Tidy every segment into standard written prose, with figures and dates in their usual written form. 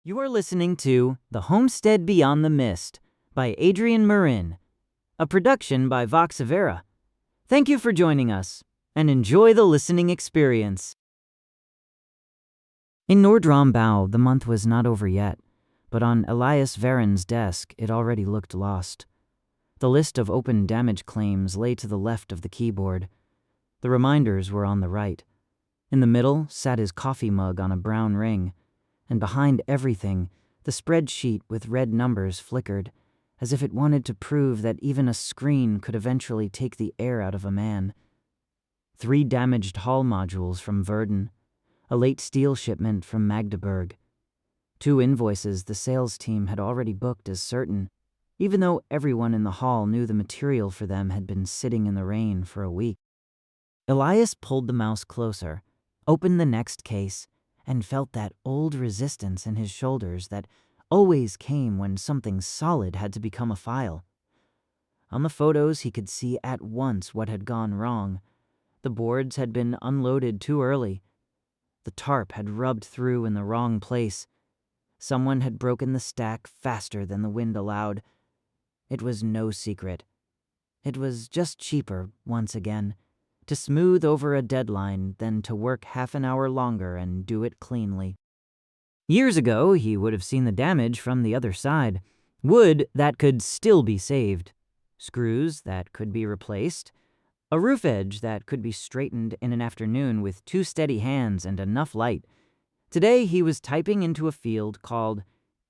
You are listening to The Homestead Beyond the Mist by Adrian Marin, a production by Voxavera. Thank you for joining us, and enjoy the listening experience. In Nordrambau, the month was not over yet, but on Elias Varen's desk it already looked lost. The list of open damage claims lay to the left of the keyboard. The reminders were on the right. In the middle sat his coffee mug on a brown ring, and behind everything, the spreadsheet with red numbers flickered, as if it wanted to prove that even a screen could eventually take the air out of a man. 3 damaged hull modules from Verden, a late steel shipment from Magdeburg. 2 invoices the sales team had already booked as certain, even though everyone in the hall knew the material for them had been sitting in the rain for a week. Elias pulled the mouse closer, opened the next case, and felt that old resistance in his shoulders that always came when something solid had to become a file. On the photos, he could see at once what had gone wrong. The boards had been unloaded too early. The tarp had rubbed through in the wrong place. Someone had broken the stack faster than the wind allowed. It was no secret. It was just cheaper, once again, to smooth over a deadline than to work half an hour longer and do it cleanly. Years ago, he would have seen the damage from the other side. Wood that could still be saved. Screws that could be replaced. A roof edge that could be straightened in an afternoon with 2 steady hands and enough light. Today, he was typing into a field called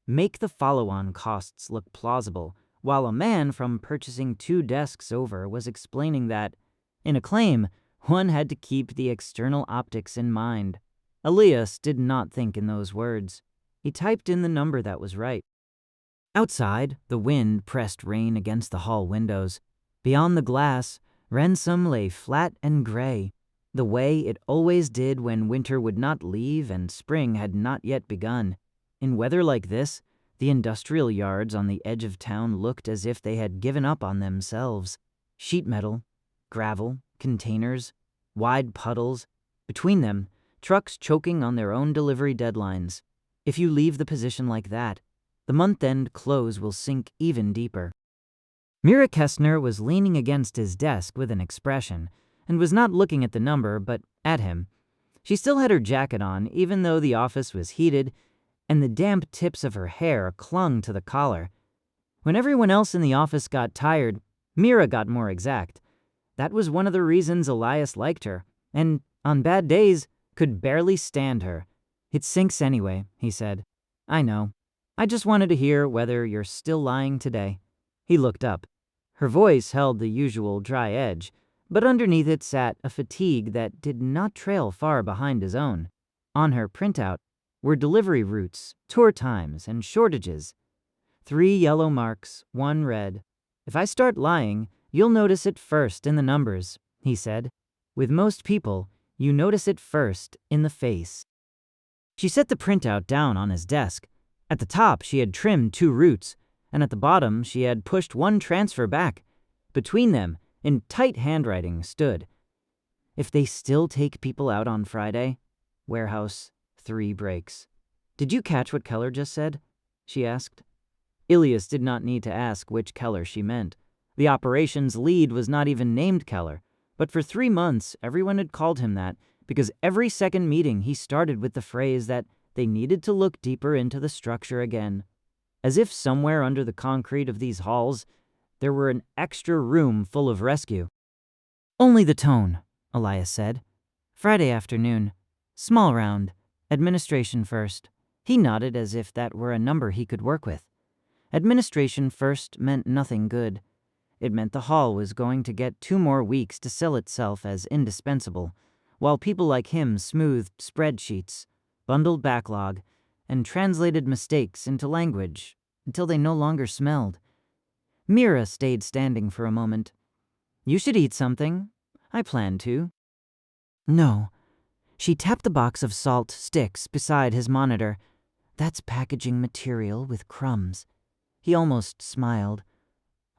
Make the Follow-on Costs Look Plausible, while a man from purchasing 2 desks over was explaining that, in a claim, one had to keep the external optics in mind. Elias did not think in those words. He typed in the number that was right. Outside, the wind pressed rain against the hall windows. Beyond the glass, Ransom lay flat and gray, the way it always did when winter would not leave and spring had not yet begun. In weather like this, the industrial yards on the edge of town looked as if they had given up on themselves. Sheet metal, gravel, containers, wide puddles. Between them, trucks choking on their own delivery deadlines. If you leave the position like that, the month-end close will sink even deeper. Mira Kestner was leaning against his desk with an expression, and was not looking at the number, but at him. She still had her jacket on, even though the office was heated, and the damp tips of her hair clung to the collar. When everyone else in the office got tired, Mira got more exact. That was one of the reasons Elias liked her, and, on bad days, could barely stand her. "It sinks anyway," he said. "I know. I just wanted to hear whether you're still lying today." He looked up. Her voice held the usual dry edge, but underneath it sat a fatigue that did not trail far behind his own. On her printout were delivery routes, tour times, and shortages. 3 yellow marks, 1 red. "If I start lying, you'll notice it first in the numbers," he said. "With most people, you notice it first in the face." She set the printout down on his desk. At the top, she had trimmed 2 routes, and at the bottom, she had pushed 1 transfer back. Between them, in tight handwriting, stood, "If they still take people out on Friday, warehouse 3 breaks." "Did you catch what Keller just said?" she asked. Elias did not need to ask which Keller she meant. The operations lead was not even named Keller, but for 3 months everyone had called him that because every second meeting he started with the phrase that they needed to look deeper into the structure again, as if somewhere under the concrete of these halls there were an extra room full of rescue. "Only the tone," Elias said. "Friday afternoon. Small round. Administration first." He nodded as if that were a number he could work with. Administration first meant nothing good. It meant the hall was going to get 2 more weeks to sell itself as indispensable, while people like him smoothed spreadsheets, bundled backlog, and translated mistakes into language until they no longer smelled. Mira stayed standing for a moment. "You should eat something. I plan to." "No." She tapped the box of salt sticks beside his monitor. "That's packaging material with crumbs." He almost smiled.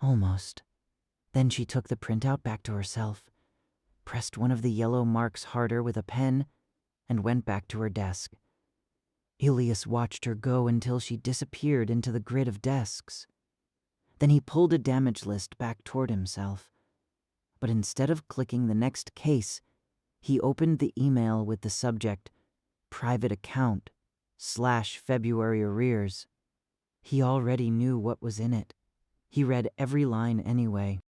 Almost. Then she took the printout back to herself, pressed one of the yellow marks harder with a pen, and went back to her desk. Elias watched her go until she disappeared into the grid of desks. Then he pulled a damage list back toward himself. But instead of clicking the next case, he opened the email with the subject, Private Account /February arrears. He already knew what was in it. He read every line anyway.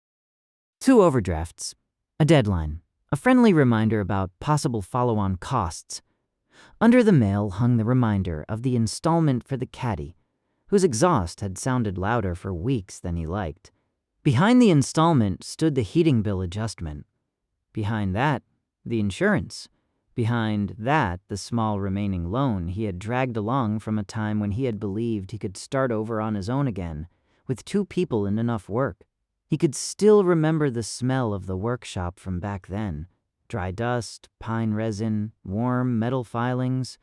2 overdrafts, a deadline, a friendly reminder about possible follow-on costs. Under the mail hung the reminder of the installment for the caddy, whose exhaust had sounded louder for weeks than he liked. Behind the installment stood the heating bill adjustment. Behind that, the insurance. Behind that, the small remaining loan he had dragged along from a time when he had believed he could start over on his own again, with 2 people and enough work. He could still remember the smell of the workshop from back then. Dry dust, pine resin, warm metal filings.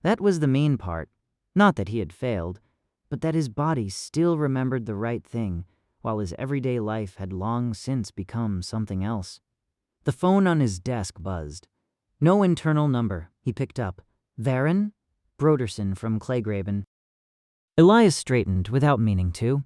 That was the main part. Not that he had failed, but that his body still remembered the right thing, while his everyday life had long since become something else. The phone on his desk buzzed. No internal number. He picked up. Varen? Broderson from Kleygraben. Elias straightened without meaning to.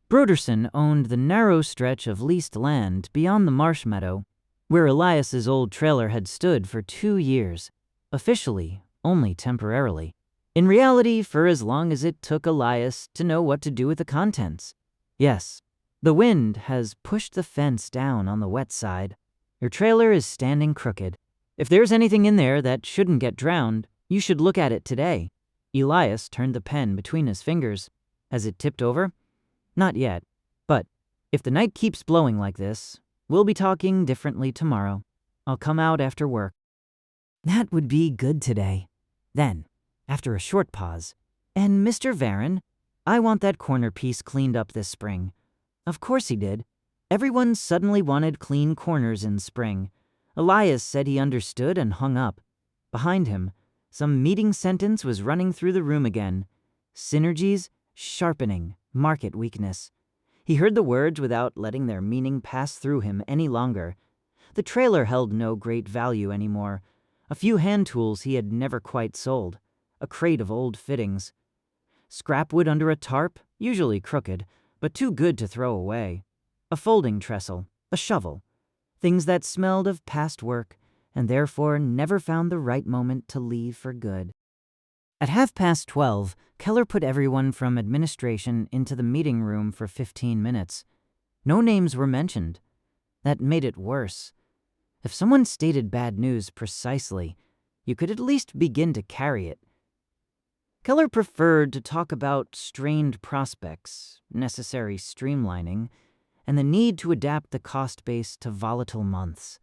Broderson owned the narrow stretch of leased land beyond the marsh meadow, where Elias's old trailer had stood for 2 years, officially only temporarily. In reality, for as long as it took Elias to know what to do with the contents. Yes, the wind has pushed the fence down on the wet side. Your trailer is standing crooked. If there's anything in there that shouldn't get drowned, you should look at it today. Elias turned the pen between his fingers. Has it tipped over? Not yet, but if the night keeps blowing like this, we'll be talking differently tomorrow. I'll come out after work. That would be good today. Then, after a short pause, and Mr. Varen, I want that corner piece cleaned up this spring. Of course he did. Everyone suddenly wanted clean corners in spring. Elias said he understood and hung up. Behind him, some meeting sentence was running through the room again. Synergies, sharpening, market weakness. He heard the words without letting their meaning pass through him any longer. The trailer held no great value anymore. A few hand tools he had never quite sold. A crate of old fittings. Scrap wood under a tarp, usually crooked, but too good to throw away. A folding trestle, a shovel. Things that smelled of past work, and therefore never found the right moment to leave for good. At 12:30, Keller put everyone from administration into the meeting room for 15 minutes. No names were mentioned. That made it worse. If someone stated bad news precisely, you could at least begin to carry it. Keller preferred to talk about strained prospects, necessary streamlining, and the need to adapt the cost base to volatile months.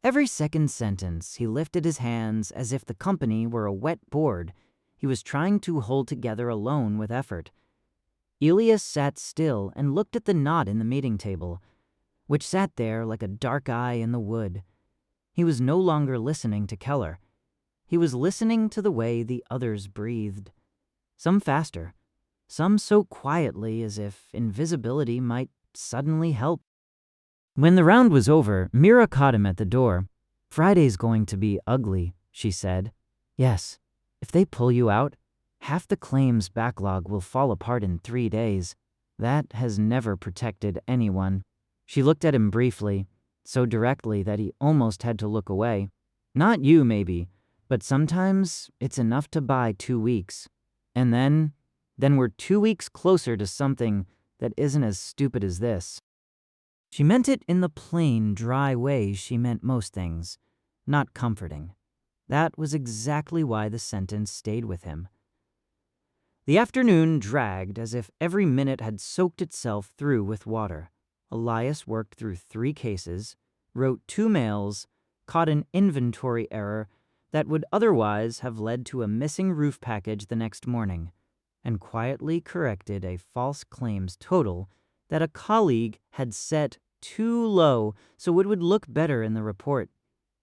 Every second sentence, he lifted his hands as if the company were a wet board he was trying to hold together alone with effort. Elias sat still and looked at the knot in the meeting table, which sat there like a dark eye in the wood. He was no longer listening to Keller. He was listening to the way the others breathed. Some faster, some so quietly as if invisibility might suddenly help. When the round was over, Mira caught him at the door. "Friday's going to be ugly," she said. "Yes. If they pull you out, half the claims backlog will fall apart in 3 days. That has never protected anyone." She looked at him briefly, so directly that he almost had to look away. "Not you, maybe, but sometimes it's enough to buy 2 weeks. And then we're 2 weeks closer to something that isn't as stupid as this." She meant it in the plain, dry way she meant most things, not comforting. That was exactly why the sentence stayed with him. The afternoon dragged as if every minute had soaked itself through with water. Elias worked through 3 cases, wrote 2 mails, caught an inventory error that would otherwise have led to a missing roof package the next morning, and quietly corrected a false claims total that a colleague had set too low so it would look better in the report.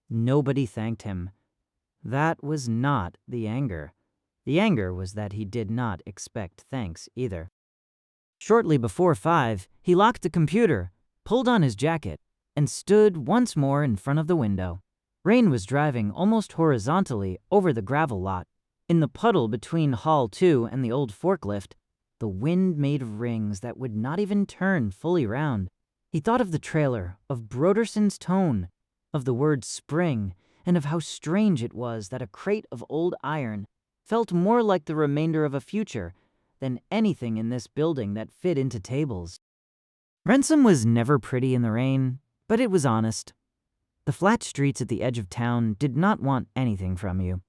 Nobody thanked him. That was not the anger. The anger was that he did not expect thanks either. Shortly before 5, he locked the computer, pulled on his jacket, and stood once more in front of the window. Rain was driving almost horizontally over the gravel lot. In the puddle between Hall 2 and the old forklift, the wind made rings that would not even turn fully round. He thought of the trailer, of Broderson's tone, of the word spring, and of how strange it was that a crate of old iron felt more like the remainder of a future than anything in this building that fit into tables. Ransom was never pretty in the rain, but it was honest. The flat streets at the edge of town did not want anything from you.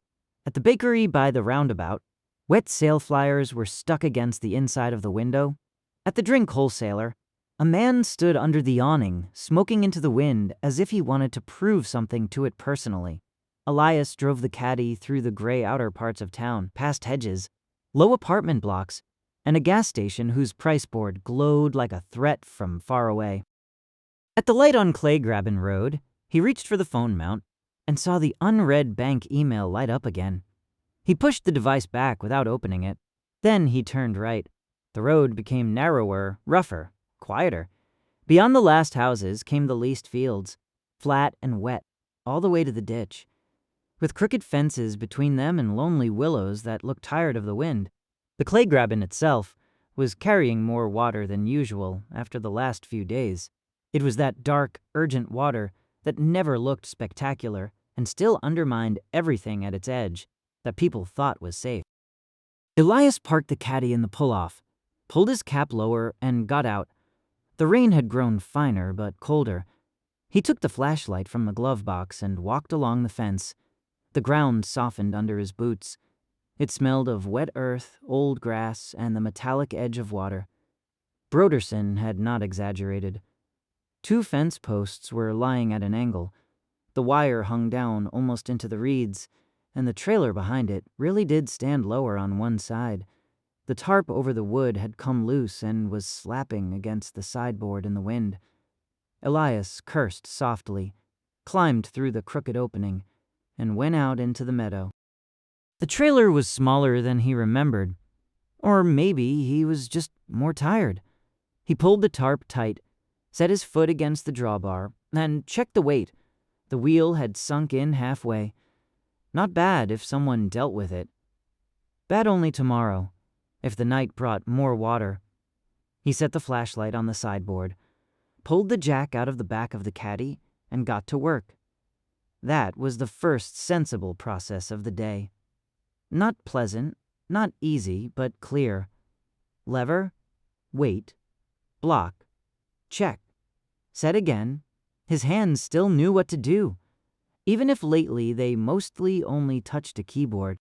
At the bakery by the roundabout, wet sail flyers were stuck against the inside of the window. At the drink wholesaler, a man stood under the awning, smoking into the wind as if he wanted to prove something to it personally. Elias drove the caddy through the gray outer parts of town, past hedges, low apartment blocks, and a gas station whose price board glowed like a threat from far away. At the light on Kleygraben Road, he reached for the phone mount and saw the unread bank email light up again. He pushed the device back without opening it. Then he turned right. The road became narrower, rougher, quieter. Beyond the last houses came the leased fields, flat and wet, all the way to the ditch, with crooked fences between them and lonely willows that looked tired of the wind. The Kleygraben itself was carrying more water than usual after the last few days. It was that dark, urgent water that never looked spectacular and still undermined everything at its edge that people thought was safe. Elias parked the caddy in the pull-off, pulled his cap lower, and got out. The rain had grown finer but colder. He took the flashlight from the glove box and walked along the fence. The ground softened under his boots. It smelled of wet earth, old grass, and the metallic edge of water. Broderson had not exaggerated. 2 fence posts were lying at an angle. The wire hung down almost into the reeds, and the trailer behind it really did stand lower on one side. The tarp over the wood had come loose and was slapping against the sideboard in the wind. Elias cursed softly, climbed through the crooked opening, and went out into the meadow. The trailer was smaller than he remembered, or maybe he was just more tired. He pulled the tarp tight, set his foot against the drawbar, and checked the weight. The wheel had sunk in halfway. Not bad if someone dealt with it. Bad only tomorrow, if the night brought more water. He set the flashlight on the sideboard, pulled the jack out of the back of the caddy, and got to work. That was the first sensible process of the day. Not pleasant, not easy, but clear. Lever, weight, block, check. Set again. His hands still knew what to do, even if lately they mostly only touched a keyboard.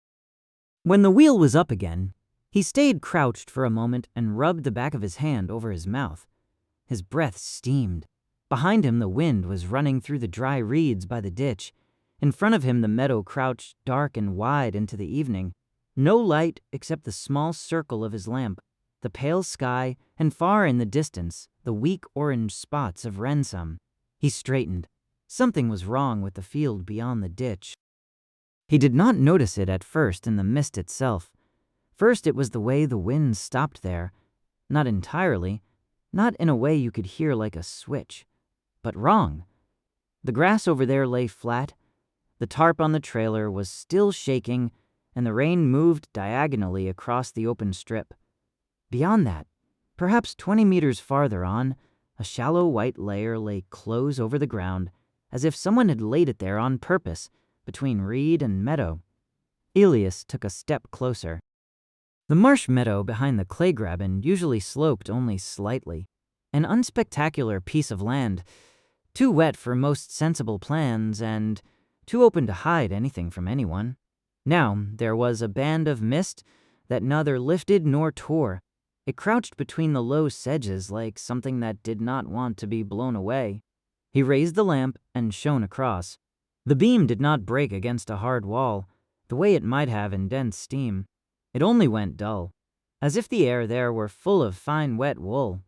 When the wheel was up again, he stayed crouched for a moment and rubbed the back of his hand over his mouth. His breath steamed. Behind him the wind was running through the dry reeds by the ditch. In front of him the meadow crouched dark and wide into the evening. No light except the small circle of his lamp, the pale sky, and far in the distance the weak orange spots of Ransom. He straightened. Something was wrong with the field beyond the ditch. He did not notice it at first in the mist itself. First it was the way the wind stopped there. Not entirely, not in a way you could hear like a switch, but wrong. The grass over there lay flat. The tarp on the trailer was still shaking, and the rain moved diagonally across the open strip. Beyond that, perhaps 20 meters farther on, a shallow white layer lay close over the ground, as if someone had laid it there on purpose, between reed and meadow. Elias took a step closer. The marsh meadow behind the Kleygraben usually sloped only slightly, an unspectacular piece of land, too wet for most sensible plans and too open to hide anything from anyone. Now there was a band of mist that neither lifted nor tore. It crouched between the low sedges like something that did not want to be blown away. He raised the lamp and shone across. The beam did not break against a hard wall, the way it might have in dense steam. It only went dull, as if the air there were full of fine wet wool.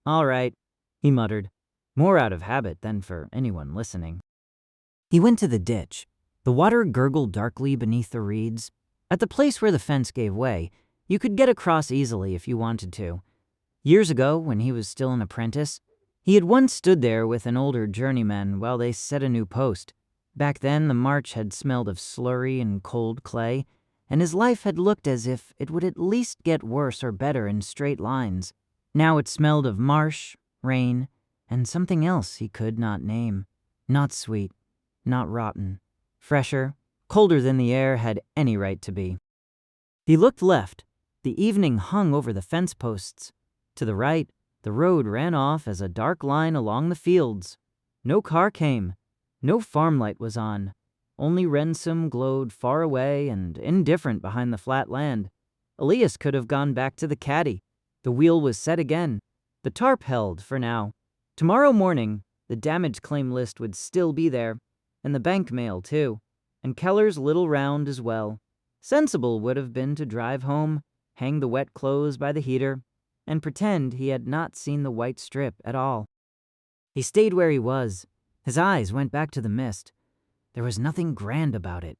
"All right," he muttered, more out of habit than for anyone listening. He went to the ditch. The water gurgled darkly beneath the reeds. At the place where the fence gave way, you could get across easily if you wanted to. Years ago, when he was still an apprentice, he had once stood there with an older journeyman while they set a new post. Back then, the march had smelled of slurry and cold clay, and his life had looked as if it would at least get worse or better in straight lines. Now it smelled of marsh, rain, and something else he could not name. Not sweet, not rotten. Fresher, colder than the air had any right to be. He looked left. The evening hung over the fence posts. To the right, the road ran off as a dark line along the fields. No car came. No farmlight was on. Only Ransom glowed far away and indifferent behind the flat land. Elias could have gone back to the caddy. The wheel was set again. The tarp held for now. Tomorrow morning, the damage claim list would still be there, and the bank mail too, and Keller's little round as well. Sensible would have been to drive home, hang the wet clothes by the heater, and pretend he had not seen the white strip at all. He stayed where he was. His eyes went back to the mist. There was nothing grand about it.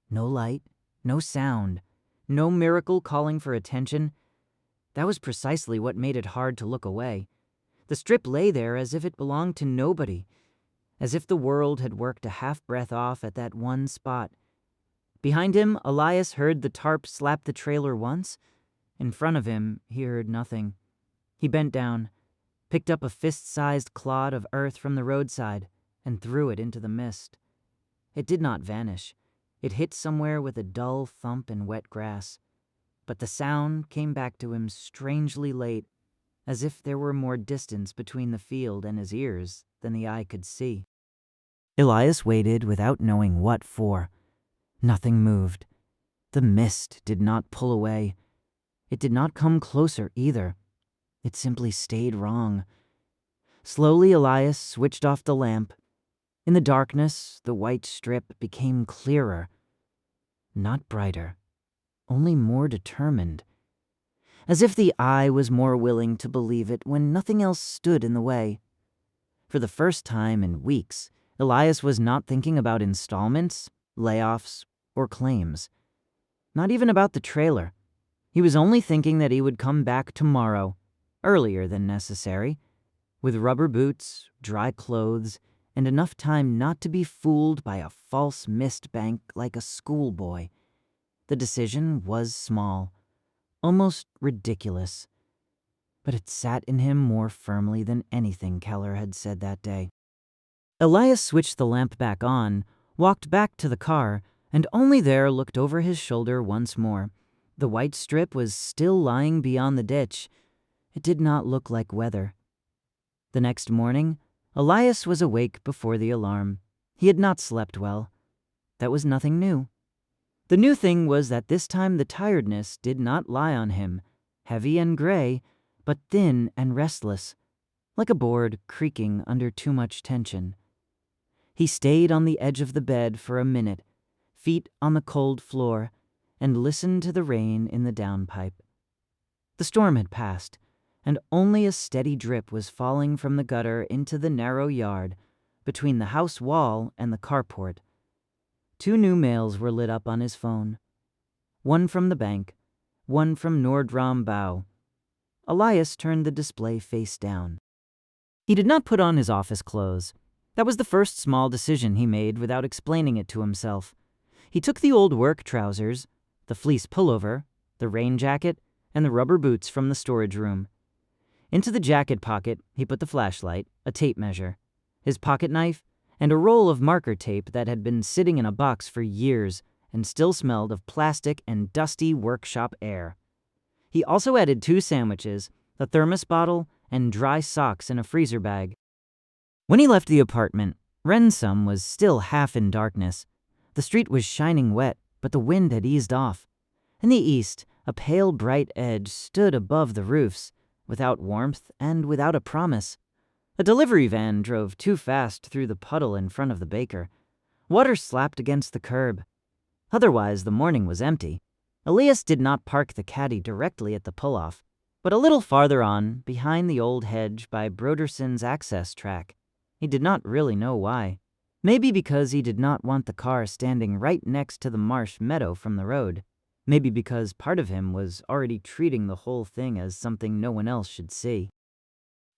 No light, no sound, no miracle calling for attention. That was precisely what made it hard to look away. The strip lay there as if it belonged to nobody, as if the world had worked a half-breath off at that one spot. Behind him, Elias heard the tarp slap the trailer once. In front of him, he heard nothing. He bent down, picked up a fist-sized clod of earth from the roadside, and threw it into the mist. It did not vanish. It hit somewhere with a dull thump in wet grass. But the sound came back to him strangely late, as if there were more distance between the field and his ears than the eye could see. Elias waited without knowing what for. Nothing moved. The mist did not pull away. It did not come closer either. It simply stayed wrong. Slowly Elias switched off the lamp. In the darkness, the white strip became clearer. Not brighter, only more determined. As if the eye was more willing to believe it when nothing else stood in the way. For the first time in weeks, Elias was not thinking about installments, layoffs, or claims. Not even about the trailer. He was only thinking that he would come back tomorrow, earlier than necessary, with rubber boots, dry clothes, and enough time not to be fooled by a false mist bank like a schoolboy. The decision was small, almost ridiculous, but it sat in him more firmly than anything Keller had said that day. Elias switched the lamp back on, walked back to the car, and only there looked over his shoulder once more. The white strip was still lying beyond the ditch. It did not look like weather. The next morning, Elias was awake before the alarm. He had not slept well. That was nothing new. The new thing was that this time the tiredness did not lie on him, heavy and gray, but thin and restless, like a board creaking under too much tension. He stayed on the edge of the bed for a minute, feet on the cold floor, and listened to the rain in the downpipe. The storm had passed, and only a steady drip was falling from the gutter into the narrow yard between the house wall and the carport. 2 new mails were lit up on his phone. One from the bank, one from Nordram Bau. Elias turned the display face down. He did not put on his office clothes. That was the first small decision he made without explaining it to himself. He took the old work trousers, the fleece pullover, the rain jacket, and the rubber boots from the storage room. Into the jacket pocket, he put the flashlight, a tape measure, his pocket knife, and a roll of marker tape that had been sitting in a box for years and still smelled of plastic and dusty workshop air. He also added 2 sandwiches, a thermos bottle, and dry socks in a freezer bag. When he left the apartment, Ransom was still half in darkness. The street was shining wet, but the wind had eased off. In the east, a pale bright edge stood above the roofs, without warmth and without a promise. A delivery van drove too fast through the puddle in front of the baker. Water slapped against the curb. Otherwise, the morning was empty. Elias did not park the caddy directly at the pull-off, but a little farther on, behind the old hedge by Broderson's access track. He did not really know why. Maybe because he did not want the car standing right next to the marsh meadow from the road. Maybe because part of him was already treating the whole thing as something no one else should see.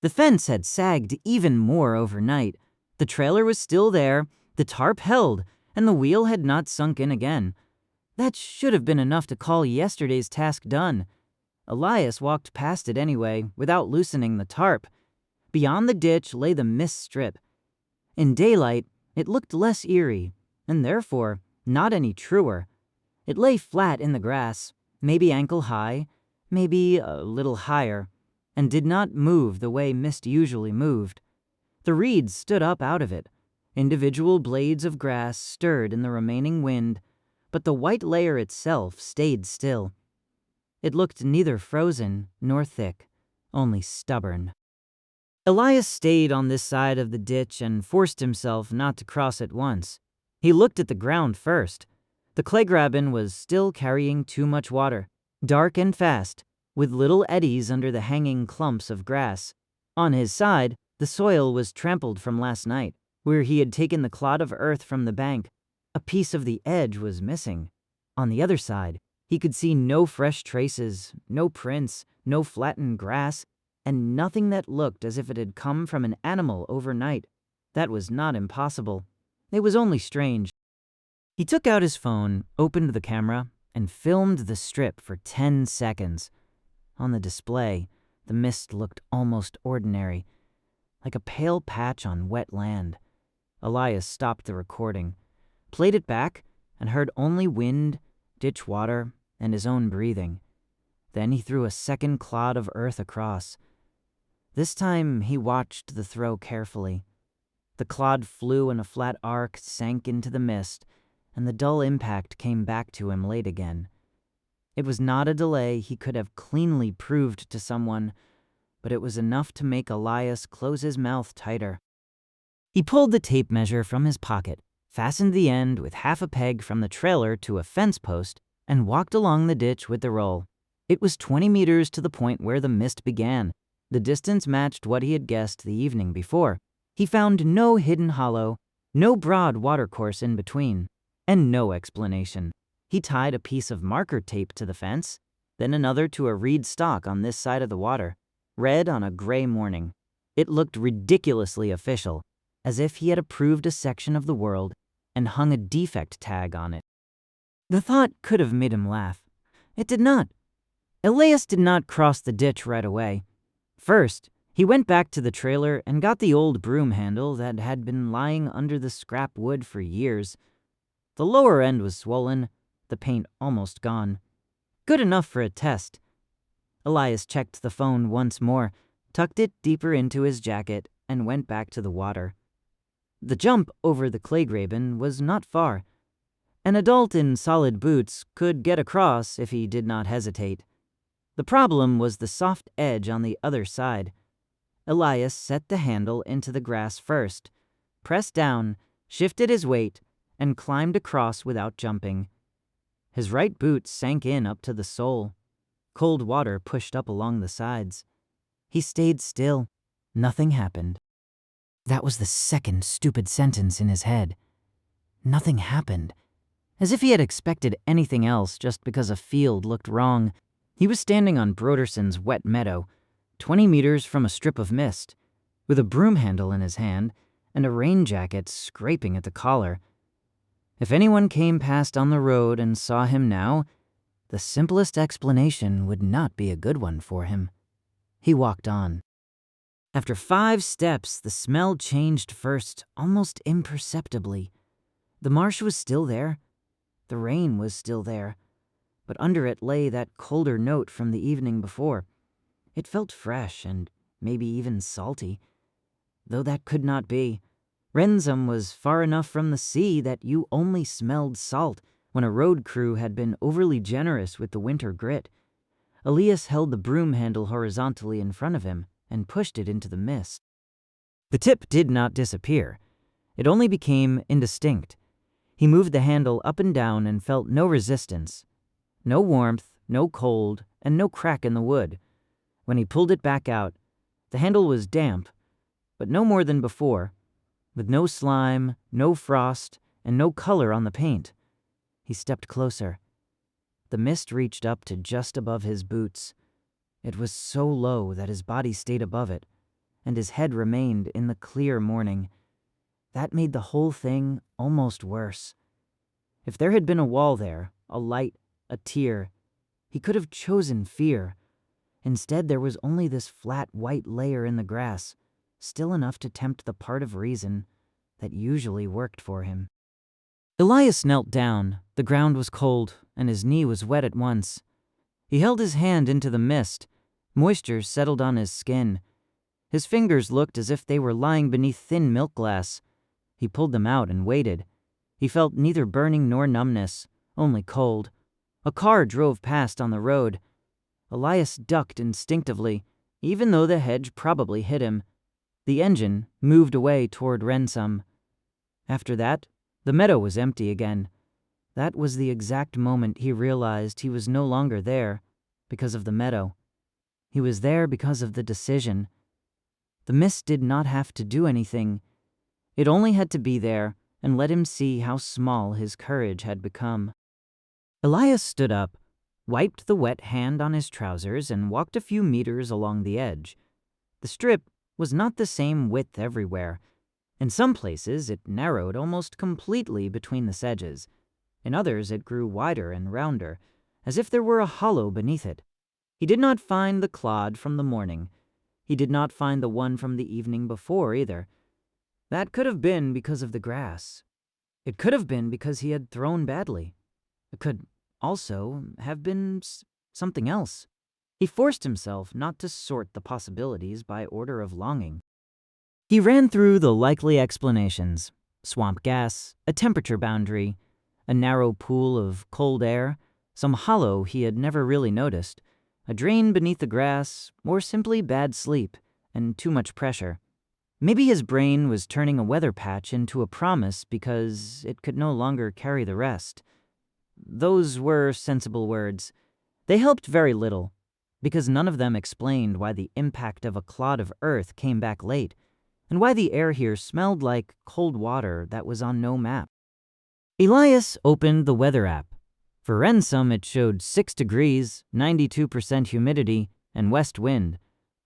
The fence had sagged even more overnight. The trailer was still there, the tarp held, and the wheel had not sunk in again. That should have been enough to call yesterday's task done. Elias walked past it anyway, without loosening the tarp. Beyond the ditch lay the mist strip. In daylight, it looked less eerie, and therefore not any truer. It lay flat in the grass, maybe ankle high, maybe a little higher, and did not move the way mist usually moved. The reeds stood up out of it. Individual blades of grass stirred in the remaining wind, but the white layer itself stayed still. It looked neither frozen nor thick, only stubborn. Elias stayed on this side of the ditch and forced himself not to cross at once. He looked at the ground first. The Kleygraben was still carrying too much water, dark and fast, with little eddies under the hanging clumps of grass. On his side, the soil was trampled from last night, where he had taken the clod of earth from the bank. A piece of the edge was missing. On the other side, he could see no fresh traces, no prints, no flattened grass, and nothing that looked as if it had come from an animal overnight. That was not impossible. It was only strange. He took out his phone, opened the camera, and filmed the strip for 10 seconds. On the display, the mist looked almost ordinary, like a pale patch on wet land. Elias stopped the recording, played it back, and heard only wind, ditch water, and his own breathing. Then he threw a second clod of earth across. This time he watched the throw carefully. The clod flew in a flat arc, sank into the mist, and the dull impact came back to him late again. It was not a delay he could have cleanly proved to someone, but it was enough to make Elias close his mouth tighter. He pulled the tape measure from his pocket, fastened the end with half a peg from the trailer to a fence post, and walked along the ditch with the roll. It was 20 meters to the point where the mist began. The distance matched what he had guessed the evening before. He found no hidden hollow, no broad watercourse in between, and no explanation. He tied a piece of marker tape to the fence, then another to a reed stalk on this side of the water, red on a gray morning. It looked ridiculously official, as if he had approved a section of the world and hung a defect tag on it. The thought could have made him laugh. It did not. Elias did not cross the ditch right away. First, he went back to the trailer and got the old broom handle that had been lying under the scrap wood for years. The lower end was swollen, the paint almost gone. Good enough for a test. Elias checked the phone once more, tucked it deeper into his jacket, and went back to the water. The jump over the Kleygraben was not far. An adult in solid boots could get across if he did not hesitate. The problem was the soft edge on the other side. Elias set the handle into the grass first, pressed down, shifted his weight, and climbed across without jumping. His right boot sank in up to the sole. Cold water pushed up along the sides. He stayed still. Nothing happened. That was the second stupid sentence in his head. Nothing happened. As if he had expected anything else just because a field looked wrong. He was standing on Broderson's wet meadow, 20 meters from a strip of mist, with a broom handle in his hand and a rain jacket scraping at the collar. If anyone came past on the road and saw him now, the simplest explanation would not be a good one for him. He walked on. After 5 steps, the smell changed first, almost imperceptibly. The marsh was still there. The rain was still there. But under it lay that colder note from the evening before. It felt fresh and maybe even salty. Though that could not be. Renzum was far enough from the sea that you only smelled salt when a road crew had been overly generous with the winter grit. Elias held the broom handle horizontally in front of him and pushed it into the mist. The tip did not disappear. It only became indistinct. He moved the handle up and down and felt no resistance. No warmth, no cold, and no crack in the wood. When he pulled it back out, the handle was damp, but no more than before, with no slime, no frost, and no color on the paint. He stepped closer. The mist reached up to just above his boots. It was so low that his body stayed above it, and his head remained in the clear morning. That made the whole thing almost worse. If there had been a wall there, a light, a tear. He could have chosen fear. Instead, there was only this flat white layer in the grass, still enough to tempt the part of reason that usually worked for him. Elias knelt down. The ground was cold, and his knee was wet at once. He held his hand into the mist. Moisture settled on his skin. His fingers looked as if they were lying beneath thin milk glass. He pulled them out and waited. He felt neither burning nor numbness, only cold. A car drove past on the road. Elias ducked instinctively, even though the hedge probably hit him. The engine moved away toward Rensum. After that, the meadow was empty again. That was the exact moment he realized he was no longer there because of the meadow. He was there because of the decision. The mist did not have to do anything. It only had to be there and let him see how small his courage had become. Elias stood up, wiped the wet hand on his trousers, and walked a few meters along the edge. The strip was not the same width everywhere. In some places, it narrowed almost completely between the sedges. In others, it grew wider and rounder, as if there were a hollow beneath it. He did not find the clod from the morning. He did not find the one from the evening before, either. That could have been because of the grass. It could have been because he had thrown badly. It could also have been something else. He forced himself not to sort the possibilities by order of longing. He ran through the likely explanations: swamp gas, a temperature boundary, a narrow pool of cold air, some hollow he had never really noticed, a drain beneath the grass, or simply bad sleep and too much pressure. Maybe his brain was turning a weather patch into a promise because it could no longer carry the rest. Those were sensible words. They helped very little, because none of them explained why the impact of a clod of earth came back late, and why the air here smelled like cold water that was on no map. Elias opened the weather app. For Rensum, it showed 6 degrees, 92% humidity, and west wind,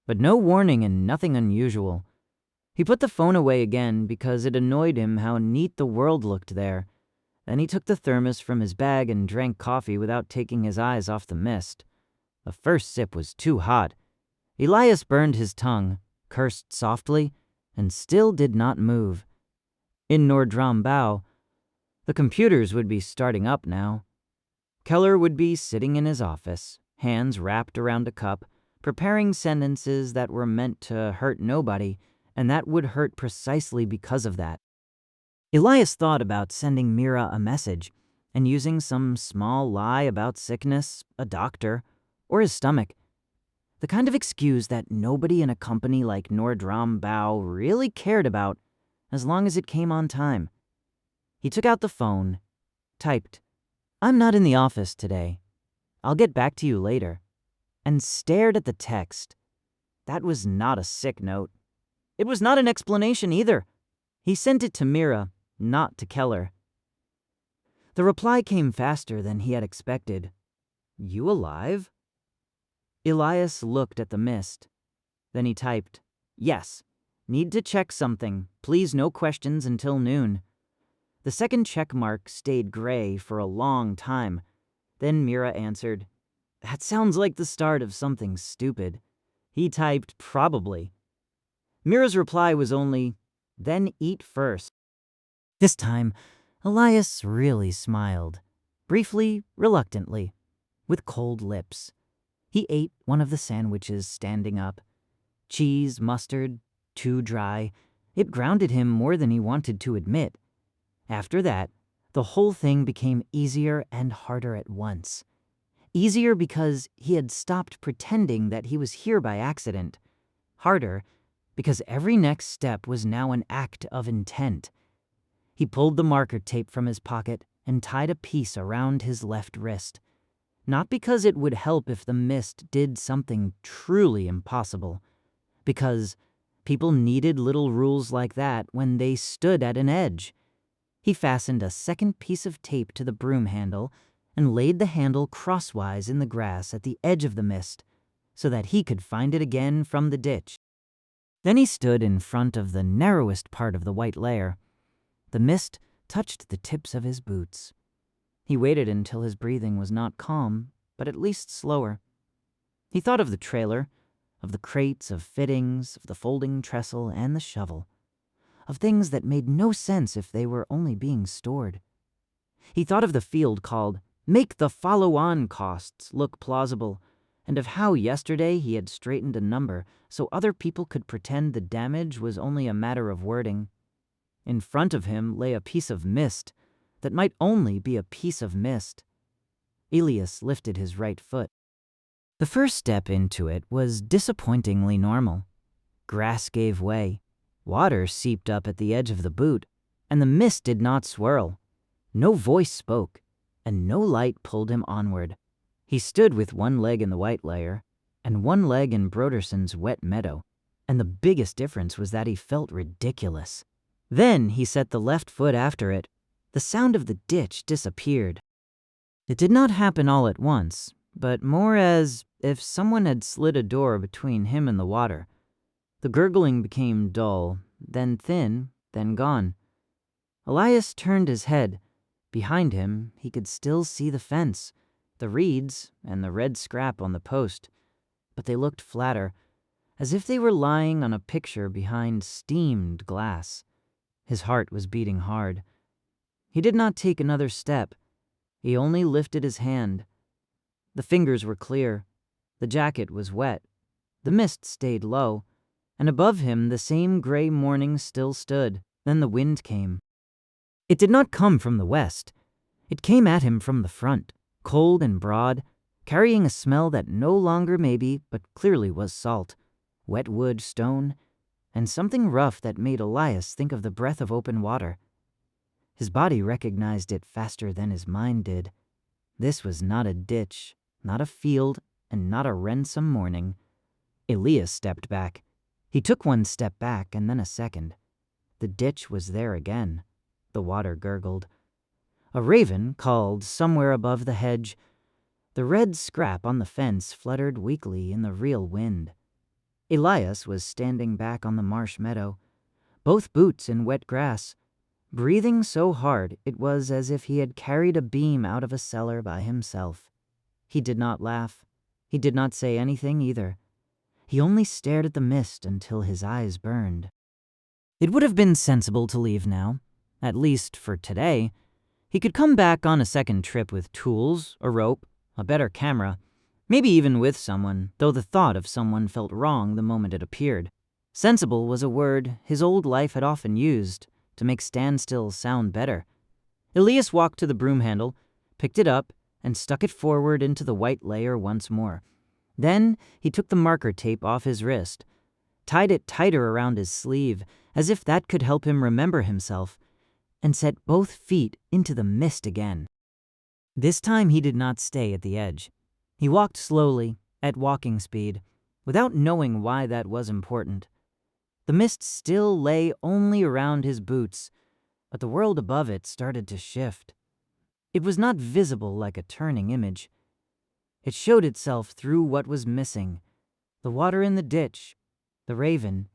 but no warning and nothing unusual. He put the phone away again because it annoyed him how neat the world looked there. Then he took the thermos from his bag and drank coffee without taking his eyes off the mist. The first sip was too hot. Elias burned his tongue, cursed softly, and still did not move. In Nordrambau, the computers would be starting up now. Keller would be sitting in his office, hands wrapped around a cup, preparing sentences that were meant to hurt nobody, and that would hurt precisely because of that. Elias thought about sending Mira a message and using some small lie about sickness, a doctor, or his stomach. The kind of excuse that nobody in a company like Nordrambau really cared about as long as it came on time. He took out the phone, typed, "I'm not in the office today. I'll get back to you later," and stared at the text. That was not a sick note. It was not an explanation either. He sent it to Mira, not to Keller. The reply came faster than he had expected. "You alive?" Elias looked at the mist. Then he typed, "Yes. Need to check something. Please no questions until noon." The second check mark stayed gray for a long time. Then Mira answered, "That sounds like the start of something stupid." He typed, "Probably." Mira's reply was only, "Then eat first." This time, Elias really smiled. Briefly, reluctantly, with cold lips. He ate one of the sandwiches standing up. Cheese, mustard, too dry. It grounded him more than he wanted to admit. After that, the whole thing became easier and harder at once. Easier because he had stopped pretending that he was here by accident. Harder because every next step was now an act of intent. He pulled the marker tape from his pocket and tied a piece around his left wrist. Not because it would help if the mist did something truly impossible. Because people needed little rules like that when they stood at an edge. He fastened a second piece of tape to the broom handle and laid the handle crosswise in the grass at the edge of the mist so that he could find it again from the ditch. Then he stood in front of the narrowest part of the white layer. The mist touched the tips of his boots. He waited until his breathing was not calm, but at least slower. He thought of the trailer, of the crates, of fittings, of the folding trestle and the shovel, of things that made no sense if they were only being stored. He thought of the field called "Make the Follow-On Costs Look Plausible," and of how yesterday he had straightened a number so other people could pretend the damage was only a matter of wording. In front of him lay a piece of mist that might only be a piece of mist. Elias lifted his right foot. The first step into it was disappointingly normal. Grass gave way, water seeped up at the edge of the boot, and the mist did not swirl. No voice spoke, and no light pulled him onward. He stood with one leg in the white layer and one leg in Broderson's wet meadow, and the biggest difference was that he felt ridiculous. Then he set the left foot after it. The sound of the ditch disappeared. It did not happen all at once, but more as if someone had slid a door between him and the water. The gurgling became dull, then thin, then gone. Elias turned his head. Behind him, he could still see the fence, the reeds, and the red scrap on the post, but they looked flatter, as if they were lying on a picture behind steamed glass. His heart was beating hard. He did not take another step. He only lifted his hand. The fingers were clear. The jacket was wet. The mist stayed low, and above him the same gray morning still stood. Then the wind came. It did not come from the west. It came at him from the front, cold and broad, carrying a smell that no longer maybe, but clearly was salt, wet wood, stone, and something rough that made Elias think of the breath of open water. His body recognized it faster than his mind did. This was not a ditch, not a field, and not a ransom morning. Elias stepped back. He took one step back and then a second. The ditch was there again. The water gurgled. A raven called somewhere above the hedge. The red scrap on the fence fluttered weakly in the real wind. Elias was standing back on the marsh meadow, both boots in wet grass, breathing so hard it was as if he had carried a beam out of a cellar by himself. He did not laugh. He did not say anything either. He only stared at the mist until his eyes burned. It would have been sensible to leave now, at least for today. He could come back on a second trip with tools, a rope, a better camera, maybe even with someone, though the thought of someone felt wrong the moment it appeared. Sensible was a word his old life had often used to make standstills sound better. Elias walked to the broom handle, picked it up, and stuck it forward into the white layer once more. Then he took the marker tape off his wrist, tied it tighter around his sleeve, as if that could help him remember himself, and set both feet into the mist again. This time he did not stay at the edge. He walked slowly, at walking speed, without knowing why that was important. The mist still lay only around his boots, but the world above it started to shift. It was not visible like a turning image. It showed itself through what was missing: the water in the ditch, the raven,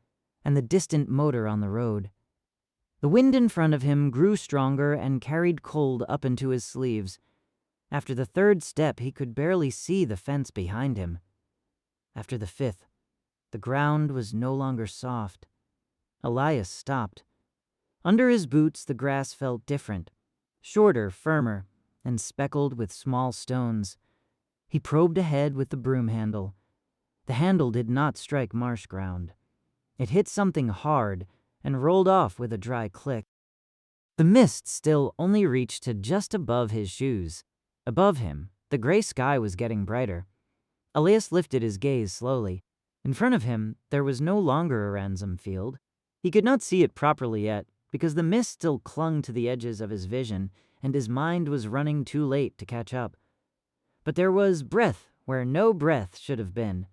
and the distant motor on the road. The wind in front of him grew stronger and carried cold up into his sleeves. After the third step, he could barely see the fence behind him. After the fifth, the ground was no longer soft. Elias stopped. Under his boots, the grass felt different, shorter, firmer, and speckled with small stones. He probed ahead with the broom handle. The handle did not strike marsh ground. It hit something hard and rolled off with a dry click. The mist still only reached to just above his shoes. Above him, the gray sky was getting brighter. Elias lifted his gaze slowly. In front of him, there was no longer a ransom field. He could not see it properly yet, because the mist still clung to the edges of his vision, and his mind was running too late to catch up. But there was breath where no breath should have been.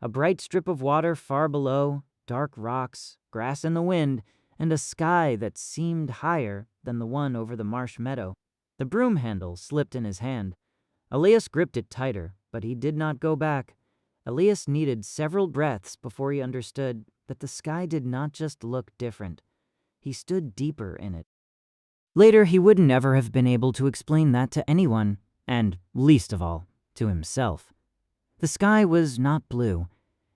A bright strip of water far below, dark rocks, grass in the wind, and a sky that seemed higher than the one over the marsh meadow. The broom handle slipped in his hand. Elias gripped it tighter, but he did not go back. Elias needed several breaths before he understood that the sky did not just look different. He stood deeper in it. Later, he would never have been able to explain that to anyone, and, least of all, to himself. The sky was not blue.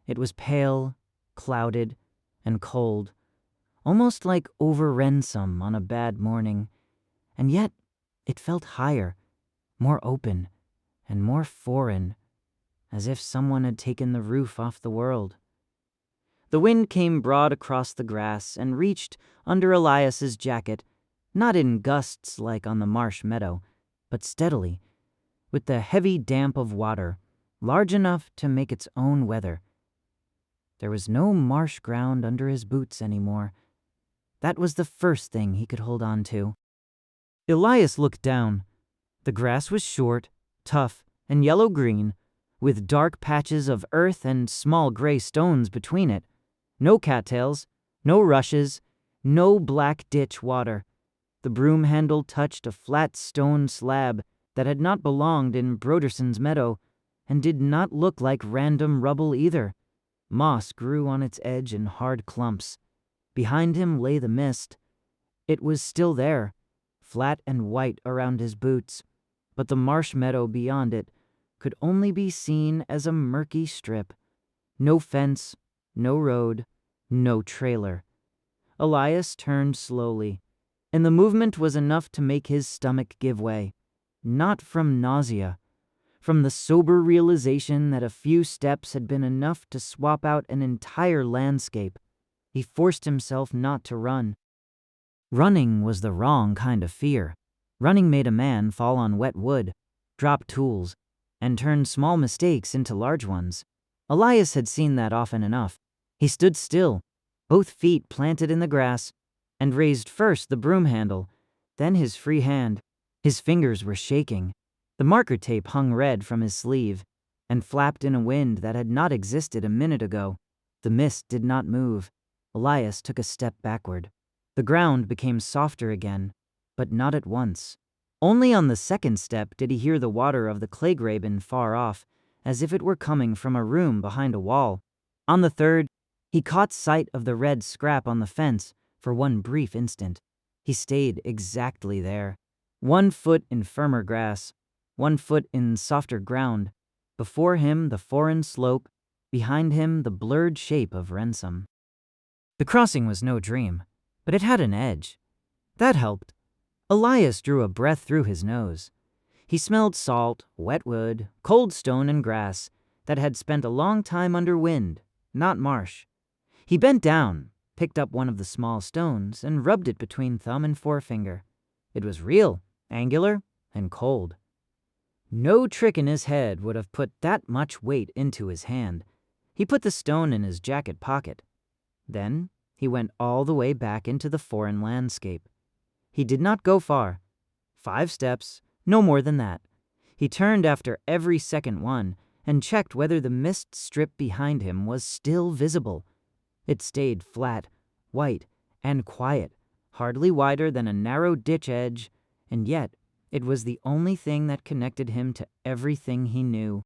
It was pale, clouded, and cold, almost like over Ransom on a bad morning, and yet it felt higher, more open, and more foreign, as if someone had taken the roof off the world. The wind came broad across the grass and reached under Elias's jacket, not in gusts like on the marsh meadow, but steadily, with the heavy damp of water, large enough to make its own weather. There was no marsh ground under his boots anymore. That was the first thing he could hold on to. Elias looked down. The grass was short, tough, and yellow-green, with dark patches of earth and small gray stones between it. No cattails, no rushes, no black ditch water. The broom handle touched a flat stone slab that had not belonged in Broderson's meadow, and did not look like random rubble either. Moss grew on its edge in hard clumps. Behind him lay the mist. It was still there, flat and white around his boots, but the marsh meadow beyond it could only be seen as a murky strip. No fence, no road, no trailer. Elias turned slowly, and the movement was enough to make his stomach give way. Not from nausea, from the sober realization that a few steps had been enough to swap out an entire landscape. He forced himself not to run. Running was the wrong kind of fear. Running made a man fall on wet wood, drop tools, and turn small mistakes into large ones. Elias had seen that often enough. He stood still, both feet planted in the grass, and raised first the broom handle, then his free hand. His fingers were shaking. The marker tape hung red from his sleeve and flapped in a wind that had not existed a minute ago. The mist did not move. Elias took a step backward. The ground became softer again, but not at once. Only on the second step did he hear the water of the Kleygraben far off, as if it were coming from a room behind a wall. On the third, he caught sight of the red scrap on the fence for one brief instant. He stayed exactly there, 1 foot in firmer grass, 1 foot in softer ground. Before him the foreign slope, behind him the blurred shape of Ransom. The crossing was no dream, but it had an edge. That helped. Elias drew a breath through his nose. He smelled salt, wet wood, cold stone, and grass that had spent a long time under wind, not marsh. He bent down, picked up one of the small stones, and rubbed it between thumb and forefinger. It was real, angular, and cold. No trick in his head would have put that much weight into his hand. He put the stone in his jacket pocket. Then he went all the way back into the foreign landscape. He did not go far. 5 steps, no more than that. He turned after every second one and checked whether the mist strip behind him was still visible. It stayed flat, white, and quiet, hardly wider than a narrow ditch edge, and yet it was the only thing that connected him to everything he knew.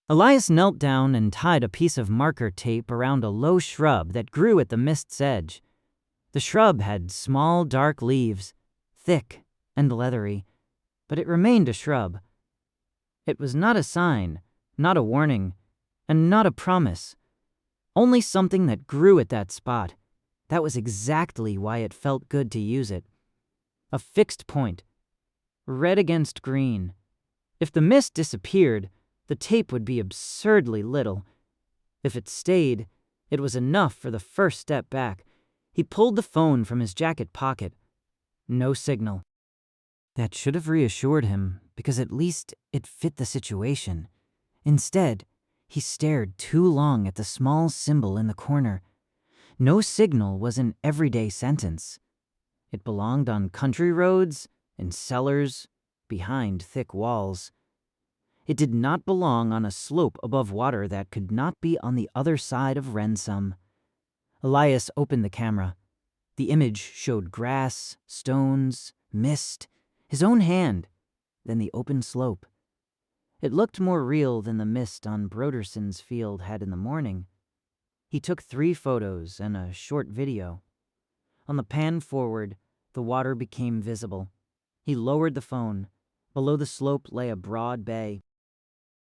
Elias knelt down and tied a piece of marker tape around a low shrub that grew at the mist's edge. The shrub had small, dark leaves, thick and leathery, but it remained a shrub. It was not a sign, not a warning, and not a promise. Only something that grew at that spot. That was exactly why it felt good to use it. A fixed point, red against green. If the mist disappeared, the tape would be absurdly little. If it stayed, it was enough for the first step back. He pulled the phone from his jacket pocket. No signal. That should have reassured him, because at least it fit the situation. Instead, he stared too long at the small symbol in the corner. No signal was an everyday sentence. It belonged on country roads, in cellars, behind thick walls. It did not belong on a slope above water that could not be on the other side of Ransom. Elias opened the camera. The image showed grass, stones, mist, his own hand, then the open slope. It looked more real than the mist on Broderson's field had in the morning. He took 3 photos and a short video. On the pan forward, the water became visible. He lowered the phone. Below the slope lay a broad bay.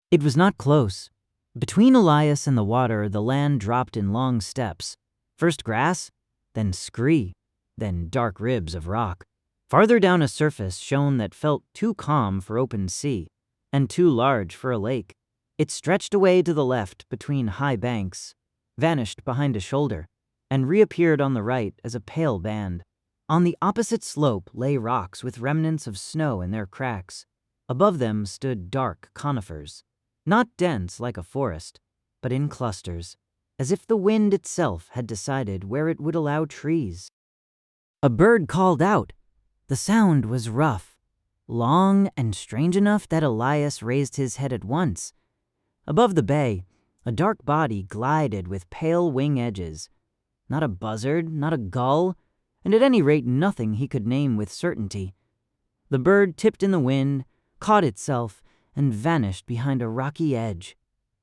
It was not close. Between Elias and the water, the land dropped in long steps. First grass, then scree, then dark ribs of rock. Farther down, a surface shone that felt too calm for open sea, and too large for a lake. It stretched away to the left between high banks, vanished behind a shoulder, and reappeared on the right as a pale band. On the opposite slope lay rocks with remnants of snow in their cracks. Above them stood dark conifers, not dense like a forest, but in clusters, as if the wind itself had decided where it would allow trees. A bird called out. The sound was rough, long and strange enough that Elias raised his head at once. Above the bay, a dark body glided with pale wing edges. Not a buzzard, not a gull, and at any rate nothing he could name with certainty. The bird tipped in the wind, caught itself, and vanished behind a rocky edge.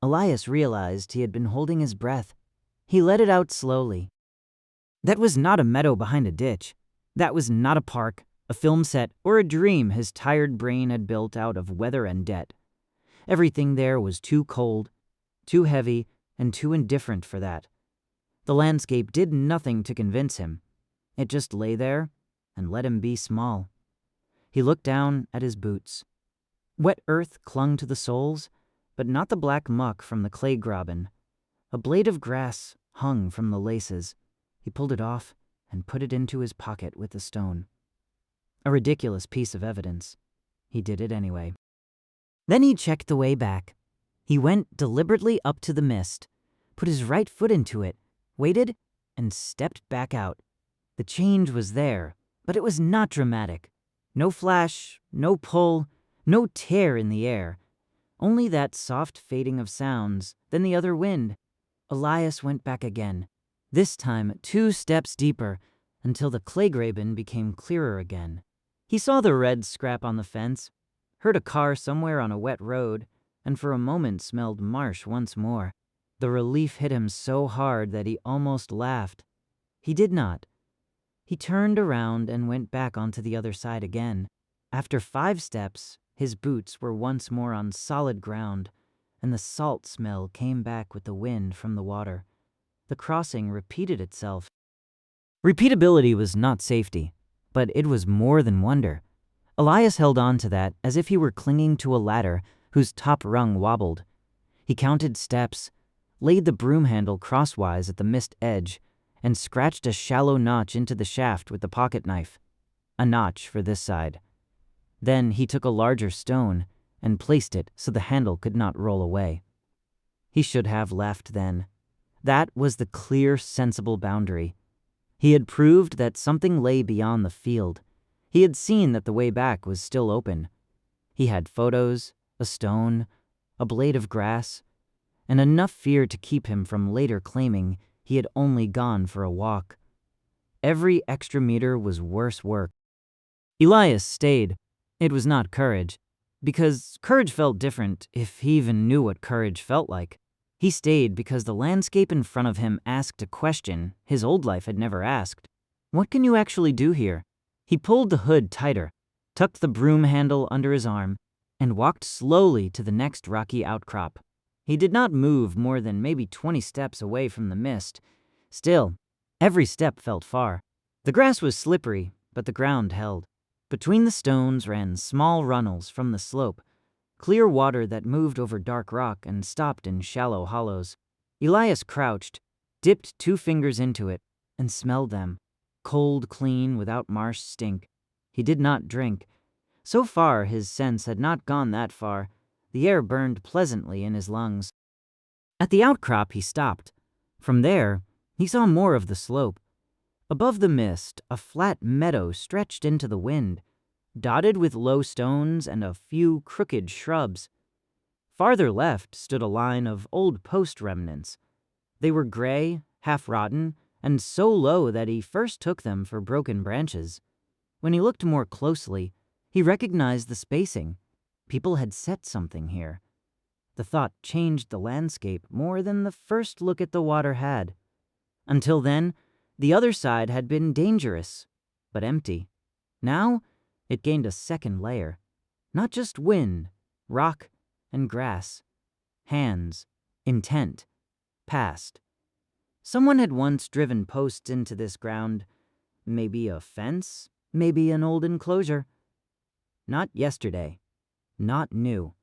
Elias realized he had been holding his breath. He let it out slowly. That was not a meadow behind a ditch. That was not a park, a film set, or a dream his tired brain had built out of weather and debt. Everything there was too cold, too heavy, and too indifferent for that. The landscape did nothing to convince him. It just lay there and let him be small. He looked down at his boots. Wet earth clung to the soles, but not the black muck from the Kleygraben. A blade of grass hung from the laces. He pulled it off and put it into his pocket with the stone. A ridiculous piece of evidence. He did it anyway. Then he checked the way back. He went deliberately up to the mist, put his right foot into it, waited, and stepped back out. The change was there, but it was not dramatic. No flash, no pull, no tear in the air. Only that soft fading of sounds, then the other wind. Elias went back again, this time 2 steps deeper, until the Kleygraben became clearer again. He saw the red scrap on the fence, heard a car somewhere on a wet road, and for a moment smelled marsh once more. The relief hit him so hard that he almost laughed. He did not. He turned around and went back onto the other side again. After 5 steps, his boots were once more on solid ground, and the salt smell came back with the wind from the water. The crossing repeated itself. Repeatability was not safety, but it was more than wonder. Elias held on to that as if he were clinging to a ladder whose top rung wobbled. He counted steps, laid the broom handle crosswise at the mist edge, and scratched a shallow notch into the shaft with the pocket knife. A notch for this side. Then he took a larger stone and placed it so the handle could not roll away. He should have left then. That was the clear, sensible boundary. He had proved that something lay beyond the field. He had seen that the way back was still open. He had photos, a stone, a blade of grass, and enough fear to keep him from later claiming he had only gone for a walk. Every extra meter was worse work. Elias stayed. It was not courage, because courage felt different if he even knew what courage felt like. He stayed because the landscape in front of him asked a question his old life had never asked. What can you actually do here? He pulled the hood tighter, tucked the broom handle under his arm, and walked slowly to the next rocky outcrop. He did not move more than maybe 20 steps away from the mist. Still, every step felt far. The grass was slippery, but the ground held. Between the stones ran small runnels from the slope, clear water that moved over dark rock and stopped in shallow hollows. Elias crouched, dipped 2 fingers into it, and smelled them. Cold, clean, without marsh stink. He did not drink. So far, his sense had not gone that far. The air burned pleasantly in his lungs. At the outcrop, he stopped. From there, he saw more of the slope. Above the mist, a flat meadow stretched into the wind, dotted with low stones and a few crooked shrubs. Farther left stood a line of old post remnants. They were gray, half-rotten, and so low that he first took them for broken branches. When he looked more closely, he recognized the spacing. People had set something here. The thought changed the landscape more than the first look at the water had. Until then, the other side had been dangerous, but empty. Now, it gained a second layer. Not just wind, rock, and grass. Hands, intent, past. Someone had once driven posts into this ground. Maybe a fence, maybe an old enclosure. Not yesterday, not new,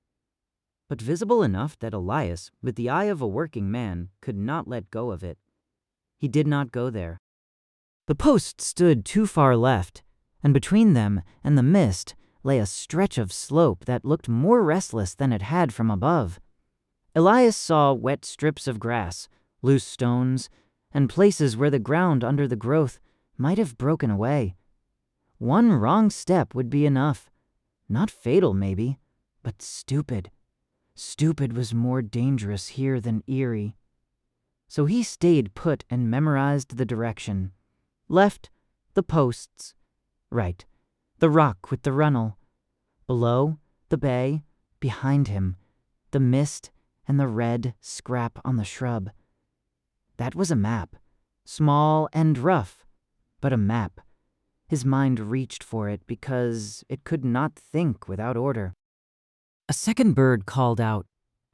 but visible enough that Elias, with the eye of a working man, could not let go of it. He did not go there. The posts stood too far left, and between them and the mist lay a stretch of slope that looked more restless than it had from above. Elias saw wet strips of grass, loose stones, and places where the ground under the growth might have broken away. One wrong step would be enough. Not fatal, maybe, but stupid. Stupid was more dangerous here than eerie. So he stayed put and memorized the direction. Left, the posts. Right, the rock with the runnel. Below, the bay. Behind him, the mist and the red scrap on the shrub. That was a map. Small and rough, but a map. His mind reached for it because it could not think without order. A second bird called out.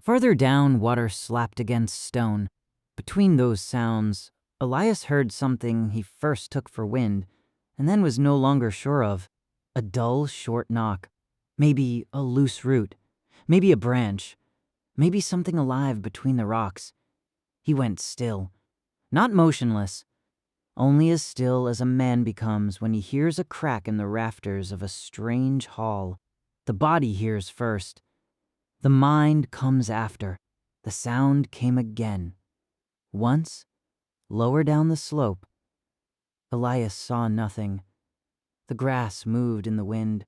Farther down, water slapped against stone. Between those sounds, Elias heard something he first took for wind, and then was no longer sure of. A dull, short knock. Maybe a loose root. Maybe a branch. Maybe something alive between the rocks. He went still. Not motionless. Only as still as a man becomes when he hears a crack in the rafters of a strange hall. The body hears first. The mind comes after. The sound came again. Once, lower down the slope. Elias saw nothing. The grass moved in the wind.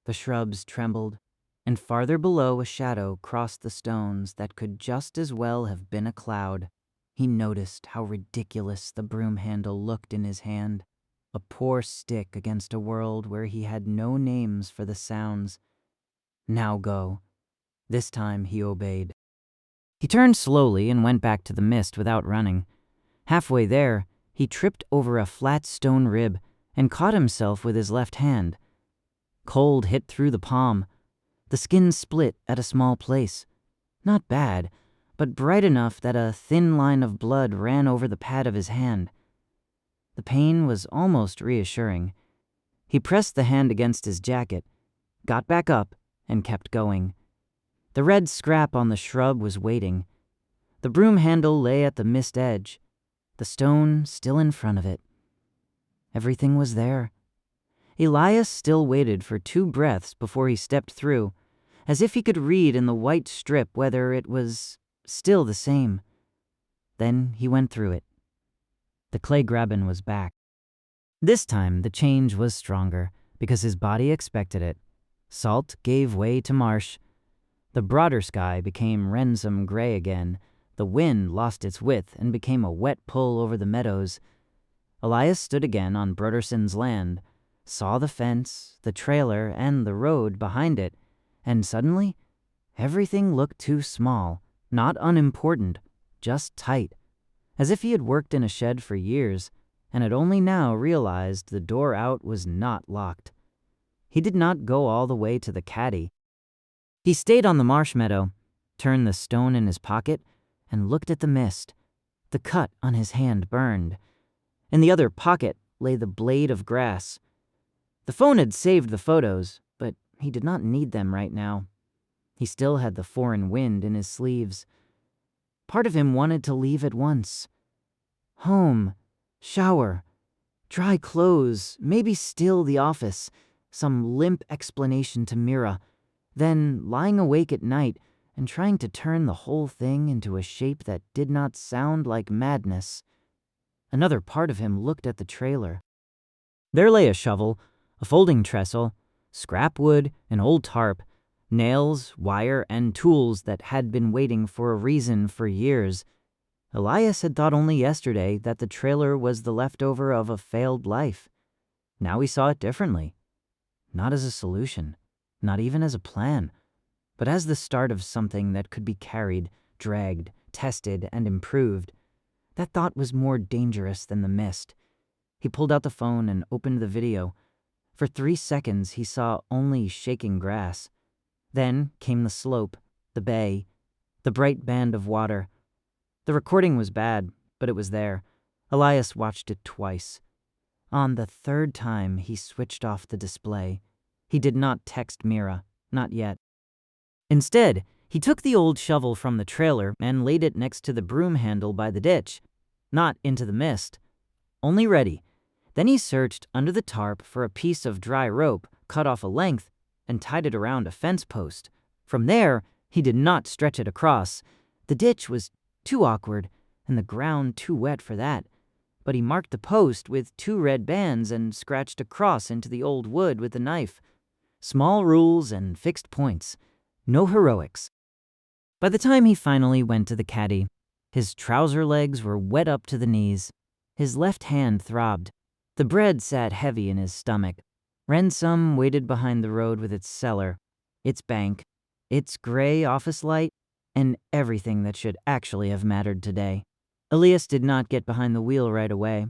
The shrubs trembled. And farther below, a shadow crossed the stones that could just as well have been a cloud. He noticed how ridiculous the broom handle looked in his hand. A poor stick against a world where he had no names for the sounds. Now go. This time he obeyed. He turned slowly and went back to the mist without running. Halfway there, he tripped over a flat stone rib and caught himself with his left hand. Cold hit through the palm. The skin split at a small place. Not bad, but bright enough that a thin line of blood ran over the pad of his hand. The pain was almost reassuring. He pressed the hand against his jacket, got back up, and kept going. The red scrap on the shrub was waiting. The broom handle lay at the mist edge, the stone still in front of it. Everything was there. Elias still waited for 2 breaths before he stepped through, as if he could read in the white strip whether it was still the same. Then he went through it. The Kleygraben was back. This time the change was stronger, because his body expected it. Salt gave way to marsh. The broader sky became Ransom gray again. The wind lost its width and became a wet pull over the meadows. Elias stood again on Broderson's land, saw the fence, the trailer, and the road behind it, and suddenly, everything looked too small, not unimportant, just tight, as if he had worked in a shed for years and had only now realized the door out was not locked. He did not go all the way to the caddy. He stayed on the marsh meadow, turned the stone in his pocket, and looked at the mist. The cut on his hand burned. In the other pocket lay the blade of grass. The phone had saved the photos, but he did not need them right now. He still had the foreign wind in his sleeves. Part of him wanted to leave at once. Home, shower, dry clothes, maybe still the office, some limp explanation to Mira, then lying awake at night and trying to turn the whole thing into a shape that did not sound like madness. Another part of him looked at the trailer. There lay a shovel, a folding trestle, scrap wood, an old tarp, nails, wire, and tools that had been waiting for a reason for years. Elias had thought only yesterday that the trailer was the leftover of a failed life. Now he saw it differently. Not as a solution, not even as a plan, but as the start of something that could be carried, dragged, tested, and improved. That thought was more dangerous than the mist. He pulled out the phone and opened the video. For 3 seconds he saw only shaking grass. Then came the slope, the bay, the bright band of water. The recording was bad, but it was there. Elias watched it twice. On the third time, he switched off the display. He did not text Mira, not yet. Instead, he took the old shovel from the trailer and laid it next to the broom handle by the ditch, not into the mist. Only ready. Then he searched under the tarp for a piece of dry rope, cut off a length, and tied it around a fence post. From there, he did not stretch it across. The ditch was too awkward, and the ground too wet for that. But he marked the post with 2 red bands and scratched a cross into the old wood with a knife. Small rules and fixed points. No heroics. By the time he finally went to the caddy, his trouser legs were wet up to the knees. His left hand throbbed. The bread sat heavy in his stomach. Ransom waited behind the road with its cellar, its bank, its gray office light, and everything that should actually have mattered today. Elias did not get behind the wheel right away.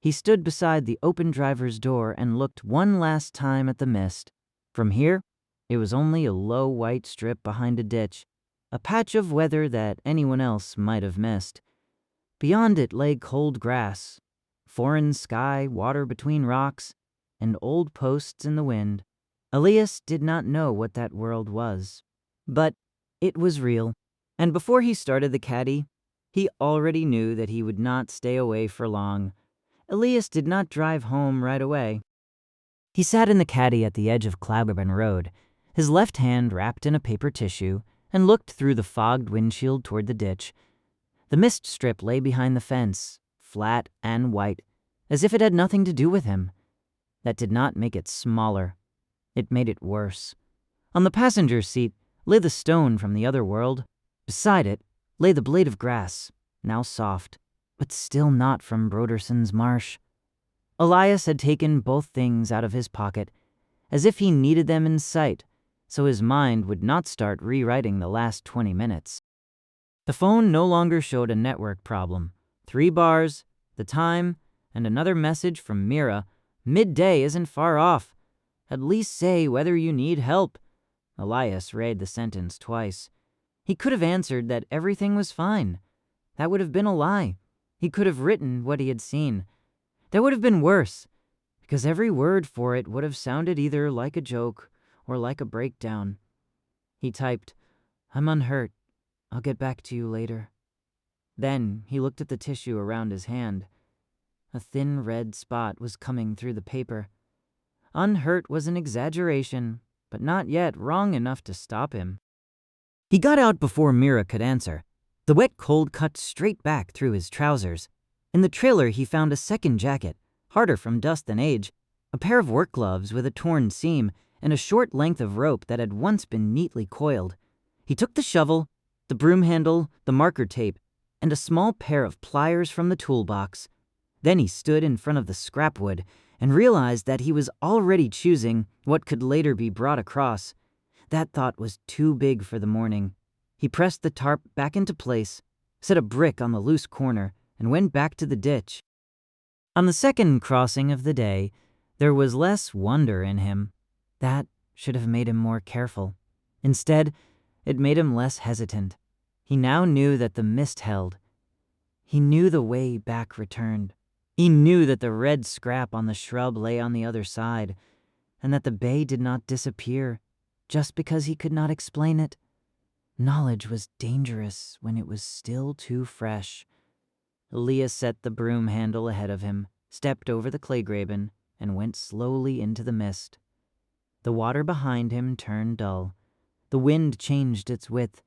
He stood beside the open driver's door and looked one last time at the mist. From here, it was only a low white strip behind a ditch, a patch of weather that anyone else might have missed. Beyond it lay cold grass, foreign sky, water between rocks, and old posts in the wind. Elias did not know what that world was, but it was real, and before he started the caddy, he already knew that he would not stay away for long. Elias did not drive home right away. He sat in the caddy at the edge of Kleygraben Road, his left hand wrapped in a paper tissue, and looked through the fogged windshield toward the ditch. The mist strip lay behind the fence, flat and white, as if it had nothing to do with him. That did not make it smaller. It made it worse. On the passenger seat lay the stone from the other world. Beside it lay the blade of grass, now soft, but still not from Broderson's marsh. Elias had taken both things out of his pocket, as if he needed them in sight, so his mind would not start rewriting the last 20 minutes. The phone no longer showed a network problem. 3 bars, the time, and another message from Mira. Midday isn't far off. At least say whether you need help. Elias read the sentence twice. He could have answered that everything was fine. That would have been a lie. He could have written what he had seen. That would have been worse, because every word for it would have sounded either like a joke or like a breakdown. He typed, "I'm unhurt. I'll get back to you later." Then he looked at the tissue around his hand. A thin red spot was coming through the paper. Unhurt was an exaggeration, but not yet wrong enough to stop him. He got out before Mira could answer. The wet cold cut straight back through his trousers. In the trailer he found a second jacket, harder from dust than age, a pair of work gloves with a torn seam, and a short length of rope that had once been neatly coiled. He took the shovel, the broom handle, the marker tape, and a small pair of pliers from the toolbox. Then he stood in front of the scrap wood and realized that he was already choosing what could later be brought across. That thought was too big for the morning. He pressed the tarp back into place, set a brick on the loose corner, and went back to the ditch. On the second crossing of the day, there was less wonder in him. That should have made him more careful. Instead, it made him less hesitant. He now knew that the mist held. He knew the way back returned. He knew that the red scrap on the shrub lay on the other side, and that the bay did not disappear just because he could not explain it. Knowledge was dangerous when it was still too fresh. Elias set the broom handle ahead of him, stepped over the Kleygraben, and went slowly into the mist. The water behind him turned dull. The wind changed its width,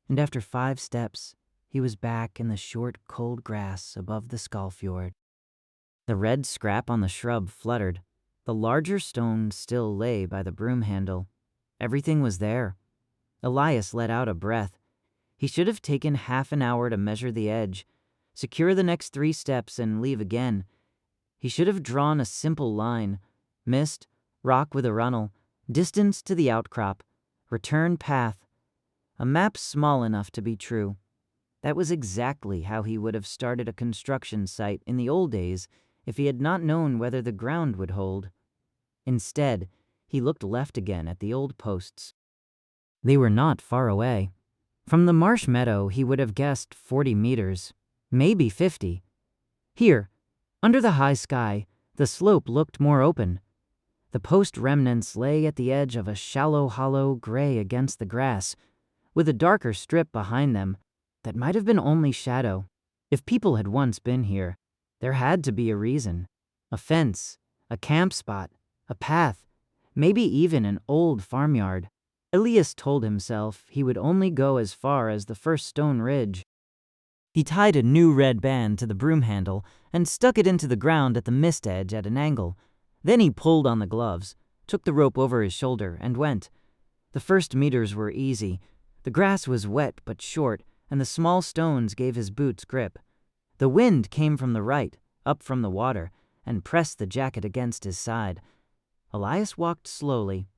and after 5 steps, he was back in the short, cold grass above the fjord. The red scrap on the shrub fluttered. The larger stone still lay by the broom handle. Everything was there. Elias let out a breath. He should have taken half an hour to measure the edge, secure the next 3 steps, and leave again. He should have drawn a simple line: mist, rock with a runnel, distance to the outcrop, return path. A map small enough to be true. That was exactly how he would have started a construction site in the old days if he had not known whether the ground would hold. Instead, he looked left again at the old posts. They were not far away. From the marsh meadow, he would have guessed 40 meters, maybe 50. Here, under the high sky, the slope looked more open. The post remnants lay at the edge of a shallow hollow gray against the grass, with a darker strip behind them that might have been only shadow. If people had once been here, there had to be a reason. A fence, a camp spot, a path, maybe even an old farmyard. Elias told himself he would only go as far as the first stone ridge. He tied a new red band to the broom handle and stuck it into the ground at the mist edge at an angle. Then he pulled on the gloves, took the rope over his shoulder, and went. The first meters were easy. The grass was wet but short, and the small stones gave his boots grip. The wind came from the right, up from the water, and pressed the jacket against his side. Elias walked slowly,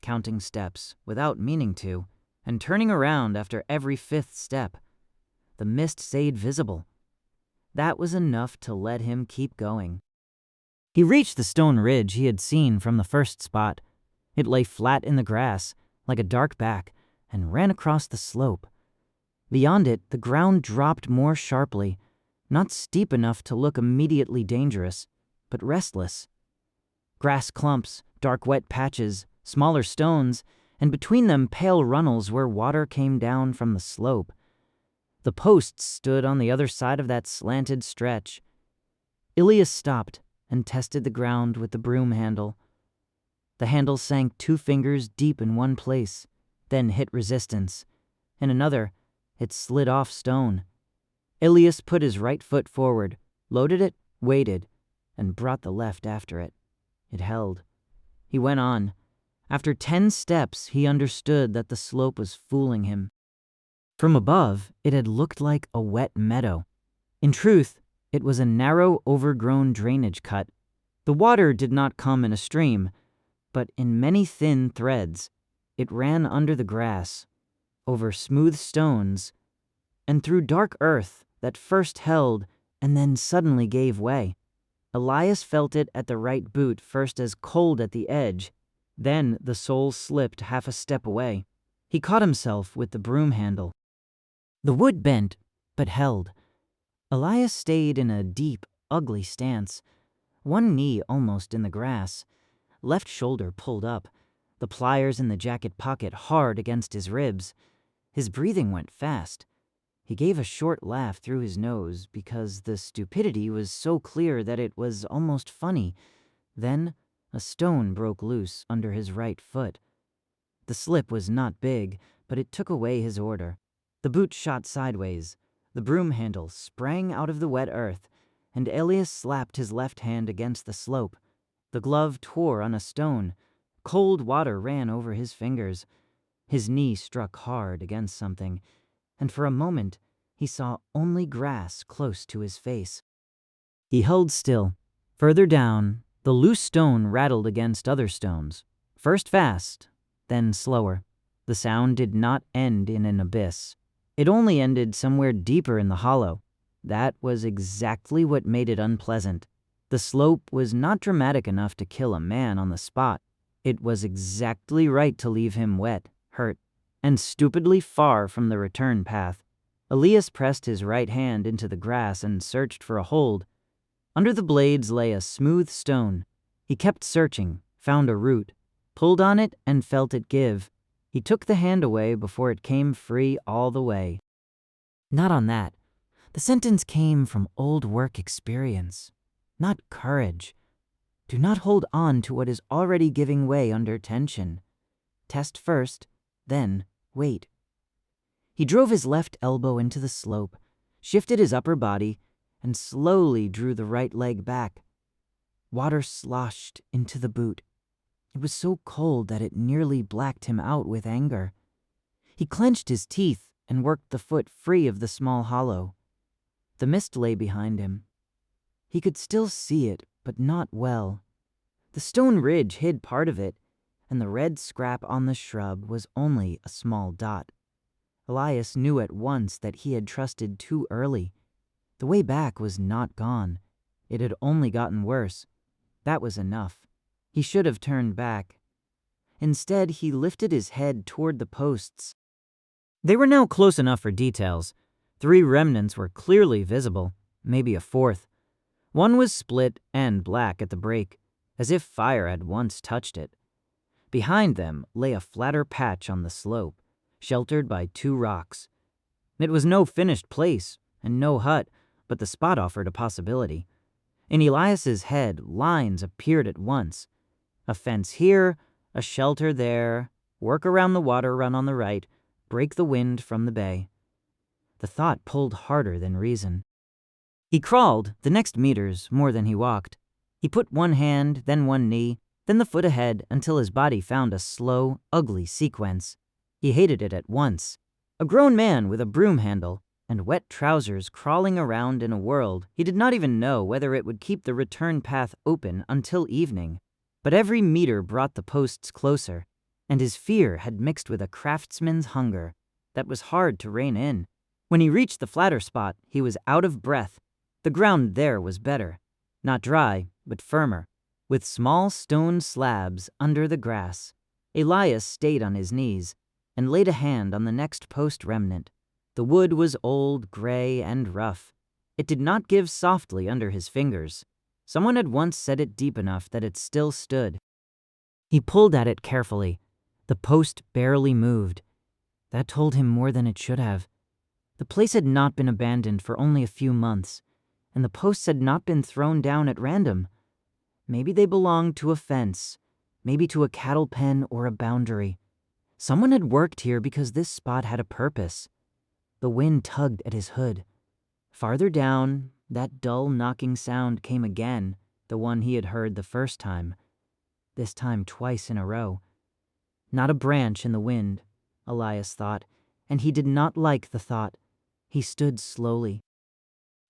counting steps without meaning to, and turning around after every fifth step. The mist stayed visible. That was enough to let him keep going. He reached the stone ridge he had seen from the first spot. It lay flat in the grass, like a dark back, and ran across the slope. Beyond it, the ground dropped more sharply, not steep enough to look immediately dangerous, but restless. Grass clumps, dark wet patches, smaller stones, and between them pale runnels where water came down from the slope. The posts stood on the other side of that slanted stretch. Elias stopped and tested the ground with the broom handle. The handle sank 2 fingers deep in one place, then hit resistance. In another, it slid off stone. Elias put his right foot forward, loaded it, waited, and brought the left after it. It held. He went on. After 10 steps, he understood that the slope was fooling him. From above, it had looked like a wet meadow. In truth, it was a narrow, overgrown drainage cut. The water did not come in a stream, but in many thin threads. It ran under the grass, over smooth stones, and through dark earth that first held and then suddenly gave way. Elias felt it at the right boot first as cold at the edge, then the sole slipped half a step away. He caught himself with the broom handle. The wood bent, but held. Elias stayed in a deep, ugly stance, one knee almost in the grass, left shoulder pulled up, the pliers in the jacket pocket hard against his ribs. His breathing went fast. He gave a short laugh through his nose because the stupidity was so clear that it was almost funny. Then a stone broke loose under his right foot. The slip was not big, but it took away his order. The boot shot sideways. The broom handle sprang out of the wet earth, and Elias slapped his left hand against the slope. The glove tore on a stone. Cold water ran over his fingers. His knee struck hard against something, and for a moment he saw only grass close to his face. He held still. Further down, the loose stone rattled against other stones, first fast, then slower. The sound did not end in an abyss. It only ended somewhere deeper in the hollow. That was exactly what made it unpleasant. The slope was not dramatic enough to kill a man on the spot. It was exactly right to leave him wet, hurt, and stupidly far from the return path. Elias pressed his right hand into the grass and searched for a hold. Under the blades lay a smooth stone. He kept searching, found a root, pulled on it, and felt it give. He took the hand away before it came free all the way. Not on that. The sentence came from old work experience, not courage. Do not hold on to what is already giving way under tension. Test first, then wait. He drove his left elbow into the slope, shifted his upper body, and slowly drew the right leg back. Water sloshed into the boot. It was so cold that it nearly blacked him out with anger. He clenched his teeth and worked the foot free of the small hollow. The mist lay behind him. He could still see it, but not well. The stone ridge hid part of it, and the red scrap on the shrub was only a small dot. Elias knew at once that he had trusted too early. The way back was not gone. It had only gotten worse. That was enough. He should have turned back. Instead, he lifted his head toward the posts. They were now close enough for details. 3 remnants were clearly visible, maybe a 4th. One was split and black at the break, as if fire had once touched it. Behind them lay a flatter patch on the slope, sheltered by 2 rocks. It was no finished place and no hut, but the spot offered a possibility. In Elias's head, lines appeared at once. A fence here, a shelter there, work around the water run on the right, break the wind from the bay. The thought pulled harder than reason. He crawled the next meters more than he walked. He put one hand, then one knee, then the foot ahead until his body found a slow, ugly sequence. He hated it at once. A grown man with a broom handle and wet trousers crawling around in a world he did not even know whether it would keep the return path open until evening. But every meter brought the posts closer, and his fear had mixed with a craftsman's hunger that was hard to rein in. When he reached the flatter spot, he was out of breath. The ground there was better, not dry, but firmer, with small stone slabs under the grass. Elias stayed on his knees and laid a hand on the next post remnant. The wood was old, gray, and rough. It did not give softly under his fingers. Someone had once set it deep enough that it still stood. He pulled at it carefully. The post barely moved. That told him more than it should have. The place had not been abandoned for only a few months, and the posts had not been thrown down at random. Maybe they belonged to a fence, maybe to a cattle pen or a boundary. Someone had worked here because this spot had a purpose. The wind tugged at his hood. Farther down, that dull knocking sound came again, the one he had heard the first time. This time twice in a row. Not a branch in the wind, Elias thought, and he did not like the thought. He stood slowly.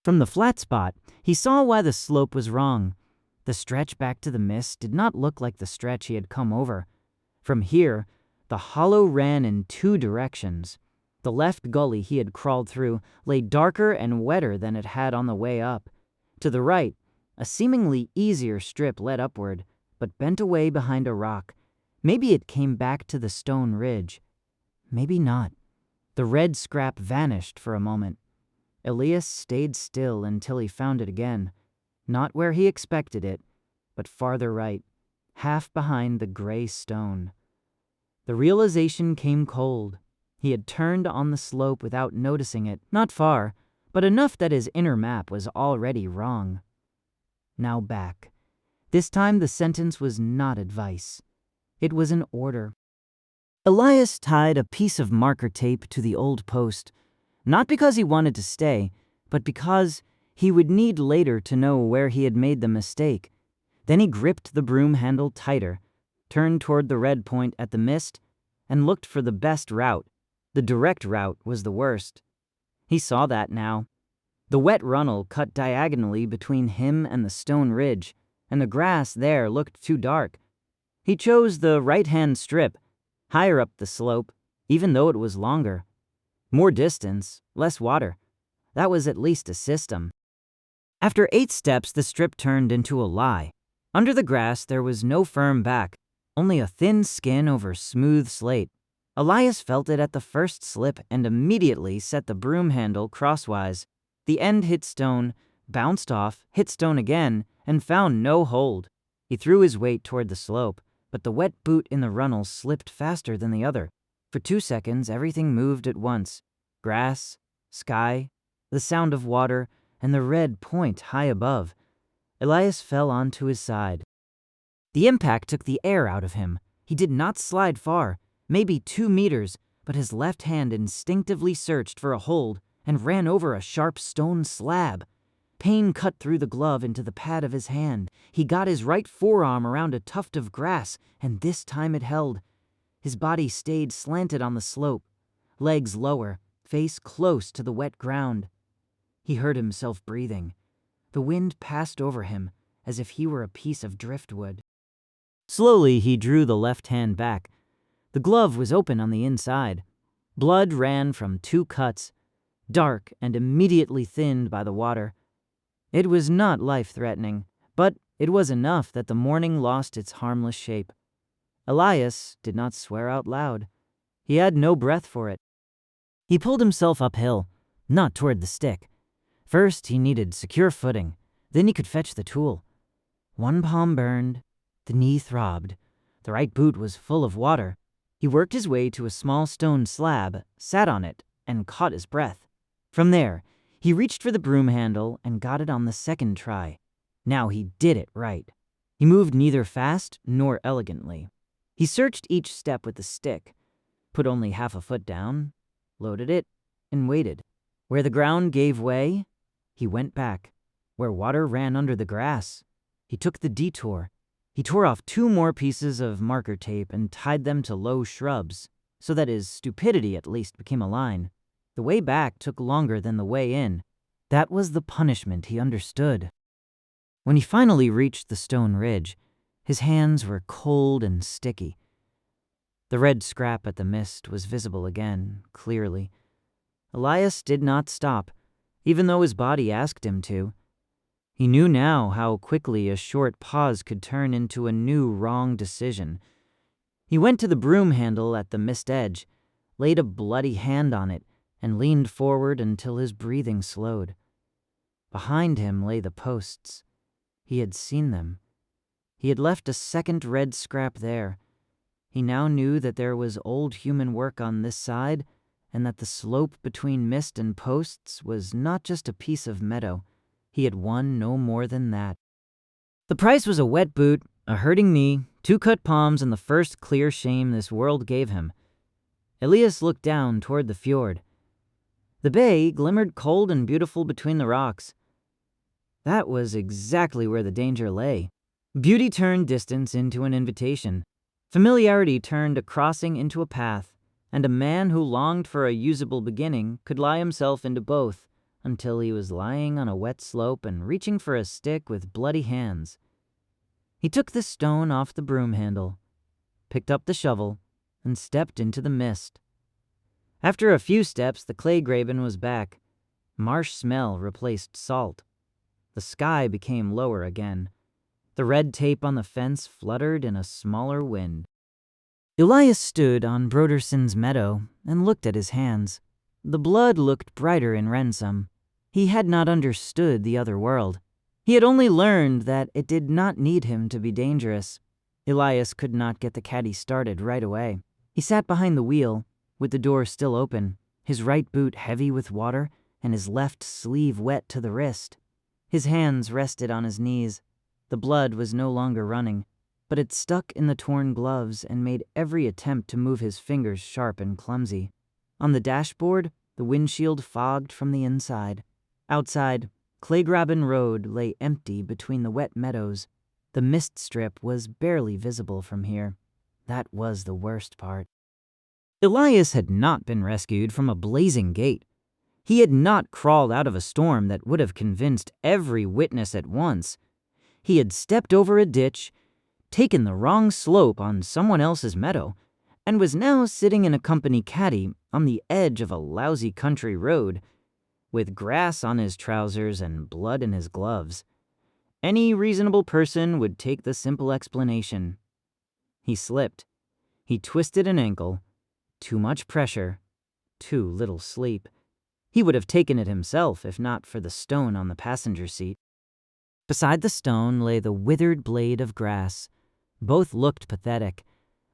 From the flat spot, he saw why the slope was wrong. The stretch back to the mist did not look like the stretch he had come over. From here, the hollow ran in 2 directions. The left gully he had crawled through lay darker and wetter than it had on the way up. To the right, a seemingly easier strip led upward, but bent away behind a rock. Maybe it came back to the stone ridge. Maybe not. The red scrap vanished for a moment. Elias stayed still until he found it again. Not where he expected it, but farther right, half behind the gray stone. The realization came cold. He had turned on the slope without noticing it, not far, but enough that his inner map was already wrong. Now back. This time the sentence was not advice. It was an order. Elias tied a piece of marker tape to the old post, not because he wanted to stay, but because he would need later to know where he had made the mistake. Then he gripped the broom handle tighter, turned toward the red point at the mist, and looked for the best route. The direct route was the worst. He saw that now. The wet runnel cut diagonally between him and the stone ridge, and the grass there looked too dark. He chose the right-hand strip, higher up the slope, even though it was longer. More distance, less water. That was at least a system. After 8 steps, the strip turned into a lie. Under the grass, there was no firm back, only a thin skin over smooth slate. Elias felt it at the first slip and immediately set the broom handle crosswise. The end hit stone, bounced off, hit stone again, and found no hold. He threw his weight toward the slope, but the wet boot in the runnel slipped faster than the other. For 2 seconds, everything moved at once. Grass, sky, the sound of water, and the red point high above. Elias fell onto his side. The impact took the air out of him. He did not slide far, maybe 2 meters, but his left hand instinctively searched for a hold and ran over a sharp stone slab. Pain cut through the glove into the pad of his hand. He got his right forearm around a tuft of grass, and this time it held. His body stayed slanted on the slope, legs lower, face close to the wet ground. He heard himself breathing. The wind passed over him as if he were a piece of driftwood. Slowly he drew the left hand back. The glove was open on the inside. Blood ran from 2 cuts, dark and immediately thinned by the water. It was not life-threatening, but It was enough that the morning lost its harmless shape. Elias did not swear out loud. He had no breath for it. He pulled himself uphill, not toward the stick. First, he needed secure footing. Then he could fetch the tool. One palm burned. The knee throbbed. The right boot was full of water. He worked his way to a small stone slab, sat on it, and caught his breath. From there, he reached for the broom handle and got it on the second try. Now he did it right. He moved neither fast nor elegantly. He searched each step with the stick, put only half a foot down, loaded it, and waited. Where the ground gave way, he went back. Where water ran under the grass, he took the detour. He tore off 2 more pieces of marker tape and tied them to low shrubs, so that his stupidity at least became a line. The way back took longer than the way in. That was the punishment he understood. When he finally reached the stone ridge, his hands were cold and sticky. The red scrap at the mist was visible again, clearly. Elias did not stop, even though his body asked him to. He knew now how quickly a short pause could turn into a new wrong decision. He went to the broom handle at the mist edge, laid a bloody hand on it, and leaned forward until his breathing slowed. Behind him lay the posts. He had seen them. He had left a second red scrap there. He now knew that there was old human work on this side, and that the slope between mist and posts was not just a piece of meadow. He had won no more than that. The price was a wet boot, a hurting knee, 2 cut palms, and the first clear shame this world gave him. Elias looked down toward the fjord. The bay glimmered cold and beautiful between the rocks. That was exactly where the danger lay. Beauty turned distance into an invitation. Familiarity turned a crossing into a path, and a man who longed for a usable beginning could lie himself into both, until he was lying on a wet slope and reaching for a stick with bloody hands. He took the stone off the broom handle, picked up the shovel, and stepped into the mist. After a few steps, the Kleygraben was back. Marsh smell replaced salt. The sky became lower again. The red tape on the fence fluttered in a smaller wind. Elias stood on Broderson's meadow and looked at his hands. The blood looked brighter in Ransom. He had not understood the other world. He had only learned that it did not need him to be dangerous. Elias could not get the caddy started right away. He sat behind the wheel, with the door still open, his right boot heavy with water and his left sleeve wet to the wrist. His hands rested on his knees. The blood was no longer running, but it stuck in the torn gloves and made every attempt to move his fingers sharp and clumsy. On the dashboard, the windshield fogged from the inside. Outside, Kleygraben Road lay empty between the wet meadows. The mist strip was barely visible from here. That was the worst part. Elias had not been rescued from a blazing gate. He had not crawled out of a storm that would have convinced every witness at once. He had stepped over a ditch, taken the wrong slope on someone else's meadow, and was now sitting in a company caddy on the edge of a lousy country road, with grass on his trousers and blood in his gloves. Any reasonable person would take the simple explanation. He slipped. He twisted an ankle. Too much pressure. Too little sleep. He would have taken it himself if not for the stone on the passenger seat. Beside the stone lay the withered blade of grass. Both looked pathetic,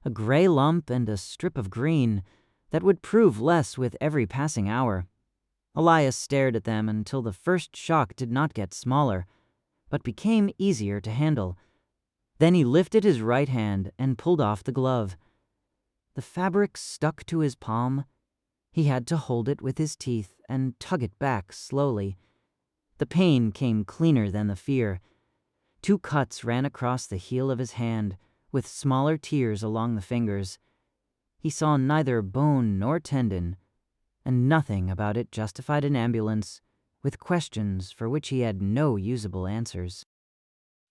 a gray lump and a strip of green that would prove less with every passing hour. Elias stared at them until the first shock did not get smaller, but became easier to handle. Then he lifted his right hand and pulled off the glove. The fabric stuck to his palm. He had to hold it with his teeth and tug it back slowly. The pain came cleaner than the fear. 2 cuts ran across the heel of his hand, with smaller tears along the fingers. He saw neither bone nor tendon, and nothing about it justified an ambulance, with questions for which he had no usable answers.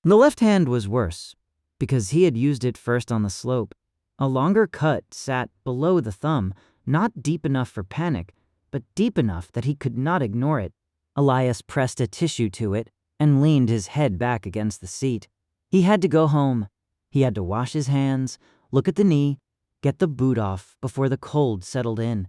The left hand was worse, because he had used it first on the slope. A longer cut sat below the thumb, not deep enough for panic, but deep enough that he could not ignore it. Elias pressed a tissue to it and leaned his head back against the seat. He had to go home. He had to wash his hands, look at the knee, get the boot off before the cold settled in.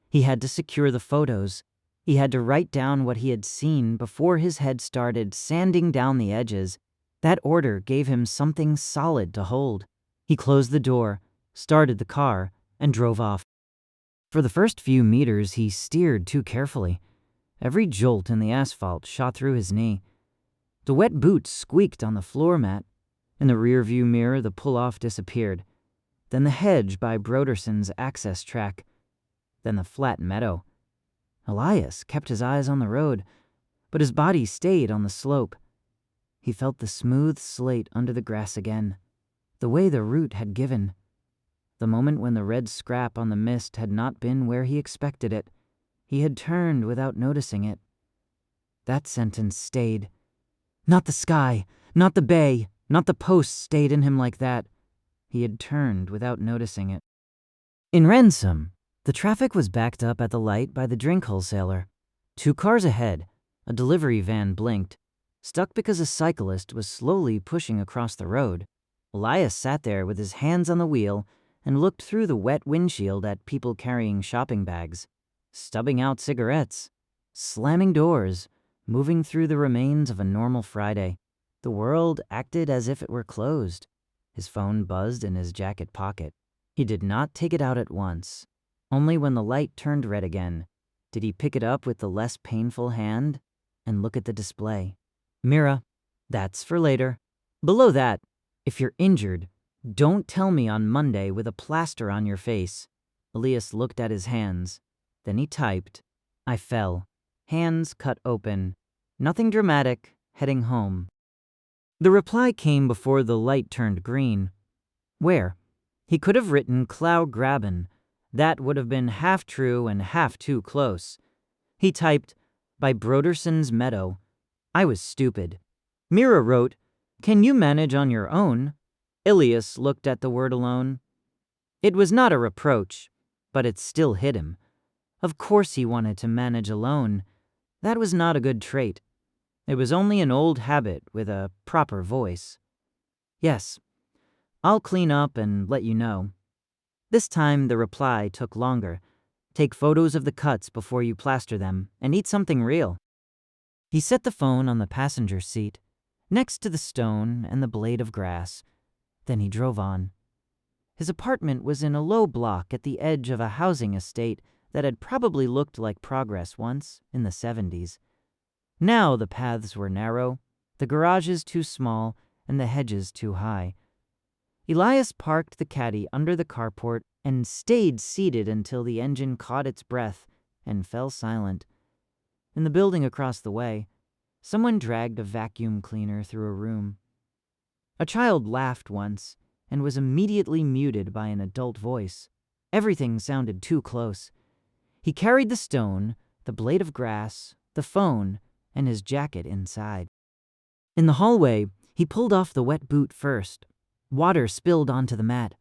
He had to secure the photos. He had to write down what he had seen before his head started sanding down the edges. That order gave him something solid to hold. He closed the door, started the car, and drove off. For the first few meters, he steered too carefully. Every jolt in the asphalt shot through his knee. The wet boots squeaked on the floor mat. In the rearview mirror, the pull-off disappeared. Then the hedge by Broderson's access track. Then the flat meadow. Elias kept his eyes on the road, but his body stayed on the slope. He felt the smooth slate under the grass again, the way the root had given. The moment when the red scrap on the mist had not been where he expected it, he had turned without noticing it. That sentence stayed. Not the sky, not the bay, not the posts stayed in him like that. He had turned without noticing it. In Ransom, the traffic was backed up at the light by the drink wholesaler. 2 cars ahead, a delivery van blinked, stuck because a cyclist was slowly pushing across the road. Elias sat there with his hands on the wheel and looked through the wet windshield at people carrying shopping bags, stubbing out cigarettes, slamming doors, moving through the remains of a normal Friday. The world acted as if it were closed. His phone buzzed in his jacket pocket. He did not take it out at once. Only when the light turned red again did he pick it up with the less painful hand and look at the display. Mira, that's for later. Below that, if you're injured, don't tell me on Monday with a plaster on your face. Elias looked at his hands. Then he typed. I fell. Hands cut open. Nothing dramatic. Heading home. The reply came before the light turned green. Where? He could have written Kleygraben. That would have been half true and half too close. He typed, by Broderson's meadow. I was stupid. Mira wrote, can you manage on your own? Elias looked at the word alone. It was not a reproach, but it still hit him. Of course he wanted to manage alone. That was not a good trait. It was only an old habit with a proper voice. Yes, I'll clean up and let you know. This time the reply took longer. Take photos of the cuts before you plaster them and eat something real. He set the phone on the passenger seat, next to the stone and the blade of grass. Then he drove on. His apartment was in a low block at the edge of a housing estate that had probably looked like progress once in the 70s. Now the paths were narrow, the garages too small, and the hedges too high. Elias parked the caddy under the carport and stayed seated until the engine caught its breath and fell silent. In the building across the way, someone dragged a vacuum cleaner through a room. A child laughed once and was immediately muted by an adult voice. Everything sounded too close. He carried the stone, the blade of grass, the phone, and his jacket inside. In the hallway, he pulled off the wet boot first. Water spilled onto the mat.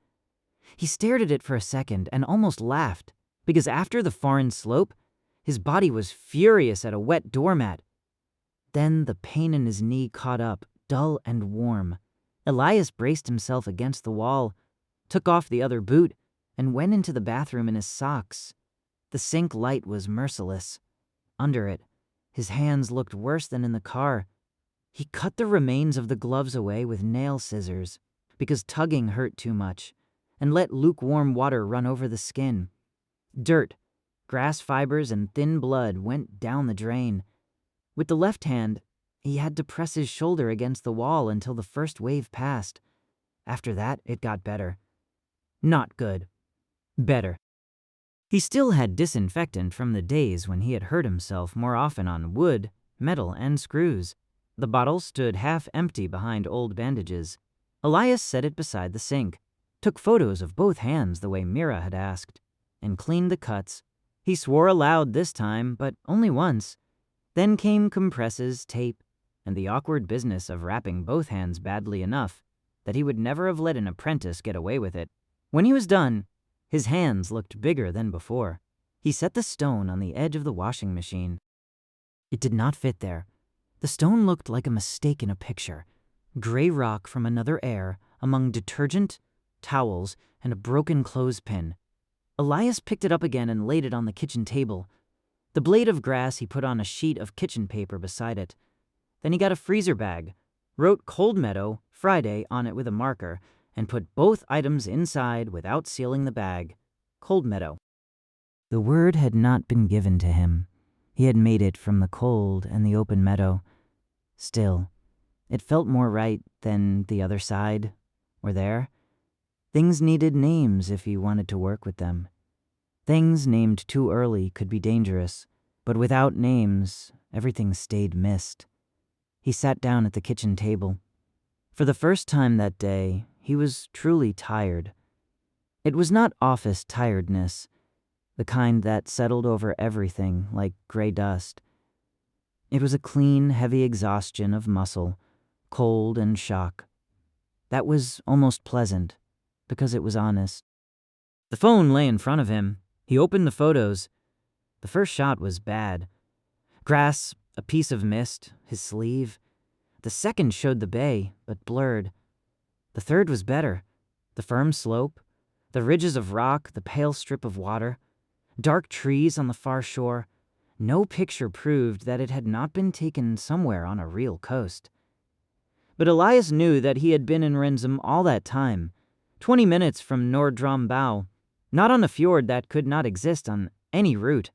He stared at it for a second and almost laughed, because after the foreign slope, his body was furious at a wet doormat. Then the pain in his knee caught up, dull and warm. Elias braced himself against the wall, took off the other boot, and went into the bathroom in his socks. The sink light was merciless. Under it, his hands looked worse than in the car. He cut the remains of the gloves away with nail scissors, because tugging hurt too much, and let lukewarm water run over the skin. Dirt, grass fibers, and thin blood went down the drain. With the left hand, he had to press his shoulder against the wall until the first wave passed. After that, it got better. Not good. Better. He still had disinfectant from the days when he had hurt himself more often on wood, metal, and screws. The bottle stood half empty behind old bandages. Elias set it beside the sink, took photos of both hands the way Mira had asked, and cleaned the cuts. He swore aloud this time, but only once. Then came compresses, tape, and the awkward business of wrapping both hands badly enough that he would never have let an apprentice get away with it. When he was done, his hands looked bigger than before. He set the stone on the edge of the washing machine. It did not fit there. The stone looked like a mistake in a picture. gray rock from another air among detergent, towels, and a broken clothespin. Elias picked it up again and laid it on the kitchen table. The blade of grass he put on a sheet of kitchen paper beside it. Then he got a freezer bag, wrote Cold Meadow, Friday on it with a marker, and put both items inside without sealing the bag. Cold Meadow. The word had not been given to him. He had made it from the cold and the open meadow. Still, it felt more right than the other side, or there. Things needed names if he wanted to work with them. Things named too early could be dangerous, but without names, everything stayed mist. He sat down at the kitchen table. For the first time that day, he was truly tired. It was not office tiredness, the kind that settled over everything like gray dust. It was a clean, heavy exhaustion of muscle, cold and shock. That was almost pleasant, because it was honest. The phone lay in front of him. He opened the photos. The first shot was bad. Grass, a piece of mist, his sleeve. The second showed the bay, but blurred. The third was better. The firm slope, the ridges of rock, the pale strip of water, dark trees on the far shore. No picture proved that it had not been taken somewhere on a real coast. But Elias knew that he had been in Renzum all that time, 20 minutes from Nordrom Bow, not on a fjord that could not exist on any route.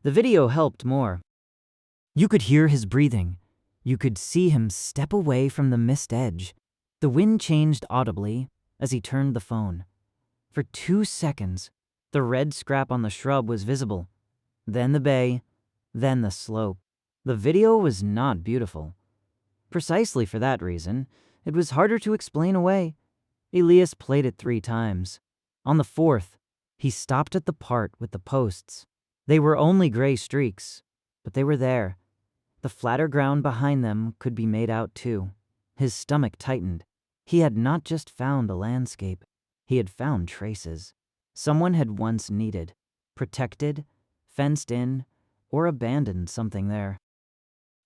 The video helped more. You could hear his breathing. You could see him step away from the mist edge. The wind changed audibly as he turned the phone. For 2 seconds, the red scrap on the shrub was visible. Then the bay, then the slope. The video was not beautiful. Precisely for that reason, it was harder to explain away. Elias played it 3 times. On the 4th, he stopped at the part with the posts. They were only gray streaks, but they were there. The flatter ground behind them could be made out too. His stomach tightened. He had not just found a landscape. He had found traces. Someone had once needed, protected, fenced in, or abandoned something there.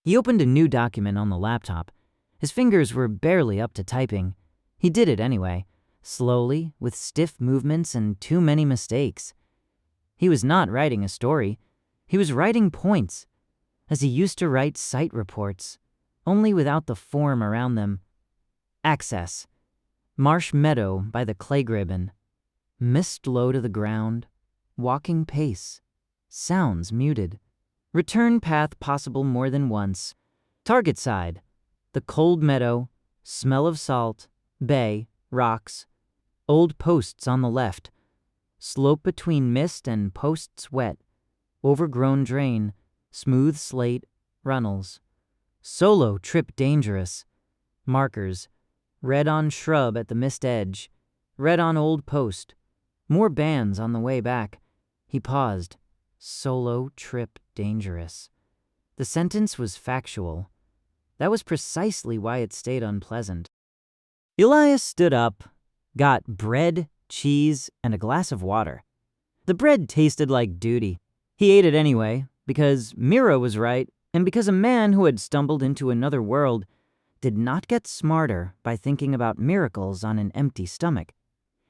He opened a new document on the laptop. His fingers were barely up to typing. He did it anyway, slowly, with stiff movements and too many mistakes. He was not writing a story. He was writing points, as he used to write site reports, only without the form around them. Access. Marsh meadow by the Kleygraben. Mist low to the ground. Walking pace. Sounds muted. Return path possible more than once. Target side. The cold meadow. Smell of salt. Bay. Rocks. Old posts on the left. Slope between mist and posts wet. Overgrown drain. Smooth slate. Runnels. Solo trip dangerous. Markers. Red on shrub at the mist edge. Red on old post. More bands on the way back. He paused. Solo trip dangerous. The sentence was factual. That was precisely why it stayed unpleasant. Elias stood up, got bread, cheese, and a glass of water. The bread tasted like duty. He ate it anyway, because Mira was right, and because a man who had stumbled into another world did not get smarter by thinking about miracles on an empty stomach.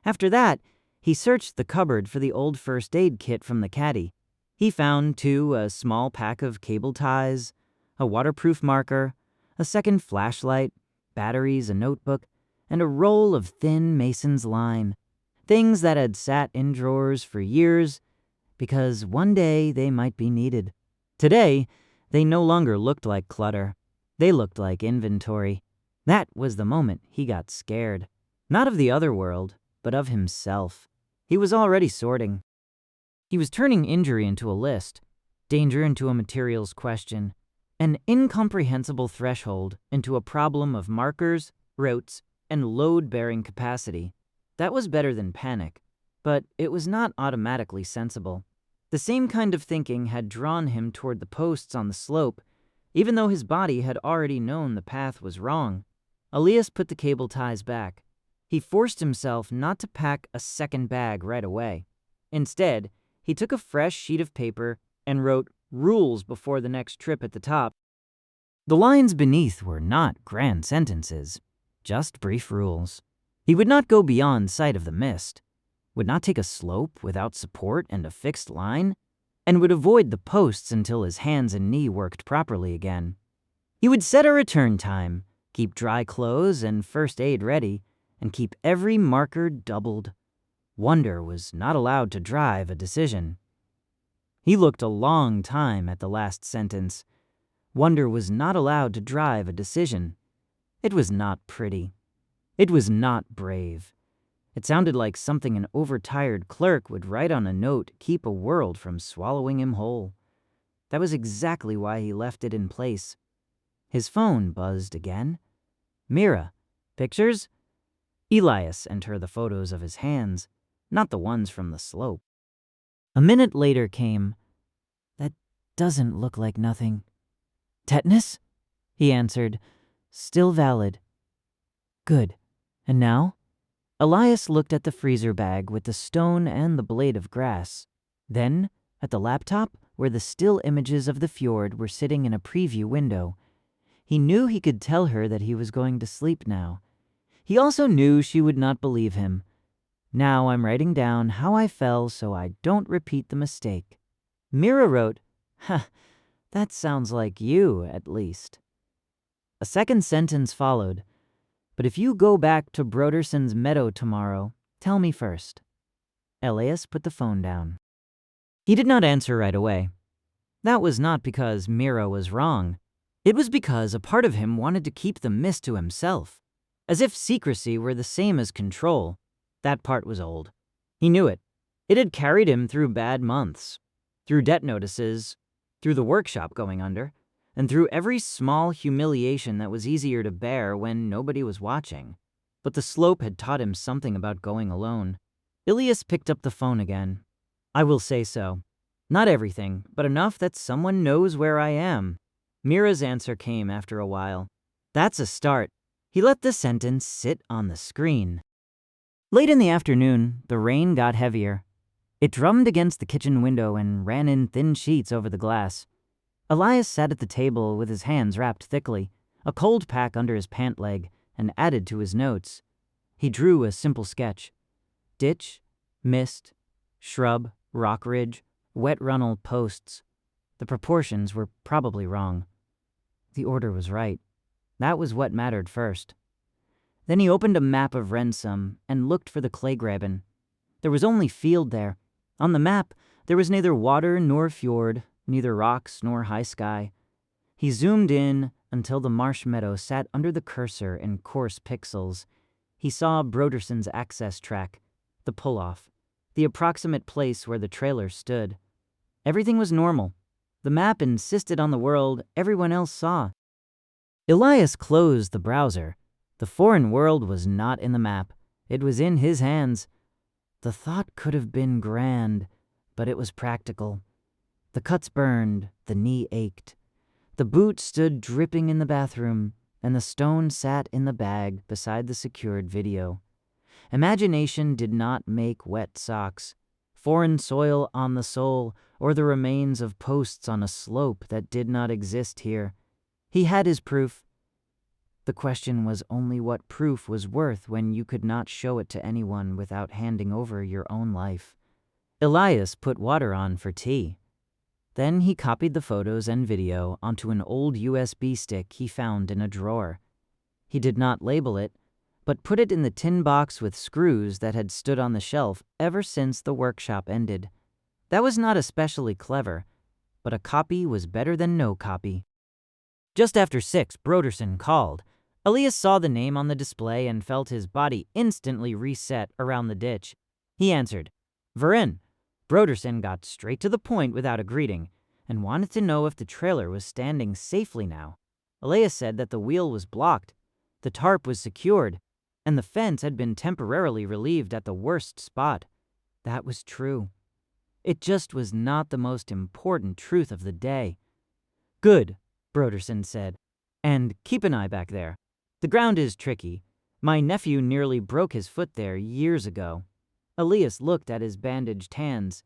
After that, he searched the cupboard for the old first aid kit from the caddy. He found, too, a small pack of cable ties, a waterproof marker, a second flashlight, batteries, a notebook, and a roll of thin mason's line, things that had sat in drawers for years because one day they might be needed. Today, they no longer looked like clutter. They looked like inventory. That was the moment he got scared. Not of the other world, but of himself. He was already sorting. He was turning injury into a list, danger into a materials question, an incomprehensible threshold into a problem of markers, routes, and load-bearing capacity. That was better than panic, but it was not automatically sensible. The same kind of thinking had drawn him toward the posts on the slope, even though his body had already known the path was wrong. Elias put the cable ties back. He forced himself not to pack a second bag right away. Instead, he took a fresh sheet of paper and wrote rules before the next trip at the top. The lines beneath were not grand sentences, just brief rules. He would not go beyond sight of the mist, would not take a slope without support and a fixed line, and would avoid the posts until his hands and knee worked properly again. He would set a return time, keep dry clothes and first aid ready, and keep every marker doubled. Wonder was not allowed to drive a decision. He looked a long time at the last sentence. Wonder was not allowed to drive a decision. It was not pretty. It was not brave. It sounded like something an overtired clerk would write on a note to keep a world from swallowing him whole. That was exactly why he left it in place. His phone buzzed again. Mira. Pictures? Elias sent her the photos of his hands, not the ones from the slope. A minute later came, "That doesn't look like nothing." "Tetanus?" he answered, "Still valid." "Good. And now?" Elias looked at the freezer bag with the stone and the blade of grass. Then, at the laptop, where the still images of the fjord were sitting in a preview window. He knew he could tell her that he was going to sleep now. He also knew she would not believe him. "Now I'm writing down how I fell so I don't repeat the mistake." Mira wrote, "That sounds like you, at least." A second sentence followed. "But if you go back to Broderson's meadow tomorrow, tell me first." Elias put the phone down. He did not answer right away. That was not because Mira was wrong. It was because a part of him wanted to keep the mist to himself, as if secrecy were the same as control. That part was old. He knew it. It had carried him through bad months, through debt notices, through the workshop going under, and through every small humiliation that was easier to bear when nobody was watching. But the slope had taught him something about going alone. Elias picked up the phone again. "I will say so. Not everything, but enough that someone knows where I am." Mira's answer came after a while. "That's a start." He let the sentence sit on the screen. Late in the afternoon, the rain got heavier. It drummed against the kitchen window and ran in thin sheets over the glass. Elias sat at the table with his hands wrapped thickly, a cold pack under his pant leg, and added to his notes. He drew a simple sketch. Ditch, mist, shrub, rock ridge, wet runnel posts. The proportions were probably wrong. The order was right. That was what mattered first. Then he opened a map of Rensum and looked for the Kleygraben. There was only field there. On the map, there was neither water nor fjord, neither rocks nor high sky. He zoomed in until the marsh meadow sat under the cursor in coarse pixels. He saw Broderson's access track, the pull-off, the approximate place where the trailer stood. Everything was normal. The map insisted on the world everyone else saw. Elias closed the browser. The foreign world was not in the map. It was in his hands. The thought could have been grand, but it was practical. The cuts burned, the knee ached. The boot stood dripping in the bathroom, and the stone sat in the bag beside the secured video. Imagination did not make wet socks, foreign soil on the sole, or the remains of posts on a slope that did not exist here. He had his proof. The question was only what proof was worth when you could not show it to anyone without handing over your own life. Elias put water on for tea. Then he copied the photos and video onto an old USB stick he found in a drawer. He did not label it, but put it in the tin box with screws that had stood on the shelf ever since the workshop ended. That was not especially clever, but a copy was better than no copy. Just after 6, Broderson called. Elias saw the name on the display and felt his body instantly reset around the ditch. He answered, "Varen." Broderson got straight to the point without a greeting and wanted to know if the trailer was standing safely now. Elias said that the wheel was blocked, the tarp was secured, and the fence had been temporarily relieved at the worst spot. That was true. It just was not the most important truth of the day. "Good," Broderson said. "And keep an eye back there. The ground is tricky. My nephew nearly broke his foot there years ago." Elias looked at his bandaged hands.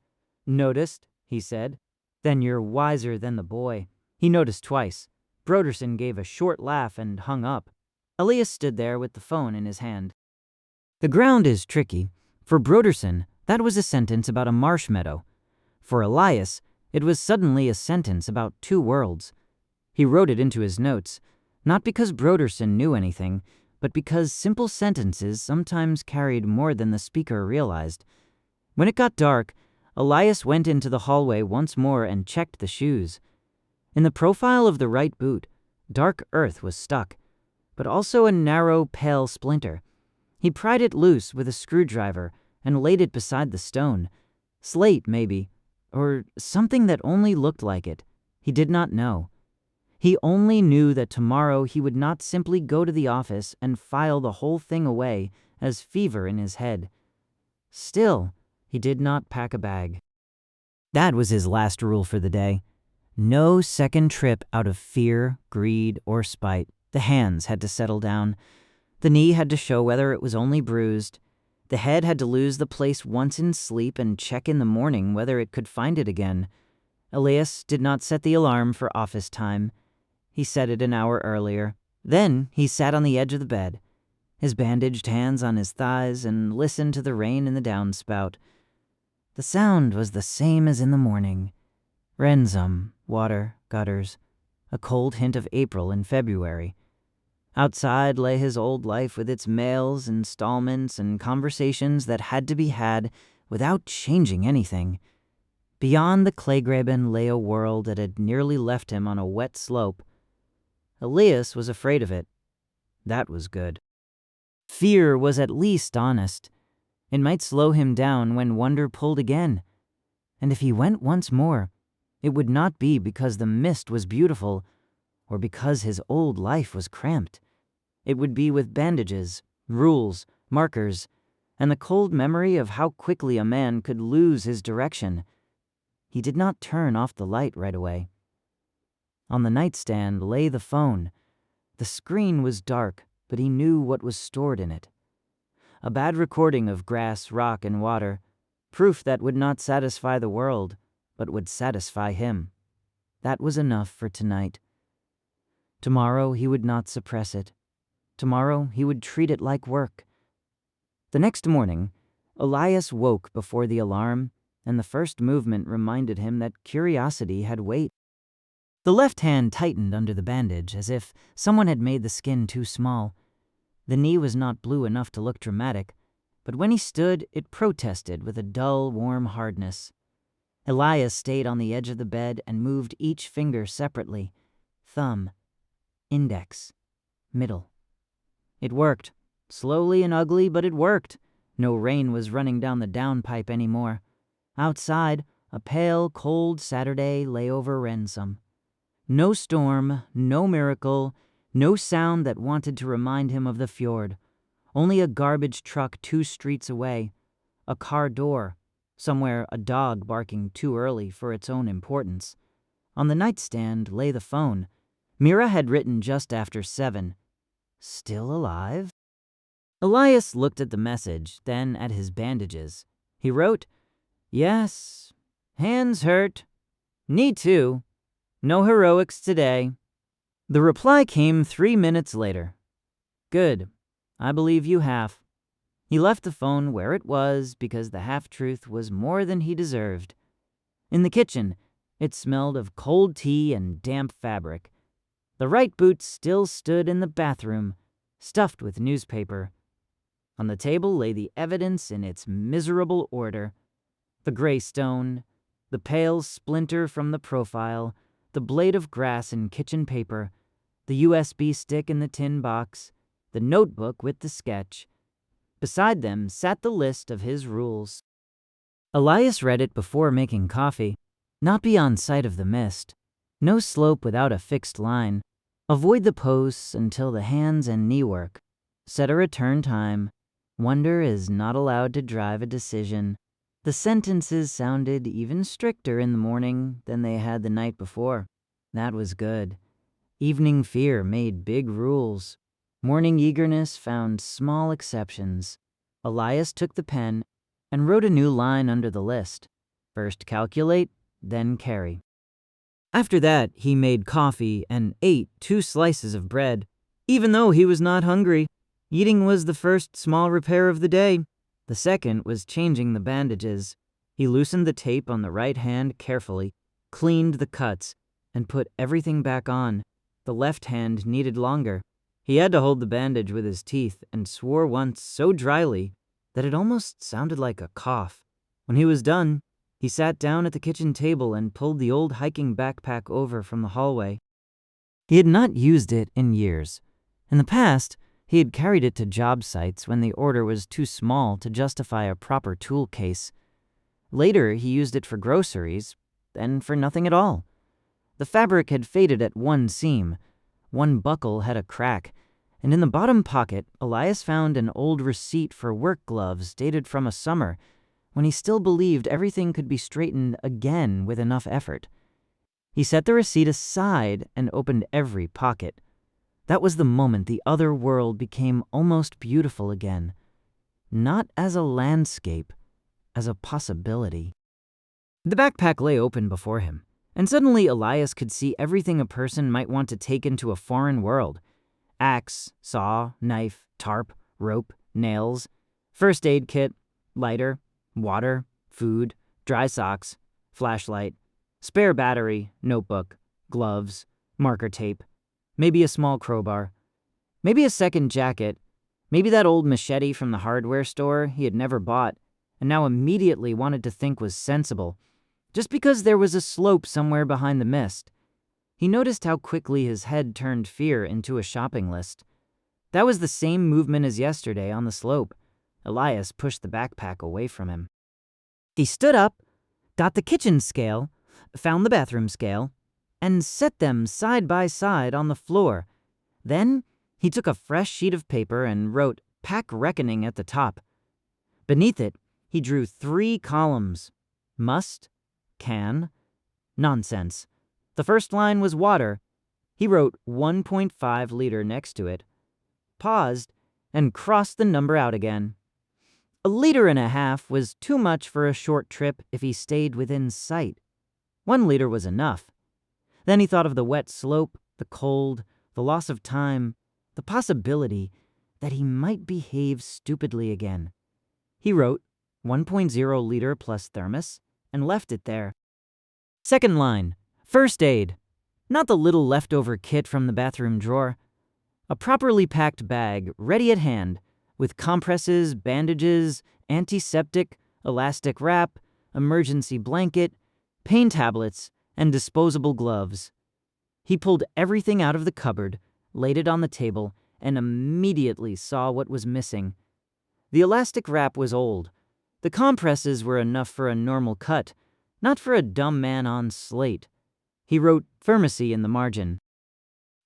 "Noticed?" he said. "Then you're wiser than the boy." He noticed twice. Broderson gave a short laugh and hung up. Elias stood there with the phone in his hand. The ground is tricky. For Broderson, that was a sentence about a marsh meadow. For Elias, it was suddenly a sentence about two worlds. He wrote it into his notes, not because Broderson knew anything, but because simple sentences sometimes carried more than the speaker realized. When it got dark, Elias went into the hallway once more and checked the shoes. In the profile of the right boot, dark earth was stuck, but also a narrow, pale splinter. He pried it loose with a screwdriver and laid it beside the stone. Slate, maybe, or something that only looked like it. He did not know. He only knew that tomorrow he would not simply go to the office and file the whole thing away as fever in his head. Still, he did not pack a bag. That was his last rule for the day. No second trip out of fear, greed, or spite. The hands had to settle down. The knee had to show whether it was only bruised. The head had to lose the place once in sleep and check in the morning whether it could find it again. Elias did not set the alarm for office time. He set it an hour earlier. Then he sat on the edge of the bed, his bandaged hands on his thighs, and listened to the rain in the downspout. The sound was the same as in the morning. Wrensum, water, gutters, a cold hint of April and February. Outside lay his old life with its mails, installments, and conversations that had to be had without changing anything. Beyond the Kleygraben lay a world that had nearly left him on a wet slope. Elias was afraid of it. That was good. Fear was at least honest. It might slow him down when wonder pulled again. And if he went once more, it would not be because the mist was beautiful or because his old life was cramped. It would be with bandages, rules, markers, and the cold memory of how quickly a man could lose his direction. He did not turn off the light right away. On the nightstand lay the phone. The screen was dark, but he knew what was stored in it. A bad recording of grass, rock, and water, proof that would not satisfy the world, but would satisfy him. That was enough for tonight. Tomorrow he would not suppress it. Tomorrow he would treat it like work. The next morning, Elias woke before the alarm, and the first movement reminded him that curiosity had weight. The left hand tightened under the bandage, as if someone had made the skin too small. The knee was not blue enough to look dramatic, but when he stood, it protested with a dull, warm hardness. Elias stayed on the edge of the bed and moved each finger separately. Thumb, index, middle. It worked. Slowly and ugly, but it worked. No rain was running down the downpipe anymore. Outside, a pale, cold Saturday lay over Wrensum. No storm, no miracle, no sound that wanted to remind him of the fjord. Only a garbage truck 2 streets away. A car door. Somewhere a dog barking too early for its own importance. On the nightstand lay the phone. Mira had written just after 7. Still alive? Elias looked at the message, then at his bandages. He wrote, "Yes. Hands hurt. Knee too. No heroics today." The reply came 3 minutes later. "Good. I believe you half." He left the phone where it was because the half-truth was more than he deserved. In the kitchen, it smelled of cold tea and damp fabric. The right boot still stood in the bathroom, stuffed with newspaper. On the table lay the evidence in its miserable order. The gray stone, the pale splinter from the profile, the blade of grass in kitchen paper, the USB stick in the tin box, the notebook with the sketch. Beside them sat the list of his rules. Elias read it before making coffee. Not beyond sight of the mist. No slope without a fixed line. Avoid the posts until the hands and knee work. Set a return time. Wonder is not allowed to drive a decision. The sentences sounded even stricter in the morning than they had the night before. That was good. Evening fear made big rules. Morning eagerness found small exceptions. Elias took the pen and wrote a new line under the list. First calculate, then carry. After that, he made coffee and ate 2 slices of bread, even though he was not hungry. Eating was the first small repair of the day. The second was changing the bandages. He loosened the tape on the right hand carefully, cleaned the cuts, and put everything back on. The left hand needed longer. He had to hold the bandage with his teeth and swore once so dryly that it almost sounded like a cough. When he was done, he sat down at the kitchen table and pulled the old hiking backpack over from the hallway. He had not used it in years. In the past, he had carried it to job sites when the order was too small to justify a proper tool case. Later, he used it for groceries, then for nothing at all. The fabric had faded at one seam. One buckle had a crack, and in the bottom pocket, Elias found an old receipt for work gloves dated from a summer when he still believed everything could be straightened again with enough effort. He set the receipt aside and opened every pocket. That was the moment the other world became almost beautiful again. Not as a landscape, as a possibility. The backpack lay open before him, and suddenly Elias could see everything a person might want to take into a foreign world. Axe, saw, knife, tarp, rope, nails, first aid kit, lighter, water, food, dry socks, flashlight, spare battery, notebook, gloves, marker tape, maybe a small crowbar, maybe a second jacket, maybe that old machete from the hardware store he had never bought and now immediately wanted to think was sensible, just because there was a slope somewhere behind the mist. He noticed how quickly his head turned fear into a shopping list. That was the same movement as yesterday on the slope. Elias pushed the backpack away from him. He stood up, got the kitchen scale, found the bathroom scale, and set them side by side on the floor. Then he took a fresh sheet of paper and wrote "Pack Reckoning" at the top. Beneath it, he drew 3 columns: must, can, nonsense. The first line was water. He wrote 1.5 liter next to it, paused, and crossed the number out again. 1.5 liters was too much for a short trip if he stayed within sight. 1 liter was enough. Then he thought of the wet slope, the cold, the loss of time, the possibility that he might behave stupidly again. He wrote 1.0 liter plus thermos and left it there. Second line, first aid. Not the little leftover kit from the bathroom drawer. A properly packed bag, ready at hand, with compresses, bandages, antiseptic, elastic wrap, emergency blanket, pain tablets, and disposable gloves. He pulled everything out of the cupboard, laid it on the table, and immediately saw what was missing. The elastic wrap was old. The compresses were enough for a normal cut, not for a dumb man on slate. He wrote pharmacy in the margin.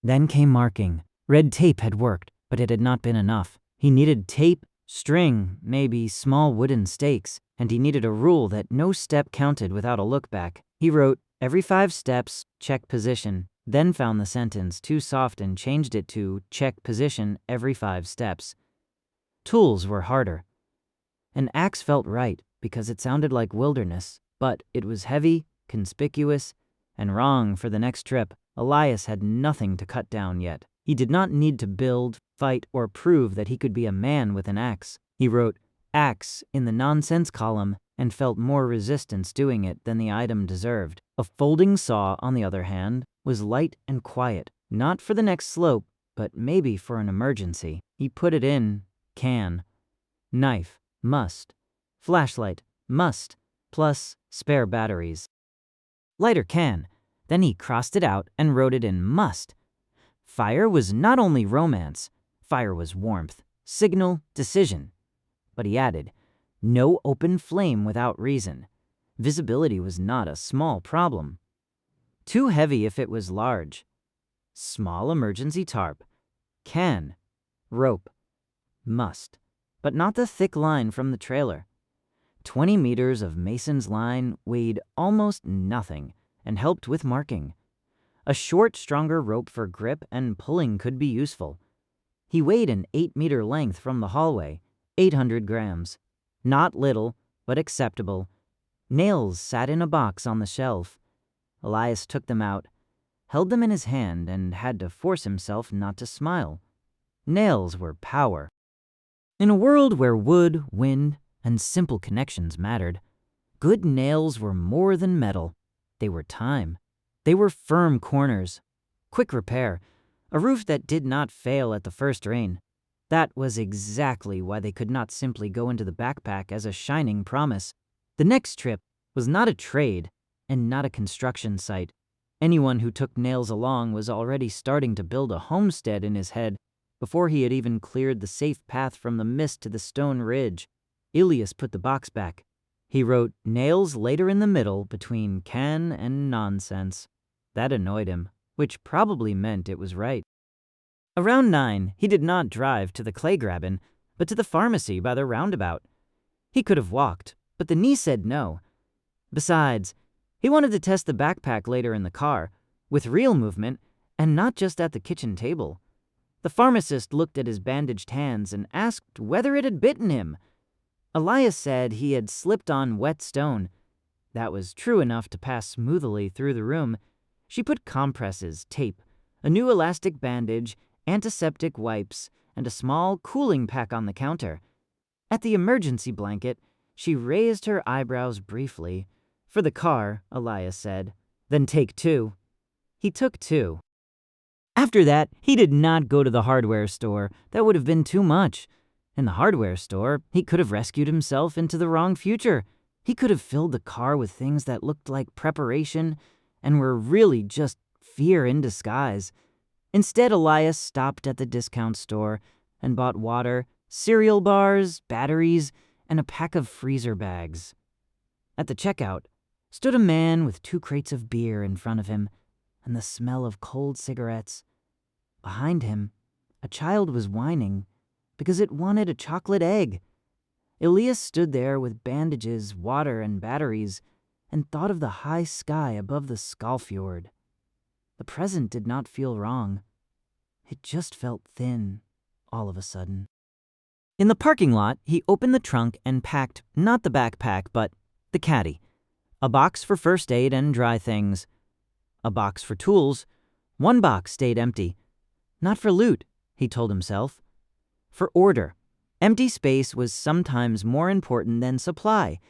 Then came marking. Red tape had worked, but it had not been enough. He needed tape, string, maybe small wooden stakes, and he needed a rule that no step counted without a look back. He wrote, every 5 steps, check position, then found the sentence too soft and changed it to check position every 5 steps. Tools were harder. An axe felt right because it sounded like wilderness, but it was heavy, conspicuous, and wrong for the next trip. Elias had nothing to cut down yet. He did not need to build, fight, or prove that he could be a man with an axe. He wrote axe in the nonsense column and felt more resistance doing it than the item deserved. A folding saw, on the other hand, was light and quiet, not for the next slope, but maybe for an emergency. He put it in can. Knife, must. Flashlight, must, plus spare batteries. Lighter can. Then he crossed it out and wrote it in must. Fire was not only romance, fire was warmth, signal, decision. But he added, no open flame without reason. Visibility was not a small problem. Too heavy if it was large. Small emergency tarp. Can. Rope. Must. But not the thick line from the trailer. 20 meters of mason's line weighed almost nothing and helped with marking. A short, stronger rope for grip and pulling could be useful. He weighed an 8-meter length from the hallway, 800 grams. Not little, but acceptable. Nails sat in a box on the shelf. Elias took them out, held them in his hand, and had to force himself not to smile. Nails were power. In a world where wood, wind, and simple connections mattered, good nails were more than metal. They were time. They were firm corners, quick repair, a roof that did not fail at the first rain. That was exactly why they could not simply go into the backpack as a shining promise. The next trip was not a trade and not a construction site. Anyone who took nails along was already starting to build a homestead in his head before he had even cleared the safe path from the mist to the stone ridge. Elias put the box back. He wrote nails later in the middle between can and nonsense. That annoyed him, which probably meant it was right. Around 9, he did not drive to the Kleygraben, but to the pharmacy by the roundabout. He could have walked, but the knee said no. Besides, he wanted to test the backpack later in the car, with real movement, and not just at the kitchen table. The pharmacist looked at his bandaged hands and asked whether it had bitten him. Elias said he had slipped on wet stone. That was true enough to pass smoothly through the room. She put compresses, tape, a new elastic bandage, antiseptic wipes, and a small cooling pack on the counter. At the emergency blanket, she raised her eyebrows briefly. For the car, Elias said. Then take 2. He took 2. After that, he did not go to the hardware store. That would have been too much. In the hardware store, he could have rescued himself into the wrong future. He could have filled the car with things that looked like preparation and were really just fear in disguise. Instead, Elias stopped at the discount store and bought water, cereal bars, batteries, and a pack of freezer bags. At the checkout stood a man with 2 crates of beer in front of him and the smell of cold cigarettes. Behind him, a child was whining because it wanted a chocolate egg. Elias stood there with bandages, water, and batteries and thought of the high sky above the fjord. The present did not feel wrong. It just felt thin, all of a sudden. In the parking lot, he opened the trunk and packed not the backpack, but the caddy. A box for first aid and dry things. A box for tools. 1 box stayed empty. Not for loot, he told himself. For order. Empty space was sometimes more important than supply,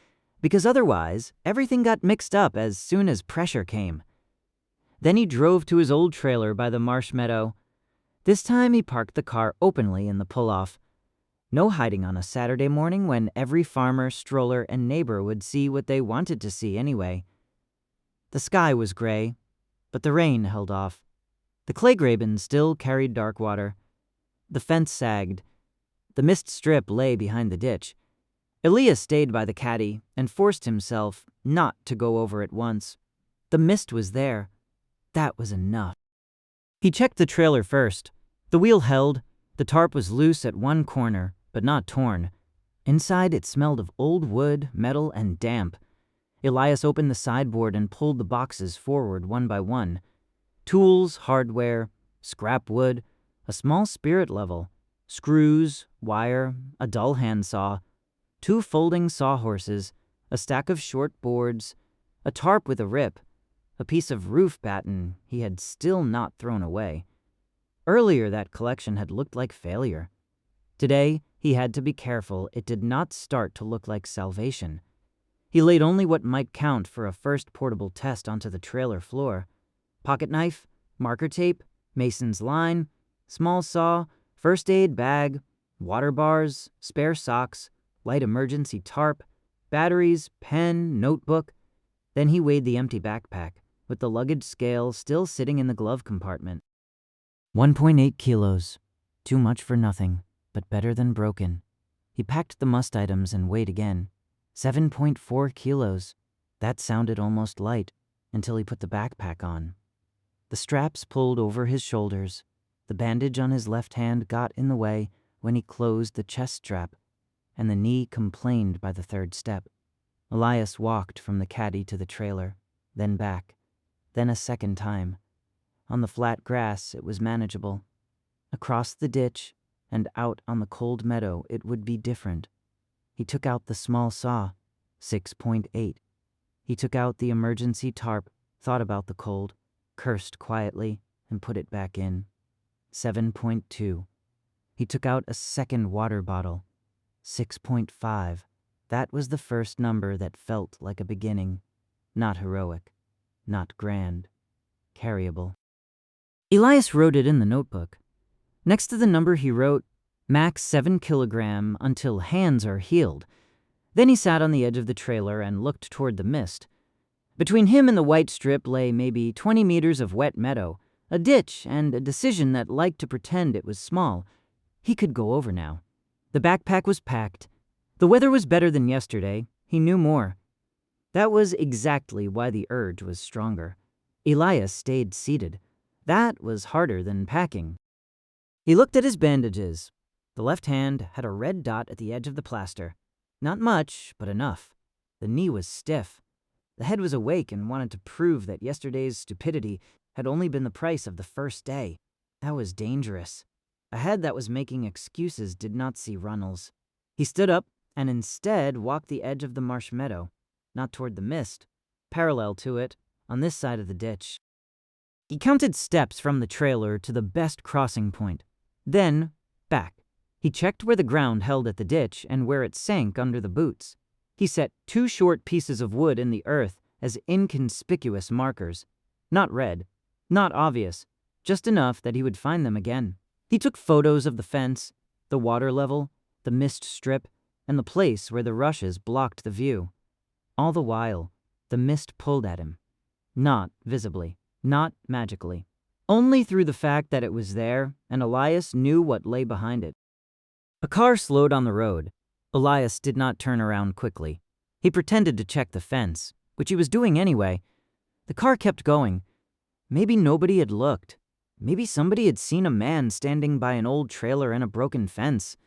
because otherwise everything got mixed up as soon as pressure came. Then he drove to his old trailer by the marsh meadow. This time he parked the car openly in the pull-off. No hiding on a Saturday morning when every farmer, stroller, and neighbor would see what they wanted to see anyway. The sky was gray, but the rain held off. The Kleygraben still carried dark water. The fence sagged. The mist strip lay behind the ditch. Elias stayed by the caddy and forced himself not to go over it once. The mist was there. That was enough. He checked the trailer first. The wheel held. The tarp was loose at one corner, but not torn. Inside, it smelled of old wood, metal, and damp. Elias opened the sideboard and pulled the boxes forward one by one. Tools, hardware, scrap wood, a small spirit level, screws, wire, a dull handsaw, 2 folding sawhorses, a stack of short boards, a tarp with a rip, a piece of roof batten he had still not thrown away. Earlier, that collection had looked like failure. Today, he had to be careful it did not start to look like salvation. He laid only what might count for a first portable test onto the trailer floor. Pocket knife, marker tape, mason's line, small saw, first aid bag, water bars, spare socks, light emergency tarp, batteries, pen, notebook. Then he weighed the empty backpack, with the luggage scale still sitting in the glove compartment. 1.8 kilos. Too much for nothing, but better than broken. He packed the must items and weighed again. 7.4 kilos. That sounded almost light until he put the backpack on. The straps pulled over his shoulders. The bandage on his left hand got in the way when he closed the chest strap, and the knee complained by the 3rd step. Elias walked from the caddy to the trailer, then back, then a second time. On the flat grass, it was manageable. Across the ditch and out on the cold meadow, it would be different. He took out the small saw, 6.8. He took out the emergency tarp, thought about the cold, cursed quietly, and put it back in. 7.2. He took out a second water bottle. 6.5. That was the first number that felt like a beginning. Not heroic. Not grand. Carryable. Elias wrote it in the notebook. Next to the number he wrote, max 7 kilogram until hands are healed. Then he sat on the edge of the trailer and looked toward the mist. Between him and the white strip lay maybe 20 meters of wet meadow, a ditch, and a decision that liked to pretend it was small. He could go over now. The backpack was packed. The weather was better than yesterday. He knew more. That was exactly why the urge was stronger. Elias stayed seated. That was harder than packing. He looked at his bandages. The left hand had a red dot at the edge of the plaster. Not much, but enough. The knee was stiff. The head was awake and wanted to prove that yesterday's stupidity had only been the price of the first day. That was dangerous. A head that was making excuses did not see runnels. He stood up and instead walked the edge of the marsh meadow, not toward the mist, parallel to it, on this side of the ditch. He counted steps from the trailer to the best crossing point. Then, back. He checked where the ground held at the ditch and where it sank under the boots. He set 2 short pieces of wood in the earth as inconspicuous markers. Not red, not obvious, just enough that he would find them again. He took photos of the fence, the water level, the mist strip, and the place where the rushes blocked the view. All the while, the mist pulled at him. Not visibly, not magically. Only through the fact that it was there, and Elias knew what lay behind it. A car slowed on the road. Elias did not turn around quickly. He pretended to check the fence, which he was doing anyway. The car kept going. Maybe nobody had looked. Maybe somebody had seen a man standing by an old trailer and a broken fence.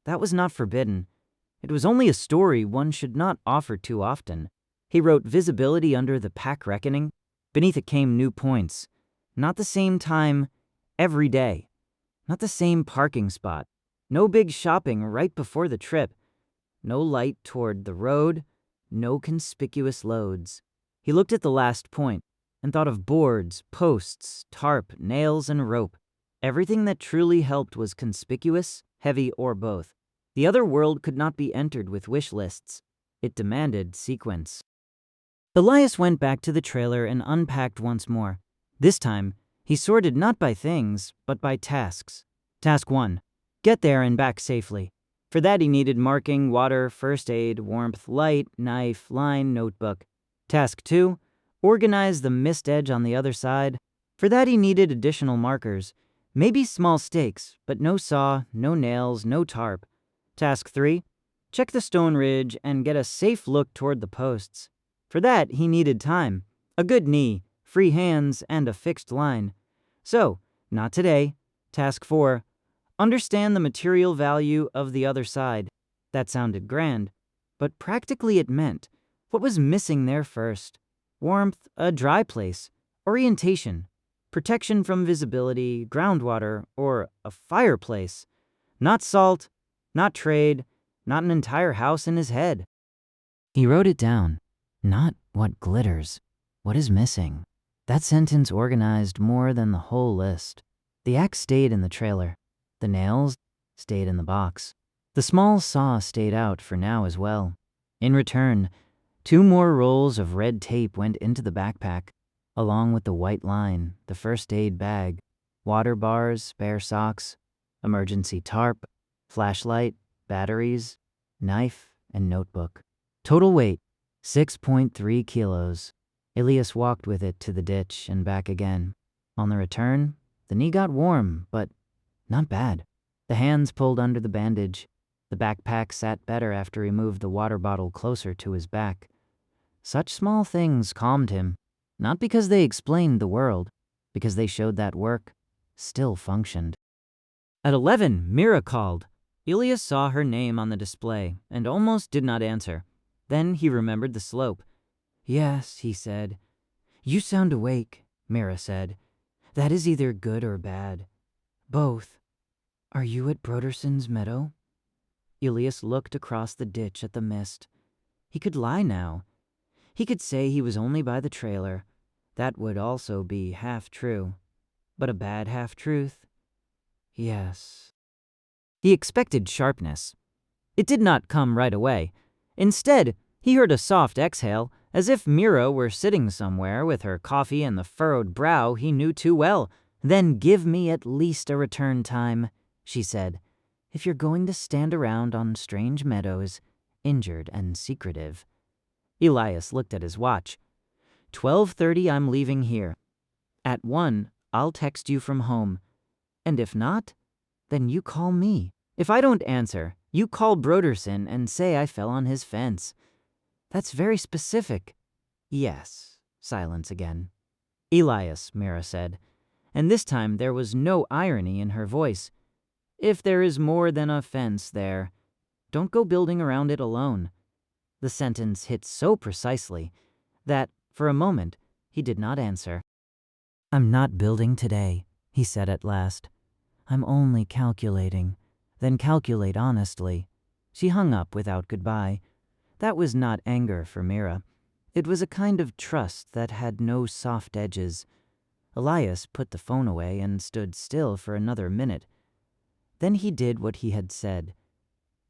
That was not forbidden. It was only a story one should not offer too often. He wrote visibility under the pack reckoning. Beneath it came new points. Not the same time, every day. Not the same parking spot. No big shopping right before the trip. No light toward the road. No conspicuous loads. He looked at the last point and thought of boards, posts, tarp, nails, and rope. Everything that truly helped was conspicuous, heavy, or both. The other world could not be entered with wish lists. It demanded sequence. Elias went back to the trailer and unpacked once more. This time, he sorted not by things, but by tasks. Task 1. Get there and back safely. For that he needed marking, water, first aid, warmth, light, knife, line, notebook. Task 2. Organize the mist edge on the other side. For that he needed additional markers. Maybe small stakes, but no saw, no nails, no tarp. Task 3. Check the stone ridge and get a safe look toward the posts. For that he needed time, a good knee, free hands, and a fixed line. So, not today. Task 4. Understand the material value of the other side. That sounded grand, but practically it meant, what was missing there first? Warmth, a dry place, orientation, protection from visibility, groundwater, or a fireplace. Not salt, not trade, not an entire house in his head. He wrote it down. Not what glitters, what is missing. That sentence organized more than the whole list. The axe stayed in the trailer. The nails stayed in the box. The small saw stayed out for now as well. In return, 2 more rolls of red tape went into the backpack, along with the white line, the first aid bag, water bars, spare socks, emergency tarp, flashlight, batteries, knife, and notebook. Total weight, 6.3 kilos. Elias walked with it to the ditch and back again. On the return, the knee got warm, but not bad. The hands pulled under the bandage. The backpack sat better after he moved the water bottle closer to his back. Such small things calmed him, not because they explained the world, because they showed that work still functioned. At 11, Mira called. Elias saw her name on the display and almost did not answer. Then he remembered the slope. "Yes," he said. "You sound awake," Mira said. "That is either good or bad. Both. Are you at Broderson's meadow?" Elias looked across the ditch at the mist. He could lie now. He could say he was only by the trailer. That would also be half true, but a bad half-truth. Yes. He expected sharpness. It did not come right away. Instead, he heard a soft exhale, as if Mira were sitting somewhere with her coffee and the furrowed brow he knew too well. "Then give me at least a return time," she said, "if you're going to stand around on strange meadows, injured and secretive." Elias looked at his watch. 12:30 I'm leaving here. At 1, I'll text you from home. And if not, then you call me. If I don't answer, you call Broderson and say I fell on his fence. That's very specific. Yes. Silence again. Elias, Mira said, and this time there was no irony in her voice. If there is more than a fence there, don't go building around it alone. The sentence hit so precisely that, for a moment, he did not answer. I'm not building today, he said at last. I'm only calculating. Then calculate honestly. She hung up without goodbye. That was not anger for Mira. It was a kind of trust that had no soft edges. Elias put the phone away and stood still for another minute. Then he did what he had said.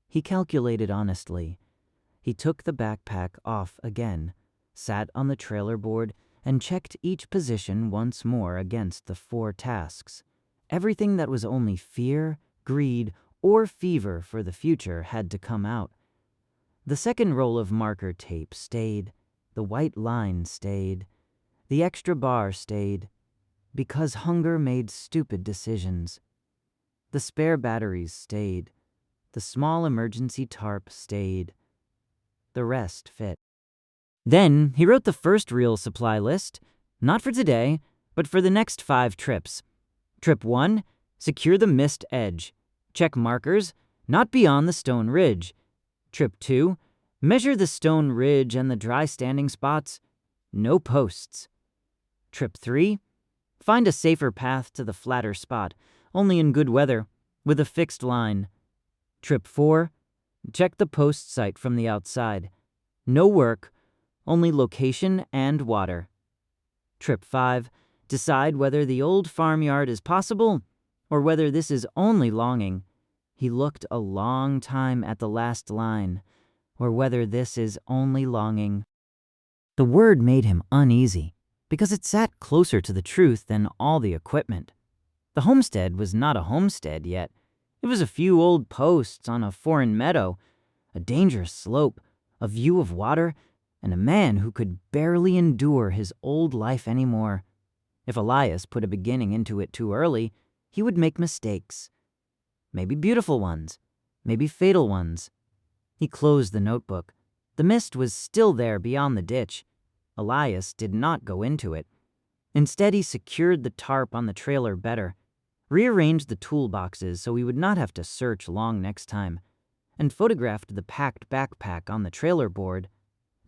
He calculated honestly. He took the backpack off again, sat on the trailer board, and checked each position once more against the 4 tasks. Everything that was only fear, greed, or fever for the future had to come out. The second roll of marker tape stayed. The white line stayed. The extra bar stayed. Because hunger made stupid decisions. The spare batteries stayed. The small emergency tarp stayed. The rest fit. Then he wrote the first real supply list, not for today, but for the next 5 trips. Trip 1, secure the mist edge. Check markers, not beyond the stone ridge. Trip 2, measure the stone ridge and the dry standing spots. No posts. Trip 3, find a safer path to the flatter spot, only in good weather, with a fixed line. Trip 4, check the post site from the outside. No work, only location and water. Trip 5, decide whether the old farmyard is possible or whether this is only longing. He looked a long time at the last line, or whether this is only longing. The word made him uneasy because it sat closer to the truth than all the equipment. The homestead was not a homestead yet. It was a few old posts on a foreign meadow, a dangerous slope, a view of water, and a man who could barely endure his old life anymore. If Elias put a beginning into it too early, he would make mistakes. Maybe beautiful ones, maybe fatal ones. He closed the notebook. The mist was still there beyond the ditch. Elias did not go into it. Instead, he secured the tarp on the trailer better, rearranged the toolboxes so he would not have to search long next time, and photographed the packed backpack on the trailer board.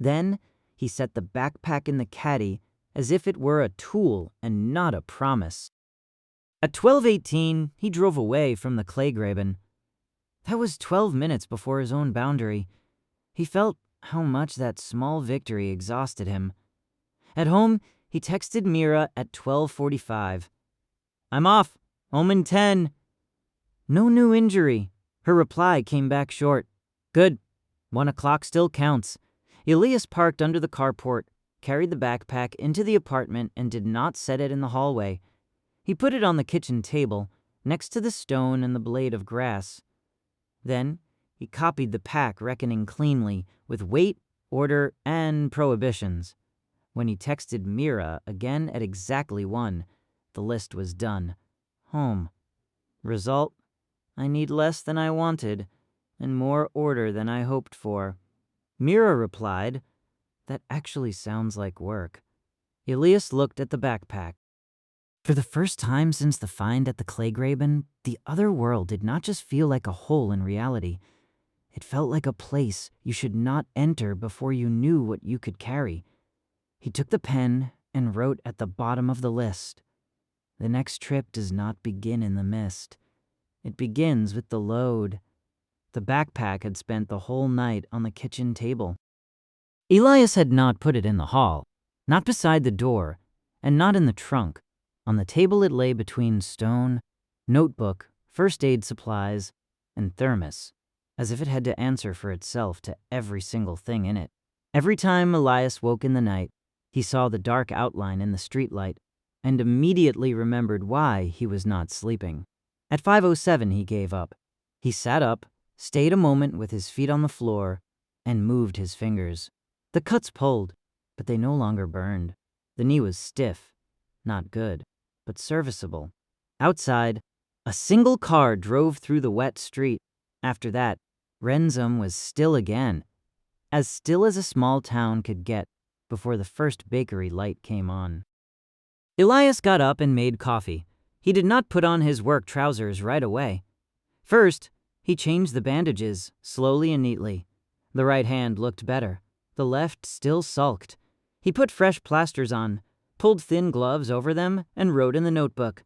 Then he set the backpack in the caddy as if it were a tool and not a promise. At 12:18, he drove away from the Kleygraben. That was 12 minutes before his own boundary. He felt how much that small victory exhausted him. At home, he texted Mira at 12:45. I'm off. Home in 10. No new injury. Her reply came back short. Good. 1 o'clock still counts. Elias parked under the carport, carried the backpack into the apartment, and did not set it in the hallway. He put it on the kitchen table, next to the stone and the blade of grass. Then he copied the pack, reckoning cleanly, with weight, order, and prohibitions. When he texted Mira again at exactly 1, the list was done. Home. Result: I need less than I wanted, and more order than I hoped for. Mira replied, that actually sounds like work. Elias looked at the backpack. For the first time since the find at the Kleygraben, the other world did not just feel like a hole in reality. It felt like a place you should not enter before you knew what you could carry. He took the pen and wrote at the bottom of the list, the next trip does not begin in the mist. It begins with the load. The backpack had spent the whole night on the kitchen table. Elias had not put it in the hall, not beside the door. and not in the trunk. On the table it lay between stone, notebook, first aid supplies, and thermos, as if it had to answer for itself to every single thing in it. Every time Elias woke in the night, he saw the dark outline in the streetlight and immediately remembered why he was not sleeping. At 5:07 he gave up. He sat up, stayed a moment with his feet on the floor, and moved his fingers. The cuts pulled, but they no longer burned. The knee was stiff, not good, but serviceable. Outside, a single car drove through the wet street. After that, Renzum was still again, as still as a small town could get before the first bakery light came on. Elias got up and made coffee. He did not put on his work trousers right away. First, he changed the bandages, slowly and neatly. The right hand looked better. The left still sulked. He put fresh plasters on, pulled thin gloves over them, and wrote in the notebook.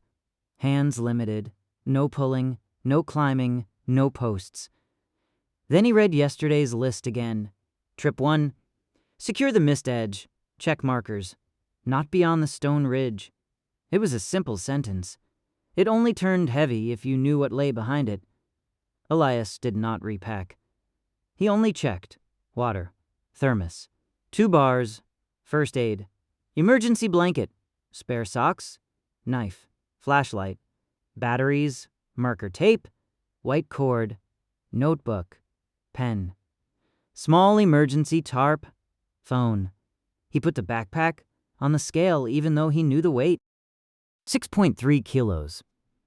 Hands limited, no pulling, no climbing, no posts. Then he read yesterday's list again. Trip 1. Secure the mist edge. Check markers. Not beyond the stone ridge. It was a simple sentence. It only turned heavy if you knew what lay behind it. Elias did not repack. He only checked. Water. Thermos. 2 bars. First aid. Emergency blanket. Spare socks. Knife. Flashlight. Batteries. Marker tape. White cord. Notebook. Pen. Small emergency tarp. Phone. He put the backpack on the scale even though he knew the weight. 6.3 kilos.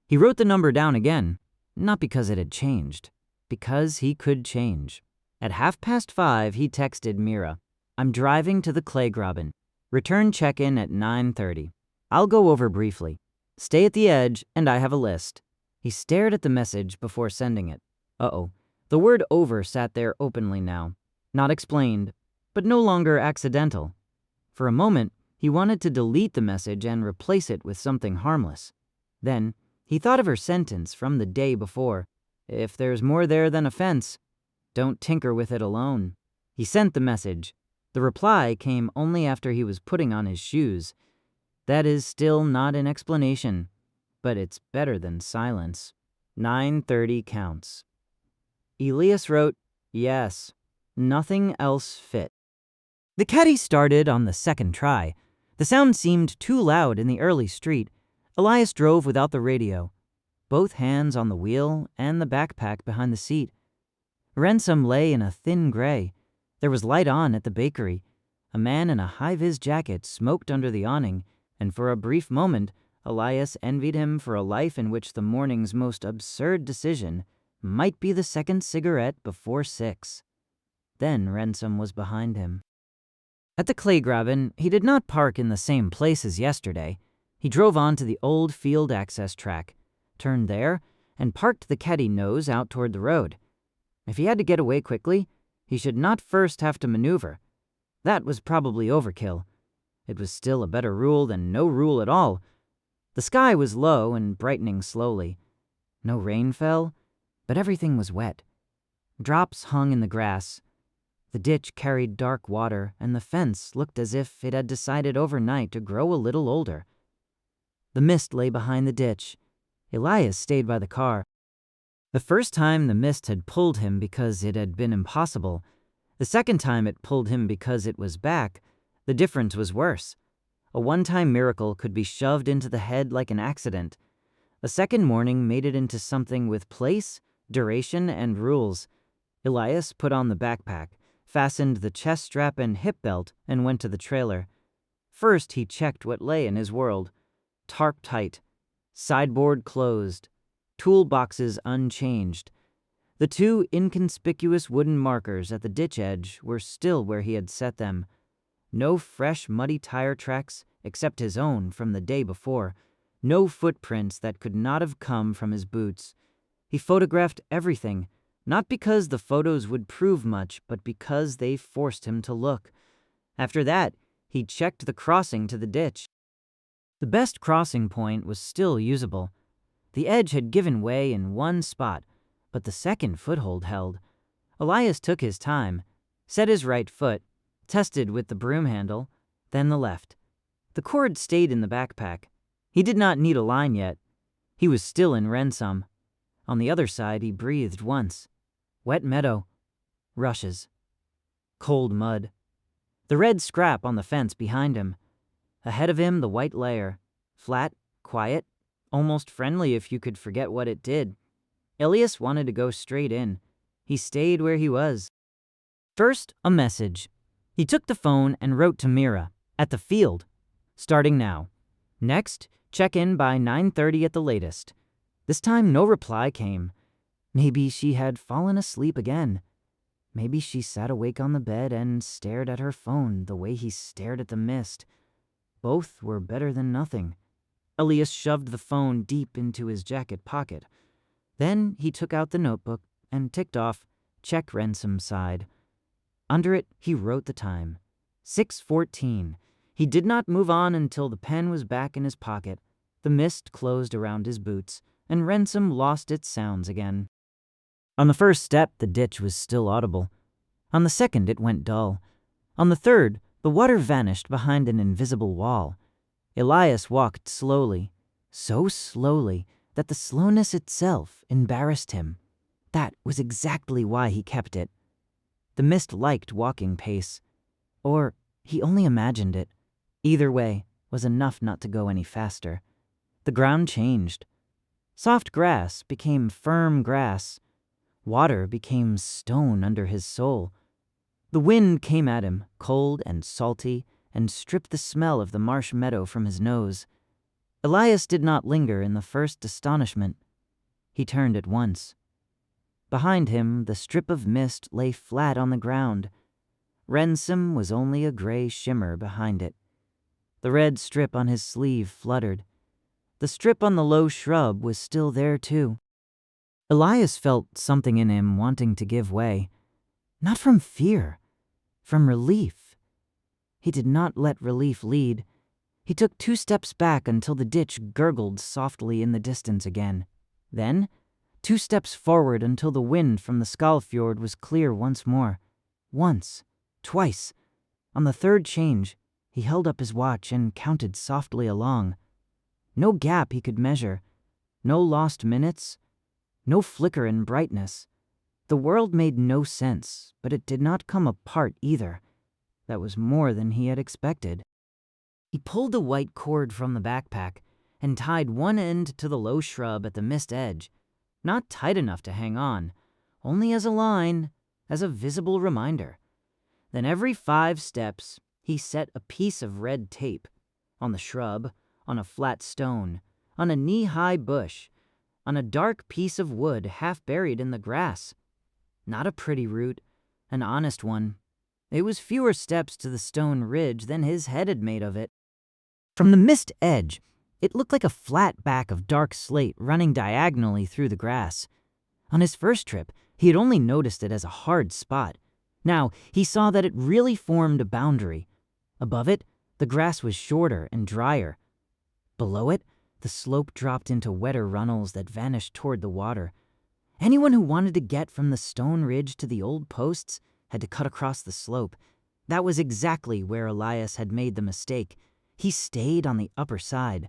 He wrote the number down again, not because it had changed, because he could change. At 5:30, he texted Mira, I'm driving to the Kleygraben. Return check-in at 9:30. I'll go over briefly. Stay at the edge and I have a list. He stared at the message before sending it. Uh-oh. The word over sat there openly now. Not explained, but no longer accidental. For a moment, he wanted to delete the message and replace it with something harmless. Then, he thought of her sentence from the day before. If there's more there than a fence, don't tinker with it alone. He sent the message. The reply came only after he was putting on his shoes. That is still not an explanation, but it's better than silence. 9:30 counts. Elias wrote, yes. Nothing else fit. The caddy started on the second try. The sound seemed too loud in the early street. Elias drove without the radio, both hands on the wheel and the backpack behind the seat. Renzum lay in a thin gray. There was light on at the bakery. A man in a high-vis jacket smoked under the awning, and for a brief moment, Elias envied him for a life in which the morning's most absurd decision might be the second cigarette before 6. Then Renzum was behind him. At the Kleygraben, he did not park in the same place as yesterday. He drove onto the old field access track, turned there, and parked the caddy nose out toward the road. If he had to get away quickly, he should not first have to maneuver. That was probably overkill. It was still a better rule than no rule at all. The sky was low and brightening slowly. No rain fell, but everything was wet. Drops hung in the grass. The ditch carried dark water, and the fence looked as if it had decided overnight to grow a little older. The mist lay behind the ditch. Elias stayed by the car. The first time the mist had pulled him because it had been impossible. The second time it pulled him because it was back. The difference was worse. A one-time miracle could be shoved into the head like an accident. A second morning made it into something with place, duration, and rules. Elias put on the backpack, fastened the chest strap and hip belt, and went to the trailer. First, he checked what lay in his world. Tarp tight. Sideboard closed. Toolboxes unchanged. The 2 inconspicuous wooden markers at the ditch edge were still where he had set them. No fresh muddy tire tracks, except his own from the day before. No footprints that could not have come from his boots. He photographed everything, not because the photos would prove much, but because they forced him to look. After that, he checked the crossing to the ditch. The best crossing point was still usable. The edge had given way in one spot, but the second foothold held. Elias took his time, set his right foot, tested with the broom handle, then the left. The cord stayed in the backpack. He did not need a line yet. He was still in Rensum. On the other side, he breathed once. Wet meadow. Rushes. Cold mud. The red scrap on the fence behind him. Ahead of him, the white layer. Flat, quiet, almost friendly if you could forget what it did. Elias wanted to go straight in. He stayed where he was. First, a message. He took the phone and wrote to Mira, at the field. Starting now. Next, check in by 9:30 at the latest. This time no reply came. Maybe she had fallen asleep again. Maybe she sat awake on the bed and stared at her phone the way he stared at the mist. Both were better than nothing. Elias shoved the phone deep into his jacket pocket. Then he took out the notebook and ticked off check Rensum side. Under it, he wrote the time. 6:14. He did not move on until the pen was back in his pocket, the mist closed around his boots, and Rensum lost its sounds again. On the first step, the ditch was still audible. On the second, it went dull. On the third, the water vanished behind an invisible wall. Elias walked slowly, so slowly that the slowness itself embarrassed him. That was exactly why he kept it. The mist liked walking pace. Or he only imagined it. Either way was enough not to go any faster. The ground changed. Soft grass became firm grass. Water became stone under his sole. The wind came at him, cold and salty, and stripped the smell of the marsh meadow from his nose. Elias did not linger in the first astonishment. He turned at once. Behind him, the strip of mist lay flat on the ground. Rensum was only a gray shimmer behind it. The red strip on his sleeve fluttered. The strip on the low shrub was still there too. Elias felt something in him wanting to give way. Not from fear, from relief. He did not let relief lead. He took 2 steps back until the ditch gurgled softly in the distance again. Then, 2 steps forward until the wind from the fjord was clear once more. Once. Twice. On the third change, he held up his watch and counted softly along. No gap he could measure. No lost minutes. No flicker in brightness. The world made no sense, but it did not come apart either. That was more than he had expected. He pulled the white cord from the backpack and tied one end to the low shrub at the mist edge. Not tight enough to hang on, only as a line, as a visible reminder. Then every 5 steps, he set a piece of red tape. On the shrub, on a flat stone, on a knee-high bush, on a dark piece of wood half buried in the grass. Not a pretty route, an honest one. It was fewer steps to the stone ridge than his head had made of it. From the mist edge, it looked like a flat back of dark slate running diagonally through the grass. On his first trip, he had only noticed it as a hard spot. Now, he saw that it really formed a boundary. Above it, the grass was shorter and drier. Below it, the slope dropped into wetter runnels that vanished toward the water. Anyone who wanted to get from the stone ridge to the old posts had to cut across the slope. That was exactly where Elias had made the mistake. He stayed on the upper side.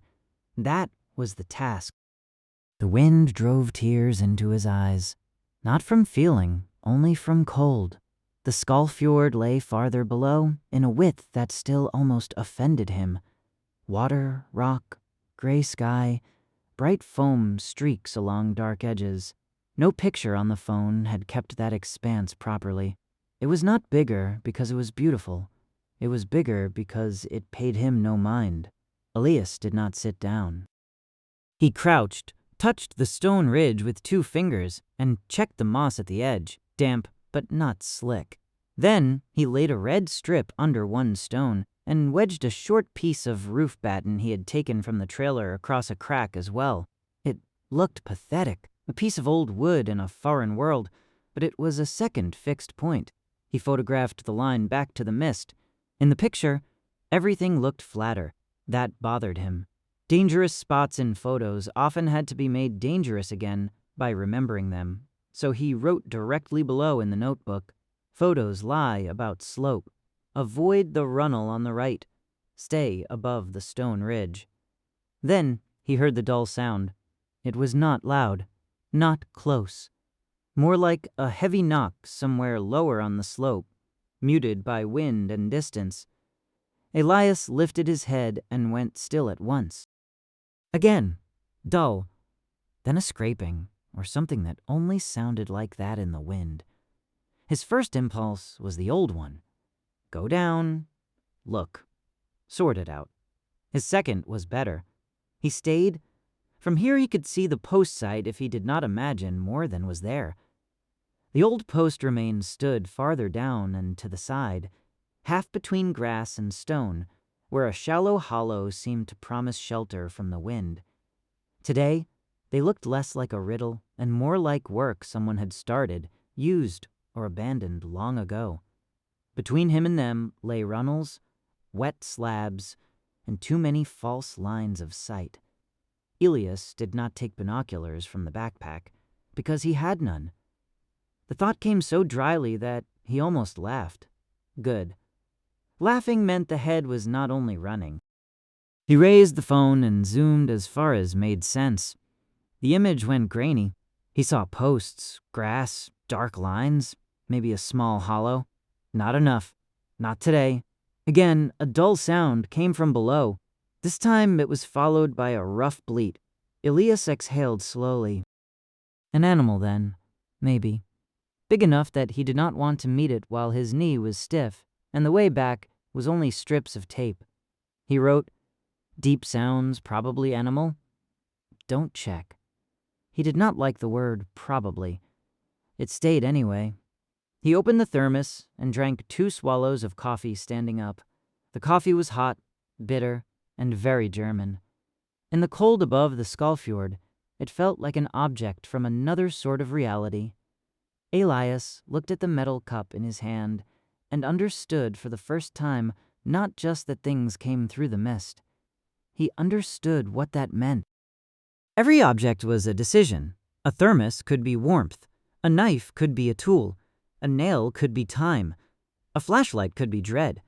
That was the task. The wind drove tears into his eyes. Not from feeling, only from cold. The fjord lay farther below, in a width that still almost offended him. Water, rock, gray sky, bright foam streaks along dark edges. No picture on the phone had kept that expanse properly. It was not bigger because it was beautiful. It was bigger because it paid him no mind. Elias did not sit down. He crouched, touched the stone ridge with 2 fingers, and checked the moss at the edge, damp but not slick. Then he laid a red strip under one stone and wedged a short piece of roof batten he had taken from the trailer across a crack as well. It looked pathetic, a piece of old wood in a foreign world, but it was a second fixed point. He photographed the line back to the mist. In the picture, everything looked flatter. That bothered him. Dangerous spots in photos often had to be made dangerous again by remembering them. So he wrote directly below in the notebook, "Photos lie about slope. Avoid the runnel on the right. stay above the stone ridge. Then he heard the dull sound. It was not loud, not close. More like a heavy knock somewhere lower on the slope, muted by wind and distance. Elias lifted his head and went still at once. Again, dull, then a scraping, or something that only sounded like that in the wind. His first impulse was the old one. Go down, look, sort it out. His second was better. He stayed. From here he could see the post site if he did not imagine more than was there. The old post remains stood farther down and to the side, half between grass and stone, where a shallow hollow seemed to promise shelter from the wind. Today, they looked less like a riddle and more like work someone had started, used, or abandoned long ago. Between him and them lay runnels, wet slabs, and too many false lines of sight. Elias did not take binoculars from the backpack, because he had none. The thought came so dryly that he almost laughed. Good. Laughing meant the head was not only running. He raised the phone and zoomed as far as made sense. The image went grainy. He saw posts, grass, dark lines, maybe a small hollow. Not enough. Not today. Again, a dull sound came from below. This time it was followed by a rough bleat. Elias exhaled slowly. An animal, then. Maybe. Big enough that he did not want to meet it while his knee was stiff, and the way back was only strips of tape. He wrote, "Deep sounds, probably animal." Don't check. He did not like the word probably. It stayed anyway. He opened the thermos and drank 2 swallows of coffee standing up. The coffee was hot, bitter, and very German. In the cold above the Fjord, it felt like an object from another sort of reality. Elias looked at the metal cup in his hand and understood for the first time not just that things came through the mist. He understood what that meant. Every object was a decision. A thermos could be warmth. A knife could be a tool. A nail could be time. A flashlight could be dread.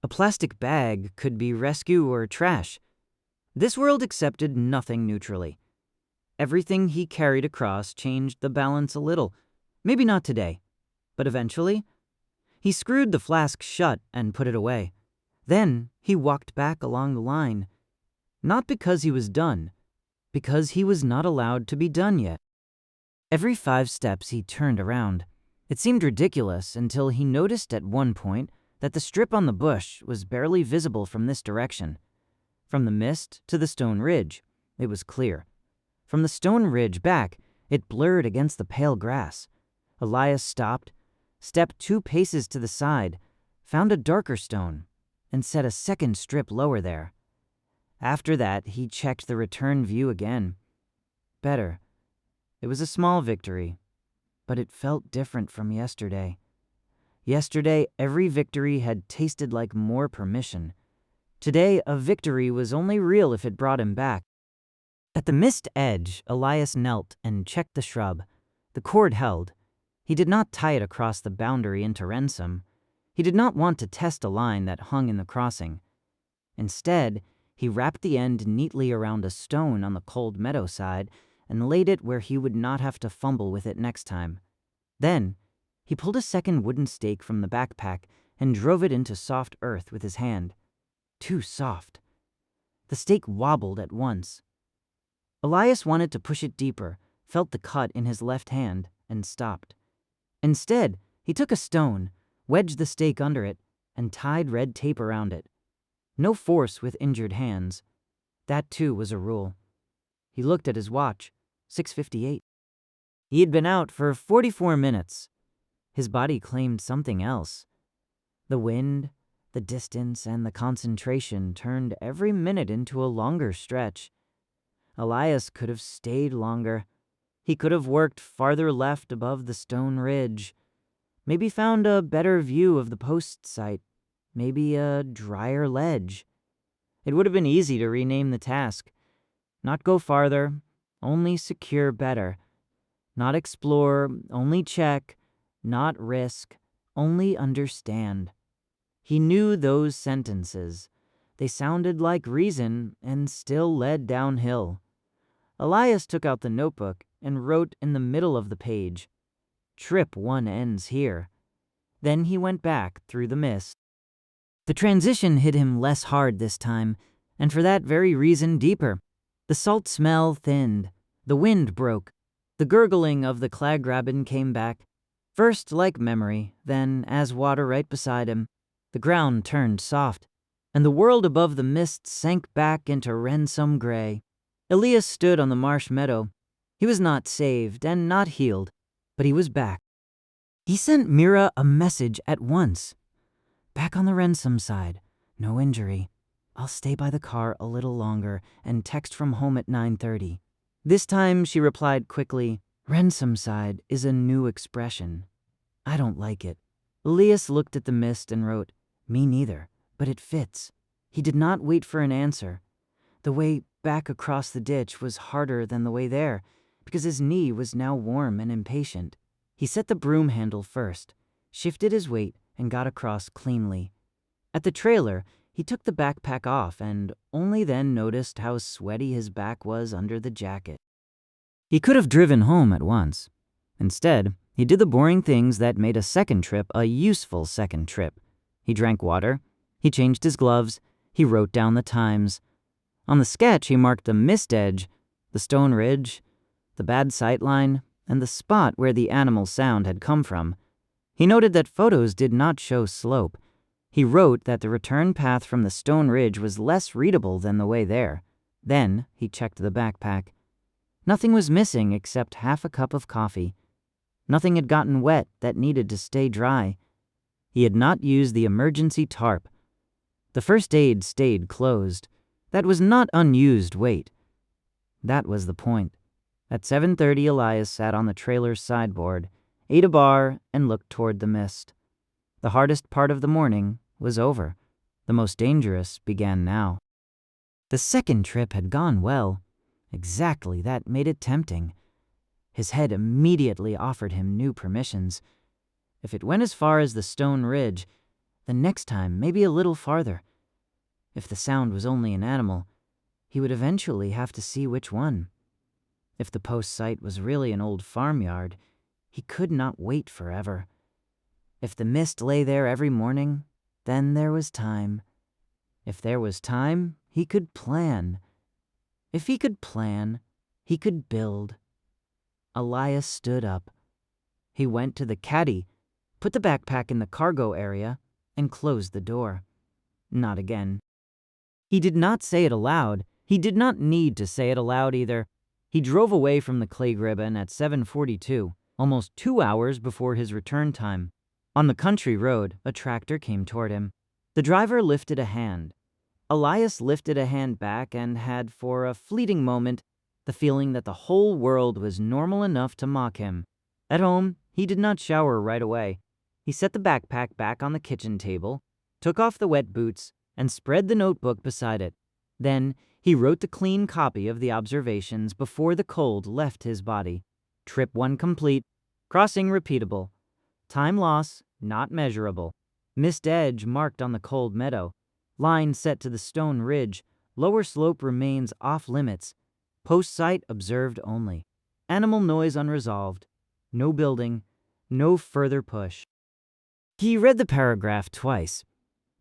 A plastic bag could be rescue or trash. This world accepted nothing neutrally. Everything he carried across changed the balance a little. Maybe not today, but eventually. He screwed the flask shut and put it away. Then he walked back along the line. Not because he was done, because he was not allowed to be done yet. Every 5 steps he turned around. It seemed ridiculous until he noticed at one point that the strip on the bush was barely visible from this direction. From the mist to the stone ridge, it was clear. From the stone ridge back, it blurred against the pale grass. Elias stopped, stepped 2 paces to the side, found a darker stone, and set a second strip lower there. After that, he checked the return view again. Better. It was a small victory, but it felt different from yesterday. Yesterday, every victory had tasted like more permission. Today, a victory was only real if it brought him back. At the mist edge, Elias knelt and checked the shrub. The cord held. He did not tie it across the boundary into ransom. He did not want to test a line that hung in the crossing. Instead, he wrapped the end neatly around a stone on the cold meadow side and laid it where he would not have to fumble with it next time. Then, he pulled a second wooden stake from the backpack and drove it into soft earth with his hand. Too soft. The stake wobbled at once. Elias wanted to push it deeper, felt the cut in his left hand, and stopped. Instead, he took a stone, wedged the stake under it, and tied red tape around it. No force with injured hands. That too was a rule. He looked at his watch, 6:58. He had been out for 44 minutes. His body claimed something else. The wind, the distance, and the concentration turned every minute into a longer stretch. Elias could have stayed longer. He could have worked farther left above the stone ridge. Maybe found a better view of the post site. Maybe a drier ledge. It would have been easy to rename the task. Not go farther, only secure better. Not explore, only check. Not risk, only understand. He knew those sentences. They sounded like reason and still led downhill. Elias took out the notebook and wrote in the middle of the page, "Trip 1 ends here." Then he went back through the mist. The transition hit him less hard this time, and for that very reason deeper. The salt smell thinned. The wind broke. The gurgling of the Kleygraben came back, first like memory, then as water right beside him. The ground turned soft, and the world above the mist sank back into ransom gray. Elias stood on the marsh meadow. He was not saved and not healed, but he was back. He sent Mira a message at once. "Back on the ransom side. No injury. I'll stay by the car a little longer and text from home at 9:30. This time she replied quickly, "Ransom side is a new expression. I don't like it." Elias looked at the mist and wrote, "Me neither, but it fits." He did not wait for an answer. The way back across the ditch was harder than the way there, because his knee was now warm and impatient. He set the broom handle first, shifted his weight, and got across cleanly. At the trailer, he took the backpack off and only then noticed how sweaty his back was under the jacket. He could have driven home at once. Instead, he did the boring things that made a second trip a useful second trip. He drank water, he changed his gloves, he wrote down the times. On the sketch, he marked the mist edge, the stone ridge, the bad sight line, and the spot where the animal sound had come from. He noted that photos did not show slope. He wrote that the return path from the stone ridge was less readable than the way there. Then he checked the backpack. Nothing was missing except half a cup of coffee. Nothing had gotten wet that needed to stay dry. He had not used the emergency tarp. The first aid stayed closed. That was not unused weight. That was the point. At 7:30, Elias sat on the trailer's sideboard, ate a bar, and looked toward the mist. The hardest part of the morning was over. The most dangerous began now. The second trip had gone well. Exactly, that made it tempting. His head immediately offered him new permissions. If it went as far as the stone ridge, the next time maybe a little farther. If the sound was only an animal, he would eventually have to see which one. If the post site was really an old farmyard, he could not wait forever. If the mist lay there every morning, then there was time. If there was time, he could plan. If he could plan, he could build. Elias stood up. He went to the caddy, put the backpack in the cargo area, and closed the door. Not again. He did not say it aloud. He did not need to say it aloud either. He drove away from the Kleygraben at 7:42, almost 2 hours before his return time. On the country road, a tractor came toward him. The driver lifted a hand. Elias lifted a hand back and had, for a fleeting moment, the feeling that the whole world was normal enough to mock him. At home, he did not shower right away. He set the backpack back on the kitchen table, took off the wet boots, and spread the notebook beside it. Then he wrote the clean copy of the observations before the cold left his body. Trip 1 complete. Crossing repeatable. Time loss not measurable. Mist edge marked on the cold meadow. Line set to the stone ridge. Lower slope remains off limits. Post site observed only. Animal noise unresolved. No building. No further push. He read the paragraph twice.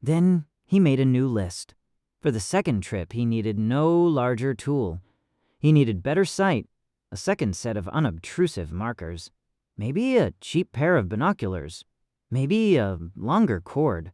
Then he made a new list. For the second trip, he needed no larger tool. He needed better sight, a second set of unobtrusive markers, maybe a cheap pair of binoculars, maybe a longer cord.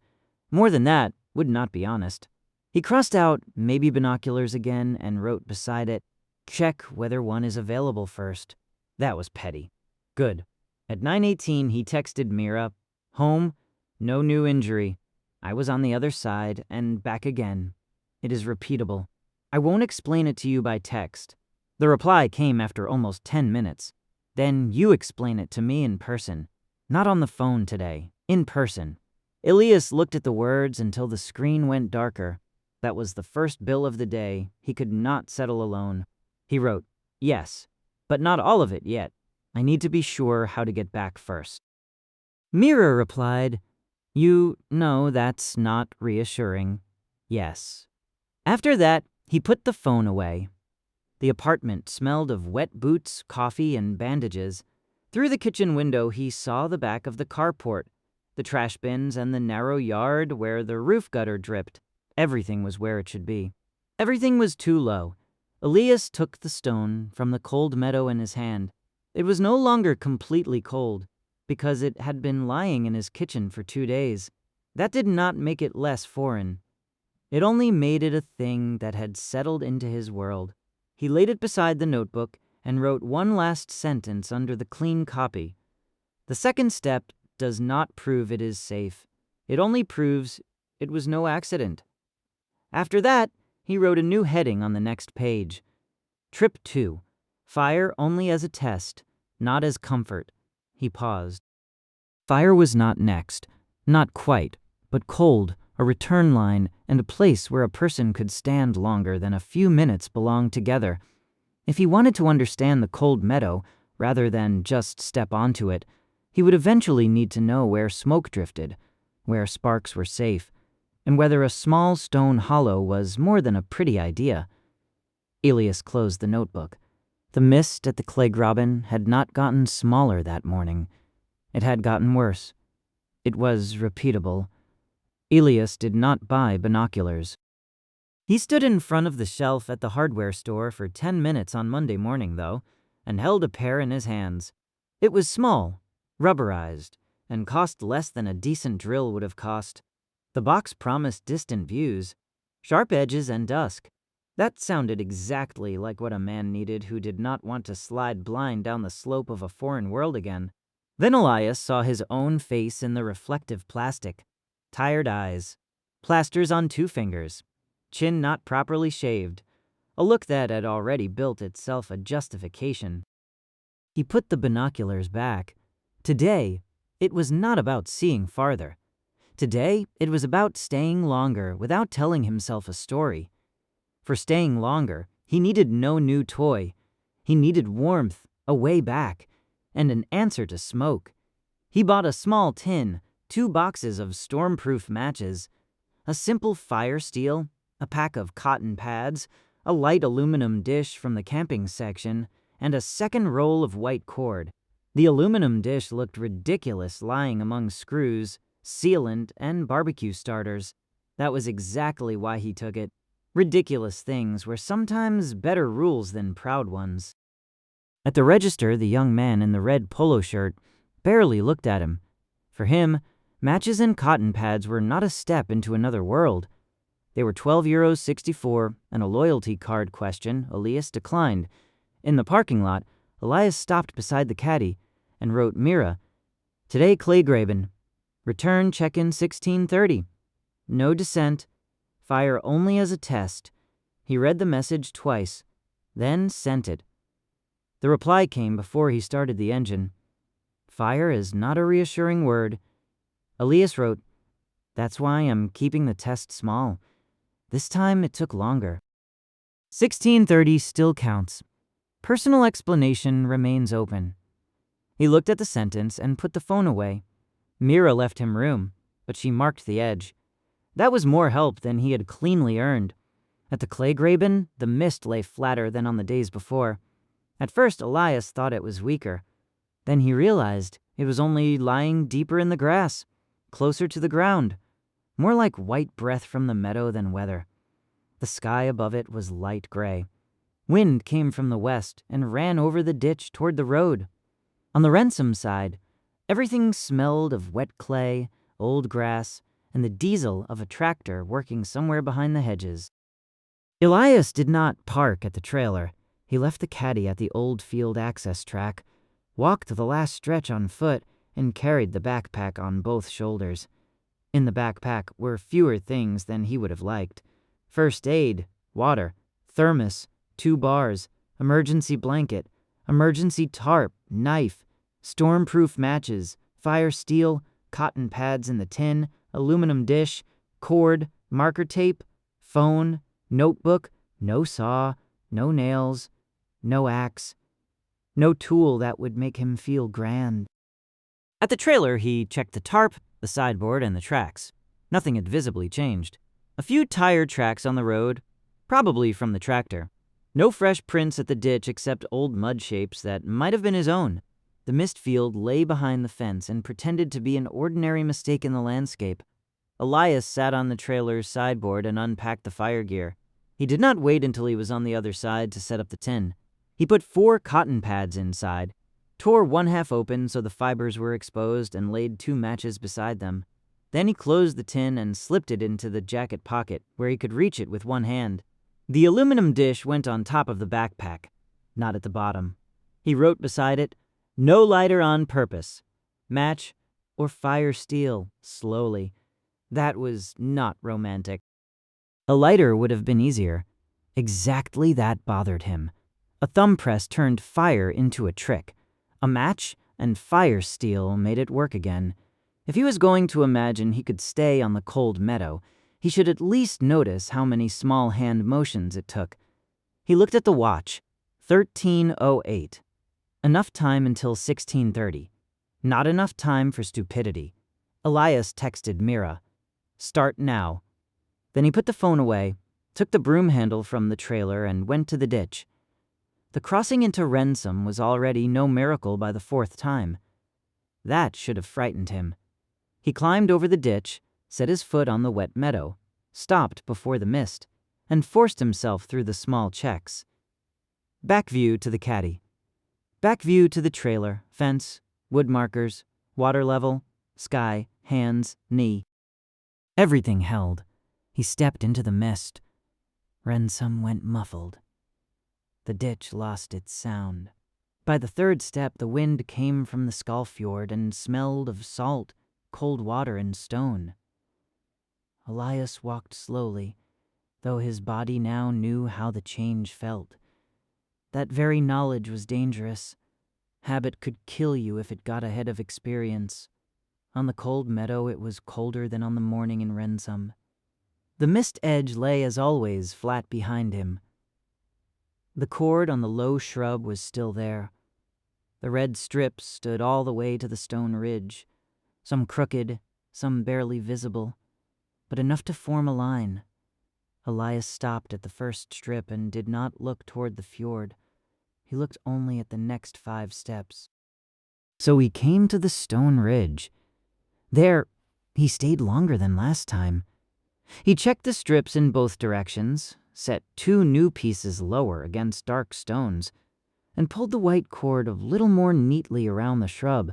More than that would not be honest. He crossed out maybe binoculars again and wrote beside it, "Check whether one is available first." That was petty. Good. At 9:18, he texted Mira, "Home, no new injury. I was on the other side and back again. It is repeatable. I won't explain it to you by text." The reply came after almost 10 minutes. "Then you explain it to me in person. Not on the phone today. In person." Elias looked at the words until the screen went darker. That was the first bill of the day. He could not settle alone. He wrote, "Yes, but not all of it yet. I need to be sure how to get back first." Mira replied, "You know that's not reassuring." "Yes, After that, he put the phone away. The apartment smelled of wet boots, coffee, and bandages. Through the kitchen window, he saw the back of the carport, the trash bins, and the narrow yard where the roof gutter dripped. Everything was where it should be. Everything was too low. Elias took the stone from the cold meadow in his hand. It was no longer completely cold, because it had been lying in his kitchen for 2 days. That did not make it less foreign. It only made it a thing that had settled into his world. He laid it beside the notebook and wrote one last sentence under the clean copy. The second step does not prove it is safe. It only proves it was no accident. After that, he wrote a new heading on the next page. Trip 2. Fire only as a test, not as comfort. He paused. Fire was not next. Not quite, but cold, a return line, and a place where a person could stand longer than a few minutes belonged together. If he wanted to understand the cold meadow, rather than just step onto it, he would eventually need to know where smoke drifted, where sparks were safe, and whether a small stone hollow was more than a pretty idea. Elias closed the notebook. The mist at the Kleygraben had not gotten smaller that morning. It had gotten worse. It was repeatable. Elias did not buy binoculars. He stood in front of the shelf at the hardware store for 10 minutes on Monday morning, though, and held a pair in his hands. It was small, rubberized, and cost less than a decent drill would have cost. The box promised distant views, sharp edges, and dusk. That sounded exactly like what a man needed who did not want to slide blind down the slope of a foreign world again. Then Elias saw his own face in the reflective plastic. Tired eyes, plasters on 2 fingers, chin not properly shaved, a look that had already built itself a justification. He put the binoculars back. Today, it was not about seeing farther. Today, it was about staying longer without telling himself a story. For staying longer, he needed no new toy. He needed warmth, a way back, and an answer to smoke. He bought a small tin, 2 boxes of stormproof matches, a simple fire steel, a pack of cotton pads, a light aluminum dish from the camping section, and a second roll of white cord. The aluminum dish looked ridiculous lying among screws, sealant, and barbecue starters. That was exactly why he took it. Ridiculous things were sometimes better rules than proud ones. At the register, the young man in the red polo shirt barely looked at him. For him, matches and cotton pads were not a step into another world. They were €12.64 and a loyalty card question Elias declined. In the parking lot, Elias stopped beside the caddy and wrote Mira. Today Kleygraben. Return check-in 16:30. No descent. Fire only as a test. He read the message twice, then sent it. The reply came before he started the engine. Fire is not a reassuring word. Elias wrote, "That's why I'm keeping the test small. This time it took longer." 16:30 still counts. Personal explanation remains open. He looked at the sentence and put the phone away. Mira left him room, but she marked the edge. That was more help than he had cleanly earned. At the Kleygraben, the mist lay flatter than on the days before. At first, Elias thought it was weaker. Then he realized it was only lying deeper in the grass, closer to the ground, more like white breath from the meadow than weather. The sky above it was light gray. Wind came from the west and ran over the ditch toward the road. On the Ransom side, everything smelled of wet clay, old grass, and the diesel of a tractor working somewhere behind the hedges. Elias did not park at the trailer. He left the caddy at the old field access track, walked the last stretch on foot, and carried the backpack on both shoulders. In the backpack were fewer things than he would have liked. First aid, water, thermos, 2 bars, emergency blanket, emergency tarp, knife, stormproof matches, fire steel, cotton pads in the tin, aluminum dish, cord, marker tape, phone, notebook, no saw, no nails, no axe, no tool that would make him feel grand. At the trailer, he checked the tarp, the sideboard, and the tracks. Nothing had visibly changed. A few tire tracks on the road, probably from the tractor. No fresh prints at the ditch except old mud shapes that might have been his own. The mist field lay behind the fence and pretended to be an ordinary mistake in the landscape. Elias sat on the trailer's sideboard and unpacked the fire gear. He did not wait until he was on the other side to set up the tin. He put 4 cotton pads inside, tore one half open so the fibers were exposed, and laid 2 matches beside them. Then he closed the tin and slipped it into the jacket pocket, where he could reach it with one hand. The aluminum dish went on top of the backpack, not at the bottom. He wrote beside it, "No lighter on purpose. Match or fire steel, slowly." That was not romantic. A lighter would have been easier. Exactly that bothered him. A thumb press turned fire into a trick. A match and fire steel made it work again. If he was going to imagine he could stay on the cold meadow, he should at least notice how many small hand motions it took. He looked at the watch. 13:08. Enough time until 16:30. Not enough time for stupidity. Elias texted Mira, "Start now." Then he put the phone away, took the broom handle from the trailer, and went to the ditch. The crossing into Ransom was already no miracle by the 4th time. That should have frightened him. He climbed over the ditch, set his foot on the wet meadow, stopped before the mist, and forced himself through the small checks. Back view to the caddy. Back view to the trailer, fence, wood markers, water level, sky, hands, knee. Everything held. He stepped into the mist. Ransom went muffled. The ditch lost its sound. By the 3rd step, the wind came from the fjord and smelled of salt, cold water, and stone. Elias walked slowly, though his body now knew how the change felt. That very knowledge was dangerous. Habit could kill you if it got ahead of experience. On the cold meadow, it was colder than on the morning in Ransom. The mist edge lay, as always, flat behind him. The cord on the low shrub was still there. The red strips stood all the way to the stone ridge, some crooked, some barely visible, but enough to form a line. Elias stopped at the first strip and did not look toward the fjord. He looked only at the next 5 steps. So he came to the stone ridge. There, he stayed longer than last time. He checked the strips in both directions, set 2 new pieces lower against dark stones, and pulled the white cord a little more neatly around the shrub,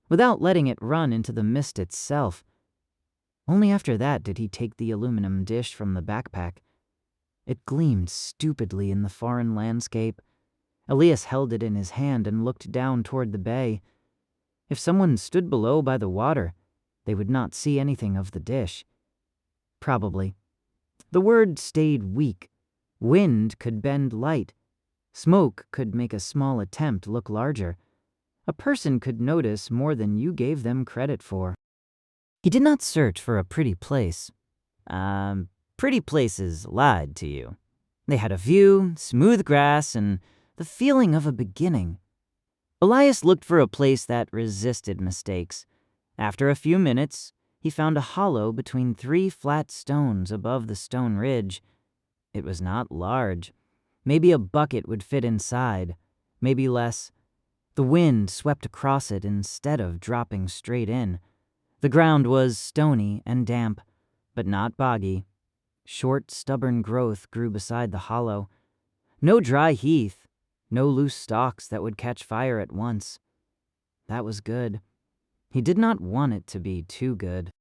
without letting it run into the mist itself. Only after that did he take the aluminum dish from the backpack. It gleamed stupidly in the foreign landscape. Elias held it in his hand and looked down toward the bay. If someone stood below by the water, they would not see anything of the dish. Probably. The word stayed weak. Wind could bend light. Smoke could make a small attempt look larger. A person could notice more than you gave them credit for. He did not search for a pretty place. Pretty places lied to you. They had a view, smooth grass, and the feeling of a beginning. Elias looked for a place that resisted mistakes. After a few minutes, he found a hollow between 3 flat stones above the stone ridge. It was not large. Maybe a bucket would fit inside, maybe less. The wind swept across it instead of dropping straight in. The ground was stony and damp, but not boggy. Short, stubborn growth grew beside the hollow. No dry heath, no loose stalks that would catch fire at once. That was good. He did not want it to be too good.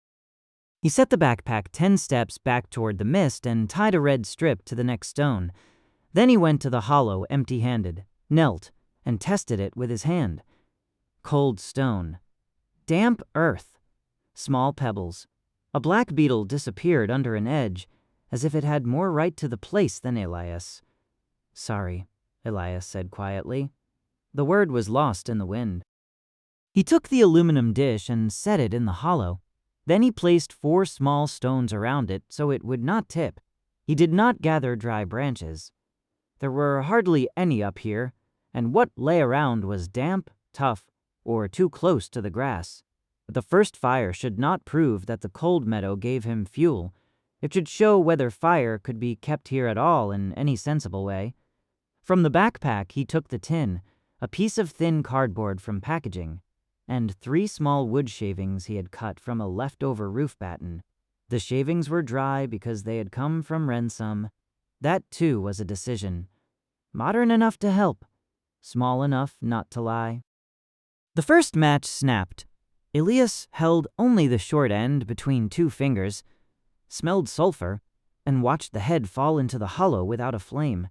He set the backpack 10 steps back toward the mist and tied a red strip to the next stone. Then he went to the hollow empty-handed, knelt, and tested it with his hand. Cold stone. Damp earth. Small pebbles. A black beetle disappeared under an edge, as if it had more right to the place than Elias. "Sorry," Elias said quietly. The word was lost in the wind. He took the aluminum dish and set it in the hollow. Then he placed 4 small stones around it so it would not tip. He did not gather dry branches. There were hardly any up here, and what lay around was damp, tough, or too close to the grass. But the first fire should not prove that the cold meadow gave him fuel. It should show whether fire could be kept here at all in any sensible way. From the backpack he took the tin, a piece of thin cardboard from packaging, and 3 small wood shavings he had cut from a leftover roof batten. The shavings were dry because they had come from Rensum. That, too, was a decision. Modern enough to help, small enough not to lie. The first match snapped. Elias held only the short end between 2 fingers, smelled sulfur, and watched the head fall into the hollow without a flame.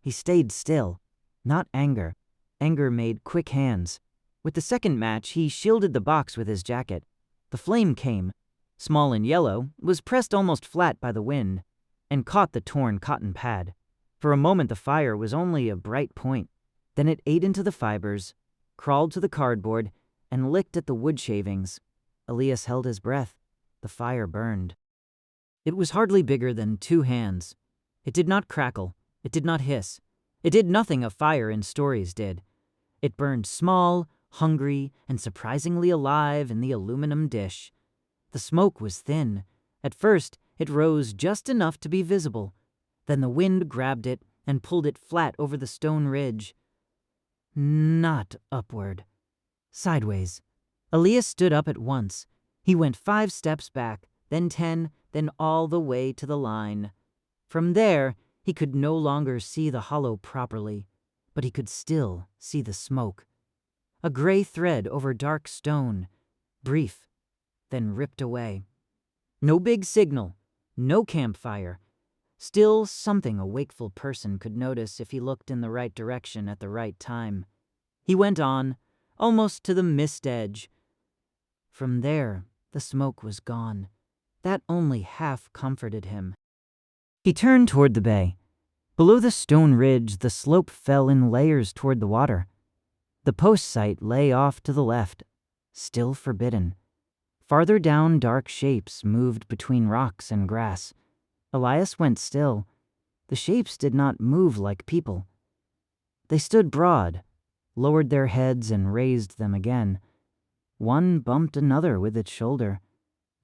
He stayed still, not anger. Anger made quick hands. With the second match, he shielded the box with his jacket. The flame came, small and yellow, was pressed almost flat by the wind, and caught the torn cotton pad. For a moment the fire was only a bright point. Then it ate into the fibers, crawled to the cardboard, and licked at the wood shavings. Elias held his breath. The fire burned. It was hardly bigger than 2 hands. It did not crackle. It did not hiss. It did nothing a fire in stories did. It burned small, hungry, and surprisingly alive in the aluminum dish. The smoke was thin. At first, it rose just enough to be visible. Then the wind grabbed it and pulled it flat over the stone ridge. Not upward. Sideways. Elias stood up at once. He went 5 steps back, then 10, then all the way to the line. From there, he could no longer see the hollow properly, but he could still see the smoke. A gray thread over dark stone, brief, then ripped away. No big signal, no campfire. Still something a wakeful person could notice if he looked in the right direction at the right time. He went on, almost to the mist edge. From there, the smoke was gone. That only half comforted him. He turned toward the bay. Below the stone ridge, the slope fell in layers toward the water. The post site lay off to the left, still forbidden. Farther down, dark shapes moved between rocks and grass. Elias went still. The shapes did not move like people. They stood broad, lowered their heads and raised them again. One bumped another with its shoulder.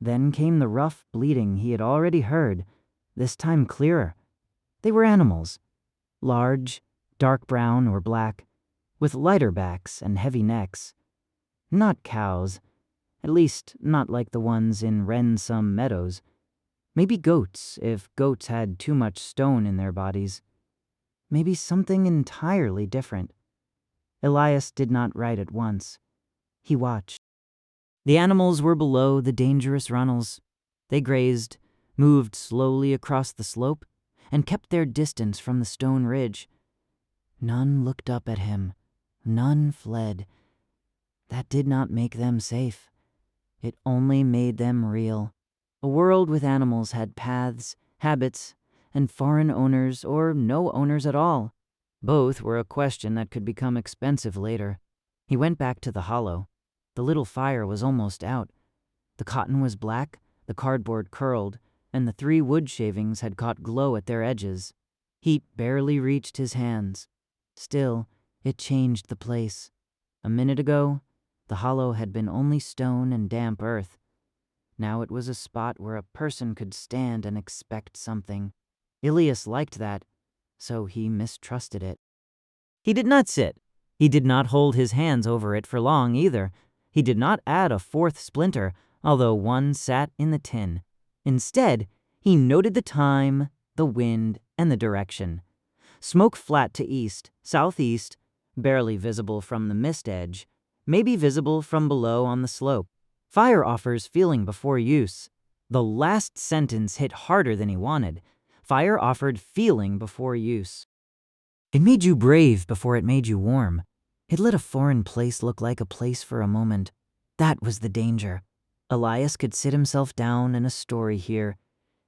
Then came the rough bleating he had already heard, this time clearer. They were animals, large, dark brown or black, with lighter backs and heavy necks. Not cows, at least not like the ones in Rensum meadows. Maybe goats, if goats had too much stone in their bodies. Maybe something entirely different. Elias did not write at once. He watched. The animals were below the dangerous runnels. They grazed, moved slowly across the slope, and kept their distance from the stone ridge. None looked up at him. None fled. That did not make them safe. It only made them real. A world with animals had paths, habits, and foreign owners or no owners at all. Both were a question that could become expensive later. He went back to the hollow. The little fire was almost out. The cotton was black, the cardboard curled, and the 3 wood shavings had caught glow at their edges. Heat barely reached his hands. Still, it changed the place. A minute ago, the hollow had been only stone and damp earth. Now it was a spot where a person could stand and expect something. Elias liked that, so he mistrusted it. He did not sit. He did not hold his hands over it for long either. He did not add a 4th splinter, although one sat in the tin. Instead, he noted the time, the wind, and the direction. Smoke flat to east, southeast, barely visible from the mist edge, maybe visible from below on the slope. Fire offers feeling before use. The last sentence hit harder than he wanted. Fire offered feeling before use. It made you brave before it made you warm. It let a foreign place look like a place for a moment. That was the danger. Elias could sit himself down in a story here,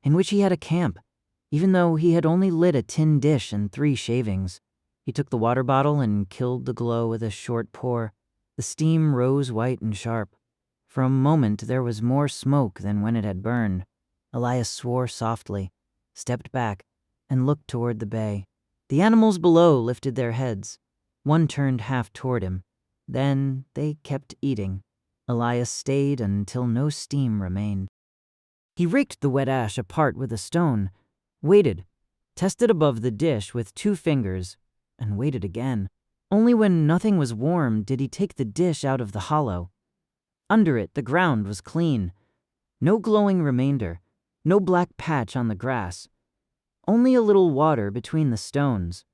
in which he had a camp, even though he had only lit a tin dish and 3 shavings. He took the water bottle and killed the glow with a short pour. The steam rose white and sharp. For a moment there was more smoke than when it had burned. Elias swore softly, stepped back, and looked toward the bay. The animals below lifted their heads. One turned half toward him. Then they kept eating. Elias stayed until no steam remained. He raked the wet ash apart with a stone, waited, tested above the dish with 2 fingers, and waited again. Only when nothing was warm did he take the dish out of the hollow. Under it, the ground was clean. No glowing remainder, no black patch on the grass. Only a little water between the stones.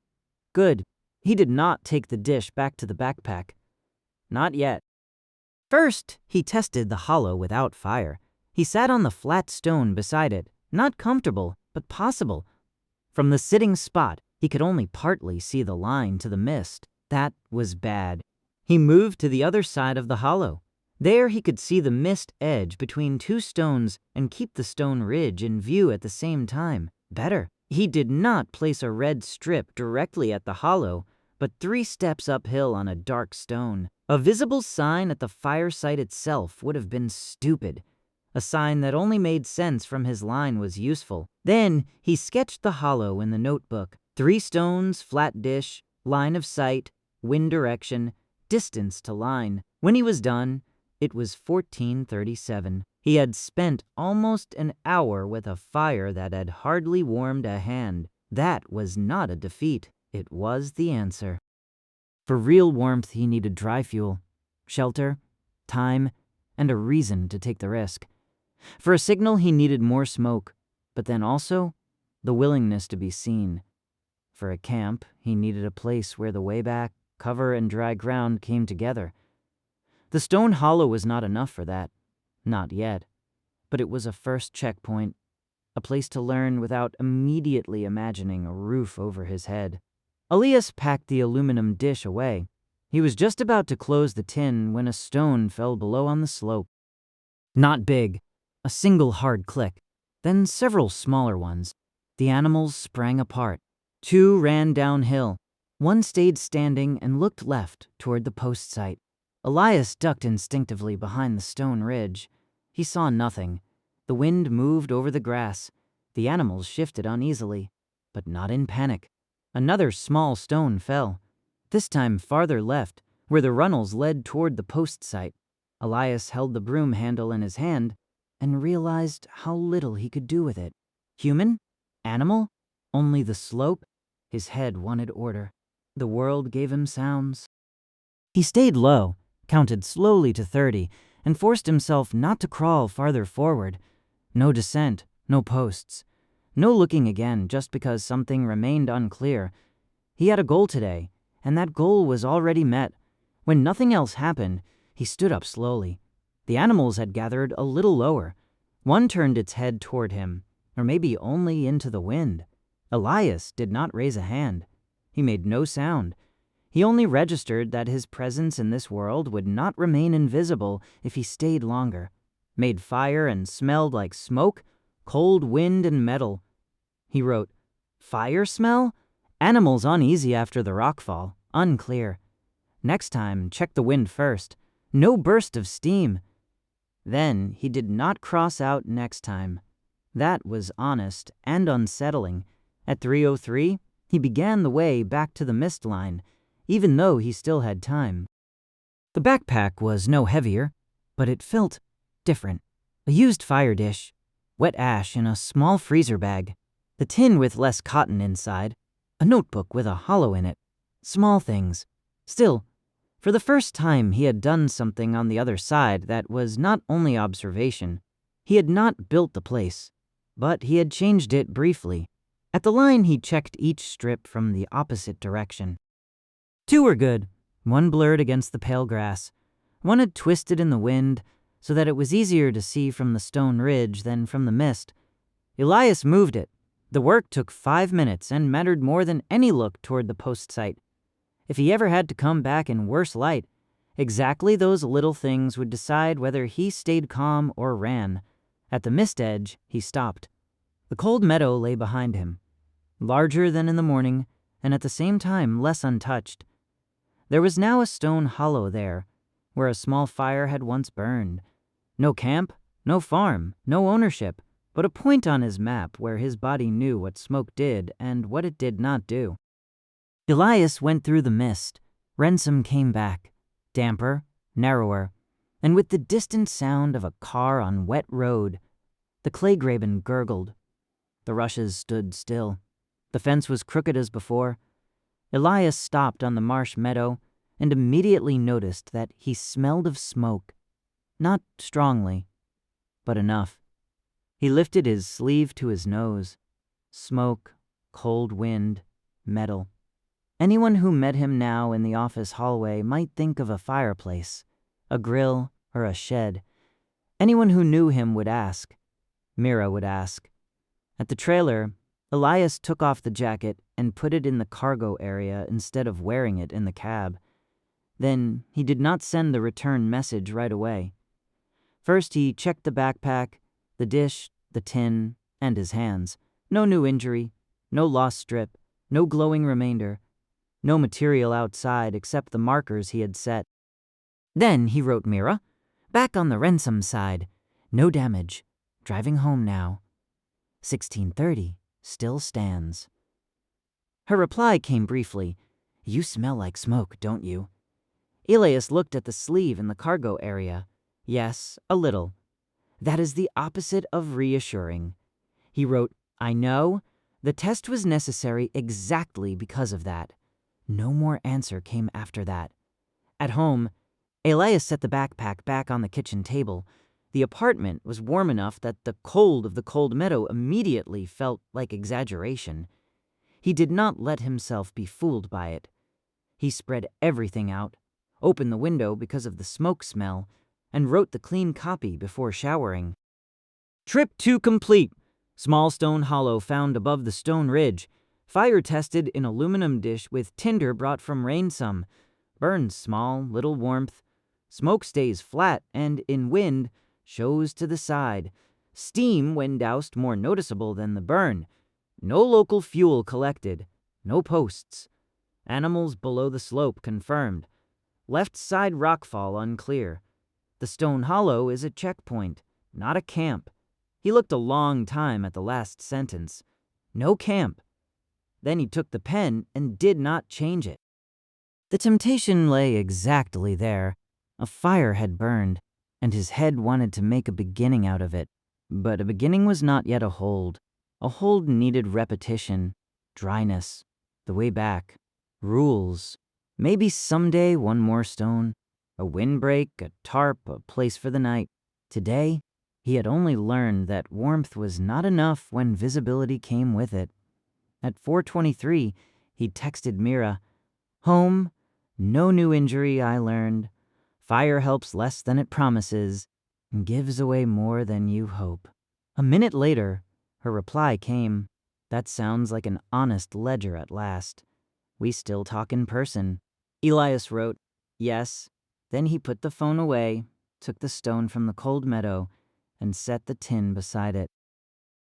Good. He did not take the dish back to the backpack. Not yet. First, he tested the hollow without fire. He sat on the flat stone beside it, not comfortable, but possible. From the sitting spot, he could only partly see the line to the mist. That was bad. He moved to the other side of the hollow. There he could see the mist edge between 2 stones and keep the stone ridge in view at the same time. Better. He did not place a red strip directly at the hollow, but 3 steps uphill on a dark stone. A visible sign at the fire site itself would have been stupid. A sign that only made sense from his line was useful. Then he sketched the hollow in the notebook. 3 stones, flat dish, line of sight, wind direction, distance to line. When he was done, it was 14:37. He had spent almost an hour with a fire that had hardly warmed a hand. That was not a defeat. It was the answer. For real warmth, he needed dry fuel, shelter, time, and a reason to take the risk. For a signal, he needed more smoke, but then also the willingness to be seen. For a camp, he needed a place where the way back, cover, and dry ground came together. The stone hollow was not enough for that. Not yet. But it was a first checkpoint, a place to learn without immediately imagining a roof over his head. Elias packed the aluminum dish away. He was just about to close the tin when a stone fell below on the slope. Not big, a single hard click, then several smaller ones. The animals sprang apart. 2 ran downhill. 1 stayed standing and looked left toward the post site. Elias ducked instinctively behind the stone ridge. He saw nothing. The wind moved over the grass. The animals shifted uneasily, but not in panic. Another small stone fell, this time farther left, where the runnels led toward the post site. Elias held the broom handle in his hand and realized how little he could do with it. Human? Animal? Only the slope? His head wanted order. The world gave him sounds. He stayed low, counted slowly to 30, and forced himself not to crawl farther forward. No descent, no posts. No looking again just because something remained unclear. He had a goal today, and that goal was already met. When nothing else happened, he stood up slowly. The animals had gathered a little lower. 1 turned its head toward him, or maybe only into the wind. Elias did not raise a hand. He made no sound. He only registered that his presence in this world would not remain invisible if he stayed longer. Made fire and smelled like smoke, cold wind and metal. He wrote, "Fire smell? Animals uneasy after the rockfall. Unclear. Next time, check the wind first. No burst of steam." Then he did not cross out next time. That was honest and unsettling. At 3:03, he began the way back to the mist line, even though he still had time. The backpack was no heavier, but it felt different. A used fire dish, wet ash in a small freezer bag, the tin with less cotton inside, a notebook with a hollow in it. Small things. Still, for the first time he had done something on the other side that was not only observation. He had not built the place, but he had changed it briefly. At the line he checked each strip from the opposite direction. 2 were good. 1 blurred against the pale grass. 1 had twisted in the wind, so that it was easier to see from the stone ridge than from the mist. Elias moved it. The work took 5 minutes and mattered more than any look toward the post site. If he ever had to come back in worse light, exactly those little things would decide whether he stayed calm or ran. At the mist edge, he stopped. The cold meadow lay behind him, larger than in the morning, and at the same time less untouched. There was now a stone hollow there, where a small fire had once burned. No camp, no farm, no ownership, but a point on his map where his body knew what smoke did and what it did not do. Elias went through the mist. Ransom came back, damper, narrower, and with the distant sound of a car on wet road. The Kleygraben gurgled. The rushes stood still. The fence was crooked as before. Elias stopped on the marsh meadow and immediately noticed that he smelled of smoke. Not strongly, but enough. He lifted his sleeve to his nose. Smoke, cold wind, metal. Anyone who met him now in the office hallway might think of a fireplace, a grill, or a shed. Anyone who knew him would ask. Mira would ask. At the trailer, Elias took off the jacket and put it in the cargo area instead of wearing it in the cab. Then he did not send the return message right away. First he checked the backpack, the dish, the tin, and his hands. No new injury, no lost strip, no glowing remainder, no material outside except the markers he had set. Then he wrote Mira, back on the Ransom side, no damage, driving home now. 1630, still stands. Her reply came briefly. You smell like smoke, don't you? Elias looked at the sleeve in the cargo area. Yes, a little. That is the opposite of reassuring. He wrote, I know. The test was necessary exactly because of that. No more answer came after that. At home, Elias set the backpack back on the kitchen table. The apartment was warm enough that the cold of the cold meadow immediately felt like exaggeration. He did not let himself be fooled by it. He spread everything out, opened the window because of the smoke smell, and wrote the clean copy before showering. Trip 2 complete. Small stone hollow found above the stone ridge. Fire tested in aluminum dish with tinder brought from Ransom. Burns small, little warmth. Smoke stays flat and, in wind, shows to the side. Steam, when doused, more noticeable than the burn. No local fuel collected. No posts. Animals below the slope confirmed. Left side rockfall unclear. The stone hollow is a checkpoint, not a camp. He looked a long time at the last sentence. No camp. Then he took the pen and did not change it. The temptation lay exactly there. A fire had burned, and his head wanted to make a beginning out of it. But a beginning was not yet a hold. A hold needed repetition, dryness, the way back, rules. Maybe someday one more stone, a windbreak, a tarp, a place for the night. Today, he had only learned that warmth was not enough when visibility came with it. At 4:23, he texted Mira, Home, no new injury I learned. Fire helps less than it promises, and gives away more than you hope. A minute later, her reply came. That sounds like an honest ledger at last. We still talk in person. Elias wrote, yes. Then he put the phone away, took the stone from the cold meadow, and set the tin beside it.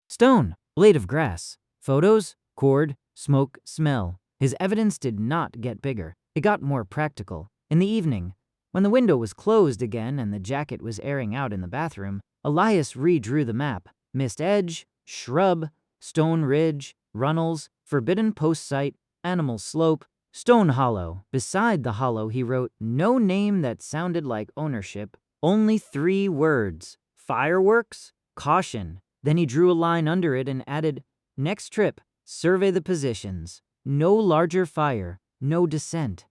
Stone, blade of grass, photos, cord, smoke, smell. His evidence did not get bigger. It got more practical. In the evening, when the window was closed again and the jacket was airing out in the bathroom, Elias redrew the map. Mist edge, shrub, stone ridge, runnels, forbidden post site, animal slope, stone hollow. Beside the hollow he wrote no name that sounded like ownership, only 3 words. Fireworks? Caution. Then he drew a line under it and added, next trip, survey the positions. No larger fire, no descent.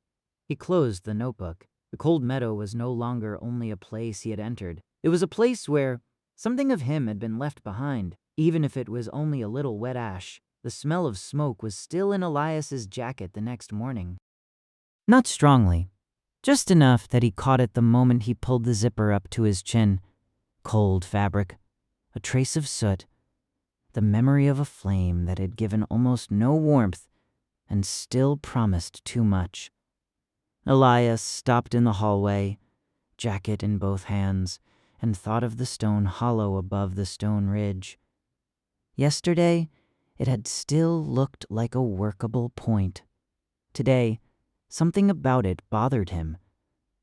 He closed the notebook. The cold meadow was no longer only a place he had entered. It was a place where something of him had been left behind, even if it was only a little wet ash. The smell of smoke was still in Elias's jacket the next morning. Not strongly, just enough that he caught it the moment he pulled the zipper up to his chin. Cold fabric, a trace of soot, the memory of a flame that had given almost no warmth and still promised too much. Elias stopped in the hallway, jacket in both hands, and thought of the stone hollow above the stone ridge. Yesterday, it had still looked like a workable point. Today, something about it bothered him,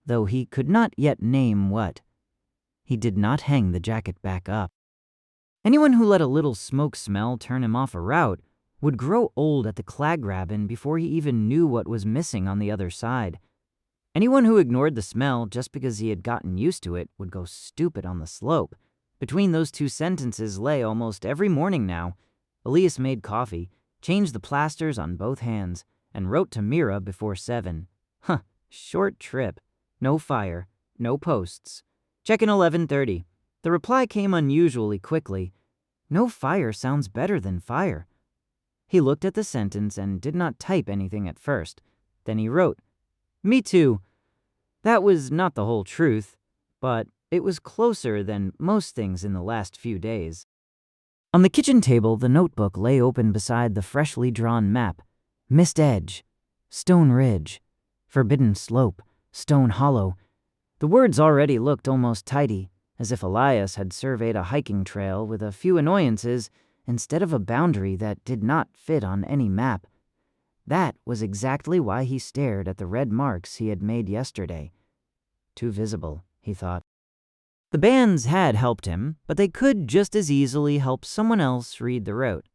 though he could not yet name what. He did not hang the jacket back up. Anyone who let a little smoke smell turn him off a route would grow old at the Kleygraben before he even knew what was missing on the other side. Anyone who ignored the smell just because he had gotten used to it would go stupid on the slope. Between those two sentences lay almost every morning now. Elias made coffee, changed the plasters on both hands, and wrote to Mira before 7. Short trip. No fire. No posts. Check in 11:30. The reply came unusually quickly. No fire sounds better than fire. He looked at the sentence and did not type anything at first. Then he wrote, Me too. That was not the whole truth, but it was closer than most things in the last few days. On the kitchen table, the notebook lay open beside the freshly drawn map. Mist Edge, Stone Ridge, Forbidden Slope, Stone Hollow. The words already looked almost tidy, as if Elias had surveyed a hiking trail with a few annoyances instead of a boundary that did not fit on any map. That was exactly why he stared at the red marks he had made yesterday. Too visible, he thought. The bands had helped him, but they could just as easily help someone else read the route.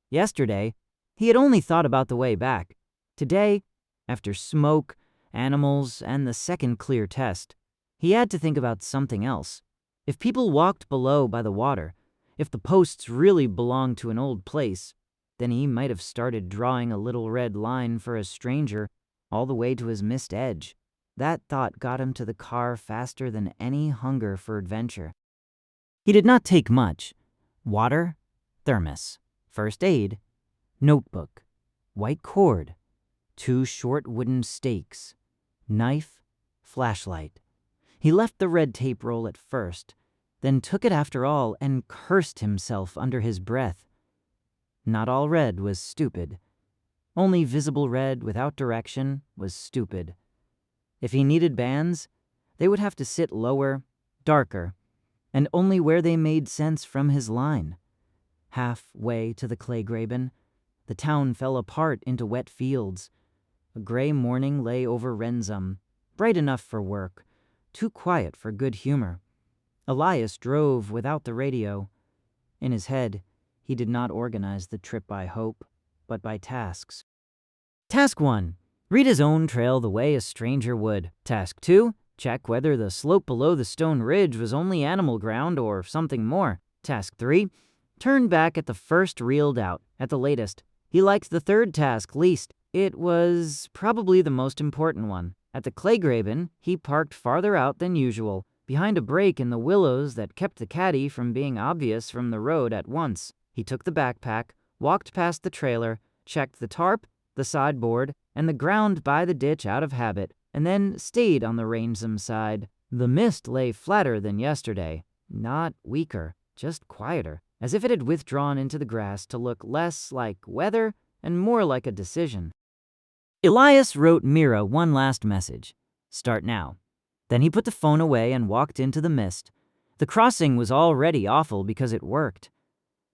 Yesterday, he had only thought about the way back. Today, after smoke, animals, and the second clear test, he had to think about something else. If people walked below by the water, if the posts really belonged to an old place, then he might have started drawing a little red line for a stranger all the way to his Mist Edge. That thought got him to the car faster than any hunger for adventure. He did not take much. Water, thermos, first aid, notebook, white cord, 2 short wooden stakes, knife, flashlight. He left the red tape roll at first, then took it after all and cursed himself under his breath. Not all red was stupid. Only visible red without direction was stupid. If he needed bands, they would have to sit lower, darker, and only where they made sense from his line. Halfway to the Kleygraben, the town fell apart into wet fields. A gray morning lay over Renzum, bright enough for work, too quiet for good humor. Elias drove without the radio. In his head, he did not organize the trip by hope, but by tasks. Task 1. Read his own trail the way a stranger would. Task 2. Check whether the slope below the stone ridge was only animal ground or something more. Task 3. Turn back at the first reeled out, at the latest. He liked the third task least. It was probably the most important one. At the Kleygraben, he parked farther out than usual, behind a break in the willows that kept the caddy from being obvious from the road at once. He took the backpack, walked past the trailer, checked the tarp, the sideboard, and the ground by the ditch out of habit, and then stayed on the Renzum side. The mist lay flatter than yesterday, not weaker, just quieter, as if it had withdrawn into the grass to look less like weather and more like a decision. Elias wrote Mira one last message. Start now. Then he put the phone away and walked into the mist. The crossing was already awful because it worked.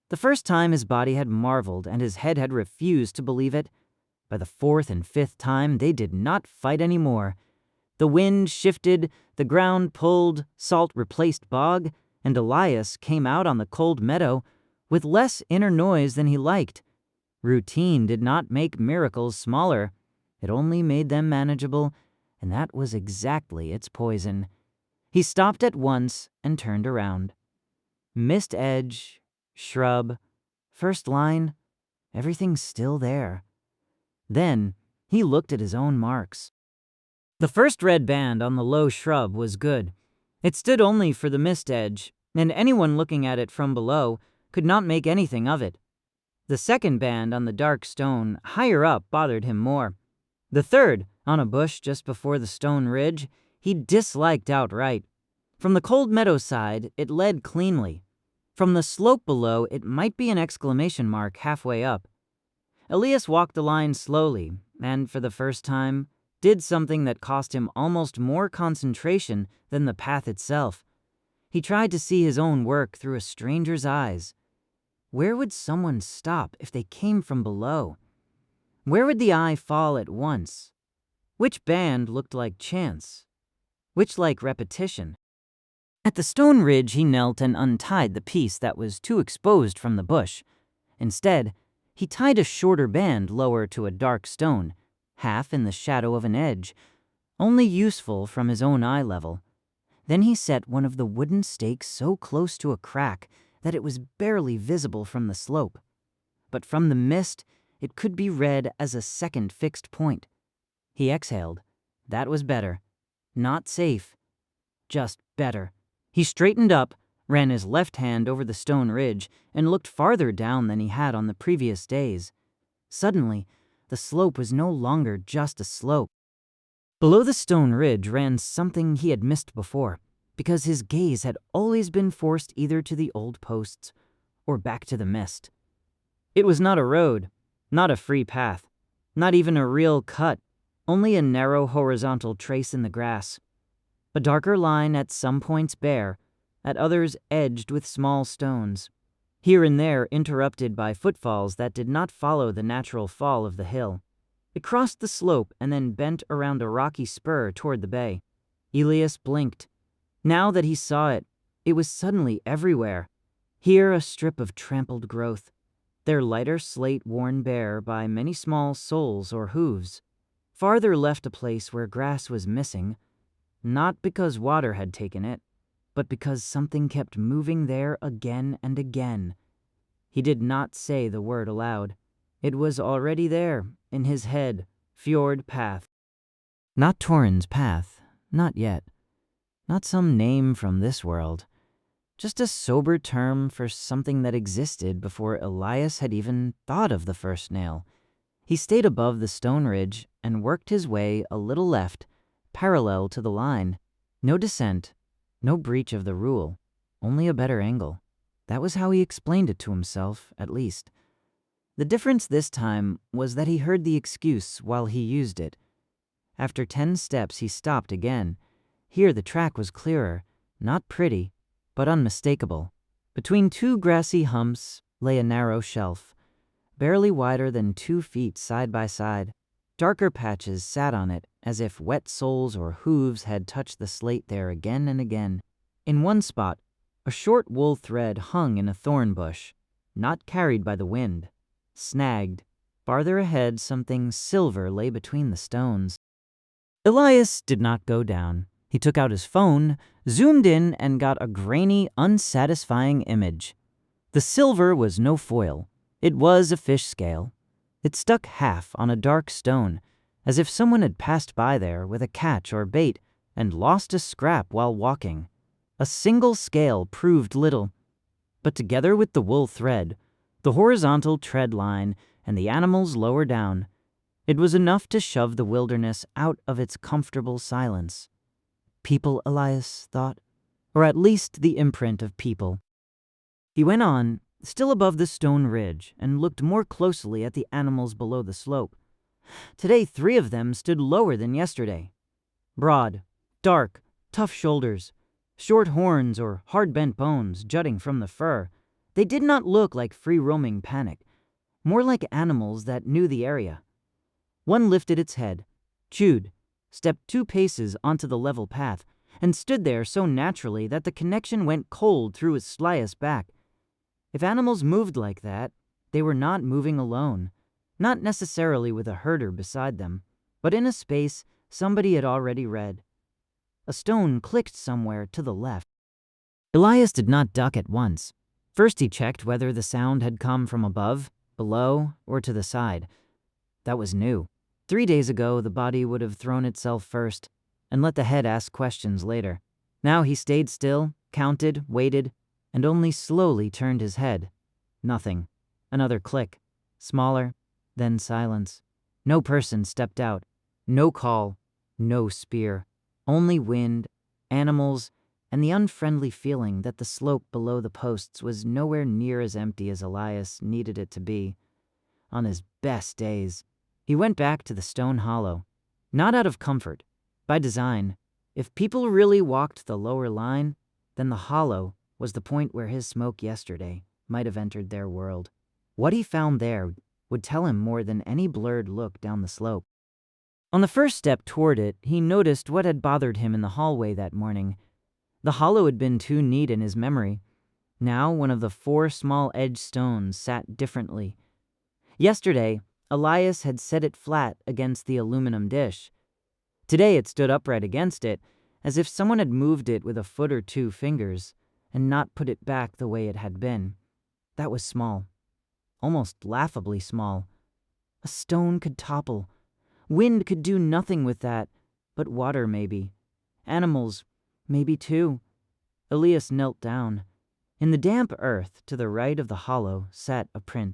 The first time his body had marveled and his head had refused to believe it. By the 4th and 5th time, they did not fight anymore. The wind shifted, the ground pulled, salt replaced bog, and Elias came out on the cold meadow with less inner noise than he liked. Routine did not make miracles smaller. It only made them manageable, and that was exactly its poison. He stopped at once and turned around. Mist Edge, shrub, first line, everything still there. Then he looked at his own marks. The first red band on the low shrub was good. It stood only for the Mist Edge, and anyone looking at it from below could not make anything of it. The second band on the dark stone higher up bothered him more. The third, on a bush just before the stone ridge, he disliked outright. From the cold meadow side, it led cleanly. From the slope below, it might be an exclamation mark halfway up. Elias walked the line slowly, and for the first time, did something that cost him almost more concentration than the path itself. He tried to see his own work through a stranger's eyes. Where would someone stop if they came from below? Where would the eye fall at once? Which band looked like chance? Which like repetition? At the stone ridge, he knelt and untied the piece that was too exposed from the bush. Instead, he tied a shorter band lower to a dark stone, half in the shadow of an edge, only useful from his own eye level. Then he set one of the wooden stakes so close to a crack that it was barely visible from the slope. But from the mist, it could be read as a second fixed point. He exhaled. That was better. Not safe. Just better. He straightened up, ran his left hand over the stone ridge, and looked farther down than he had on the previous days. Suddenly, the slope was no longer just a slope. Below the stone ridge ran something he had missed before, because his gaze had always been forced either to the old posts or back to the mist. It was not a road, not a free path, not even a real cut, only a narrow horizontal trace in the grass. A darker line at some points bare, at others edged with small stones, here and there interrupted by footfalls that did not follow the natural fall of the hill. It crossed the slope and then bent around a rocky spur toward the bay. Elias blinked. Now that he saw it, it was suddenly everywhere. Here a strip of trampled growth, their lighter slate worn bare by many small soles or hooves. Farther left a place where grass was missing, not because water had taken it, but because something kept moving there again and again. He did not say the word aloud. It was already there, in his head, fjord path. Not Toren's path, not yet. Not some name from this world. Just a sober term for something that existed before Elias had even thought of the first nail. He stayed above the stone ridge and worked his way a little left, parallel to the line. No descent, no breach of the rule, only a better angle. That was how he explained it to himself, at least. The difference this time was that he heard the excuse while he used it. After 10 steps, he stopped again. Here the track was clearer, not pretty, but unmistakable. Between 2 grassy humps lay a narrow shelf, barely wider than 2 feet side by side. Darker patches sat on it, as if wet soles or hooves had touched the slate there again and again. In one spot, a short wool thread hung in a thorn bush, not carried by the wind. Snagged. Farther ahead, something silver lay between the stones. Elias did not go down. He took out his phone, zoomed in, and got a grainy, unsatisfying image. The silver was no foil. It was a fish scale. It stuck half on a dark stone, as if someone had passed by there with a catch or bait and lost a scrap while walking. A single scale proved little, but together with the wool thread, the horizontal tread line, and the animals lower down, it was enough to shove the wilderness out of its comfortable silence. People, Elias thought, or at least the imprint of people. He went on, still above the stone ridge, and looked more closely at the animals below the slope. Today 3 of them stood lower than yesterday. Broad, dark, tough shoulders, short horns or hard-bent bones jutting from the fur. They did not look like free-roaming panic, more like animals that knew the area. One lifted its head, chewed, stepped 2 paces onto the level path, and stood there so naturally that the connection went cold through his slyest back. If animals moved like that, they were not moving alone, not necessarily with a herder beside them, but in a space somebody had already read. A stone clicked somewhere to the left. Elias did not duck at once. First he checked whether the sound had come from above, below, or to the side. That was new. 3 days ago, the body would have thrown itself first and let the head ask questions later. Now he stayed still, counted, waited, and only slowly turned his head. Nothing. Another click. Smaller, then silence. No person stepped out. No call. No spear. Only wind, animals, and the unfriendly feeling that the slope below the posts was nowhere near as empty as Elias needed it to be. On his best days, he went back to the stone hollow. Not out of comfort, by design. If people really walked the lower line, then the hollow was the point where his smoke yesterday might have entered their world. What he found there would tell him more than any blurred look down the slope. On the first step toward it, he noticed what had bothered him in the hallway that morning. The hollow had been too neat in his memory. Now one of the 4 small edge stones sat differently. Yesterday, Elias had set it flat against the aluminum dish. Today it stood upright against it, as if someone had moved it with a foot or two fingers and not put it back the way it had been. That was small, almost laughably small. A stone could topple. Wind could do nothing with that, but water maybe. Animals, maybe too. Elias knelt down. In the damp earth to the right of the hollow sat a print.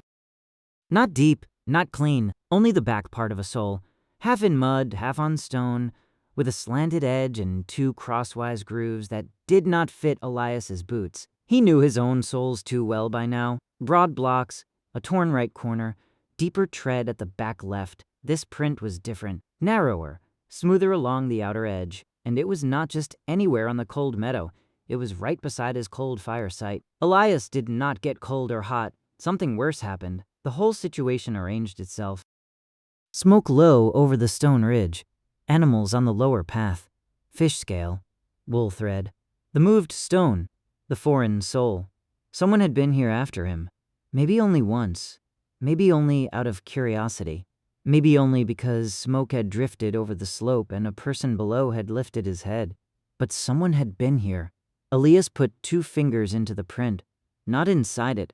Not deep, not clean, only the back part of a sole, half in mud, half on stone, with a slanted edge and two crosswise grooves that did not fit Elias's boots. He knew his own soles too well by now. Broad blocks, a torn right corner, deeper tread at the back left. This print was different, narrower, smoother along the outer edge, and it was not just anywhere on the cold meadow. It was right beside his cold fire site. Elias did not get cold or hot. Something worse happened. The whole situation arranged itself. Smoke low over the stone ridge. Animals on the lower path. Fish scale. Wool thread. The moved stone. The foreign soul. Someone had been here after him. Maybe only once. Maybe only out of curiosity. Maybe only because smoke had drifted over the slope and a person below had lifted his head. But someone had been here. Elias put 2 fingers into the print. Not inside it.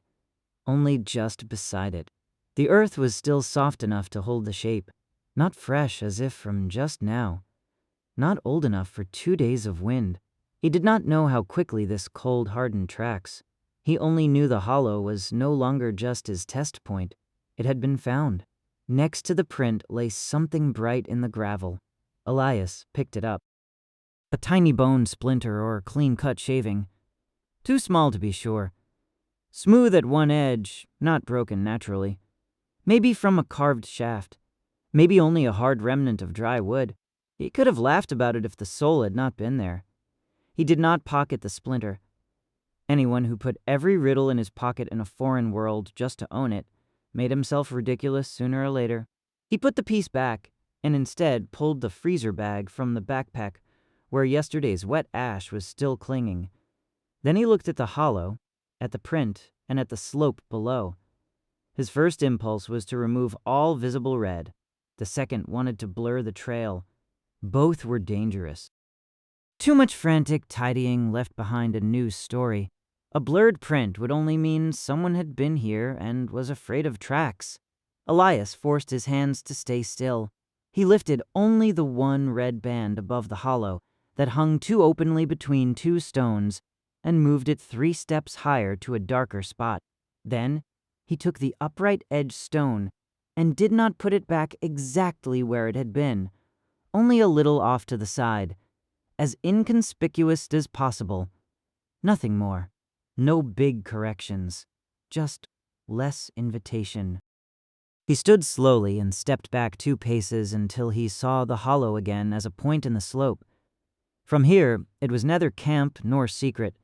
Only just beside it. The earth was still soft enough to hold the shape. Not fresh as if from just now. Not old enough for 2 days of wind. He did not know how quickly this cold hardened tracks. He only knew the hollow was no longer just his test point. It had been found. Next to the print lay something bright in the gravel. Elias picked it up. A tiny bone splinter or clean-cut shaving. Too small to be sure. Smooth at one edge, not broken naturally. Maybe from a carved shaft. Maybe only a hard remnant of dry wood. He could have laughed about it if the soul had not been there. He did not pocket the splinter. Anyone who put every riddle in his pocket in a foreign world just to own it made himself ridiculous sooner or later. He put the piece back and instead pulled the freezer bag from the backpack where yesterday's wet ash was still clinging. Then he looked at the hollow, at the print, and at the slope below. His first impulse was to remove all visible red. The second wanted to blur the trail. Both were dangerous. Too much frantic tidying left behind a new story. A blurred print would only mean someone had been here and was afraid of tracks. Elias forced his hands to stay still. He lifted only the one red band above the hollow that hung too openly between 2 stones and moved it 3 steps higher to a darker spot. Then he took the upright edge stone and did not put it back exactly where it had been, only a little off to the side, as inconspicuous as possible. Nothing more. No big corrections. Just less invitation. He stood slowly and stepped back 2 paces until he saw the hollow again as a point in the slope. From here, it was neither camp nor secret.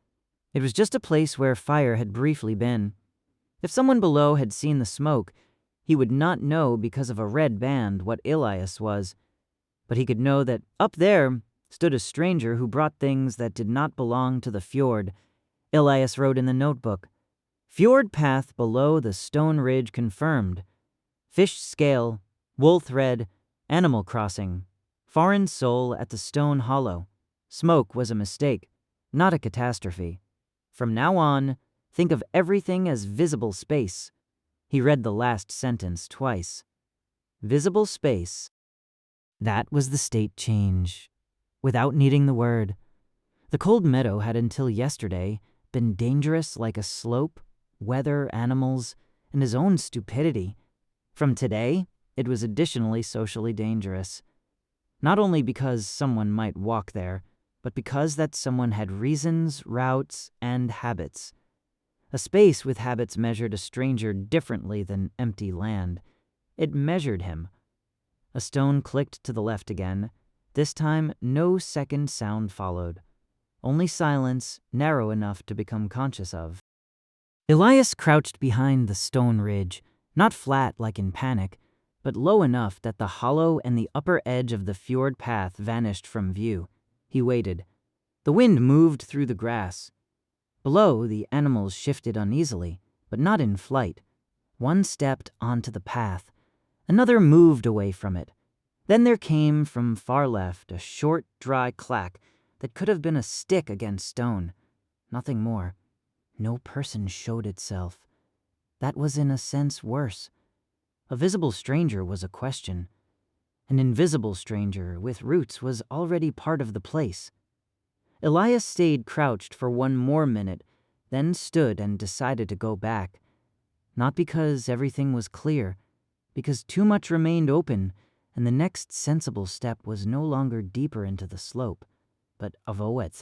It was just a place where fire had briefly been. If someone below had seen the smoke, he would not know because of a red band what Elias was. But he could know that up there stood a stranger who brought things that did not belong to the fjord. Elias wrote in the notebook, "Fjord path below the stone ridge confirmed. Fish scale, wool thread, animal crossing. Foreign soul at the stone hollow. Smoke was a mistake, not a catastrophe. From now on, think of everything as visible space." He read the last sentence twice. Visible space. That was the state change. Without needing the word. The cold meadow had until yesterday been dangerous like a slope, weather, animals, and his own stupidity. From today, it was additionally socially dangerous. Not only because someone might walk there, but because that someone had reasons, routes, and habits. A space with habits measured a stranger differently than empty land. It measured him. A stone clicked to the left again. This time, no second sound followed. Only silence, narrow enough to become conscious of. Elias crouched behind the stone ridge, not flat like in panic, but low enough that the hollow and the upper edge of the fjord path vanished from view. He waited. The wind moved through the grass. Below, the animals shifted uneasily, but not in flight. One stepped onto the path. Another moved away from it. Then there came from far left a short, dry clack that could have been a stick against stone. Nothing more. No person showed itself. That was in a sense worse. A visible stranger was a question. An invisible stranger with roots was already part of the place. Elias stayed crouched for one more minute, then stood and decided to go back. Not because everything was clear, because too much remained open, and the next sensible step was no longer deeper into the slope, but avoidth.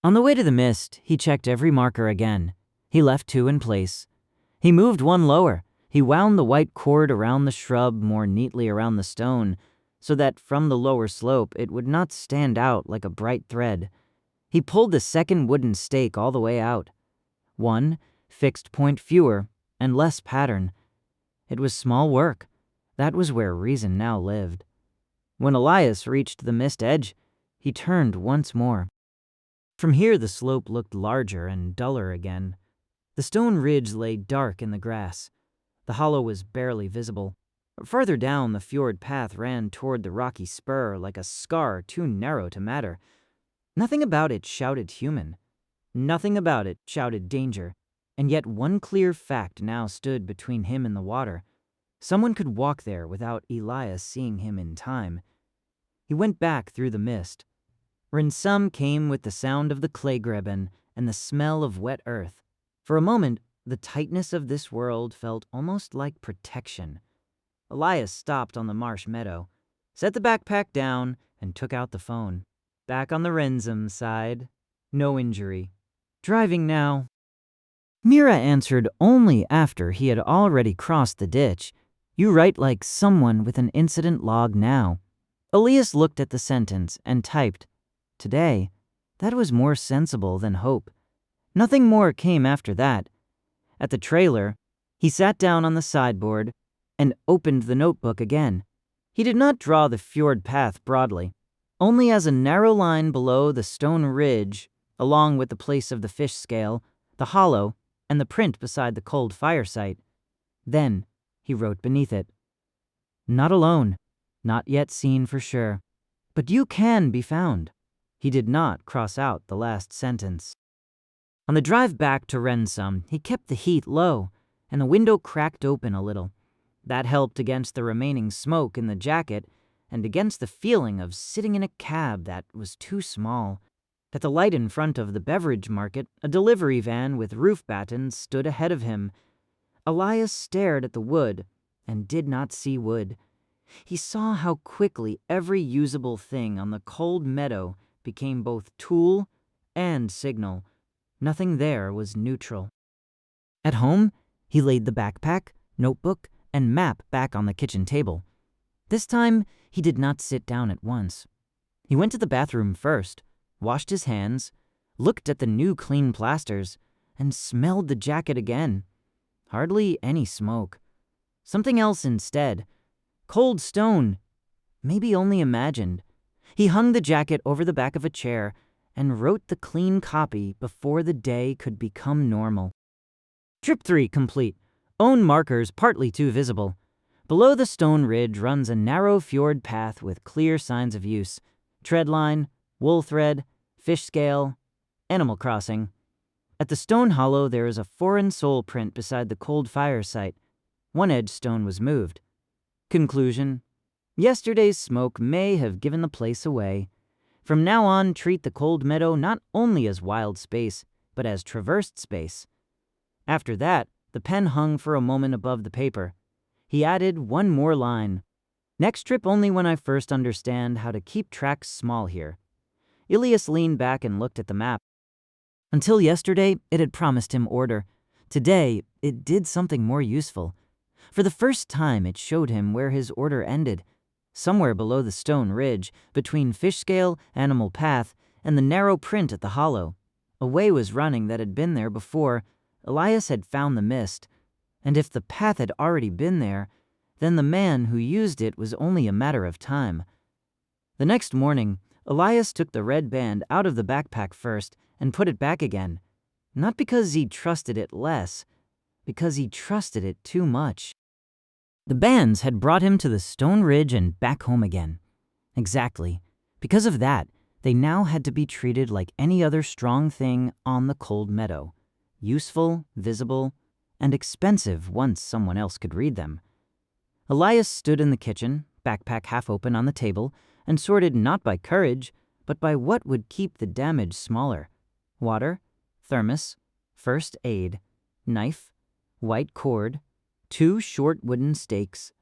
On the way to the mist, he checked every marker again. He left 2 in place. He moved 1 lower. He wound the white cord around the shrub more neatly around the stone, so that from the lower slope it would not stand out like a bright thread. He pulled the second wooden stake all the way out. 1 fixed point fewer and less pattern. It was small work. That was where reason now lived. When Elias reached the mist edge, he turned once more. From here the slope looked larger and duller again. The stone ridge lay dark in the grass. The hollow was barely visible. Further down, the fjord path ran toward the rocky spur like a scar too narrow to matter. Nothing about it shouted human. Nothing about it shouted danger. And yet one clear fact now stood between him and the water. Someone could walk there without Elias seeing him in time. He went back through the mist. Rinsum came with the sound of the Kleygraben and the smell of wet earth. For a moment, the tightness of this world felt almost like protection. Elias stopped on the marsh meadow, set the backpack down, and took out the phone. Back on the Rinsum side. No injury. Driving now. Mira answered only after he had already crossed the ditch. You write like someone with an incident log now. Elias looked at the sentence and typed, Today. That was more sensible than hope. Nothing more came after that. At the trailer, he sat down on the sideboard and opened the notebook again. He did not draw the fjord path broadly, only as a narrow line below the stone ridge, along with the place of the fish scale, the hollow, and the print beside the cold fire site. Then he wrote beneath it, Not alone, not yet seen for sure, but you can be found. He did not cross out the last sentence. On the drive back to Rinsum, he kept the heat low, and the window cracked open a little. That helped against the remaining smoke in the jacket and against the feeling of sitting in a cab that was too small. At the light in front of the beverage market, a delivery van with roof battens stood ahead of him. Elias stared at the wood and did not see wood. He saw how quickly every usable thing on the cold meadow became both tool and signal. Nothing there was neutral. At home, he laid the backpack, notebook, and map back on the kitchen table. This time, he did not sit down at once. He went to the bathroom first, washed his hands, looked at the new clean plasters, and smelled the jacket again. Hardly any smoke. Something else instead. Cold stone. Maybe only imagined. He hung the jacket over the back of a chair and wrote the clean copy before the day could become normal. Trip 3 complete. Own markers partly too visible. Below the stone ridge runs a narrow fjord path with clear signs of use. Treadline, wool thread, fish scale, Animal Crossing. At the stone hollow there is a foreign sole print beside the cold fire site. One edge stone was moved. Conclusion. Yesterday's smoke may have given the place away. From now on, treat the cold meadow not only as wild space, but as traversed space. After that, the pen hung for a moment above the paper. He added one more line. Next trip only when I first understand how to keep tracks small here. Elias leaned back and looked at the map. Until yesterday, it had promised him order. Today, it did something more useful. For the first time, it showed him where his order ended. Somewhere below the stone ridge, between fish scale, animal path, and the narrow print at the hollow. A way was running that had been there before. Elias had found the mist. And if the path had already been there, then the man who used it was only a matter of time. The next morning, Elias took the red band out of the backpack first and put it back again. Not because he trusted it less, because he trusted it too much. The bands had brought him to the stone ridge and back home again. Exactly. Because of that, They now had to be treated like any other strong thing on the cold meadow, useful, visible, and expensive once someone else could read them. Elias stood in the kitchen, backpack half open on the table, and sorted not by courage, but by what would keep the damage smaller. Water, thermos, first aid, knife, white cord, 2 short wooden stakes,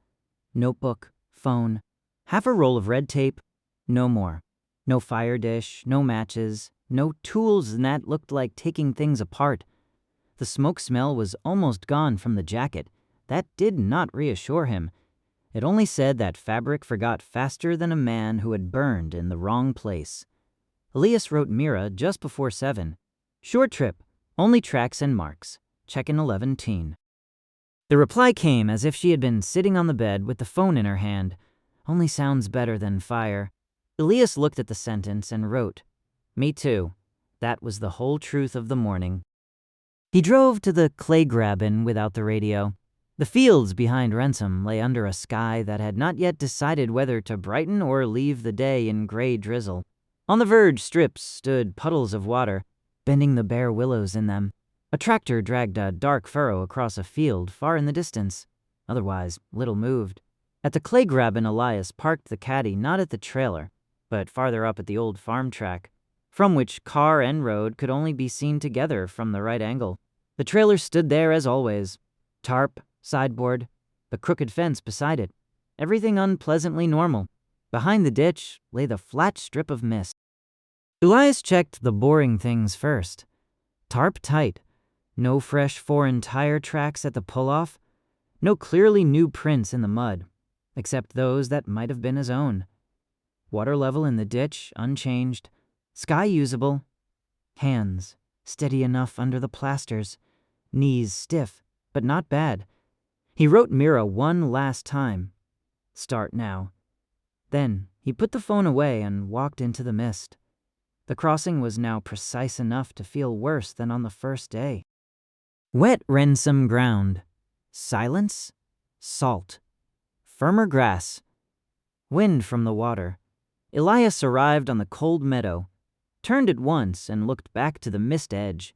notebook, phone, half a roll of red tape, no more. No fire dish, no matches, no tools that looked like taking things apart. The smoke smell was almost gone from the jacket. That did not reassure him. It only said that fabric forgot faster than a man who had burned in the wrong place. Elias wrote Mira just before 7. Short trip, only tracks and marks. Check in 11-teen. The reply came as if she had been sitting on the bed with the phone in her hand. Only sounds better than fire. Elias looked at the sentence and wrote, "Me too." That was the whole truth of the morning. He drove to the Kleygraben without the radio. The fields behind Ransom lay under a sky that had not yet decided whether to brighten or leave the day in gray drizzle. On the verge strips stood puddles of water, bending the bare willows in them. A tractor dragged a dark furrow across a field far in the distance. Otherwise, little moved. At the Kleygraben, Elias parked the caddy not at the trailer, but farther up at the old farm track, from which car and road could only be seen together from the right angle. The trailer stood there as always. Tarp, sideboard, the crooked fence beside it. Everything unpleasantly normal. Behind the ditch lay the flat strip of mist. Elias checked the boring things first. Tarp tight. No fresh foreign tire tracks at the pull-off. No clearly new prints in the mud, except those that might have been his own. Water level in the ditch, unchanged. Sky usable. Hands, steady enough under the plasters. Knees stiff, but not bad. He wrote Mira one last time. Start now. Then he put the phone away and walked into the mist. The crossing was now precise enough to feel worse than on the first day. Wet Ransom ground. Silence. Salt. Firmer grass. Wind from the water. Elias arrived on the cold meadow, turned at once and looked back to the mist edge.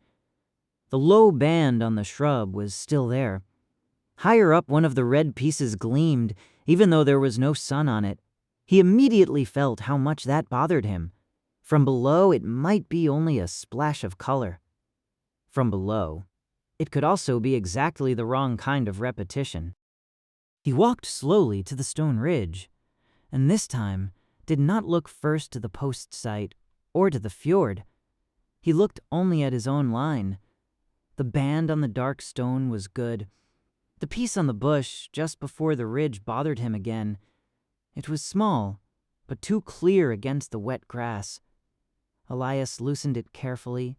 The low band on the shrub was still there. Higher up, one of the red pieces gleamed, even though there was no sun on it. He immediately felt how much that bothered him. From below, it might be only a splash of color. From below, it could also be exactly the wrong kind of repetition. He walked slowly to the stone ridge, and this time did not look first to the post site or to the fjord. He looked only at his own line. The band on the dark stone was good. The piece on the bush just before the ridge bothered him again. It was small, but too clear against the wet grass. Elias loosened it carefully,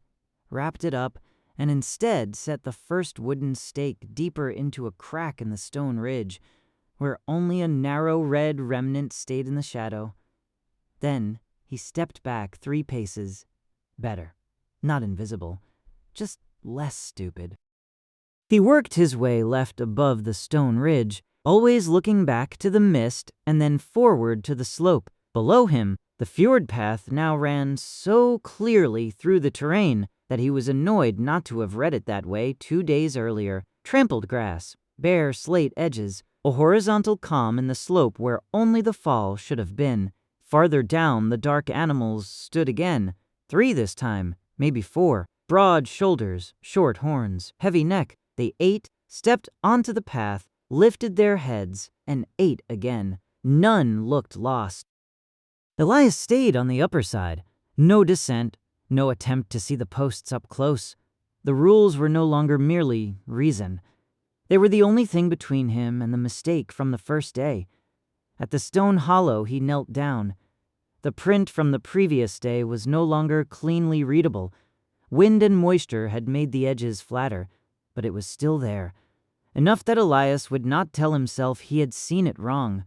wrapped it up, and instead set the first wooden stake deeper into a crack in the stone ridge, where only a narrow red remnant stayed in the shadow. Then he stepped back 3 paces. Better. Not invisible. Just less stupid. He worked his way left above the stone ridge, always looking back to the mist and then forward to the slope. Below him, the fjord path now ran so clearly through the terrain that he was annoyed not to have read it that way 2 days earlier. Trampled grass, bare slate edges, a horizontal calm in the slope where only the fall should have been. Farther down, the dark animals stood again. 3 this time, maybe 4. Broad shoulders, short horns, heavy neck. They ate, stepped onto the path, lifted their heads, and ate again. None looked lost. Elias stayed on the upper side. No descent, no attempt to see the posts up close. The rules were no longer merely reason. They were the only thing between him and the mistake from the first day. At the stone hollow, he knelt down. The print from the previous day was no longer cleanly readable. Wind and moisture had made the edges flatter, but it was still there. Enough that Elias would not tell himself he had seen it wrong.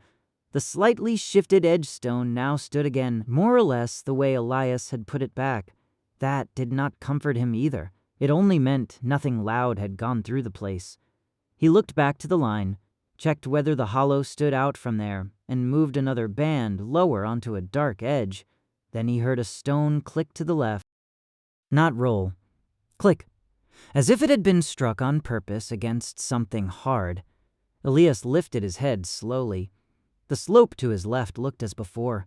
The slightly shifted edge stone now stood again, more or less the way Elias had put it back. That did not comfort him either. It only meant nothing loud had gone through the place. He looked back to the line, checked whether the hollow stood out from there, and moved another band lower onto a dark edge. Then he heard a stone click to the left. Not roll. Click. As if it had been struck on purpose against something hard. Elias lifted his head slowly. The slope to his left looked as before.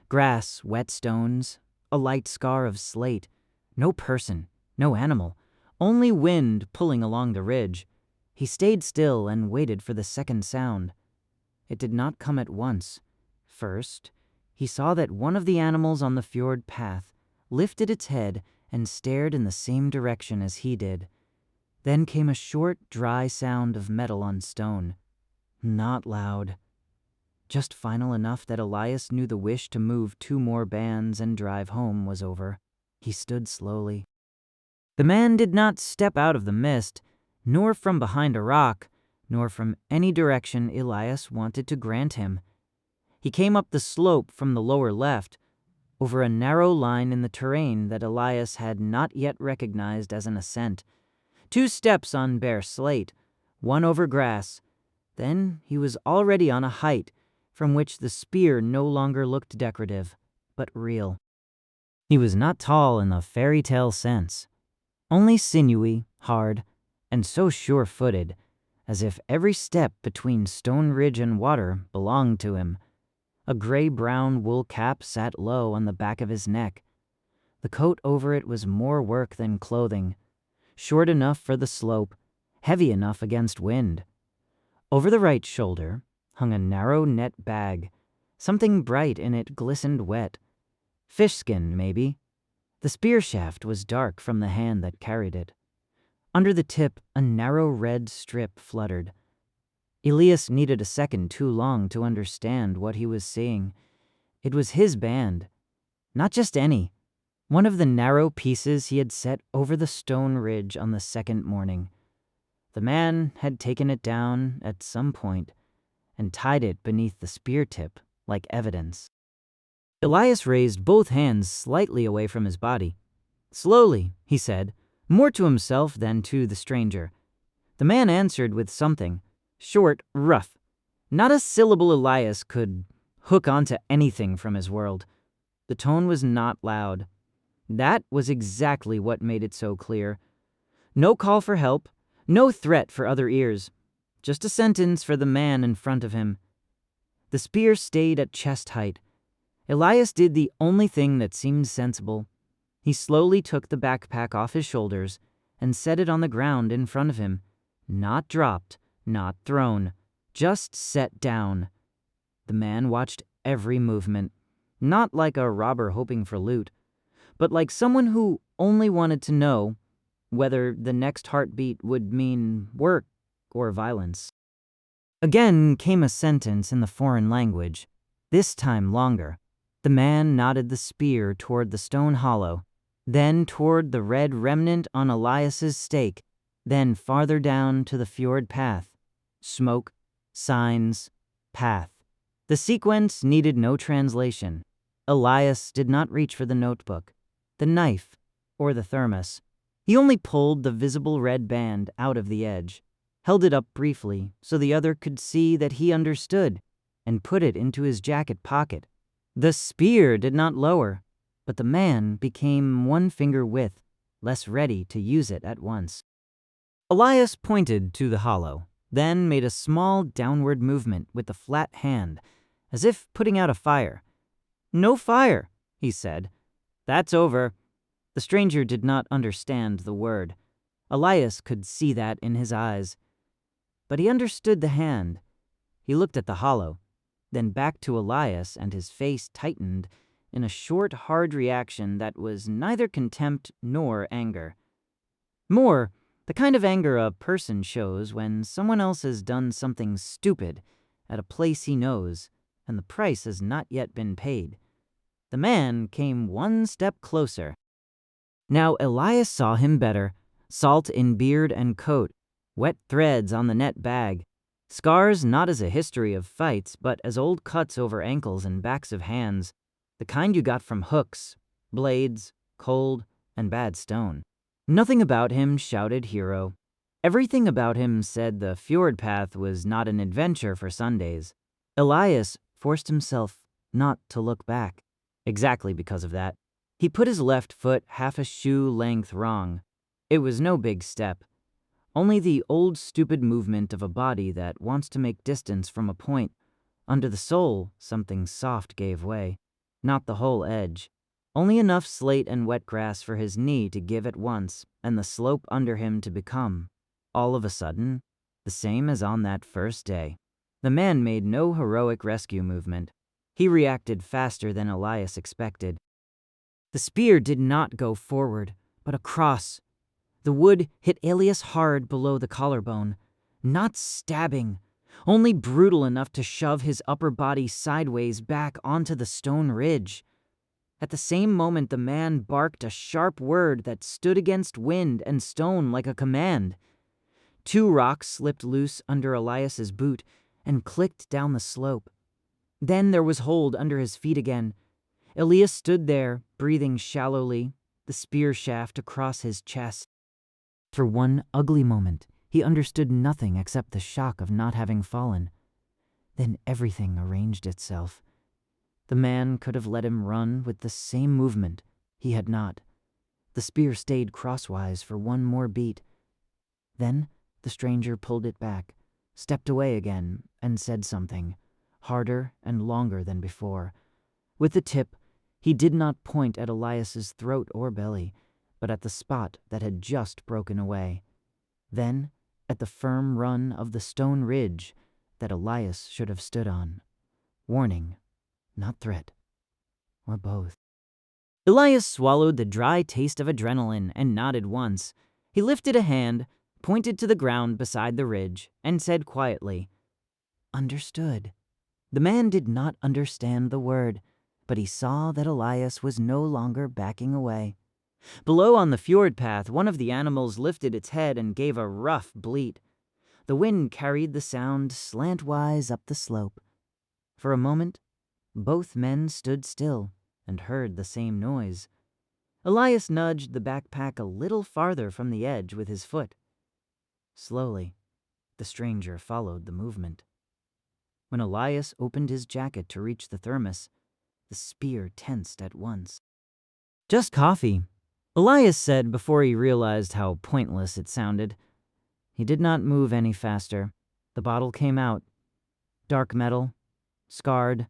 Grass, wet stones, a light scar of slate. No person, no animal, only wind pulling along the ridge. He stayed still and waited for the second sound. It did not come at once. First, he saw that one of the animals on the fjord path lifted its head and stared in the same direction as he did. Then came a short, dry sound of metal on stone. Not loud. Just final enough that Elias knew the wish to move 2 more bands and drive home was over. He stood slowly. The man did not step out of the mist, nor from behind a rock, nor from any direction Elias wanted to grant him. He came up the slope from the lower left, over a narrow line in the terrain that Elias had not yet recognized as an ascent. 2 steps on bare slate, 1 over grass. Then he was already on a height from which the spear no longer looked decorative, but real. He was not tall in the fairy tale sense, only sinewy, hard, and so sure-footed, as if every step between stone ridge and water belonged to him. A gray-brown wool cap sat low on the back of his neck. The coat over it was more work than clothing, short enough for the slope, heavy enough against wind. Over the right shoulder hung a narrow net bag. Something bright in it glistened wet. Fish skin, maybe. The spear shaft was dark from the hand that carried it. Under the tip, a narrow red strip fluttered. Elias needed a second too long to understand what he was seeing. It was his band. Not just any. One of the narrow pieces he had set over the stone ridge on the second morning. The man had taken it down at some point and tied it beneath the spear tip like evidence. Elias raised both hands slightly away from his body. Slowly, he said, more to himself than to the stranger. The man answered with something, short, rough. Not a syllable Elias could hook onto anything from his world. The tone was not loud. That was exactly what made it so clear. No call for help, no threat for other ears. Just a sentence for the man in front of him. The spear stayed at chest height. Elias did the only thing that seemed sensible. He slowly took the backpack off his shoulders and set it on the ground in front of him. Not dropped, not thrown, just set down. The man watched every movement, not like a robber hoping for loot, but like someone who only wanted to know whether the next heartbeat would mean work or violence. Again came a sentence in the foreign language, this time longer. The man nodded the spear toward the stone hollow, then toward the red remnant on Elias's stake, then farther down to the fjord path. Smoke, signs, path. The sequence needed no translation. Elias did not reach for the notebook, the knife, or the thermos. He only pulled the visible red band out of the edge, held it up briefly so the other could see that he understood, and put it into his jacket pocket. The spear did not lower, but the man became 1 finger width, less ready to use it at once. Elias pointed to the hollow, then made a small downward movement with the flat hand, as if putting out a fire. "No fire," he said. "That's over." The stranger did not understand the word. Elias could see that in his eyes. But he understood the hand. He looked at the hollow, then back to Elias, and his face tightened in a short, hard reaction that was neither contempt nor anger. More, the kind of anger a person shows when someone else has done something stupid at a place he knows, and the price has not yet been paid. The man came 1 step closer. Now Elias saw him better, salt in beard and coat, wet threads on the net bag, scars not as a history of fights, but as old cuts over ankles and backs of hands, the kind you got from hooks, blades, cold, and bad stone. Nothing about him shouted hero. Everything about him said the fjord path was not an adventure for Sundays. Elias forced himself not to look back. Exactly because of that. He put his left foot half a shoe length wrong. It was no big step. Only the old stupid movement of a body that wants to make distance from a point. Under the sole, something soft gave way. Not the whole edge. Only enough slate and wet grass for his knee to give at once, and the slope under him to become, all of a sudden, the same as on that first day. The man made no heroic rescue movement. He reacted faster than Elias expected. The spear did not go forward, but across. The wood hit Elias hard below the collarbone, not stabbing, only brutal enough to shove his upper body sideways back onto the stone ridge. At the same moment, the man barked a sharp word that stood against wind and stone like a command. 2 rocks slipped loose under Elias's boot and clicked down the slope. Then there was hold under his feet again. Elias stood there, breathing shallowly, the spear shaft across his chest. For one ugly moment, he understood nothing except the shock of not having fallen. Then everything arranged itself. The man could have let him run with the same movement. He had not. The spear stayed crosswise for one more beat. Then the stranger pulled it back, stepped away again, and said something, harder and longer than before. With the tip, he did not point at Elias's throat or belly, but at the spot that had just broken away. Then, at the firm run of the stone ridge that Elias should have stood on. Warning, not threat, or both. Elias swallowed the dry taste of adrenaline and nodded once. He lifted a hand, pointed to the ground beside the ridge, and said quietly, "Understood." The man did not understand the word, but he saw that Elias was no longer backing away. Below on the fjord path, one of the animals lifted its head and gave a rough bleat. The wind carried the sound slantwise up the slope. For a moment, both men stood still and heard the same noise. Elias nudged the backpack a little farther from the edge with his foot. Slowly, the stranger followed the movement. When Elias opened his jacket to reach the thermos, the spear tensed at once. "Just coffee," Elias said before he realized how pointless it sounded. He did not move any faster. The bottle came out. Dark metal, scarred,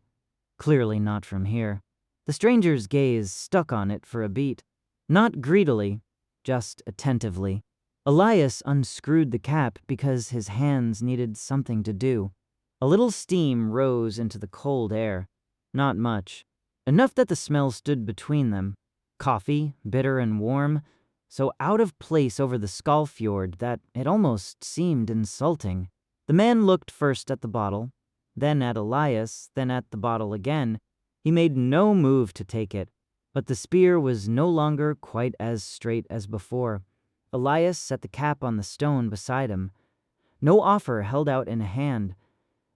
clearly not from here. The stranger's gaze stuck on it for a beat. Not greedily, just attentively. Elias unscrewed the cap because his hands needed something to do. A little steam rose into the cold air. Not much. Enough that the smell stood between them. Coffee, bitter and warm, so out of place over the fjord that it almost seemed insulting. The man looked first at the bottle, then at Elias, then at the bottle again. He made no move to take it, but the spear was no longer quite as straight as before. Elias set the cap on the stone beside him. No offer held out in a hand,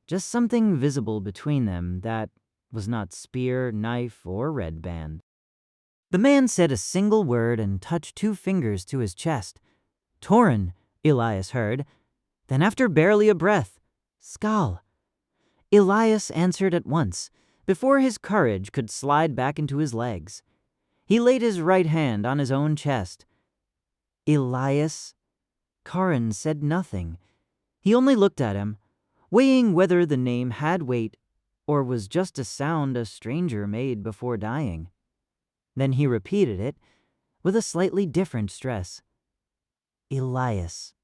just something visible between them that was not spear, knife, or red band. The man said a single word and touched 2 fingers to his chest. "Toren," Elias heard. Then after barely a breath, "Skal." Elias answered at once, before his courage could slide back into his legs. He laid his right hand on his own chest. "Elias." Karin said nothing. He only looked at him, weighing whether the name had weight or was just a sound a stranger made before dying. Then he repeated it with a slightly different stress. "Elias."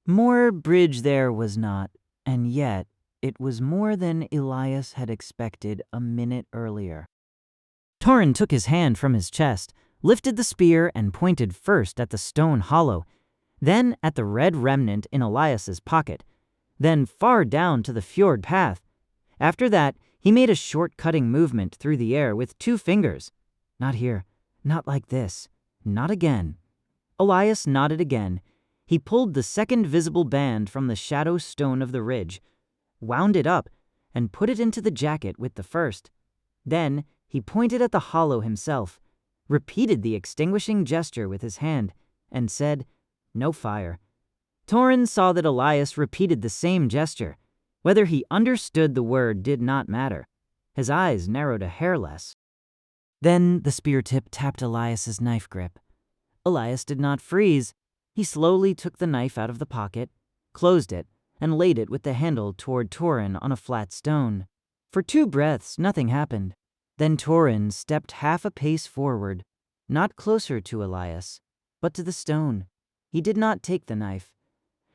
More bridge there was not, and yet it was more than Elias had expected a minute earlier. Toren took his hand from his chest, lifted the spear, and pointed first at the stone hollow, then at the red remnant in Elias's pocket, then far down to the fjord path. After that, he made a short cutting movement through the air with 2 fingers. "Not here. Not like this. Not again." Elias nodded again. He pulled the second visible band from the shadow stone of the ridge, wound it up, and put it into the jacket with the first. Then he pointed at the hollow himself, repeated the extinguishing gesture with his hand, and said, "No fire." Toren saw that Elias repeated the same gesture. Whether he understood the word did not matter. His eyes narrowed a hair less. Then the spear tip tapped Elias's knife grip. Elias did not freeze. He slowly took the knife out of the pocket, closed it, and laid it with the handle toward Toren on a flat stone. For 2 breaths, nothing happened. Then Toren stepped half a pace forward, not closer to Elias, but to the stone. He did not take the knife.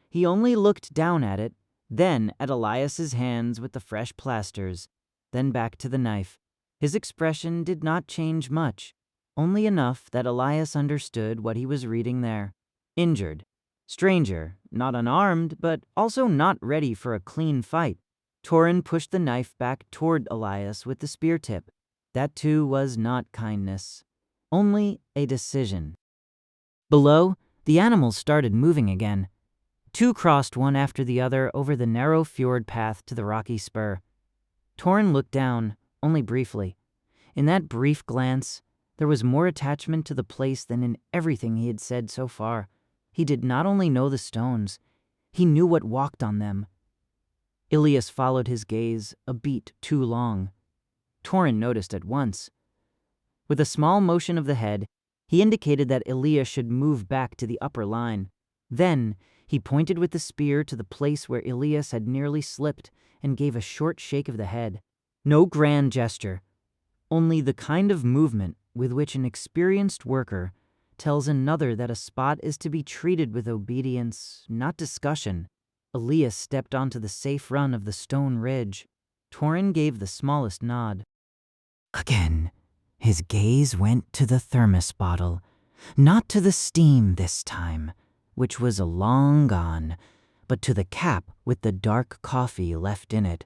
He only looked down at it, then at Elias's hands with the fresh plasters, then back to the knife. His expression did not change much, only enough that Elias understood what he was reading there. Injured. Stranger, not unarmed, but also not ready for a clean fight. Toren pushed the knife back toward Elias with the spear tip. That too was not kindness, only a decision. Below, the animals started moving again. 2 crossed one after the other over the narrow fjord path to the rocky spur. Toren looked down, only briefly. In that brief glance, there was more attachment to the place than in everything he had said so far. He did not only know the stones, he knew what walked on them. Elias followed his gaze a beat too long. Toren noticed at once. With a small motion of the head, he indicated that Elias should move back to the upper line. Then he pointed with the spear to the place where Elias had nearly slipped and gave a short shake of the head. No grand gesture, only the kind of movement with which an experienced worker tells another that a spot is to be treated with obedience, not discussion. Elias stepped onto the safe run of the stone ridge. Toren gave the smallest nod. Again, his gaze went to the thermos bottle, not to the steam this time, which was long gone, but to the cap with the dark coffee left in it.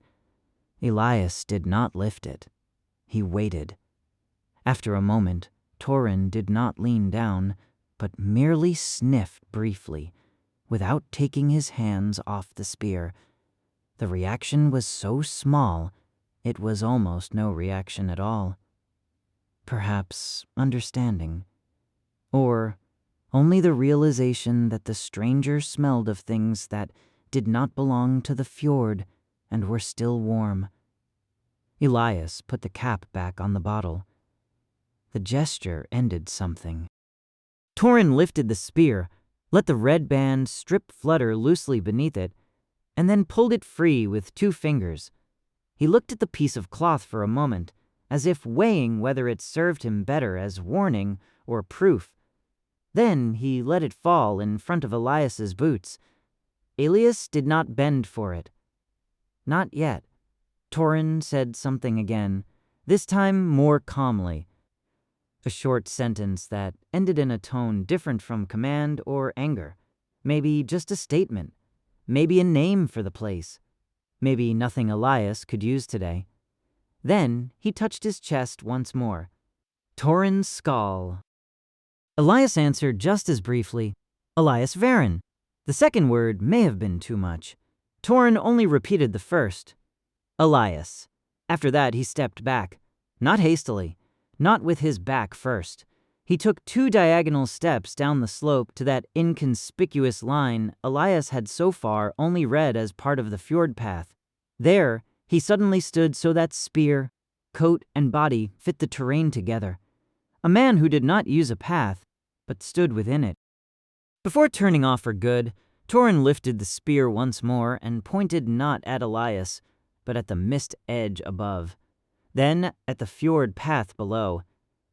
Elias did not lift it. He waited. After a moment, Toren did not lean down, but merely sniffed briefly, without taking his hands off the spear. The reaction was so small, it was almost no reaction at all. Perhaps understanding. Or only the realization that the stranger smelled of things that did not belong to the fjord and were still warm. Elias put the cap back on the bottle. The gesture ended something. Toren lifted the spear, let the red band strip flutter loosely beneath it, and then pulled it free with 2 fingers. He looked at the piece of cloth for a moment, as if weighing whether it served him better as warning or proof. Then he let it fall in front of Elias's boots. Elias did not bend for it. Not yet. Toren said something again, this time more calmly. A short sentence that ended in a tone different from command or anger. Maybe just a statement. Maybe a name for the place. Maybe nothing Elias could use today. Then he touched his chest once more. Toren's skull. Elias answered just as briefly, Elias Varen. The second word may have been too much. Toren only repeated the first. Elias. After that he stepped back. Not hastily. Not with his back first. He took 2 diagonal steps down the slope to that inconspicuous line Elias had so far only read as part of the fjord path. There, he suddenly stood so that spear, coat, and body fit the terrain together. A man who did not use a path, but stood within it. Before turning off for good, Toren lifted the spear once more and pointed not at Elias, but at the mist edge above. Then at the fjord path below.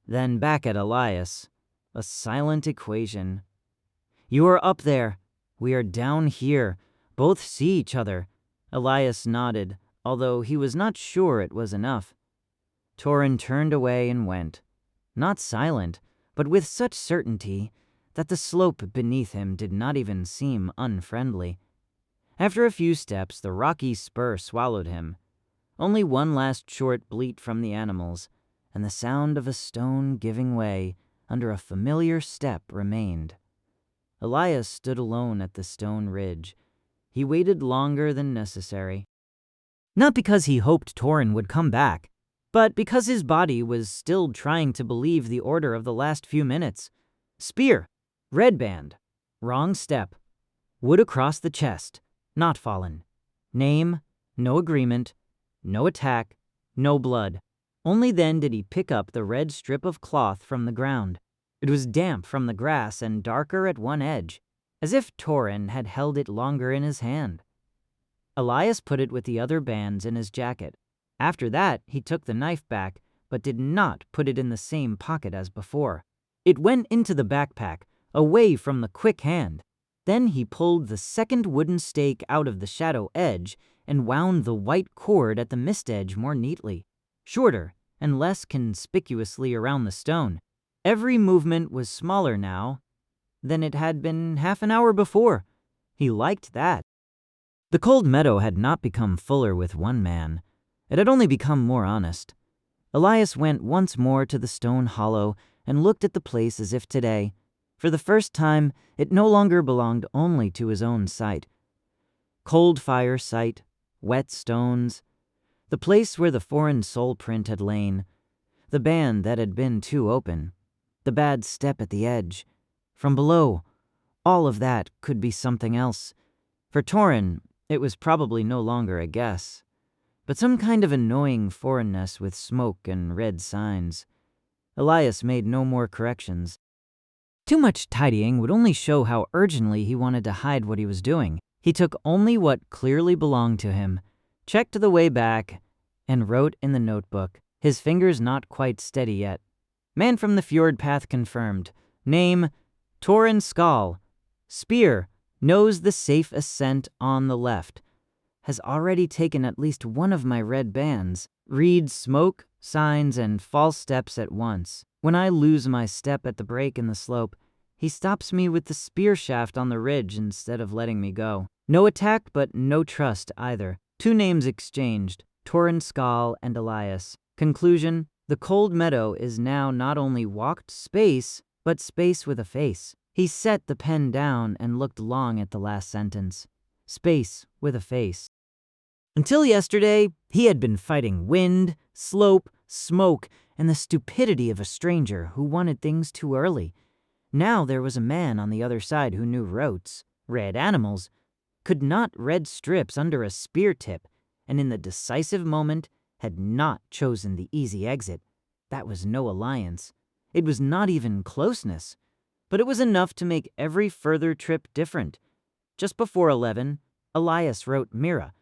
Then back at Elias. A silent equation. You are up there. We are down here. Both see each other. Elias nodded, although he was not sure it was enough. Toren turned away and went. Not silent, but with such certainty that the slope beneath him did not even seem unfriendly. After a few steps, the rocky spur swallowed him. Only one last short bleat from the animals, and the sound of a stone giving way under a familiar step remained. Elias stood alone at the stone ridge. He waited longer than necessary. Not because he hoped Toren would come back, but because his body was still trying to believe the order of the last few minutes. Spear, red band, wrong step, wood across the chest, not fallen. Name, no agreement, no attack, no blood, Only then did he pick up the red strip of cloth from the ground. It was damp from the grass and darker at one edge, as if Toren had held it longer in his hand. Elias put it with the other bands in his jacket. After that, he took the knife back, but did not put it in the same pocket as before. It went into the backpack, away from the quick hand. Then he pulled the second wooden stake out of the shadow edge and wound the white cord at the mist edge more neatly, shorter and less conspicuously around the stone. Every movement was smaller now than it had been half an hour before. He liked that. The cold meadow had not become fuller with one man. It had only become more honest. Elias went once more to the stone hollow and looked at the place as if today, for the first time, it no longer belonged only to his own sight. Cold fire sight, wet stones, the place where the foreign soul print had lain, the band that had been too open, the bad step at the edge. From below, all of that could be something else. For Toren, it was probably no longer a guess, but some kind of annoying foreignness with smoke and red signs. Elias made no more corrections. Too much tidying would only show how urgently he wanted to hide what he was doing. He took only what clearly belonged to him, checked the way back, and wrote in the notebook, his fingers not quite steady yet. Man from the fjord path confirmed. Name, Toren Skal. Spear, knows the safe ascent on the left. Has already taken at least one of my red bands. Reads smoke, signs, and false steps at once. When I lose my step at the break in the slope, he stops me with the spear shaft on the ridge instead of letting me go. No attack, but no trust either. 2 names exchanged, Toren Skal and Elias. Conclusion, the cold meadow is now not only walked space, but space with a face. He set the pen down and looked long at the last sentence. Space with a face. Until yesterday, he had been fighting wind, slope, smoke, and the stupidity of a stranger who wanted things too early. Now there was a man on the other side who knew rotes, red animals, could not red strips under a spear tip, and in the decisive moment had not chosen the easy exit. That was no alliance. It was not even closeness. But it was enough to make every further trip different. Just before 11, Elias wrote Mira.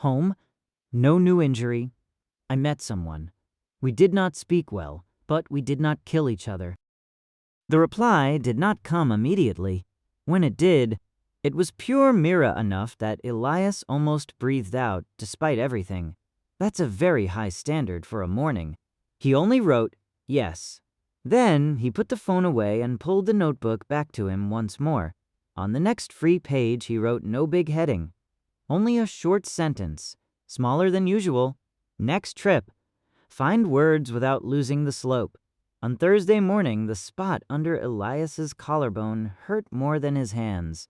Home, no new injury. I met someone. We did not speak well, but we did not kill each other. The reply did not come immediately. When it did, it was pure Mira enough that Elias almost breathed out, despite everything. That's a very high standard for a morning. He only wrote, yes. Then he put the phone away and pulled the notebook back to him once more. On the next free page, he wrote no big heading. Only a short sentence, smaller than usual. Next trip. Find words without losing the slope. On Thursday morning, the spot under Elias's collarbone hurt more than his hands.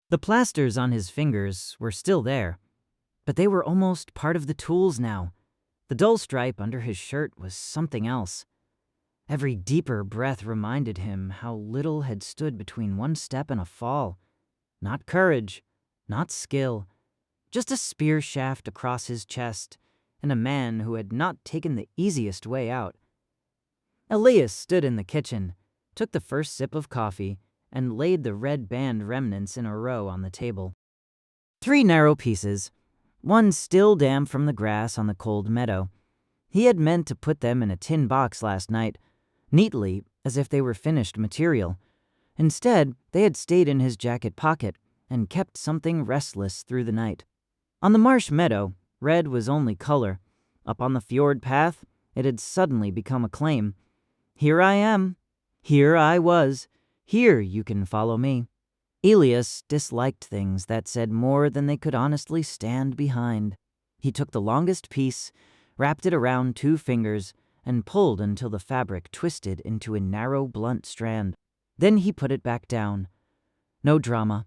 The plasters on his fingers were still there, but they were almost part of the tools now. The dull stripe under his shirt was something else. Every deeper breath reminded him how little had stood between one step and a fall. Not courage, not skill, just a spear shaft across his chest, and a man who had not taken the easiest way out. Elias stood in the kitchen, took the first sip of coffee, and laid the red band remnants in a row on the table. 3 narrow pieces, one still damp from the grass on the cold meadow. He had meant to put them in a tin box last night, neatly as if they were finished material. Instead, they had stayed in his jacket pocket and kept something restless through the night. On the marsh meadow, red was only color. Up on the fjord path, it had suddenly become a claim. Here I am. Here I was. Here you can follow me. Elias disliked things that said more than they could honestly stand behind. He took the longest piece, wrapped it around 2 fingers, and pulled until the fabric twisted into a narrow, blunt strand. Then he put it back down. No drama.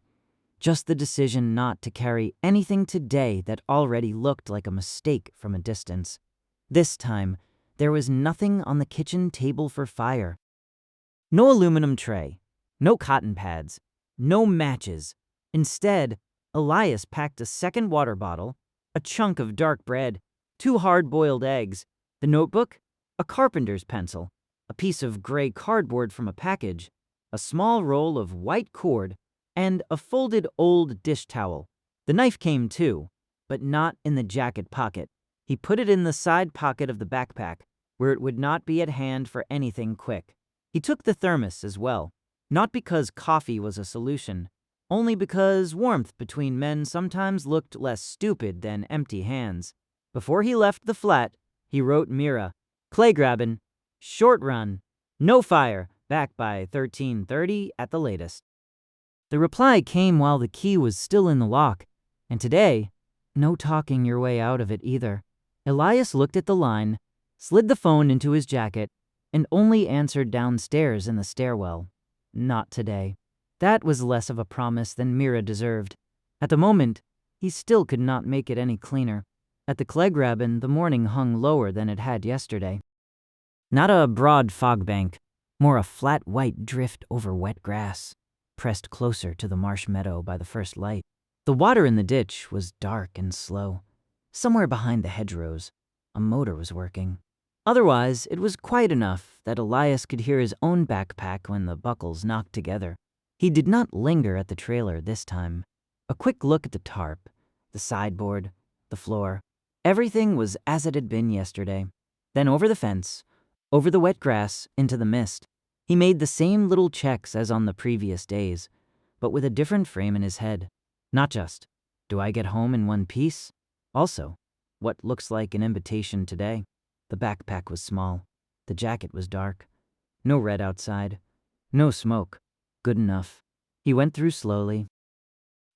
Just the decision not to carry anything today that already looked like a mistake from a distance. This time, there was nothing on the kitchen table for fire. No aluminum tray, no cotton pads, no matches. Instead, Elias packed a second water bottle, a chunk of dark bread, 2 hard-boiled eggs, The notebook? A carpenter's pencil, a piece of gray cardboard from a package, a small roll of white cord, and a folded old dish towel. The knife came too, but not in the jacket pocket. He put it in the side pocket of the backpack, where it would not be at hand for anything quick. He took the thermos as well, not because coffee was a solution, only because warmth between men sometimes looked less stupid than empty hands. Before he left the flat, he wrote Mira, Kleygraben, short run, no fire, back by 13:30 at the latest. The reply came while the key was still in the lock, and today, no talking your way out of it either. Elias looked at the line, slid the phone into his jacket, and only answered downstairs in the stairwell. Not today. That was less of a promise than Mira deserved. At the moment, he still could not make it any cleaner. At the Kleygraben, the morning hung lower than it had yesterday. Not a broad fog bank, more a flat white drift over wet grass, pressed closer to the marsh meadow by the first light. The water in the ditch was dark and slow. Somewhere behind the hedgerows, a motor was working. Otherwise, it was quiet enough that Elias could hear his own backpack when the buckles knocked together. He did not linger at the trailer this time. A quick look at the tarp, the sideboard, the floor. Everything was as it had been yesterday. Then over the fence, over the wet grass, into the mist. He made the same little checks as on the previous days, but with a different frame in his head. Not just, do I get home in one piece? Also, what looks like an invitation today. The backpack was small. The jacket was dark. No red outside. No smoke. Good enough. He went through slowly.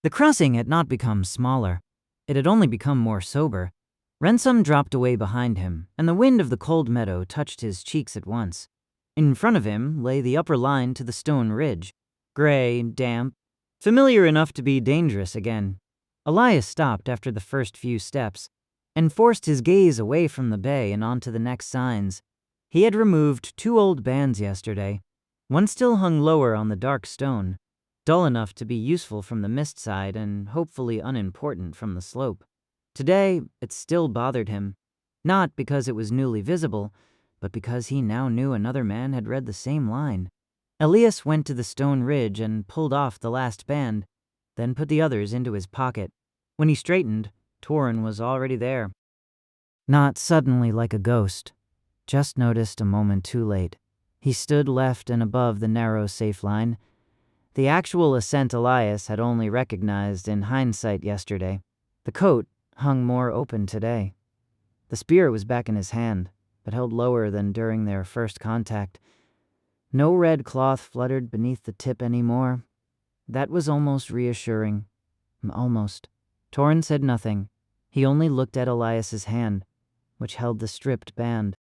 The crossing had not become smaller. It had only become more sober. Ransom dropped away behind him, and the wind of the cold meadow touched his cheeks at once. In front of him lay the upper line to the stone ridge. Gray, damp, familiar enough to be dangerous again. Elias stopped after the first few steps and forced his gaze away from the bay and onto the next signs. He had removed 2 old bands yesterday. One still hung lower on the dark stone, dull enough to be useful from the mist side and hopefully unimportant from the slope. Today, it still bothered him, not because it was newly visible, but because he now knew another man had read the same line. Elias went to the stone ridge and pulled off the last band, then put the others into his pocket. When he straightened, Toren was already there. Not suddenly like a ghost, just noticed a moment too late. He stood left and above the narrow safe line. The actual ascent Elias had only recognized in hindsight yesterday. The coat hung more open today. The spear was back in his hand, but held lower than during their first contact. No red cloth fluttered beneath the tip anymore. That was almost reassuring. Almost. Toren said nothing. He only looked at Elias's hand, which held the stripped band.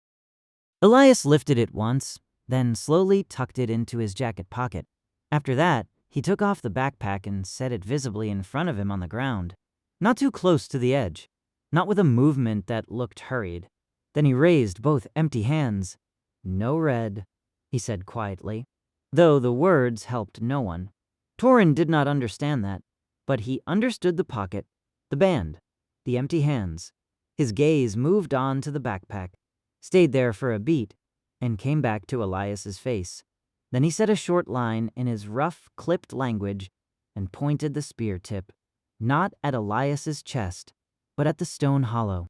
Elias lifted it once, then slowly tucked it into his jacket pocket. After that, he took off the backpack and set it visibly in front of him on the ground. Not too close to the edge, not with a movement that looked hurried. Then he raised both empty hands. No red, he said quietly, though the words helped no one. Toren did not understand that, but he understood the pocket, the band, the empty hands. His gaze moved on to the backpack, stayed there for a beat, and came back to Elias's face. Then he said a short line in his rough, clipped language and pointed the spear tip, not at Elias's chest, but at the stone hollow.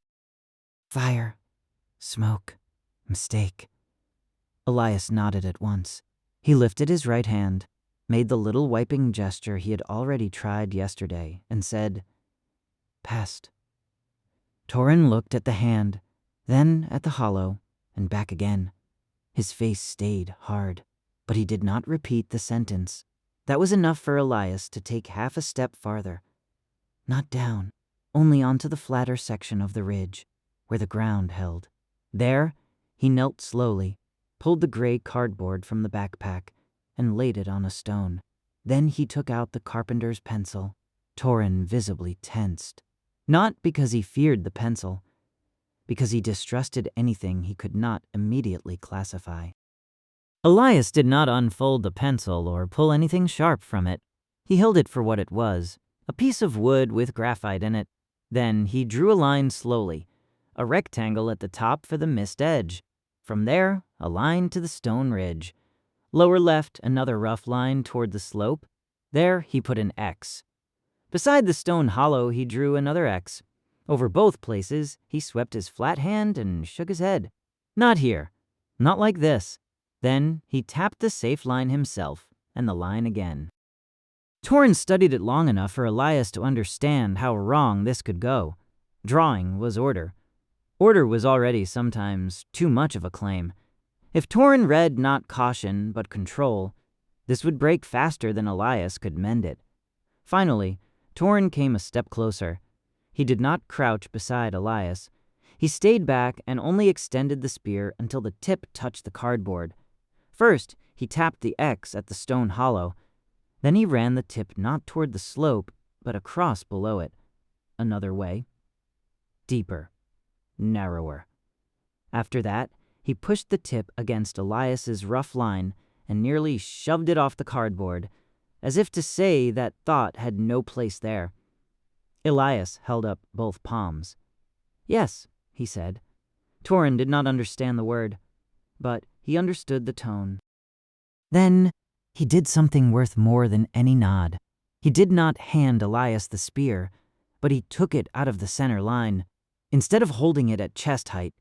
Fire. Smoke. Mistake. Elias nodded at once. He lifted his right hand, made the little wiping gesture he had already tried yesterday, and said, Past. Toren looked at the hand, then at the hollow, and back again. His face stayed hard, but he did not repeat the sentence. That was enough for Elias to take half a step farther. Not down, only onto the flatter section of the ridge, where the ground held. There, he knelt slowly, pulled the gray cardboard from the backpack, and laid it on a stone. Then he took out the carpenter's pencil. Toren visibly tensed. Not because he feared the pencil, because he distrusted anything he could not immediately classify. Elias did not unfold the pencil or pull anything sharp from it. He held it for what it was, a piece of wood with graphite in it. Then he drew a line slowly, a rectangle at the top for the mist edge. From there, a line to the stone ridge. Lower left, another rough line toward the slope. There, he put an X. Beside the stone hollow, he drew another X. Over both places, he swept his flat hand and shook his head. Not here. Not like this. Then he tapped the safe line himself, and the line again. Toren studied it long enough for Elias to understand how wrong this could go. Drawing was order. Order was already sometimes too much of a claim. If Toren read not caution, but control, this would break faster than Elias could mend it. Finally, Toren came a step closer. He did not crouch beside Elias. He stayed back and only extended the spear until the tip touched the cardboard. First, he tapped the X at the stone hollow. Then he ran the tip not toward the slope, but across below it. Another way. Deeper. Narrower. After that, he pushed the tip against Elias's rough line and nearly shoved it off the cardboard, as if to say that thought had no place there. Elias held up both palms. Yes, he said. Toren did not understand the word, but he understood the tone. Then he did something worth more than any nod. He did not hand Elias the spear, but he took it out of the center line. Instead of holding it at chest height,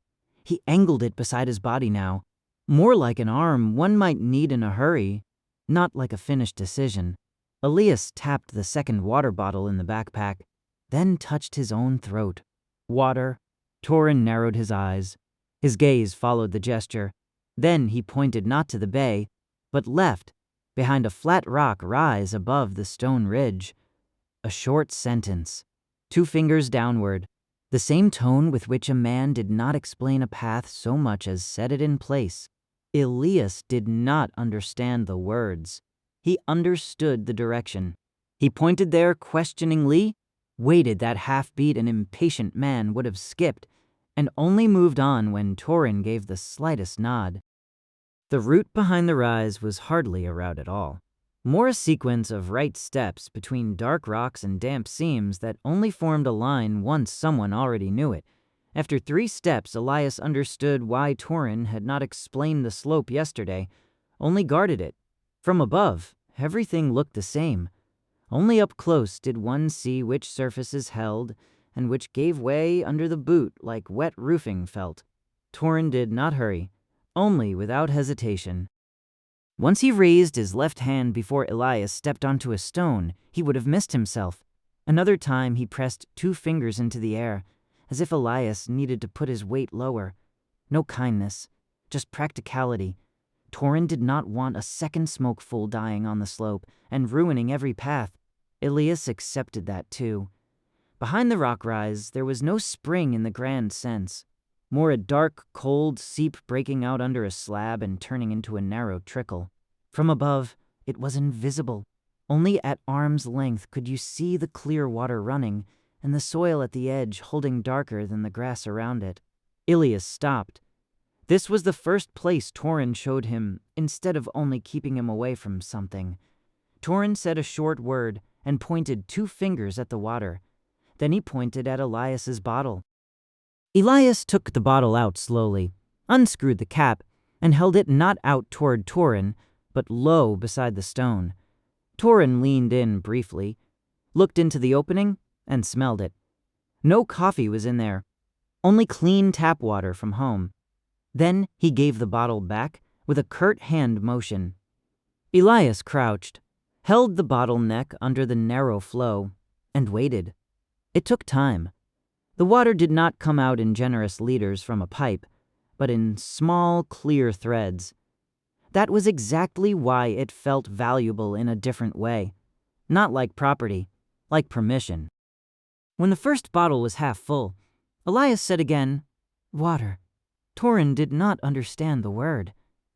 he angled it beside his body now, more like an arm one might need in a hurry, not like a finished decision. Elias tapped the second water bottle in the backpack, then touched his own throat. Water. Toren narrowed his eyes. His gaze followed the gesture. Then he pointed not to the bay, but left, behind a flat rock rise above the stone ridge. A short sentence, 2 fingers downward, the same tone with which a man did not explain a path so much as set it in place. Elias did not understand the words. He understood the direction. He pointed there questioningly, waited that half-beat an impatient man would have skipped, and only moved on when Toren gave the slightest nod. The route behind the rise was hardly a route at all, more a sequence of right steps between dark rocks and damp seams that only formed a line once someone already knew it. After 3 steps, Elias understood why Toren had not explained the slope yesterday, only guarded it. From above, everything looked the same. Only up close did one see which surfaces held and which gave way under the boot like wet roofing felt. Toren did not hurry, only without hesitation. Once he raised his left hand before Elias stepped onto a stone, he would have missed himself. Another time he pressed 2 fingers into the air, as if Elias needed to put his weight lower. No kindness, just practicality. Toren did not want a second smokeful dying on the slope and ruining every path. Elias accepted that too. Behind the rock rise, there was no spring in the grand sense, more a dark, cold seep breaking out under a slab and turning into a narrow trickle. From above, it was invisible. Only at arm's length could you see the clear water running, and the soil at the edge holding darker than the grass around it. Elias stopped. This was the first place Toren showed him, instead of only keeping him away from something. Toren said a short word and pointed 2 fingers at the water. Then he pointed at Elias's bottle. Elias took the bottle out slowly, unscrewed the cap, and held it not out toward Toren, but low beside the stone. Toren leaned in briefly, looked into the opening, and smelled it. No coffee was in there, only clean tap water from home. Then he gave the bottle back with a curt hand motion. Elias crouched, held the bottle neck under the narrow flow, and waited. It took time. The water did not come out in generous liters from a pipe, but in small, clear threads. That was exactly why it felt valuable in a different way. Not like property, like permission. When the first bottle was half full, Elias said again, "Water." Toren did not understand the word,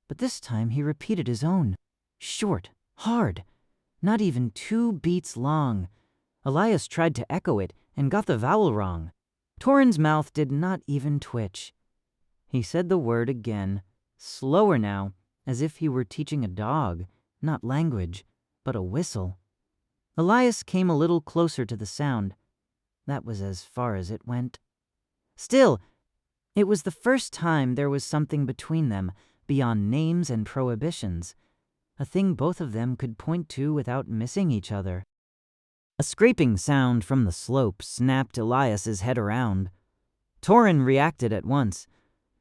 but this time he repeated his own. Short, hard, not even 2 beats long. Elias tried to echo it and got the vowel wrong. Toren's mouth did not even twitch. He said the word again, slower now, as if he were teaching a dog, not language, but a whistle. Elias came a little closer to the sound. That was as far as it went. Still, It was the first time there was something between them beyond names and prohibitions, a thing both of them could point to without missing each other. A scraping sound from the slope snapped Elias's head around. Toren reacted at once.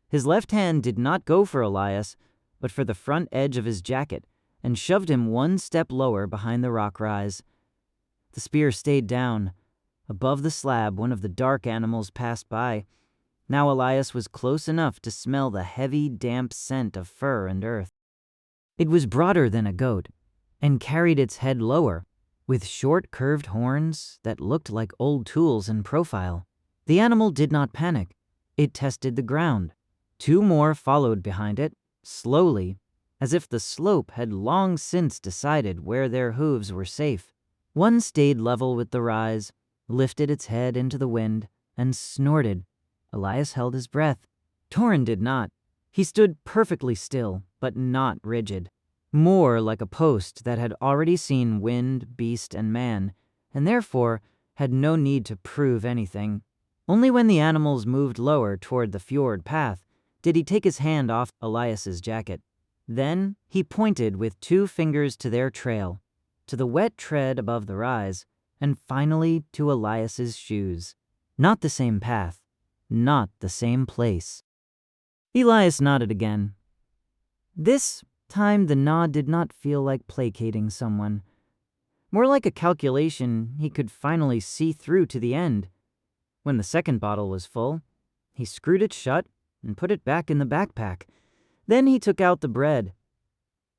His left hand did not go for Elias, but for the front edge of his jacket, and shoved him one step lower behind the rock rise. The spear stayed down. Above the slab, one of the dark animals passed by. Now Elias was close enough to smell the heavy, damp scent of fur and earth. It was broader than a goat, and carried its head lower, with short, curved horns that looked like old tools in profile. The animal did not panic. It tested the ground. Two more followed behind it, slowly, as if the slope had long since decided where their hooves were safe. One stayed level with the rise, lifted its head into the wind, and snorted. Elias held his breath. Toren did not. He stood perfectly still, but not rigid. More like a post that had already seen wind, beast, and man, and therefore had no need to prove anything. Only when the animals moved lower toward the fjord path did he take his hand off Elias's jacket. Then he pointed with two fingers to their trail, to the wet tread above the rise, and finally to Elias's shoes. Not the same path, not the same place. Elias nodded again. This time the nod did not feel like placating someone. More like a calculation he could finally see through to the end. When the second bottle was full, he screwed it shut and put it back in the backpack. Then he took out the bread.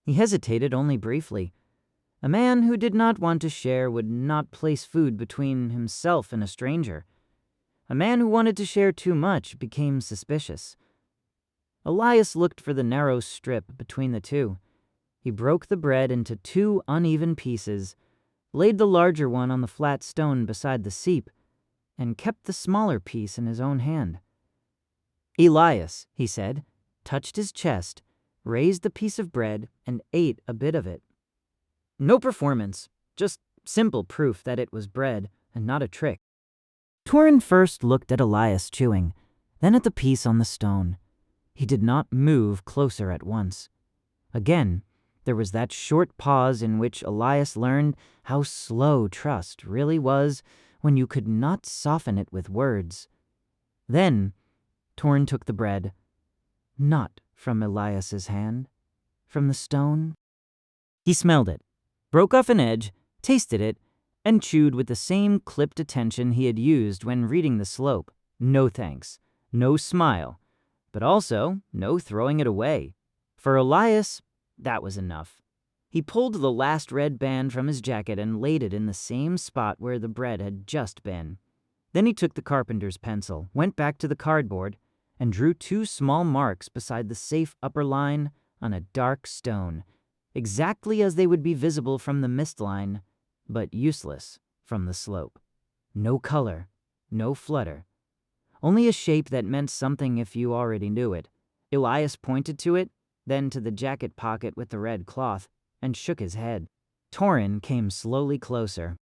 He hesitated only briefly. A man who did not want to share would not place food between himself and a stranger. A man who wanted to share too much became suspicious. Elias looked for the narrow strip between the two. He broke the bread into two uneven pieces, laid the larger one on the flat stone beside the seep, and kept the smaller piece in his own hand. "Elias," he said, touched his chest, raised the piece of bread, and ate a bit of it. No performance, just simple proof that it was bread and not a trick. Toren first looked at Elias chewing, then at the piece on the stone. He did not move closer at once. Again, there was that short pause in which Elias learned how slow trust really was when you could not soften it with words. Then, Toren took the bread, not from Elias's hand, from the stone. He smelled it, broke off an edge, tasted it, and chewed with the same clipped attention he had used when reading the slope. No thanks, no smile, but also no throwing it away. For Elias, that was enough. He pulled the last red band from his jacket and laid it in the same spot where the bread had just been. Then he took the carpenter's pencil, went back to the cardboard, and drew two small marks beside the safe upper line on a dark stone, exactly as they would be visible from the mist line, but useless from the slope. No color, no flutter. Only a shape that meant something if you already knew it. Elias pointed to it, then to the jacket pocket with the red cloth, and shook his head. Toren came slowly closer.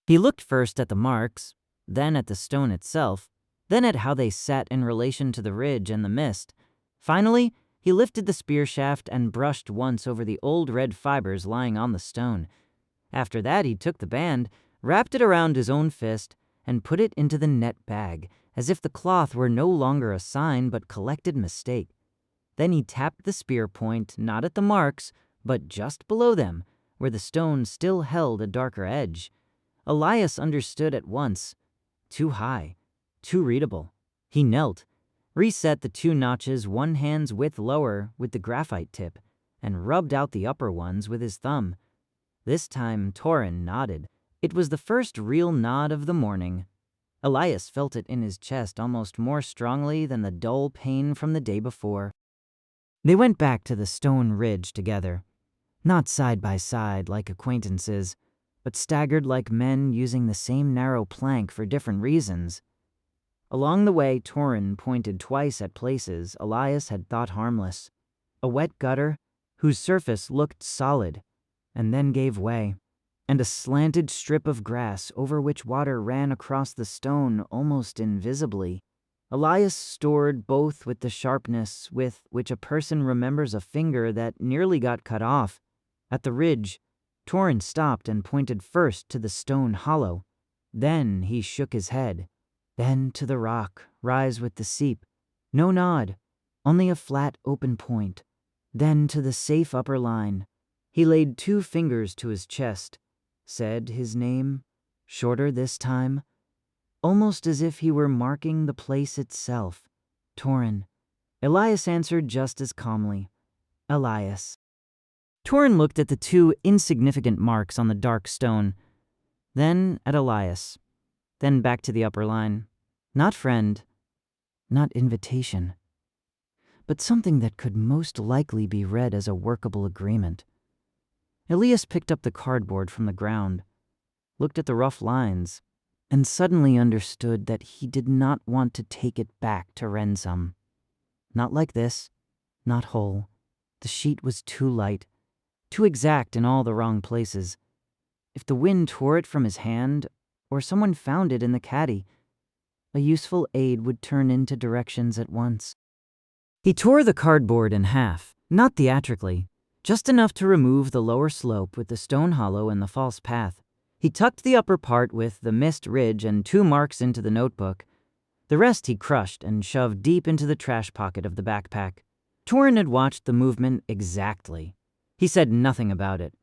He looked first at the marks, then at the stone itself, then at how they sat in relation to the ridge and the mist. Finally, he lifted the spear shaft and brushed once over the old red fibers lying on the stone. After that, he took the band, wrapped it around his own fist, and put it into the net bag, as if the cloth were no longer a sign but collected mistake. Then he tapped the spear point not at the marks, but just below them, where the stone still held a darker edge. Elias understood at once. Too high, too readable. He knelt, reset the two notches one hand's width lower with the graphite tip, and rubbed out the upper ones with his thumb. This time Toren nodded. It was the first real nod of the morning. Elias felt it in his chest almost more strongly than the dull pain from the day before. They went back to the stone ridge together, not side by side like acquaintances, but staggered like men using the same narrow plank for different reasons. Along the way, Toren pointed twice at places Elias had thought harmless. A wet gutter whose surface looked solid and then gave way, and a slanted strip of grass over which water ran across the stone almost invisibly. Elias stored both with the sharpness with which a person remembers a finger that nearly got cut off. At the ridge, Toren stopped and pointed first to the stone hollow. Then he shook his head. Then to the rock, rise with the seep. No nod, only a flat open point. Then to the safe upper line. He laid 2 fingers to his chest, said his name, shorter this time, almost as if he were marking the place itself. Toren. Elias answered just as calmly. Elias. Toren looked at the 2 insignificant marks on the dark stone, then at Elias, then back to the upper line. Not friend, not invitation, but something that could most likely be read as a workable agreement. Elias picked up the cardboard from the ground, looked at the rough lines, and suddenly understood that he did not want to take it back to Rensum. Not like this, not whole. The sheet was too light, too exact in all the wrong places. If the wind tore it from his hand, or someone found it in the caddy, a useful aid would turn into directions at once. He tore the cardboard in half, not theatrically, just enough to remove the lower slope with the stone hollow and the false path. He tucked the upper part with the mist ridge and 2 marks into the notebook. The rest he crushed and shoved deep into the trash pocket of the backpack. Toren had watched the movement exactly. He said nothing about it.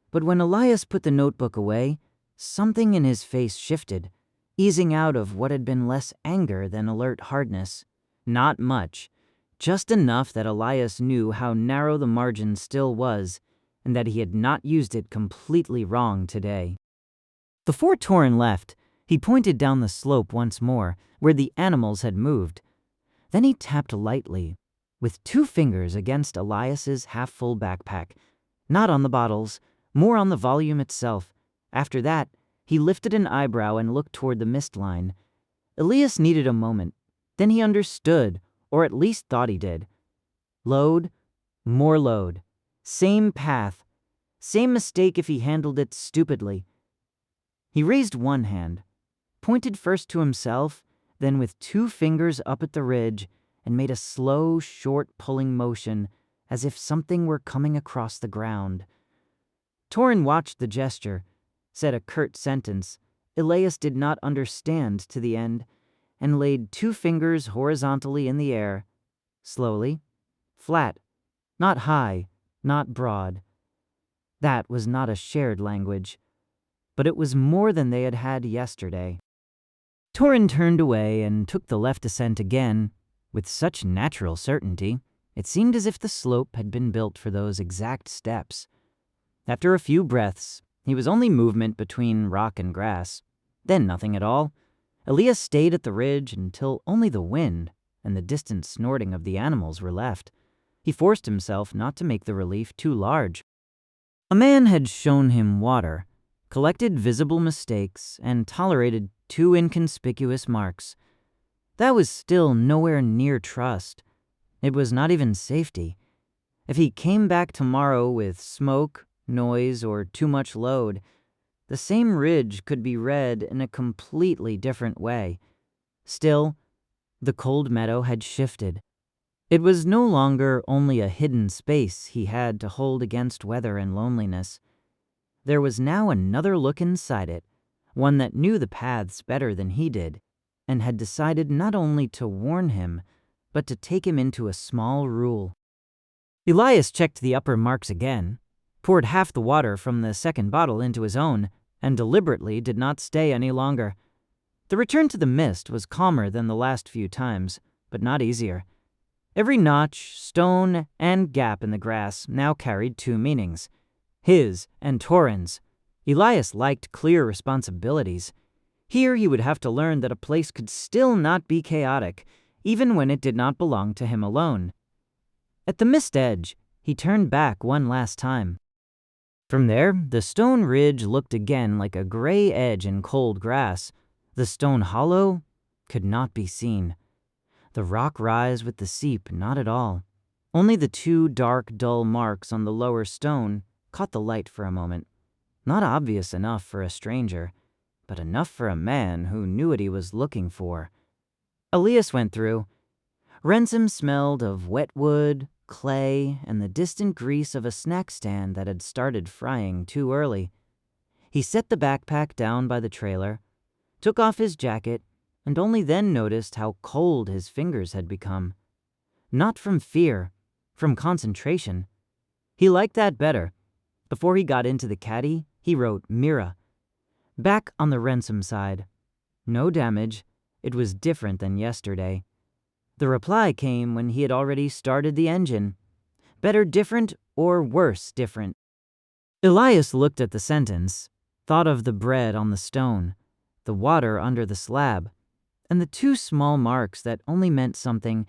But when Elias put the notebook away, something in his face shifted, easing out of what had been less anger than alert hardness. Not much, just enough that Elias knew how narrow the margin still was, and that he had not used it completely wrong today. Before Toren left, he pointed down the slope once more, where the animals had moved. Then he tapped lightly, with 2 fingers against Elias's half-full backpack, not on the bottles, more on the volume itself. After that, he lifted an eyebrow and looked toward the mist line. Elias needed a moment. Then he understood, or at least thought he did. Load, more load. Same path. Same mistake if he handled it stupidly. He raised one hand, pointed first to himself, then with 2 fingers up at the ridge, and made a slow, short pulling motion as if something were coming across the ground. Toren watched the gesture, said a curt sentence Elias did not understand to the end, and laid 2 fingers horizontally in the air, slowly, flat, not high, not broad. That was not a shared language, but it was more than they had had yesterday. Toren turned away and took the left ascent again, with such natural certainty, it seemed as if the slope had been built for those exact steps. After a few breaths, he was only movement between rock and grass, then nothing at all. Elias stayed at the ridge until only the wind and the distant snorting of the animals were left. He forced himself not to make the relief too large. A man had shown him water, collected visible mistakes, and tolerated 2 inconspicuous marks. That was still nowhere near trust. It was not even safety. If he came back tomorrow with smoke, noise, or too much load, the same ridge could be read in a completely different way. Still, the cold meadow had shifted. It was no longer only a hidden space he had to hold against weather and loneliness. There was now another look inside it, one that knew the paths better than he did, and had decided not only to warn him, but to take him into a small rule. Elias checked the upper marks again, poured half the water from the second bottle into his own, and deliberately did not stay any longer. The return to the mist was calmer than the last few times, but not easier. Every notch, stone, and gap in the grass now carried 2 meanings, his and Toren's. Elias liked clear responsibilities. Here he would have to learn that a place could still not be chaotic, even when it did not belong to him alone. At the mist edge, he turned back one last time. From there, the stone ridge looked again like a gray edge in cold grass. The stone hollow could not be seen. The rock rise with the seep, not at all. Only the 2 dark, dull marks on the lower stone caught the light for a moment. Not obvious enough for a stranger, but enough for a man who knew what he was looking for. Elias went through. Ransom smelled of wet wood, clay, and the distant grease of a snack stand that had started frying too early. He set the backpack down by the trailer, took off his jacket, and only then noticed how cold his fingers had become. Not from fear, from concentration. He liked that better. Before he got into the caddy, he wrote Mira. Back on the Ransom side. No damage. It was different than yesterday. The reply came when he had already started the engine. Better different or worse different. Elias looked at the sentence, thought of the bread on the stone, the water under the slab, and the two small marks that only meant something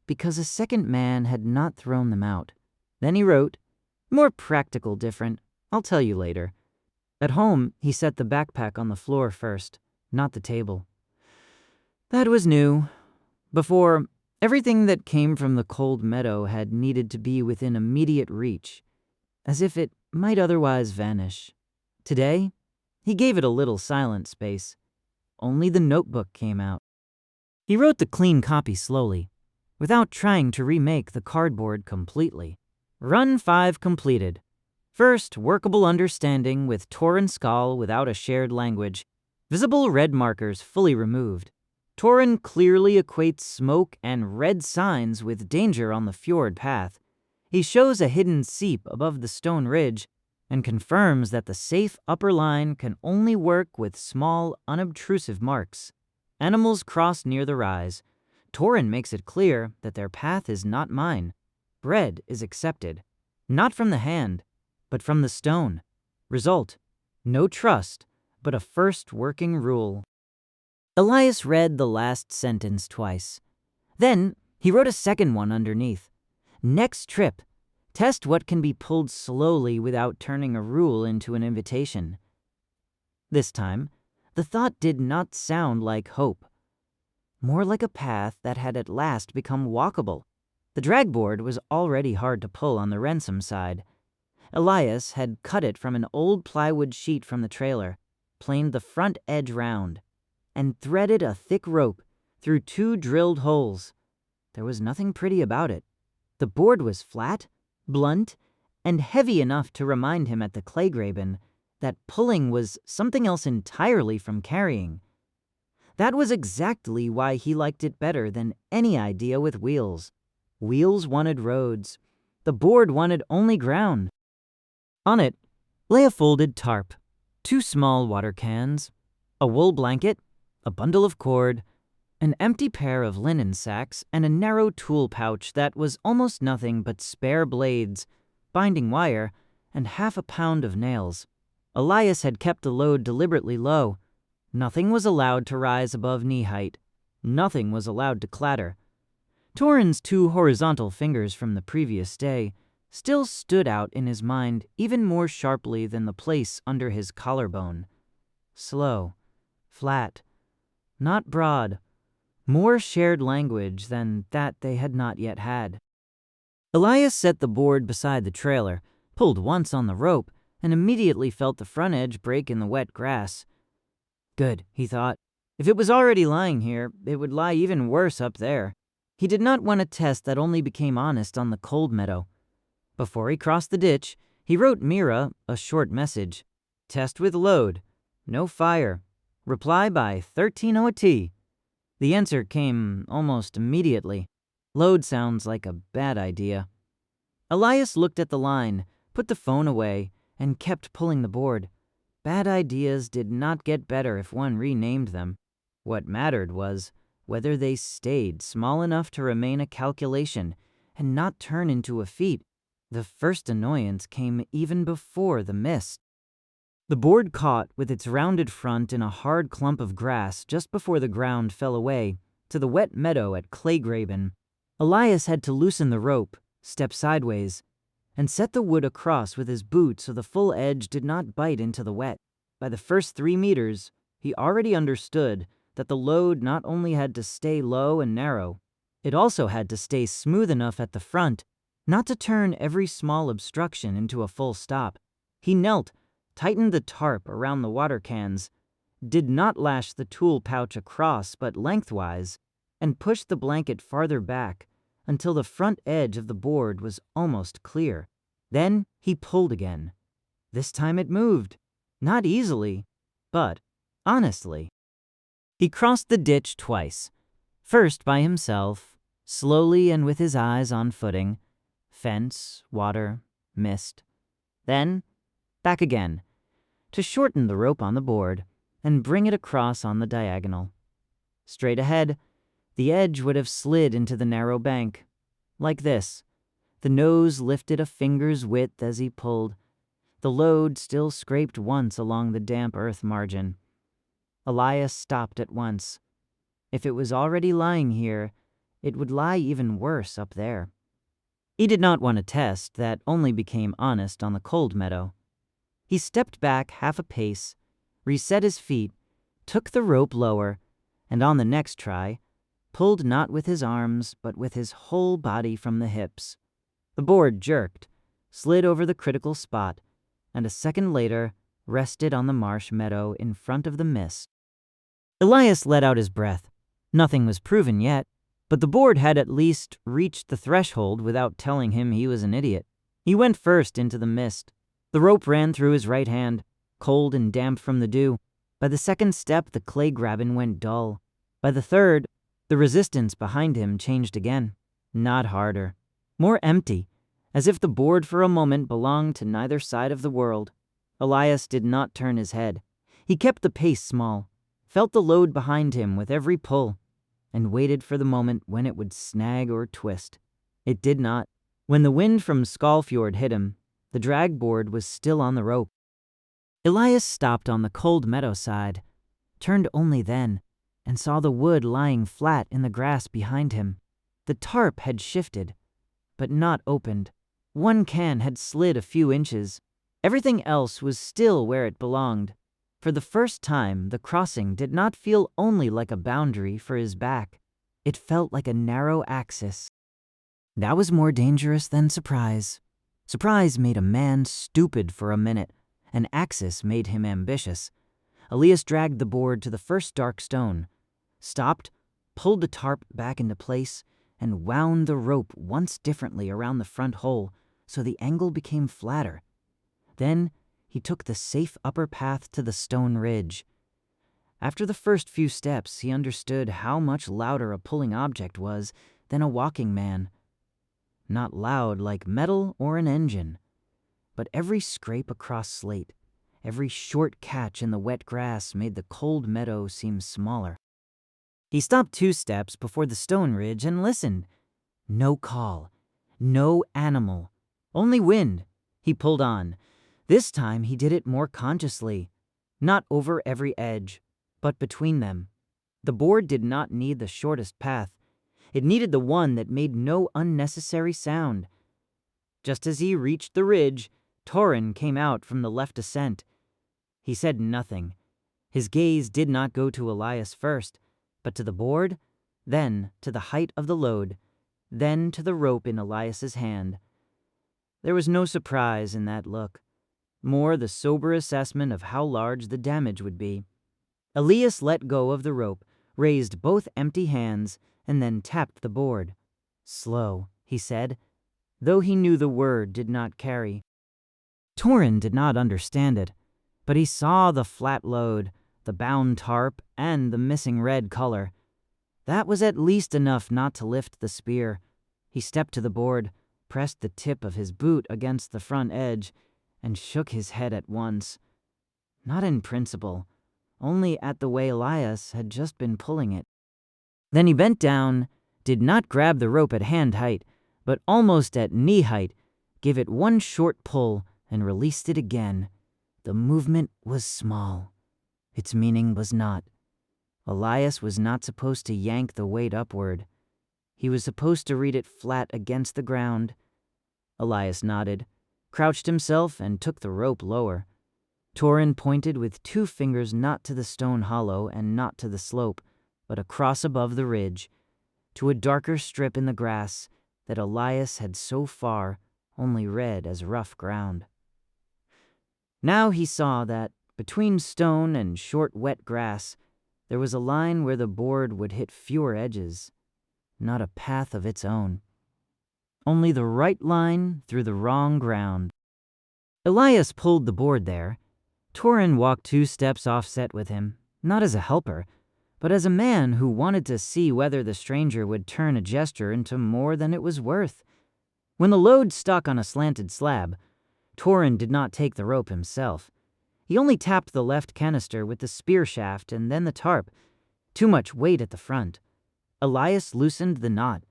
because a second man had not thrown them out. Then he wrote, more practical different. I'll tell you later. At home, he set the backpack on the floor first, not the table. That was new. Before, everything that came from the cold meadow had needed to be within immediate reach, as if it might otherwise vanish. Today, he gave it a little silent space. Only the notebook came out. He wrote the clean copy slowly, without trying to remake the cardboard completely. Run 5 completed. First, workable understanding with Toren Skal without a shared language. Visible red markers fully removed. Toren clearly equates smoke and red signs with danger on the fjord path. He shows a hidden seep above the stone ridge and confirms that the safe upper line can only work with small, unobtrusive marks. Animals cross near the rise. Toren makes it clear that their path is not mine. Bread is accepted, not from the hand, but from the stone. Result, no trust, but a first working rule. Elias read the last sentence twice. Then he wrote a second one underneath. Next trip, test what can be pulled slowly without turning a rule into an invitation. This time, the thought did not sound like hope. More like a path that had at last become walkable. The dragboard was already hard to pull on the Ransom side. Elias had cut it from an old plywood sheet from the trailer, planed the front edge round, and threaded a thick rope through 2 drilled holes. There was nothing pretty about it. The board was flat, blunt, and heavy enough to remind him at the Kleygraben that pulling was something else entirely from carrying. That was exactly why he liked it better than any idea with wheels. Wheels wanted roads. The board wanted only ground. On it lay a folded tarp, 2 small water cans, a wool blanket, a bundle of cord, an empty pair of linen sacks, and a narrow tool pouch that was almost nothing but spare blades, binding wire, and half a pound of nails. Elias had kept the load deliberately low. Nothing was allowed to rise above knee height. Nothing was allowed to clatter. Toren's 2 horizontal fingers from the previous day still stood out in his mind even more sharply than the place under his collarbone. Slow, flat, not broad, more shared language than that they had not yet had. Elias set the board beside the trailer, pulled once on the rope, and immediately felt the front edge break in the wet grass. Good, he thought. If it was already lying here, it would lie even worse up there. He did not want a test that only became honest on the cold meadow. Before he crossed the ditch, he wrote Mira a short message. Test with load. No fire. Reply by 13 OT. The answer came almost immediately. Load sounds like a bad idea. Elias looked at the line, put the phone away, and kept pulling the board. Bad ideas did not get better if one renamed them. What mattered was whether they stayed small enough to remain a calculation and not turn into a feat. The first annoyance came even before the mist. The board caught with its rounded front in a hard clump of grass just before the ground fell away to the wet meadow at Kleygraben. Elias had to loosen the rope, step sideways, and set the wood across with his boot so the full edge did not bite into the wet. By the first 3 meters, he already understood that the load not only had to stay low and narrow, it also had to stay smooth enough at the front not to turn every small obstruction into a full stop. He knelt, tightened the tarp around the water cans, did not lash the tool pouch across but lengthwise, and pushed the blanket farther back until the front edge of the board was almost clear. Then he pulled again. This time it moved. Not easily, but honestly. He crossed the ditch twice, first by himself, slowly and with his eyes on footing, fence, water, mist. Then back again, to shorten the rope on the board and bring it across on the diagonal. Straight ahead, the edge would have slid into the narrow bank, like this. The nose lifted a finger's width as he pulled. The load still scraped once along the damp earth margin. Elias stopped at once. If it was already lying here, it would lie even worse up there. He did not want to test that only became honest on the cold meadow. He stepped back half a pace, reset his feet, took the rope lower, and on the next try, pulled not with his arms but with his whole body from the hips. The board jerked, slid over the critical spot, and a second later rested on the marsh meadow in front of the mist. Elias let out his breath. Nothing was proven yet, but the board had at least reached the threshold without telling him he was an idiot. He went first into the mist. The rope ran through his right hand, cold and damp from the dew. By the second step, the Kleygraben went dull. By the third, the resistance behind him changed again. Not harder. More empty, as if the board for a moment belonged to neither side of the world. Elias did not turn his head. He kept the pace small, felt the load behind him with every pull, and waited for the moment when it would snag or twist. It did not. When the wind from Fjord hit him, the drag board was still on the rope. Elias stopped on the cold meadow side, turned only then, and saw the wood lying flat in the grass behind him. The tarp had shifted, but not opened. One can had slid a few inches. Everything else was still where it belonged. For the first time, the crossing did not feel only like a boundary for his back. It felt like a narrow axis. That was more dangerous than surprise. Surprise made a man stupid for a minute. An axis made him ambitious. Elias dragged the board to the first dark stone, stopped, pulled the tarp back into place, and wound the rope once differently around the front hole so the angle became flatter. Then he took the safe upper path to the stone ridge. After the first few steps, he understood how much louder a pulling object was than a walking man. Not loud like metal or an engine, but every scrape across slate, every short catch in the wet grass made the cold meadow seem smaller. He stopped 2 steps before the stone ridge and listened. No call, no animal, only wind. He pulled on. This time he did it more consciously, not over every edge, but between them. The board did not need the shortest path. It needed the one that made no unnecessary sound. Just as he reached the ridge, Toren came out from the left ascent. He said nothing. His gaze did not go to Elias first, but to the board, then to the height of the load, then to the rope in Elias's hand. There was no surprise in that look, more the sober assessment of how large the damage would be. Elias let go of the rope, raised both empty hands, and then tapped the board. Slow, he said, though he knew the word did not carry. Toren did not understand it, but he saw the flat load, the bound tarp, and the missing red color. That was at least enough not to lift the spear. He stepped to the board, pressed the tip of his boot against the front edge, and shook his head at once. Not in principle, only at the way Elias had just been pulling it. Then he bent down, did not grab the rope at hand height, but almost at knee height, gave it one short pull, and released it again. The movement was small. Its meaning was not. Elias was not supposed to yank the weight upward. He was supposed to read it flat against the ground. Elias nodded, crouched himself, and took the rope lower. Toren pointed with 2 fingers not to the stone hollow and not to the slope, but across above the ridge, to a darker strip in the grass that Elias had so far only read as rough ground. Now he saw that, between stone and short wet grass, There was a line where the board would hit fewer edges, not a path of its own. Only the right line through the wrong ground. Elias pulled the board there. Toren walked 2 steps offset with him, not as a helper, but as a man who wanted to see whether the stranger would turn a gesture into more than it was worth. When the load stuck on a slanted slab, Toren did not take the rope himself. He only tapped the left canister with the spear shaft and then the tarp. Too much weight at the front. Elias loosened the knot,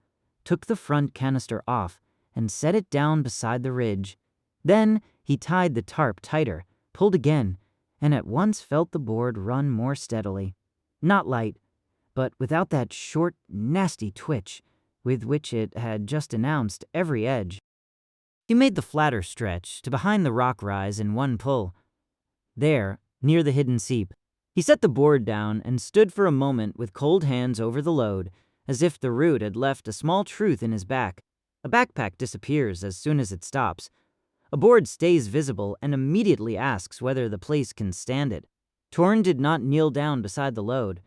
took the front canister off, and set it down beside the ridge. Then he tied the tarp tighter, pulled again, and at once felt the board run more steadily. Not light, but without that short, nasty twitch with which it had just announced every edge. He made the flatter stretch to behind the rock rise in one pull. There, near the hidden seep, he set the board down and stood for a moment with cold hands over the load, as if the root had left a small truth in his back. A backpack disappears as soon as it stops. A board stays visible and immediately asks whether the place can stand it. Toren did not kneel down beside the load.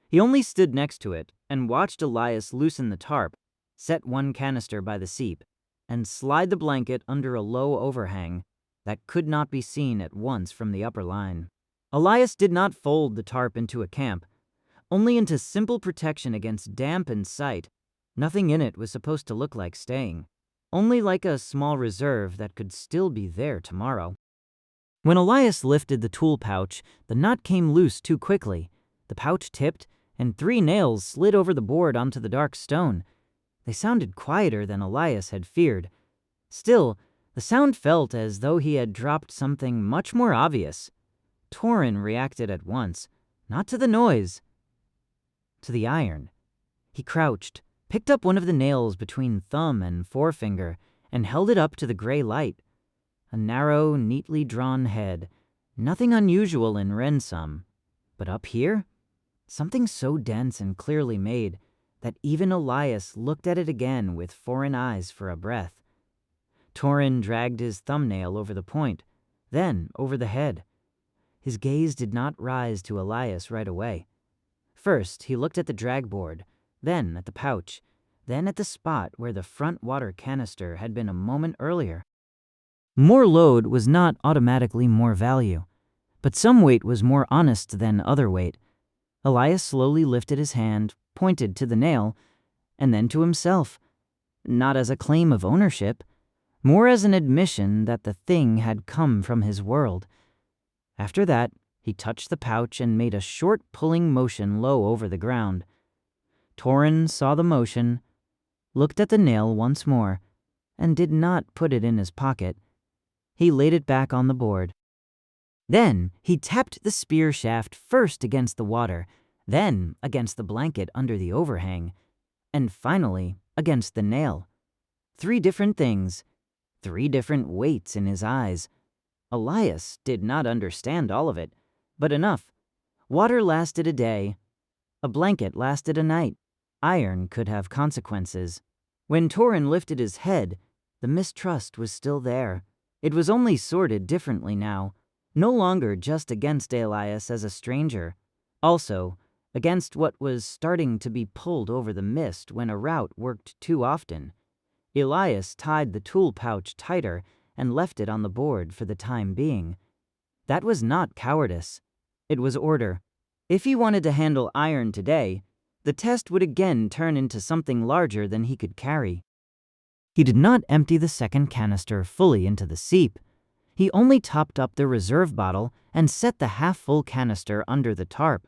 He only stood next to it and watched Elias loosen the tarp, set one canister by the seep, and slide the blanket under a low overhang that could not be seen at once from the upper line. Elias did not fold the tarp into a camp, only into simple protection against damp and sight. Nothing in it was supposed to look like staying, only like a small reserve that could still be there tomorrow. When Elias lifted the tool pouch, the knot came loose too quickly. The pouch tipped, and 3 nails slid over the board onto the dark stone. They sounded quieter than Elias had feared. Still, the sound felt as though he had dropped something much more obvious. Toren reacted at once, not to the noise, to the iron. He crouched, picked up one of the nails between thumb and forefinger, and held it up to the gray light. A narrow, neatly drawn head, nothing unusual in Rensum. But up here, something so dense and clearly made that even Elias looked at it again with foreign eyes for a breath. Toren dragged his thumbnail over the point, then over the head. His gaze did not rise to Elias right away. First, he looked at the drag board, then at the pouch, then at the spot where the front water canister had been a moment earlier. More load was not automatically more value, but some weight was more honest than other weight. Elias slowly lifted his hand, pointed to the nail, and then to himself, not as a claim of ownership, more as an admission that the thing had come from his world. After that, he touched the pouch and made a short pulling motion low over the ground. Toren saw the motion, looked at the nail once more, and did not put it in his pocket. He laid it back on the board. Then he tapped the spear shaft first against the water, then against the blanket under the overhang, and finally against the nail. 3 different things, 3 different weights in his eyes. Elias did not understand all of it, but enough. Water lasted a day. A blanket lasted a night. Iron could have consequences. When Toren lifted his head, the mistrust was still there. It was only sorted differently now, no longer just against Elias as a stranger, also against what was starting to be pulled over the mist when a route worked too often. Elias tied the tool pouch tighter and left it on the board for the time being. That was not cowardice. It was order. If he wanted to handle iron today, the test would again turn into something larger than he could carry. He did not empty the second canister fully into the seep. He only topped up the reserve bottle and set the half-full canister under the tarp.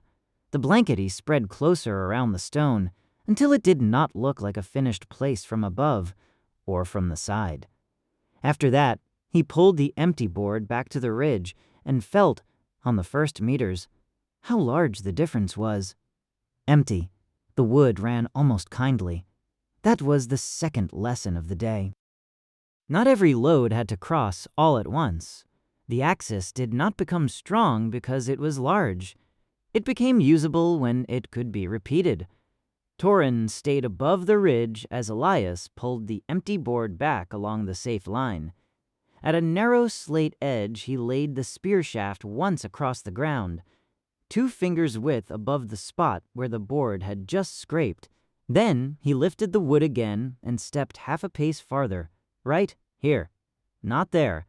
The blanket he spread closer around the stone until it did not look like a finished place from above or from the side. After that, he pulled the empty board back to the ridge and felt, on the first meters, how large the difference was. Empty. The wood ran almost kindly. That was the second lesson of the day. Not every load had to cross all at once. The axis did not become strong because it was large. It became usable when it could be repeated. Toren stayed above the ridge as Elias pulled the empty board back along the safe line. At a narrow slate edge, he laid the spear shaft once across the ground. 2 fingers width above the spot where the board had just scraped. Then he lifted the wood again and stepped half a pace farther. Right here. Not there.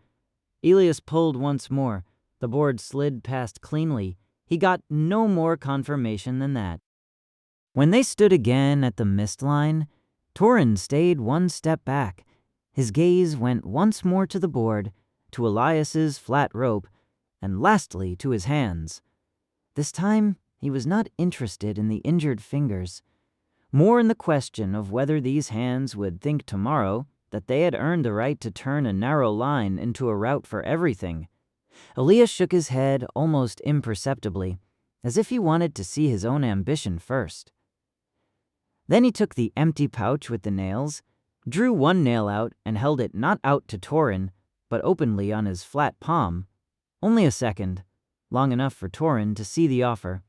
Elias pulled once more. The board slid past cleanly. He got no more confirmation than that. When they stood again at the mist line, Toren stayed 1 step back. His gaze went once more to the board, to Elias's flat rope, and lastly to his hands. This time, he was not interested in the injured fingers, more in the question of whether these hands would think tomorrow that they had earned the right to turn a narrow line into a route for everything. Elias shook his head almost imperceptibly, as if he wanted to see his own ambition first. Then he took the empty pouch with the nails, drew 1 nail out and held it not out to Toren, but openly on his flat palm. Only a second, long enough for Toren to see the offer.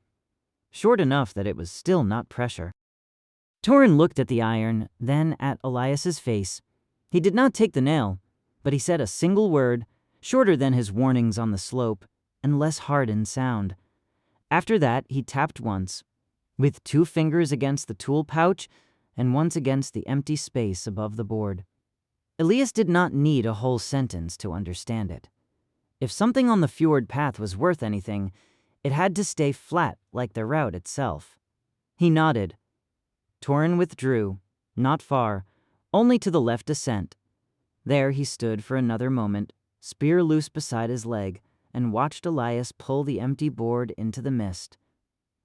Short enough that it was still not pressure. Toren looked at the iron, then at Elias's face. He did not take the nail, but he said a single word, shorter than his warnings on the slope, and less hard in sound. After that, he tapped once, with 2 fingers against the tool pouch and once against the empty space above the board. Elias did not need a whole sentence to understand it. If something on the fjord path was worth anything, it had to stay flat like the route itself. He nodded. Toren withdrew, not far, only to the left ascent. There he stood for another moment, spear loose beside his leg, and watched Elias pull the empty board into the mist.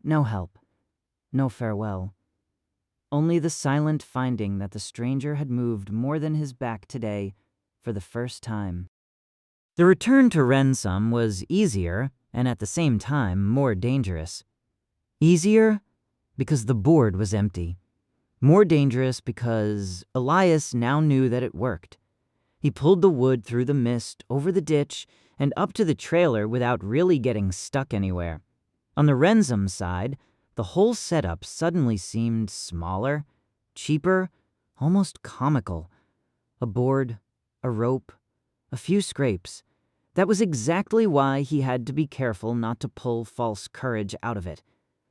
No help, no farewell. Only the silent finding that the stranger had moved more than his back today for the first time. The return to Rensum was easier and at the same time more dangerous. Easier because the board was empty. More dangerous because Elias now knew that it worked. He pulled the wood through the mist, over the ditch, and up to the trailer without really getting stuck anywhere. On the Rensum side, the whole setup suddenly seemed smaller, cheaper, almost comical. A board, a rope, a few scrapes. That was exactly why he had to be careful not to pull false courage out of it.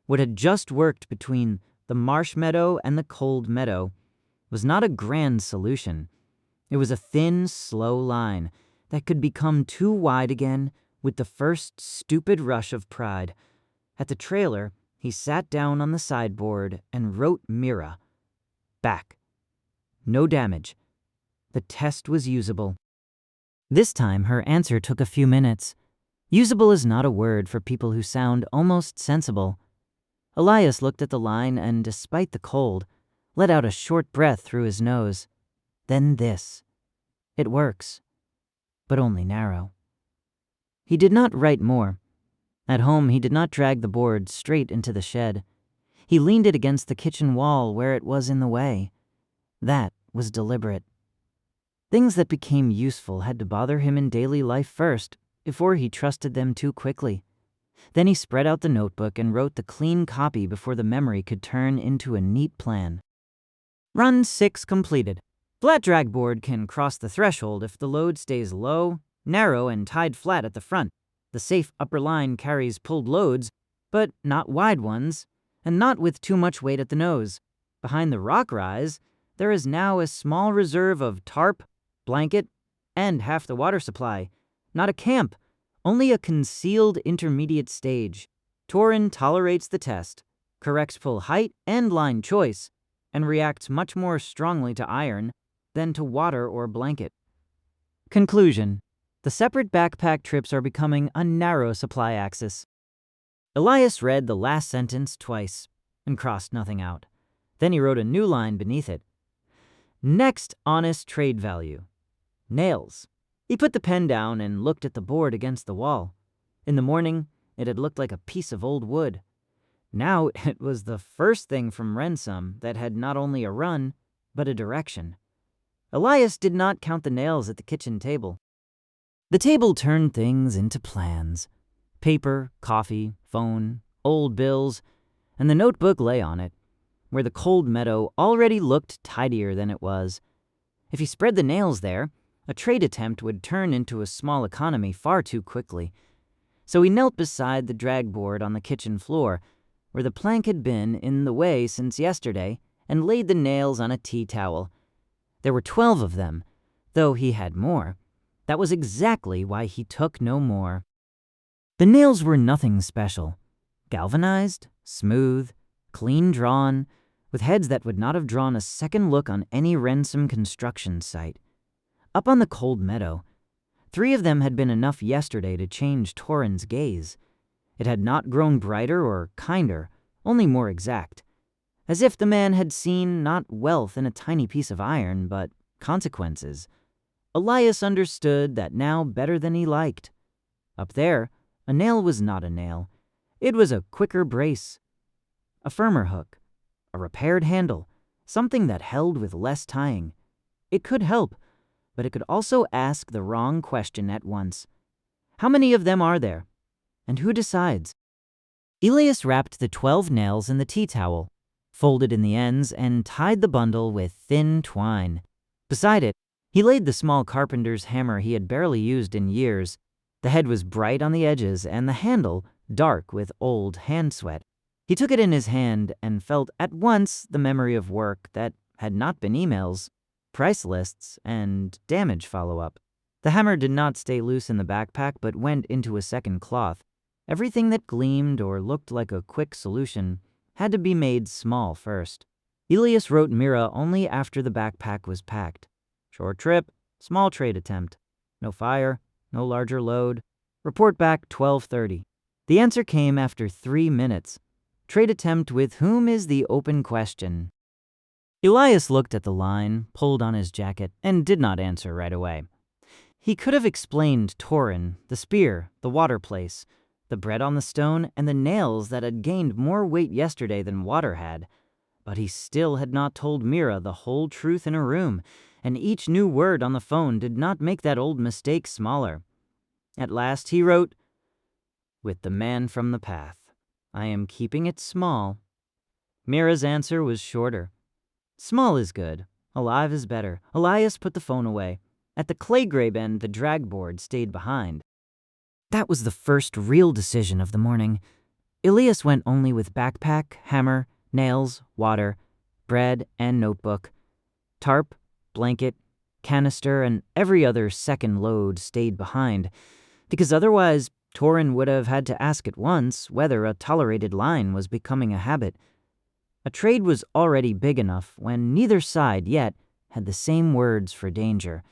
What had just worked between the marsh meadow and the cold meadow was not a grand solution. It was a thin, slow line that could become too wide again with the first stupid rush of pride. At the trailer, he sat down on the sideboard and wrote Mira. Back. No damage. The test was usable. This time, her answer took a few minutes. Usable is not a word for people who sound almost sensible. Elias looked at the line and, despite the cold, let out a short breath through his nose. Then this. It works, but only narrow. He did not write more. At home, he did not drag the board straight into the shed. He leaned it against the kitchen wall where it was in the way. That was deliberate. Things that became useful had to bother him in daily life first, before he trusted them too quickly. Then he spread out the notebook and wrote the clean copy before the memory could turn into a neat plan. Run 6 completed. Flat drag board can cross the threshold if the load stays low, narrow, and tied flat at the front. The safe upper line carries pulled loads, but not wide ones, and not with too much weight at the nose. Behind the rock rise, there is now a small reserve of tarp, blanket, and half the water supply. Not a camp, only a concealed intermediate stage. Toren tolerates the test, corrects pull height and line choice, and reacts much more strongly to iron than to water or blanket. Conclusion. The separate backpack trips are becoming a narrow supply axis. Elias read the last sentence twice and crossed nothing out. Then he wrote a new line beneath it. Next honest trade value. Nails. He put the pen down and looked at the board against the wall. In the morning, it had looked like a piece of old wood. Now it was the first thing from Rensum that had not only a run, but a direction. Elias did not count the nails at the kitchen table. The table turned things into plans. Paper, coffee, phone, old bills, and the notebook lay on it, where the cold meadow already looked tidier than it was. If he spread the nails there, a trade attempt would turn into a small economy far too quickly. So he knelt beside the drag board on the kitchen floor, where the plank had been in the way since yesterday, and laid the nails on a tea towel. There were 12 of them, though he had more. That was exactly why he took no more. The nails were nothing special. Galvanized, smooth, clean drawn, with heads that would not have drawn a second look on any Ransom construction site. Up on the cold meadow, 3 of them had been enough yesterday to change Toren's gaze. It had not grown brighter or kinder, only more exact. As if the man had seen not wealth in a tiny piece of iron, but consequences. Elias understood that now better than he liked. Up there, a nail was not a nail. It was a quicker brace, a firmer hook, a repaired handle, something that held with less tying. It could help, but it could also ask the wrong question at once. How many of them are there? And who decides? Elias wrapped the 12 nails in the tea towel, folded in the ends, and tied the bundle with thin twine. Beside it, he laid the small carpenter's hammer he had barely used in years. The head was bright on the edges and the handle dark with old hand sweat. He took it in his hand and felt at once the memory of work that had not been emails, price lists, and damage follow-up. The hammer did not stay loose in the backpack but went into a second cloth. Everything that gleamed or looked like a quick solution had to be made small first. Elias wrote Mira only after the backpack was packed. Short trip, small trade attempt. No fire, no larger load. Report back 12:30. The answer came after 3 minutes. Trade attempt with whom is the open question. Elias looked at the line, pulled on his jacket, and did not answer right away. He could have explained Toren, the spear, the water place, the bread on the stone, and the nails that had gained more weight yesterday than water had. But he still had not told Mira the whole truth in a room, and each new word on the phone did not make that old mistake smaller. At last he wrote, "With the man from the path. I am keeping it small." Mira's answer was shorter. "Small is good. Alive is better." Elias put the phone away. At the Kleygraben, the drag board stayed behind. That was the first real decision of the morning. Elias went only with backpack, hammer, nails, water, bread, and notebook. Tarp, blanket, canister, and every other second load stayed behind, because otherwise Toren would have had to ask at once whether a tolerated line was becoming a habit. A trade was already big enough when neither side yet had the same words for danger.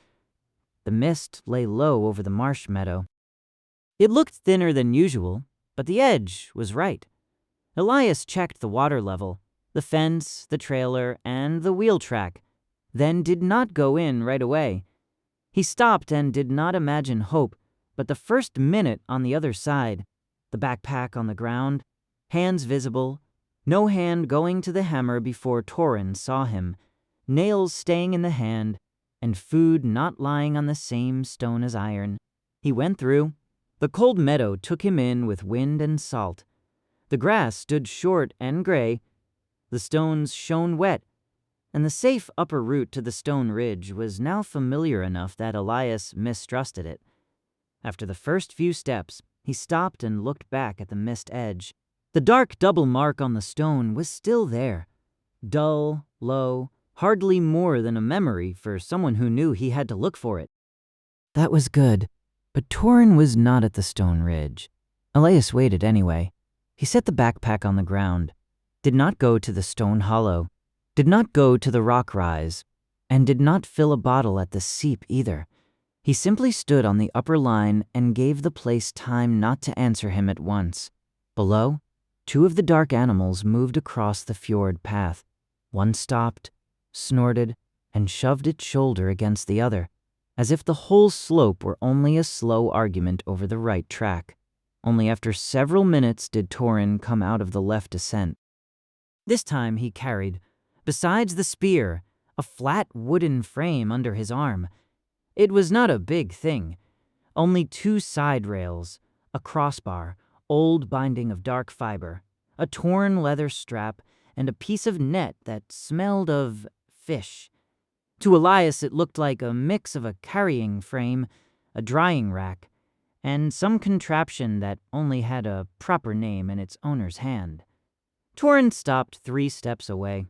The mist lay low over the marsh meadow. It looked thinner than usual, but the edge was right. Elias checked the water level, the fence, the trailer, and the wheel track, then did not go in right away. He stopped and did not imagine hope, but the first minute on the other side, the backpack on the ground, hands visible, no hand going to the hammer before Toren saw him, nails staying in the hand, and food not lying on the same stone as iron. He went through. The cold meadow took him in with wind and salt. The grass stood short and gray. The stones shone wet, and the safe upper route to the stone ridge was now familiar enough that Elias mistrusted it. After the first few steps, he stopped and looked back at the mist edge. The dark double mark on the stone was still there, dull, low, hardly more than a memory for someone who knew he had to look for it. That was good, but Toren was not at the stone ridge. Elias waited anyway. He set the backpack on the ground, did not go to the stone hollow, did not go to the rock rise, and did not fill a bottle at the seep either. He simply stood on the upper line and gave the place time not to answer him at once. Below, 2 of the dark animals moved across the fjord path. One stopped, snorted, and shoved its shoulder against the other, as if the whole slope were only a slow argument over the right track. Only after several minutes did Toren come out of the left descent. This time he carried, besides the spear, a flat wooden frame under his arm. It was not a big thing. Only 2 side rails, a crossbar, old binding of dark fiber, a torn leather strap, and a piece of net that smelled of fish. To Elias it looked like a mix of a carrying frame, a drying rack, and some contraption that only had a proper name in its owner's hand. Toren stopped 3 steps away.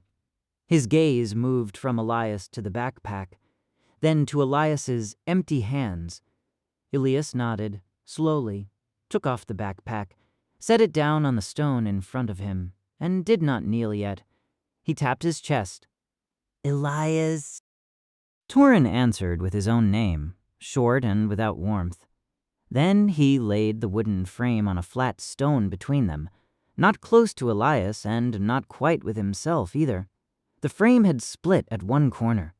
His gaze moved from Elias to the backpack, then to Elias's empty hands. Elias nodded, slowly, took off the backpack, set it down on the stone in front of him, and did not kneel yet. He tapped his chest. "Elias." Toren answered with his own name, short and without warmth. Then he laid the wooden frame on a flat stone between them, not close to Elias and not quite with himself either. The frame had split at one corner.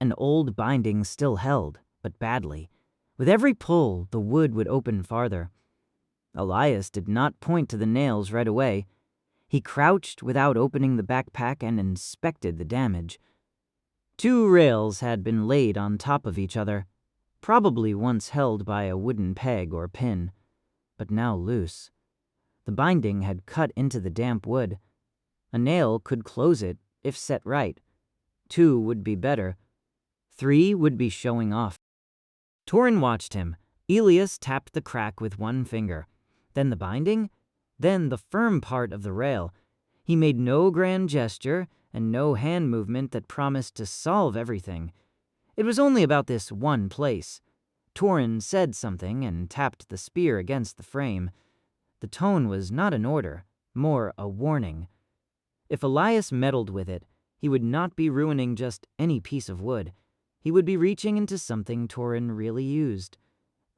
An old binding still held, but badly. With every pull, the wood would open farther. Elias did not point to the nails right away. He crouched without opening the backpack and inspected the damage. 2 rails had been laid on top of each other, probably once held by a wooden peg or pin, but now loose. The binding had cut into the damp wood. A nail could close it if set right. 2 would be better. 3 would be showing off. Toren watched him. Elias tapped the crack with one finger, then the binding, then the firm part of the rail. He made no grand gesture and no hand movement that promised to solve everything. It was only about this one place. Toren said something and tapped the spear against the frame. The tone was not an order, more a warning. If Elias meddled with it, he would not be ruining just any piece of wood. He would be reaching into something Toren really used.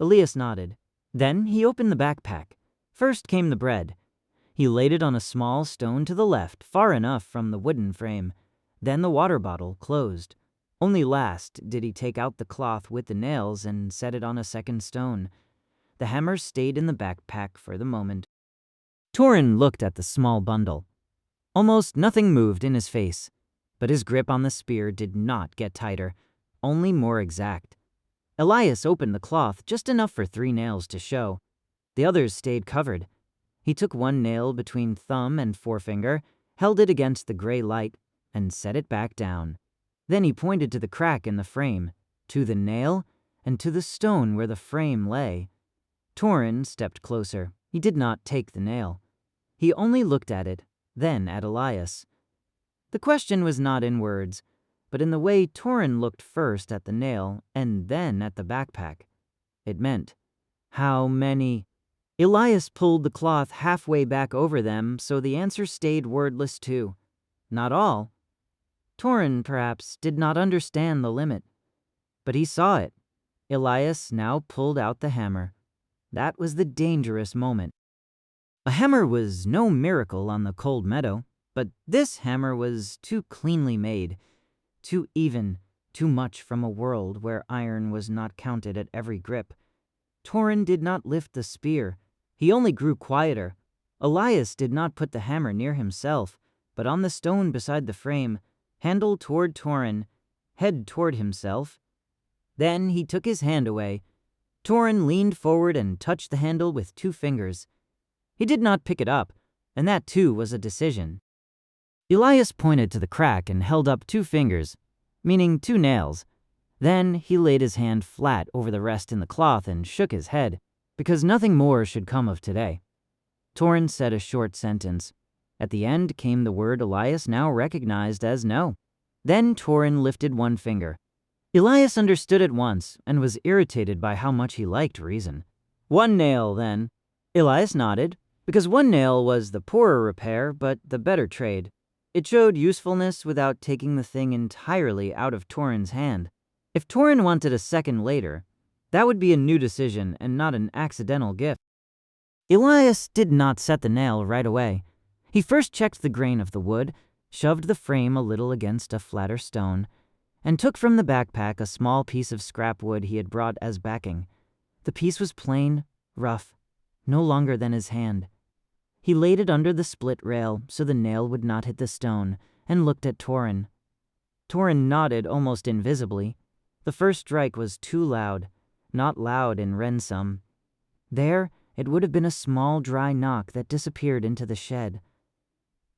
Elias nodded. Then he opened the backpack. First came the bread. He laid it on a small stone to the left, far enough from the wooden frame. Then the water bottle closed. Only last did he take out the cloth with the nails and set it on a second stone. The hammer stayed in the backpack for the moment. Toren looked at the small bundle. Almost nothing moved in his face, but his grip on the spear did not get tighter, only more exact. Elias opened the cloth just enough for 3 nails to show. The others stayed covered. He took one nail between thumb and forefinger, held it against the gray light, and set it back down. Then he pointed to the crack in the frame, to the nail, and to the stone where the frame lay. Toren stepped closer. He did not take the nail. He only looked at it, then at Elias. The question was not in words, but in the way Toren looked first at the nail and then at the backpack. It meant, how many? Elias pulled the cloth halfway back over them, so the answer stayed wordless too. Not all. Toren, perhaps, did not understand the limit. But he saw it. Elias now pulled out the hammer. That was the dangerous moment. A hammer was no miracle on the cold meadow, but this hammer was too cleanly made, too even, too much from a world where iron was not counted at every grip. Toren did not lift the spear. He only grew quieter. Elias did not put the hammer near himself, but on the stone beside the frame, handle toward Toren, head toward himself. Then he took his hand away. Toren leaned forward and touched the handle with 2 fingers. He did not pick it up, and that too was a decision. Elias pointed to the crack and held up 2 fingers, meaning 2 nails. Then he laid his hand flat over the rest in the cloth and shook his head, because nothing more should come of today. Toren said a short sentence. At the end came the word Elias now recognized as no. Then Toren lifted 1 finger. Elias understood at once and was irritated by how much he liked reason. 1 nail, then. Elias nodded, because 1 nail was the poorer repair, but the better trade. It showed usefulness without taking the thing entirely out of Toren's hand. If Toren wanted a second later, that would be a new decision and not an accidental gift. Elias did not set the nail right away. He first checked the grain of the wood, shoved the frame a little against a flatter stone, and took from the backpack a small piece of scrap wood he had brought as backing. The piece was plain, rough, no longer than his hand. He laid it under the split rail so the nail would not hit the stone, and looked at Toren. Toren nodded almost invisibly. The first strike was too loud, not loud in Rensum. There, it would have been a small dry knock that disappeared into the shed.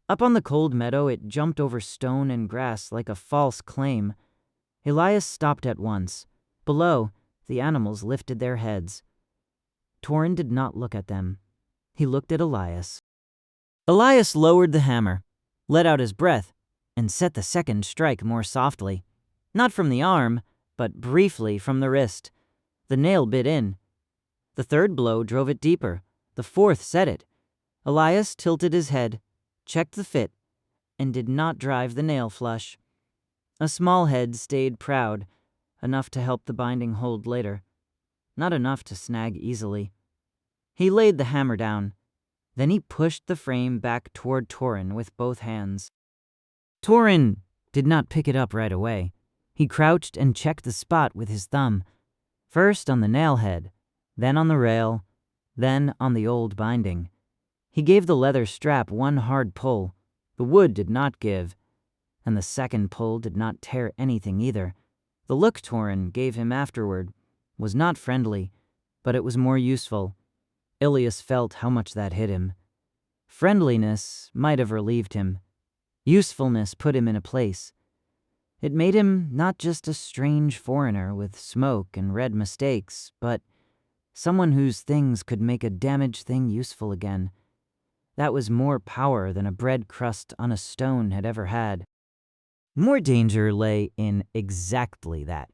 Up on the cold meadow, it jumped over stone and grass like a false claim. Elias stopped at once. Below, the animals lifted their heads. Toren did not look at them. He looked at Elias. Elias lowered the hammer, let out his breath, and set the second strike more softly. Not from the arm, but briefly from the wrist. The nail bit in. The third blow drove it deeper. The fourth set it. Elias tilted his head, checked the fit, and did not drive the nail flush. A small head stayed proud, enough to help the binding hold later. Not enough to snag easily. He laid the hammer down. Then he pushed the frame back toward Toren with both hands. Toren did not pick it up right away. He crouched and checked the spot with his thumb. First on the nail head, then on the rail, then on the old binding. He gave the leather strap one hard pull. The wood did not give, and the second pull did not tear anything either. The look Toren gave him afterward was not friendly, but it was more useful. Elias felt how much that hit him. Friendliness might have relieved him. Usefulness put him in a place. It made him not just a strange foreigner with smoke and red mistakes, but someone whose things could make a damaged thing useful again. That was more power than a bread crust on a stone had ever had. More danger lay in exactly that.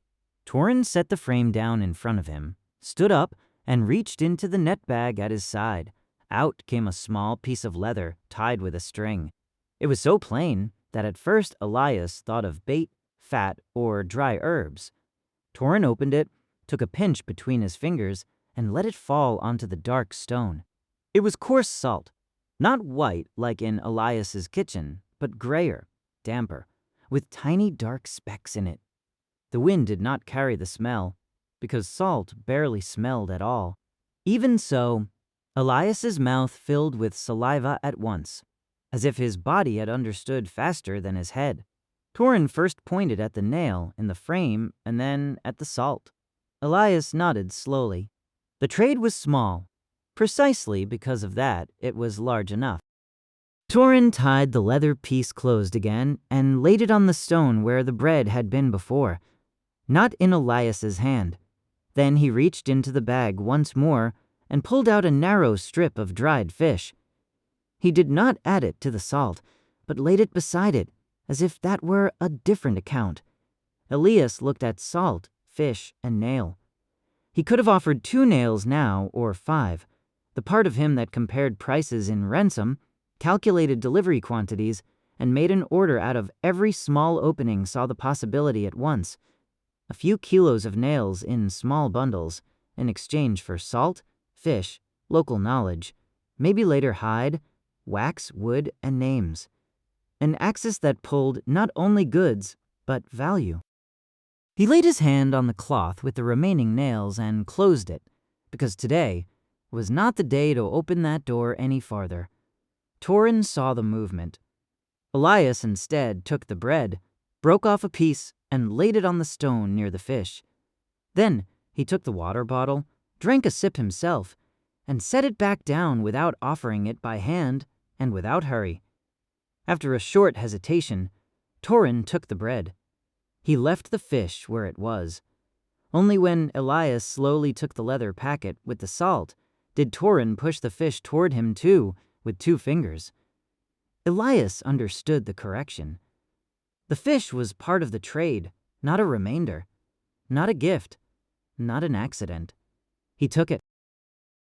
Toren set the frame down in front of him, stood up, and reached into the net bag at his side. Out came a small piece of leather tied with a string. It was so plain that at first Elias thought of bait, fat, or dry herbs. Toren opened it, took a pinch between his fingers, and let it fall onto the dark stone. It was coarse salt, not white like in Elias's kitchen, but grayer, damper, with tiny dark specks in it. The wind did not carry the smell, because salt barely smelled at all. Even so, Elias's mouth filled with saliva at once, as if his body had understood faster than his head. Toren first pointed at the nail in the frame and then at the salt. Elias nodded slowly. The trade was small. Precisely because of that, it was large enough. Toren tied the leather piece closed again and laid it on the stone where the bread had been before, not in Elias's hand. Then he reached into the bag once more and pulled out a narrow strip of dried fish. He did not add it to the salt, but laid it beside it, as if that were a different account. Elias looked at salt, fish, and nail. He could have offered 2 nails now, or 5. The part of him that compared prices in ransom, calculated delivery quantities, and made an order out of every small opening saw the possibility at once. A few kilos of nails in small bundles, in exchange for salt, fish, local knowledge, maybe later hide, wax, wood, and names. An axis that pulled not only goods, but value. He laid his hand on the cloth with the remaining nails and closed it, because today was not the day to open that door any farther. Toren saw the movement. Elias instead took the bread, broke off a piece, and laid it on the stone near the fish. Then he took the water bottle, drank a sip himself, and set it back down without offering it by hand and without hurry. After a short hesitation, Toren took the bread. He left the fish where it was. Only when Elias slowly took the leather packet with the salt did Toren push the fish toward him too, with 2 fingers. Elias understood the correction. The fish was part of the trade, not a remainder, not a gift, not an accident. He took it.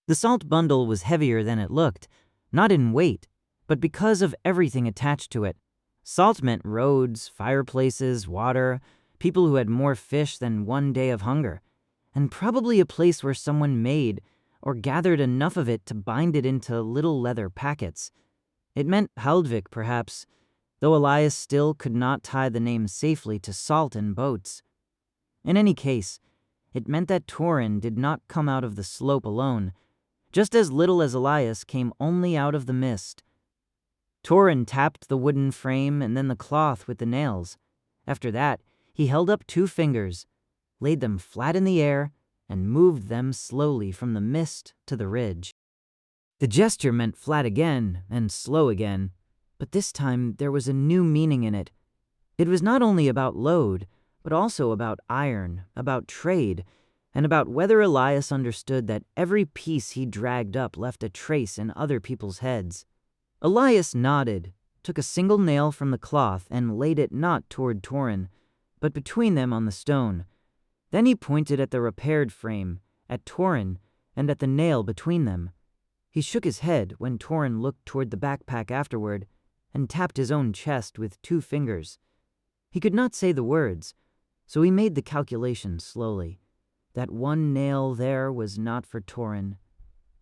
The salt bundle was heavier than it looked, not in weight, but because of everything attached to it. Salt meant roads, fireplaces, water, people who had more fish than 1 day of hunger, and probably a place where someone made or gathered enough of it to bind it into little leather packets. It meant Haldvik, perhaps, though Elias still could not tie the name safely to salt and boats. In any case, it meant that Toren did not come out of the slope alone, just as little as Elias came only out of the mist. Toren tapped the wooden frame and then the cloth with the nails. After that, he held up 2 fingers, laid them flat in the air, and moved them slowly from the mist to the ridge. The gesture meant flat again and slow again, but this time there was a new meaning in it. It was not only about load, but also about iron, about trade, and about whether Elias understood that every piece he dragged up left a trace in other people's heads. Elias nodded, took a single nail from the cloth and laid it not toward Toren, but between them on the stone. Then he pointed at the repaired frame, at Toren, and at the nail between them. He shook his head when Toren looked toward the backpack afterward and tapped his own chest with 2 fingers. He could not say the words, so he made the calculation slowly. That 1 nail there was not for Toren.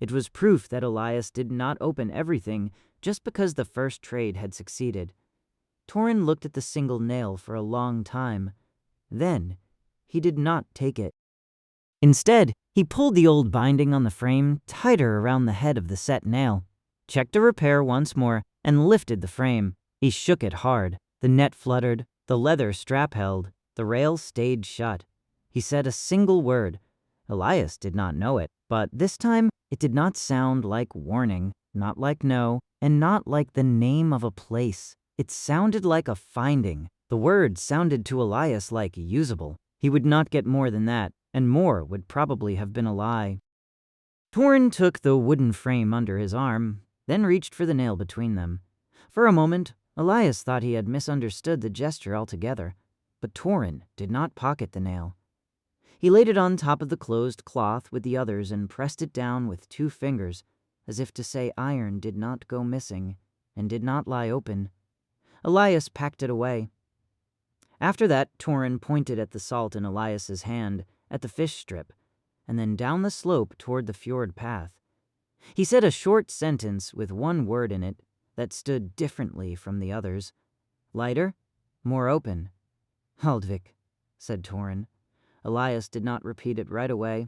It was proof that Elias did not open everything just because the first trade had succeeded. Toren looked at the single nail for a long time. Then, he did not take it. Instead, he pulled the old binding on the frame tighter around the head of the set nail, checked the repair once more, and lifted the frame. He shook it hard. The net fluttered, the leather strap held, the rail stayed shut. He said a single word. Elias did not know it, but this time it did not sound like warning, not like no, and not like the name of a place. It sounded like a finding. The word sounded to Elias like usable. He would not get more than that, and more would probably have been a lie. Toren took the wooden frame under his arm, then reached for the nail between them. For a moment, Elias thought he had misunderstood the gesture altogether, but Toren did not pocket the nail. He laid it on top of the closed cloth with the others and pressed it down with 2 fingers, as if to say iron did not go missing and did not lie open. Elias packed it away. After that, Toren pointed at the salt in Elias's hand, at the fish strip, and then down the slope toward the fjord path. He said a short sentence with 1 word in it that stood differently from the others. Lighter, more open. Haldvik, said Toren. Elias did not repeat it right away.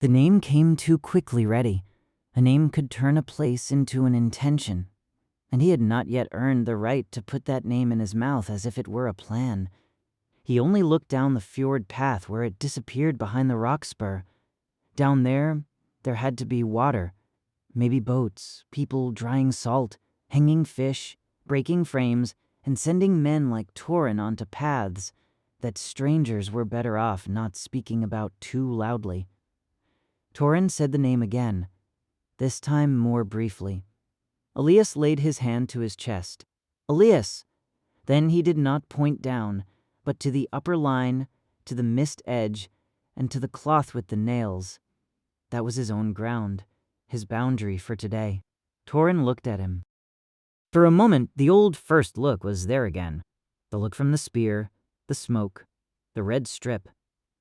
The name came too quickly ready. A name could turn a place into an intention, and he had not yet earned the right to put that name in his mouth as if it were a plan. He only looked down the fjord path where it disappeared behind the rock spur. Down there had to be water, maybe boats, people drying salt, hanging fish, breaking frames, and sending men like Toren onto paths that strangers were better off not speaking about too loudly. Toren said the name again, this time more briefly. Elias laid his hand to his chest. Elias! Then he did not point down, but to the upper line, to the mist edge, and to the cloth with the nails. That was his own ground, his boundary for today. Toren looked at him. For a moment, the old first look was there again. The look from the spear, the smoke, the red strip.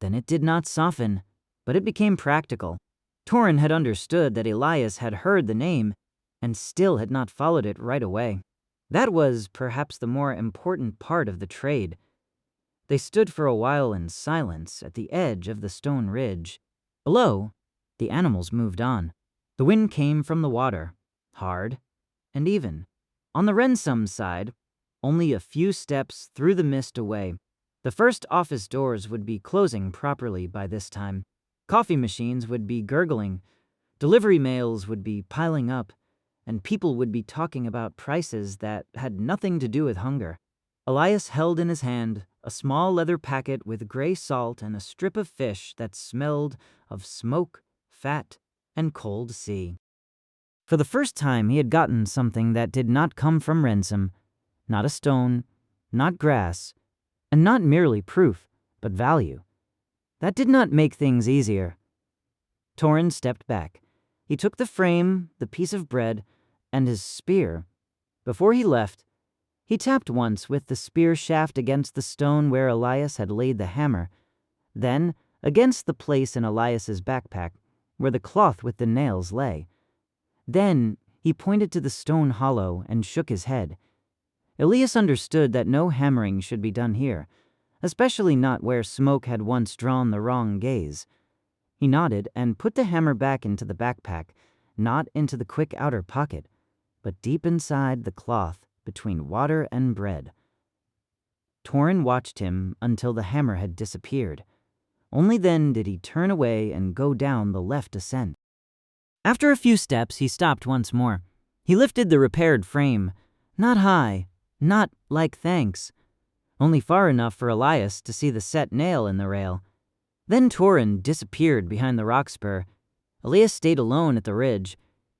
Then it did not soften, but it became practical. Toren had understood that Elias had heard the name and still had not followed it right away. That was perhaps the more important part of the trade. They stood for a while in silence at the edge of the stone ridge. Below, the animals moved on. The wind came from the water, hard and even. On the Rensum side, only a few steps through the mist away. The first office doors would be closing properly by this time. Coffee machines would be gurgling, delivery mails would be piling up, and people would be talking about prices that had nothing to do with hunger. Elias held in his hand a small leather packet with gray salt and a strip of fish that smelled of smoke, fat, and cold sea. For the first time he had gotten something that did not come from Rensum, not a stone, not grass, and not merely proof, but value. That did not make things easier. Toren stepped back. He took the frame, the piece of bread, and his spear. Before he left, he tapped once with the spear shaft against the stone where Elias had laid the hammer, then against the place in Elias's backpack where the cloth with the nails lay. Then he pointed to the stone hollow and shook his head. Elias understood that no hammering should be done here, especially not where smoke had once drawn the wrong gaze. He nodded and put the hammer back into the backpack, not into the quick outer pocket, but deep inside the cloth between water and bread. Toren watched him until the hammer had disappeared. Only then did he turn away and go down the left ascent. After a few steps, he stopped once more. He lifted the repaired frame, not high, not like thanks, only far enough for Elias to see the set nail in the rail. Then Toren disappeared behind the rock spur. Elias stayed alone at the ridge.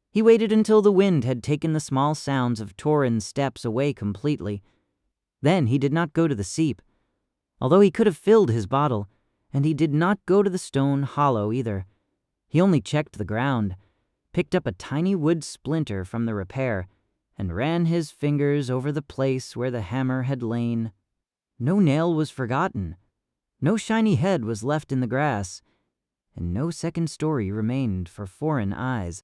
He waited until the wind had taken the small sounds of Toren's steps away completely. Then he did not go to the seep, although he could have filled his bottle, and he did not go to the stone hollow either. He only checked the ground, picked up a tiny wood splinter from the repair, and ran his fingers over the place where the hammer had lain. No nail was forgotten, no shiny head was left in the grass, and no second story remained for foreign eyes.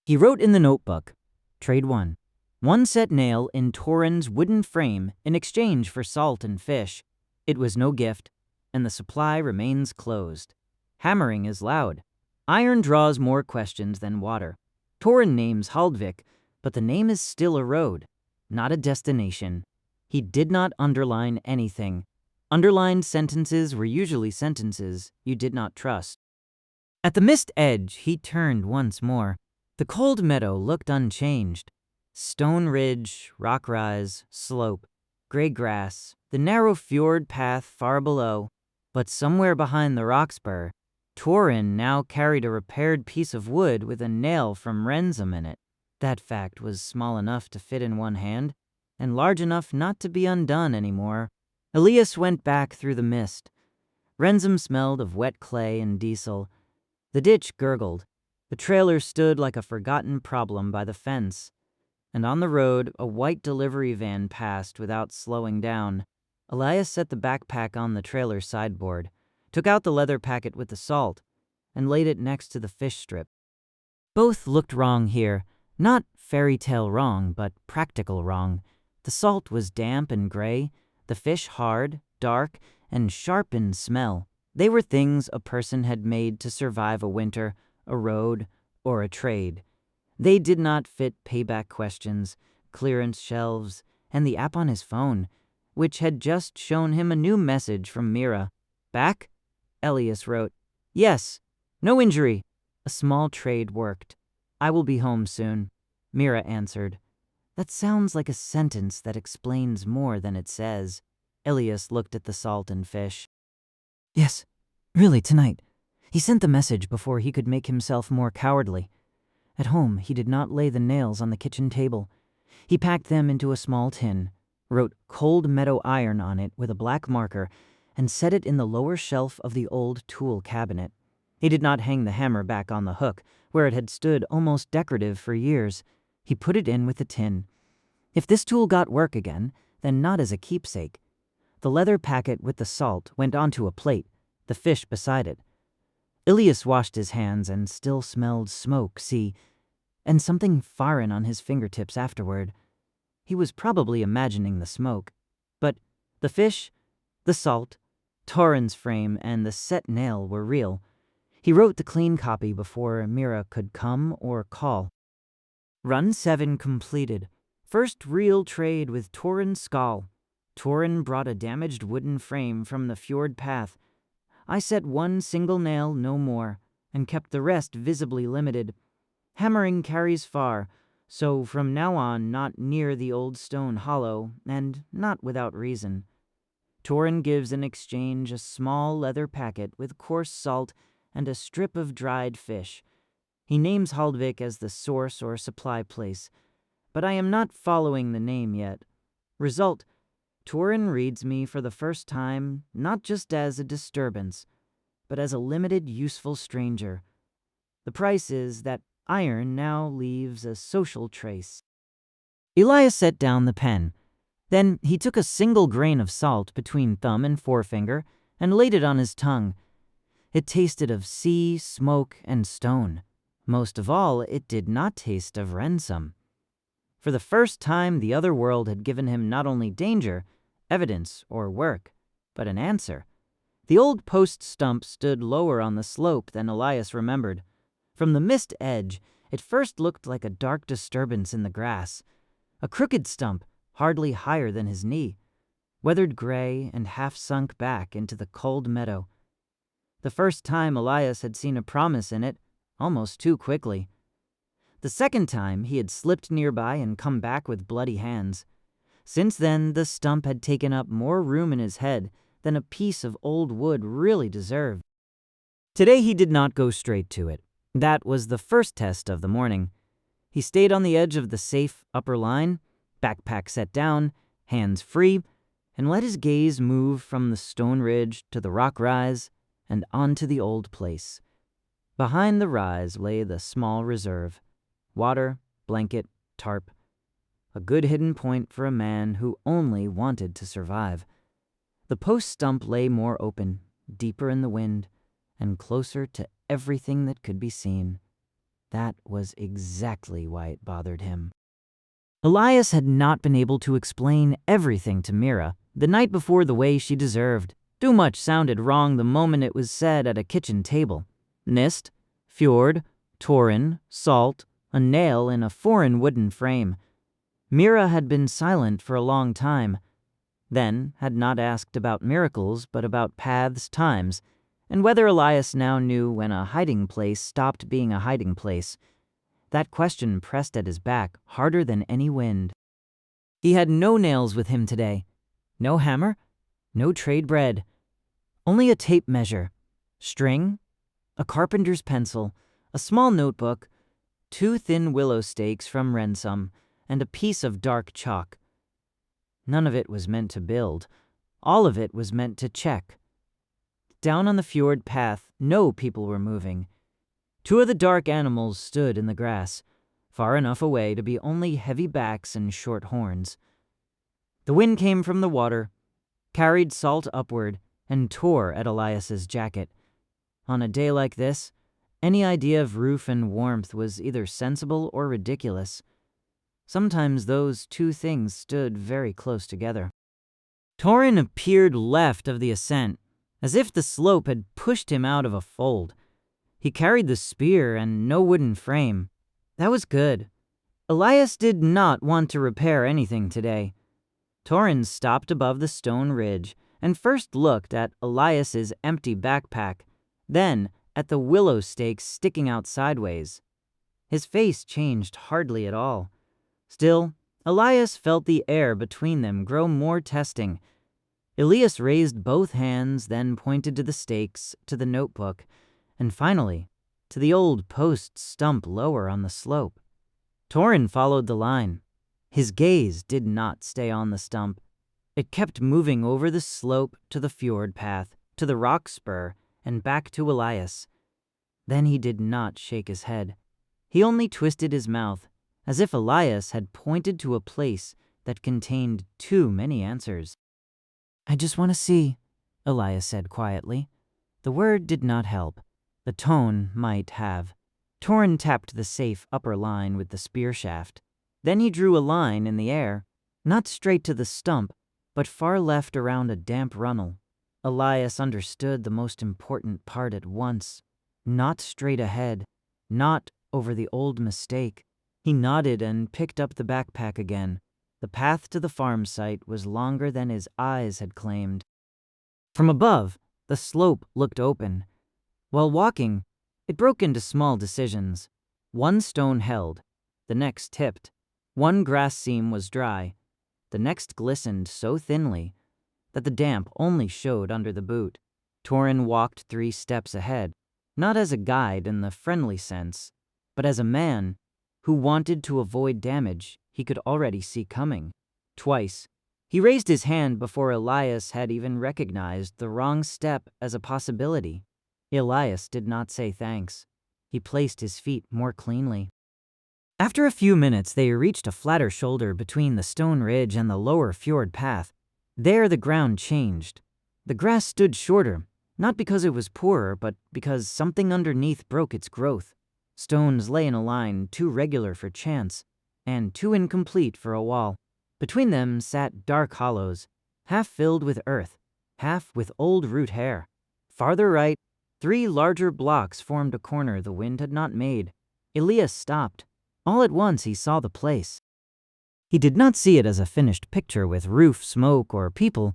He wrote in the notebook, Trade 1. One set nail in Toren's wooden frame in exchange for salt and fish. It was no gift, and the supply remains closed. Hammering is loud. Iron draws more questions than water. Toren names Haldvik, but the name is still a road, not a destination. He did not underline anything. Underlined sentences were usually sentences you did not trust. At the mist edge, he turned once more. The cold meadow looked unchanged. Stone ridge, rock rise, slope, gray grass, the narrow fjord path far below. But somewhere behind the rock spur, Toren now carried a repaired piece of wood with a nail from Renzum in it. That fact was small enough to fit in one hand, and large enough not to be undone anymore. Elias went back through the mist. Renzum smelled of wet clay and diesel. The ditch gurgled. The trailer stood like a forgotten problem by the fence. And on the road, a white delivery van passed without slowing down. Elias set the backpack on the trailer sideboard, took out the leather packet with the salt, and laid it next to the fish strip. Both looked wrong here. Not fairy tale wrong, but practical wrong. The salt was damp and gray, the fish hard, dark, and sharp in smell. They were things a person had made to survive a winter, a road, or a trade. They did not fit payback questions, clearance shelves, and the app on his phone, which had just shown him a new message from Mira. Back? Elias wrote. Yes. No injury. A small trade worked. I will be home soon. Mira answered. That sounds like a sentence that explains more than it says. Elias looked at the salt and fish. Yes, really, tonight. He sent the message before he could make himself more cowardly. At home, he did not lay the nails on the kitchen table. He packed them into a small tin, wrote Cold Meadow Iron on it with a black marker, and set it in the lower shelf of the old tool cabinet. He did not hang the hammer back on the hook, where it had stood almost decorative for years. He put it in with the tin. If this tool got work again, then not as a keepsake. The leather packet with the salt went onto a plate, the fish beside it. Elias washed his hands and still smelled smoke, and something foreign on his fingertips afterward. He was probably imagining the smoke. But the fish, the salt, Toren's frame, and the set nail were real. He wrote the clean copy before Mira could come or call. Run 7 completed. First real trade with Toren Skal. Toren brought a damaged wooden frame from the fjord path. I set 1 single nail, no more, and kept the rest visibly limited. Hammering carries far, so from now on not near the old stone hollow, and not without reason. Toren gives in exchange a small leather packet with coarse salt and a strip of dried fish. He names Haldvik as the source or supply place, but I am not following the name yet. Result, Toren reads me for the first time not just as a disturbance, but as a limited, useful stranger. The price is that iron now leaves a social trace. Elias set down the pen. Then he took a single grain of salt between thumb and forefinger and laid it on his tongue. It tasted of sea, smoke, and stone. Most of all, it did not taste of Renzum. For the first time, the other world had given him not only danger, evidence, or work, but an answer. The old post stump stood lower on the slope than Elias remembered. From the mist edge, it first looked like a dark disturbance in the grass. A crooked stump, hardly higher than his knee, weathered gray and half sunk back into the cold meadow. The first time Elias had seen a promise in it, almost too quickly. The second time he had slipped nearby and come back with bloody hands. Since then, the stump had taken up more room in his head than a piece of old wood really deserved. Today he did not go straight to it. That was the first test of the morning. He stayed on the edge of the safe upper line, backpack set down, hands free, and let his gaze move from the stone ridge to the rock rise and onto the old place. Behind the rise lay the small reserve. Water, blanket, tarp. A good hidden point for a man who only wanted to survive. The post stump lay more open, deeper in the wind, and closer to everything that could be seen. That was exactly why it bothered him. Elias had not been able to explain everything to Mira the night before the way she deserved. Too much sounded wrong the moment it was said at a kitchen table. Mist, fjord, Toren, salt, a nail in a foreign wooden frame. Mira had been silent for a long time, then had not asked about miracles but about paths, times, and whether Elias now knew when a hiding place stopped being a hiding place. That question pressed at his back harder than any wind. He had no nails with him today. No hammer, no trade bread. Only a tape measure, string, a carpenter's pencil, a small notebook, 2 thin willow stakes from Ransom, and a piece of dark chalk. None of it was meant to build. All of it was meant to check. Down on the fjord path, no people were moving. 2 of the dark animals stood in the grass, far enough away to be only heavy backs and short horns. The wind came from the water, carried salt upward, and tore at Elias's jacket. On a day like this, any idea of roof and warmth was either sensible or ridiculous. Sometimes those 2 things stood very close together. Toren appeared left of the ascent, as if the slope had pushed him out of a fold. He carried the spear and no wooden frame. That was good. Elias did not want to repair anything today. Toren stopped above the stone ridge and first looked at Elias's empty backpack, then at the willow stakes sticking out sideways. His face changed hardly at all. Still, Elias felt the air between them grow more testing. Elias raised both hands, then pointed to the stakes, to the notebook, and finally, to the old post stump lower on the slope. Toren followed the line. His gaze did not stay on the stump. It kept moving over the slope to the fjord path, to the rock spur, and back to Elias. Then he did not shake his head. He only twisted his mouth, as if Elias had pointed to a place that contained too many answers. "I just want to see," Elias said quietly. The word did not help. The tone might have. Toren tapped the safe upper line with the spear shaft. Then he drew a line in the air, not straight to the stump, but far left around a damp runnel. Elias understood the most important part at once. Not straight ahead, not over the old mistake. He nodded and picked up the backpack again. The path to the farm site was longer than his eyes had claimed. From above, the slope looked open. While walking, it broke into small decisions. One stone held, the next tipped. One grass seam was dry, the next glistened so thinly that the damp only showed under the boot. Toren walked 3 steps ahead, not as a guide in the friendly sense, but as a man who wanted to avoid damage he could already see coming. Twice, he raised his hand before Elias had even recognized the wrong step as a possibility. Elias did not say thanks. He placed his feet more cleanly. After a few minutes, they reached a flatter shoulder between the stone ridge and the lower fjord path. There the ground changed. The grass stood shorter, not because it was poorer, but because something underneath broke its growth. Stones lay in a line too regular for chance, and too incomplete for a wall. Between them sat dark hollows, half filled with earth, half with old root hair. Farther right, 3 larger blocks formed a corner the wind had not made. Elias stopped. All at once he saw the place. He did not see it as a finished picture with roof, smoke, or people,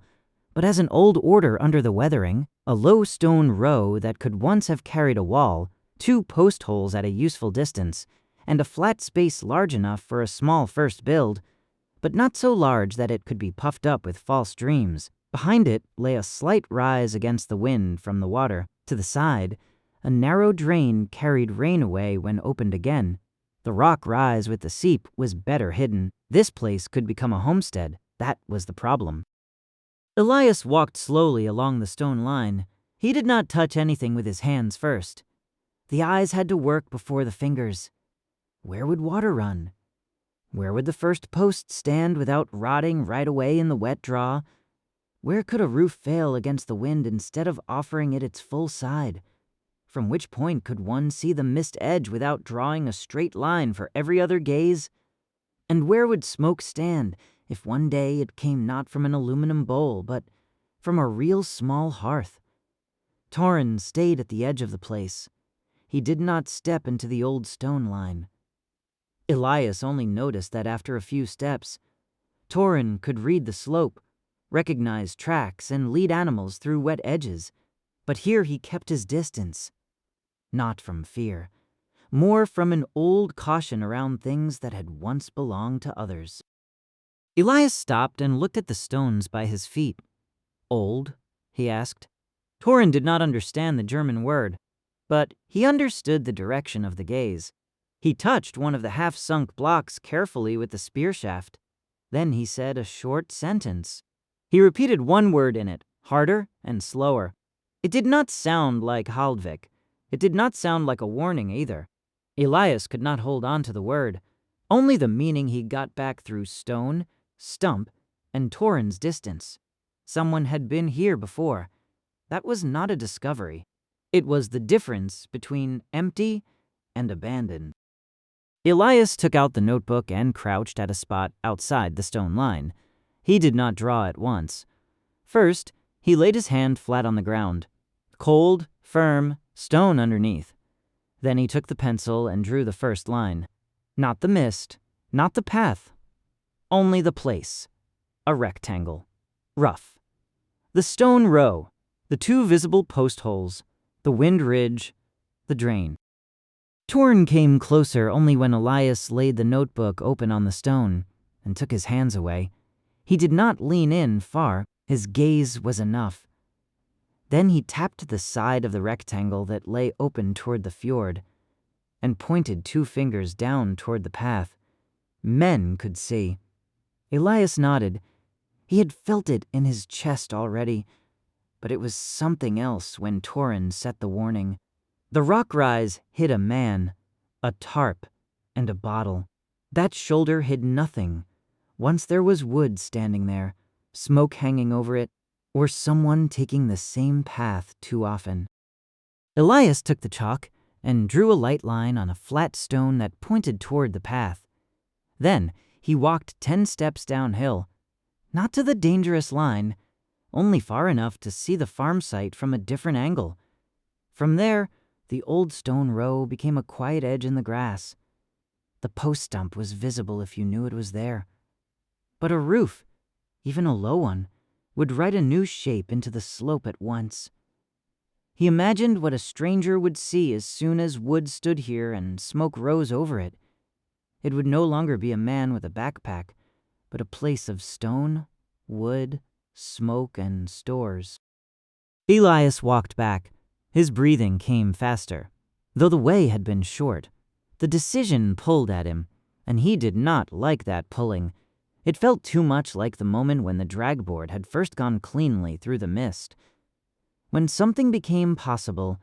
but as an old order under the weathering, a low stone row that could once have carried a wall, 2 post holes at a useful distance, and a flat space large enough for a small first build, but not so large that it could be puffed up with false dreams. Behind it lay a slight rise against the wind from the water. To the side, A narrow drain carried rain away when opened again. The rock rise with the seep was better hidden. This place could become a homestead. That was the problem. Elias walked slowly along the stone line. He did not touch anything with his hands first. The eyes had to work before the fingers. Where would water run? Where would the first post stand without rotting right away in the wet draw? Where could a roof fail against the wind instead of offering it its full side? From which point could one see the mist edge without drawing a straight line for every other gaze? And where would smoke stand if one day it came not from an aluminum bowl, but from a real small hearth? Toren stayed at the edge of the place. He did not step into the old stone line. Elias only noticed that after a few steps, Toren could read the slope, recognize tracks, and lead animals through wet edges. But here he kept his distance. Not from fear, more from an old caution around things that had once belonged to others. Elias stopped and looked at the stones by his feet. Old? He asked. Toren did not understand the German word, but he understood the direction of the gaze. He touched one of the half-sunk blocks carefully with the spear shaft. Then he said a short sentence. He repeated one word in it, harder and slower. It did not sound like Haldvik. It did not sound like a warning either. Elias could not hold on to the word. Only the meaning he got back through stone, stump, and Toren's distance. Someone had been here before. That was not a discovery. It was the difference between empty and abandoned. Elias took out the notebook and crouched at a spot outside the stone line. He did not draw at once. First, he laid his hand flat on the ground. Cold, firm, stone underneath. Then he took the pencil and drew the first line. Not the mist, not the path, only the place. A rectangle. Rough. The stone row, the two visible post holes, the wind ridge, the drain. Toren came closer only when Elias laid the notebook open on the stone and took his hands away. He did not lean in far. His gaze was enough. Then he tapped the side of the rectangle that lay open toward the fjord and pointed two fingers down toward the path. Men could see. Elias nodded. He had felt it in his chest already, but it was something else when Toren set the warning. The rock rise hid a man, a tarp, and a bottle. That shoulder hid nothing. Once there was wood standing there, smoke hanging over it, or someone taking the same path too often. Elias took the chalk and drew a light line on a flat stone that pointed toward the path. Then he walked 10 steps downhill, not to the dangerous line, only far enough to see the farm site from a different angle. From there, the old stone row became a quiet edge in the grass. The post stump was visible if you knew it was there. But a roof, even a low one, would write a new shape into the slope at once. He imagined what a stranger would see as soon as wood stood here and smoke rose over it. It would no longer be a man with a backpack, but a place of stone, wood, smoke, and stores. Elias walked back. His breathing came faster. Though the way had been short, the decision pulled at him, and he did not like that pulling. It felt too much like the moment when the dragboard had first gone cleanly through the mist. When something became possible,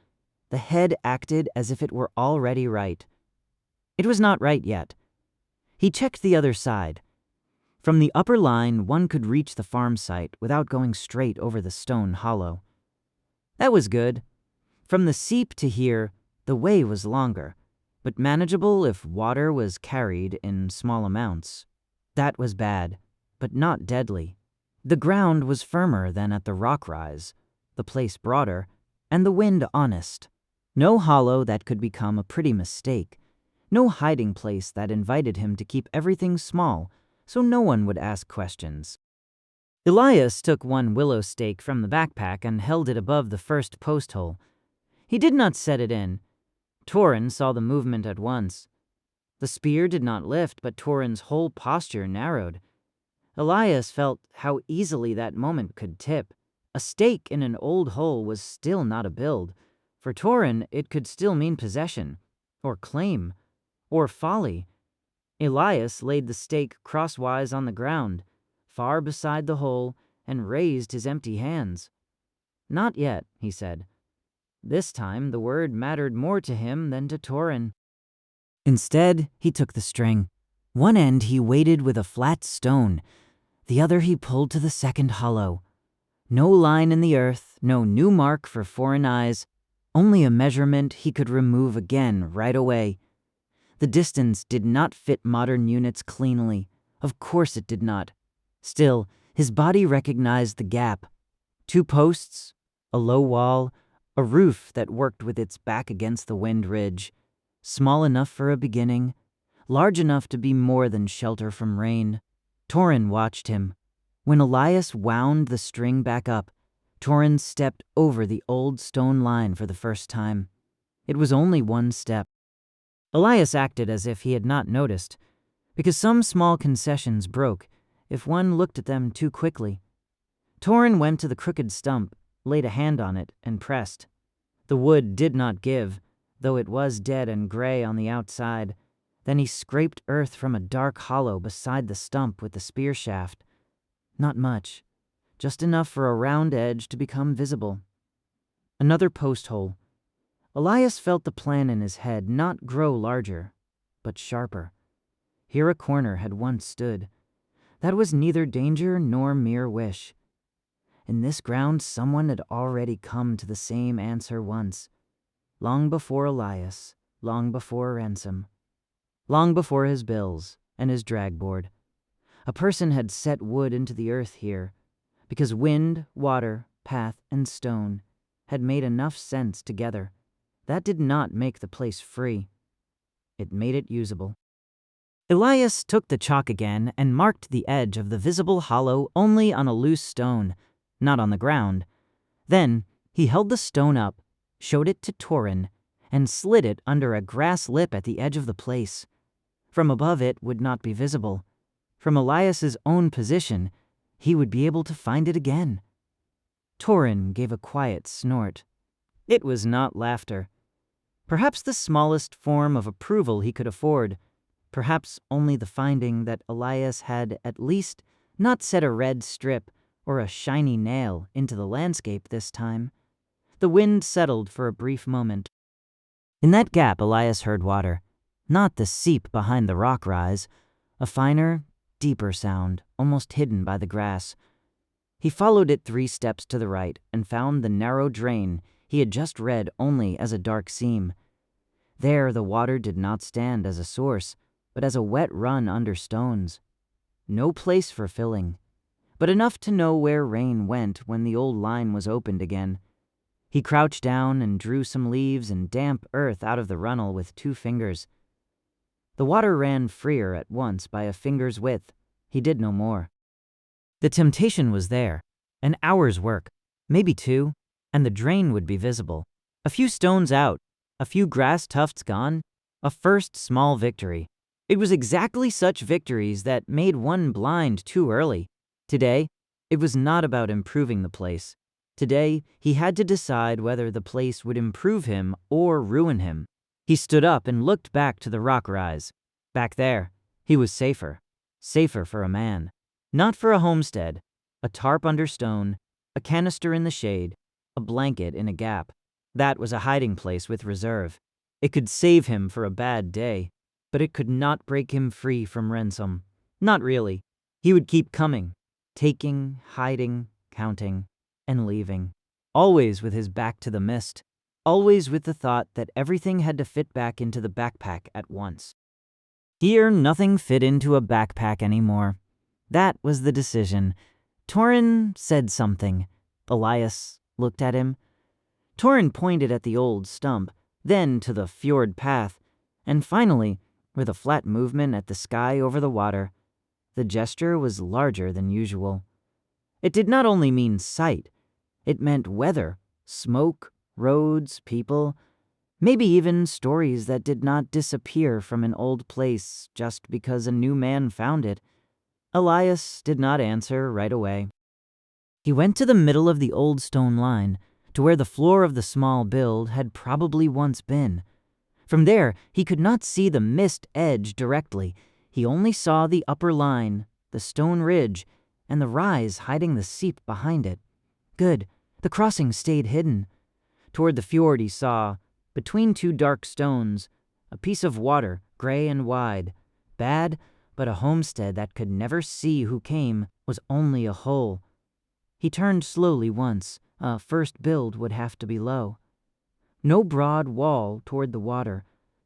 the head acted as if it were already right. It was not right yet. He checked the other side. From the upper line, one could reach the farm site without going straight over the stone hollow. That was good. From the seep to here, the way was longer, but manageable if water was carried in small amounts. That was bad, but not deadly. The ground was firmer than at the rock rise, the place broader, and the wind honest. No hollow that could become a pretty mistake. No hiding place that invited him to keep everything small, so no one would ask questions. Elias took one willow stake from the backpack and held it above the first post hole. He did not set it in. Toren saw the movement at once. The spear did not lift, but Toren's whole posture narrowed. Elias felt how easily that moment could tip. A stake in an old hole was still not a build. For Toren, it could still mean possession, or claim, or folly. Elias laid the stake crosswise on the ground, far beside the hole, and raised his empty hands. "Not yet," he said. This time the word mattered more to him than to Toren. Instead, he took the string. One end he weighted with a flat stone, the other he pulled to the second hollow. No line in the earth, no new mark for foreign eyes, only a measurement he could remove again right away. The distance did not fit modern units cleanly. Of course it did not. Still, his body recognized the gap. 2 posts, a low wall, a roof that worked with its back against the wind ridge. Small enough for a beginning, large enough to be more than shelter from rain. Toren watched him. When Elias wound the string back up, Toren stepped over the old stone line for the first time. It was only 1 step. Elias acted as if he had not noticed, because some small concessions broke if one looked at them too quickly. Toren went to the crooked stump, laid a hand on it, and pressed. The wood did not give, though it was dead and gray on the outside. Then he scraped earth from a dark hollow beside the stump with the spear shaft. Not much, just enough for a round edge to become visible. Another post hole. Elias felt the plan in his head not grow larger, but sharper. Here a corner had once stood. That was neither danger nor mere wish. In this ground someone had already come to the same answer once. Long before Elias, long before ransom. Long before his bills and his drag board. A person had set wood into the earth here, because wind, water, path, and stone had made enough sense together. That did not make the place free. It made it usable. Elias took the chalk again and marked the edge of the visible hollow only on a loose stone, not on the ground. Then he held the stone up, showed it to Toren, and slid it under a grass lip at the edge of the place. From above it would not be visible. From Elias's own position, he would be able to find it again. Toren gave a quiet snort. It was not laughter. Perhaps the smallest form of approval he could afford. Perhaps only the finding that Elias had at least not set a red strip or a shiny nail into the landscape this time. The wind settled for a brief moment. In that gap Elias heard water, not the seep behind the rock rise, a finer, deeper sound, almost hidden by the grass. He followed it 3 steps to the right and found the narrow drain he had just read only as a dark seam. There the water did not stand as a source, but as a wet run under stones. No place for filling, but enough to know where rain went when the old line was opened again. He crouched down and drew some leaves and damp earth out of the runnel with 2 fingers. The water ran freer at once by a finger's width. He did no more. The temptation was there. An hour's work, maybe 2, and the drain would be visible. A few stones out, a few grass tufts gone, a first small victory. It was exactly such victories that made one blind too early. Today, it was not about improving the place. Today, he had to decide whether the place would improve him or ruin him. He stood up and looked back to the rock rise. Back there, he was safer. Safer for a man. Not for a homestead. A tarp under stone, a canister in the shade, a blanket in a gap. That was a hiding place with reserve. It could save him for a bad day, but it could not break him free from ransom. Not really. He would keep coming, taking, hiding, counting, and leaving. Always with his back to the mist. Always with the thought that everything had to fit back into the backpack at once. Here, nothing fit into a backpack anymore. That was the decision. Toren said something. Elias looked at him. Toren pointed at the old stump, then to the fjord path, and finally, with a flat movement at the sky over the water. The gesture was larger than usual. It did not only mean sight. It meant weather, smoke, roads, people, maybe even stories that did not disappear from an old place just because a new man found it. Elias did not answer right away. He went to the middle of the old stone line, to where the floor of the small build had probably once been. From there, he could not see the mist edge directly. He only saw the upper line, the stone ridge, and the rise hiding the seep behind it. Good. The crossing stayed hidden. Toward the fjord he saw, between two dark stones, a piece of water, gray and wide. Bad, but a homestead that could never see who came was only a hole. He turned slowly once. A first build would have to be low. No broad wall toward the water.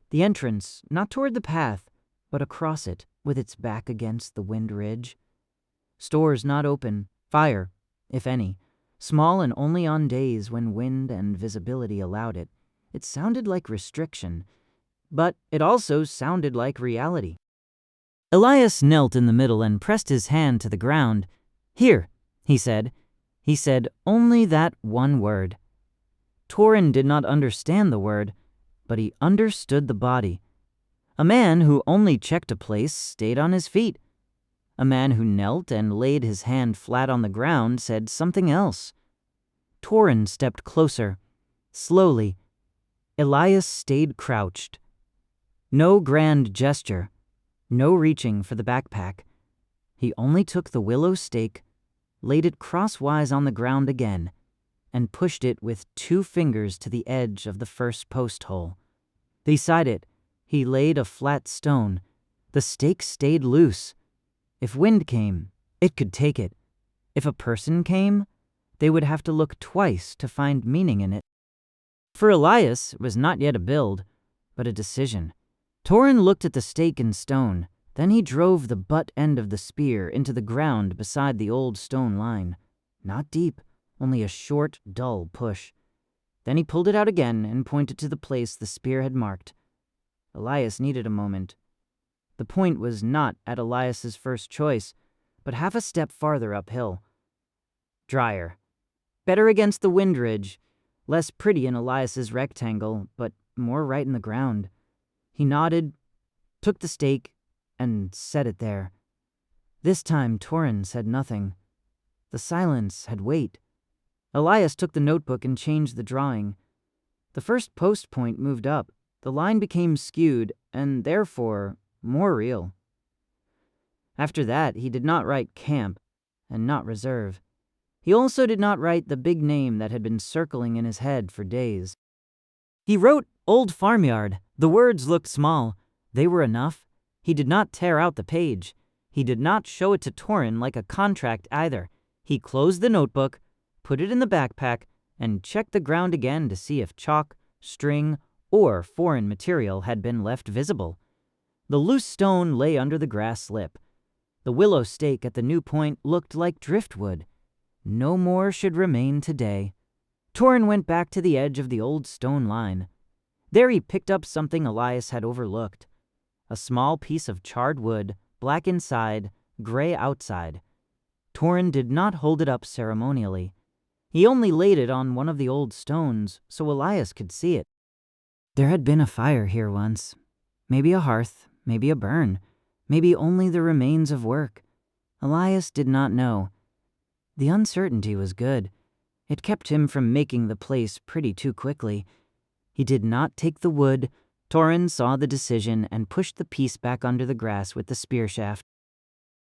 The entrance, not toward the path, but across it, with its back against the wind ridge. Stores not open. Fire, if any. Small and only on days when wind and visibility allowed it. It sounded like restriction, but it also sounded like reality. Elias knelt in the middle and pressed his hand to the ground. "Here," he said. He said only that one word. Toren did not understand the word, but he understood the body. A man who only checked a place stayed on his feet. A man who knelt and laid his hand flat on the ground said something else. Toren stepped closer. Slowly. Elias stayed crouched. No grand gesture. No reaching for the backpack. He only took the willow stake, laid it crosswise on the ground again, and pushed it with 2 fingers to the edge of the first post hole. Beside it, he laid a flat stone. The stake stayed loose. If wind came, it could take it. If a person came, they would have to look twice to find meaning in it. For Elias, it was not yet a build, but a decision. Toren looked at the stake and stone. Then he drove the butt end of the spear into the ground beside the old stone line. Not deep, only a short, dull push. Then he pulled it out again and pointed to the place the spear had marked. Elias needed a moment. The point was not at Elias's first choice, but half a step farther uphill. Drier. Better against the wind ridge. Less pretty in Elias's rectangle, but more right in the ground. He nodded, took the stake, and set it there. This time Toren said nothing. The silence had weight. Elias took the notebook and changed the drawing. The first post point moved up. The line became skewed, and therefore more real. After that, he did not write camp, and not reserve. He also did not write the big name that had been circling in his head for days. He wrote Old Farmyard. The words looked small. They were enough. He did not tear out the page. He did not show it to Toren like a contract either. He closed the notebook, put it in the backpack, and checked the ground again to see if chalk, string, or foreign material had been left visible. The loose stone lay under the grass slip. The willow stake at the new point looked like driftwood. No more should remain today. Toren went back to the edge of the old stone line. There he picked up something Elias had overlooked. A small piece of charred wood, black inside, gray outside. Toren did not hold it up ceremonially. He only laid it on one of the old stones so Elias could see it. There had been a fire here once. Maybe a hearth, maybe a burn, maybe only the remains of work. Elias did not know. The uncertainty was good. It kept him from making the place pretty too quickly. He did not take the wood. Toren saw the decision and pushed the piece back under the grass with the spear shaft.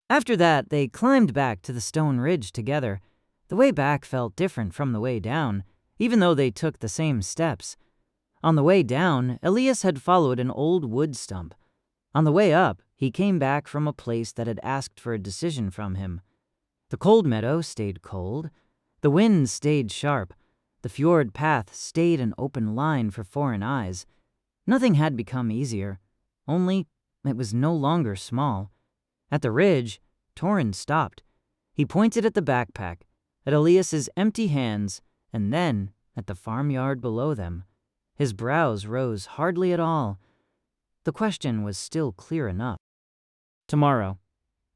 After that, they climbed back to the stone ridge together. The way back felt different from the way down, even though they took the same steps. On the way down, Elias had followed an old wood stump. On the way up, he came back from a place that had asked for a decision from him. The cold meadow stayed cold. The wind stayed sharp. The fjord path stayed an open line for foreign eyes. Nothing had become easier. Only, it was no longer small. At the ridge, Toren stopped. He pointed at the backpack, at Elias's empty hands, and then at the farmyard below them. His brows rose hardly at all. The question was still clear enough. Tomorrow.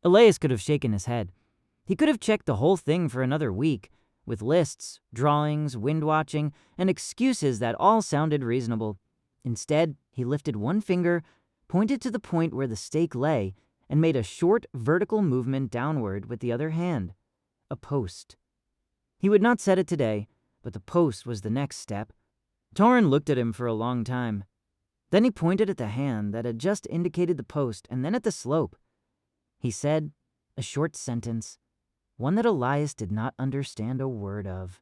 Elias could have shaken his head. He could have checked the whole thing for another week, with lists, drawings, wind-watching, and excuses that all sounded reasonable. Instead, he lifted one finger, pointed to the point where the stake lay, and made a short vertical movement downward with the other hand. A post. He would not set it today, but the post was the next step. Toren looked at him for a long time. Then he pointed at the hand that had just indicated the post and then at the slope. He said a short sentence, one that Elias did not understand a word of.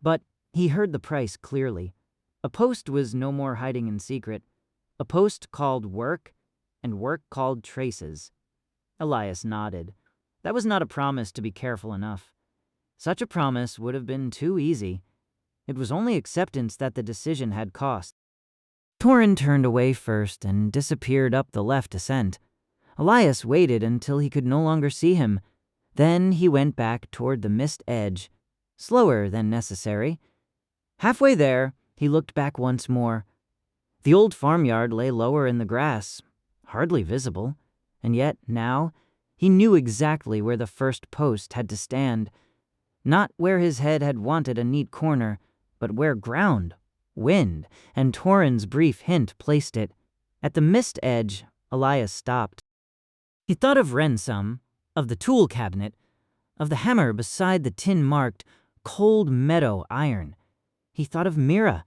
But he heard the price clearly. A post was no more hiding in secret. A post called work, and work called traces. Elias nodded. That was not a promise to be careful enough. Such a promise would have been too easy. It was only acceptance that the decision had cost. Toren turned away first and disappeared up the left ascent. Elias waited until he could no longer see him. Then he went back toward the mist edge, slower than necessary. Halfway there, he looked back once more. The old farmyard lay lower in the grass, hardly visible, and yet now he knew exactly where the first post had to stand. Not where his head had wanted a neat corner, but where ground, wind, and Toren's brief hint placed it. At the mist edge, Elias stopped. He thought of Ransom, of the tool cabinet, of the hammer beside the tin-marked cold meadow iron. He thought of Mira,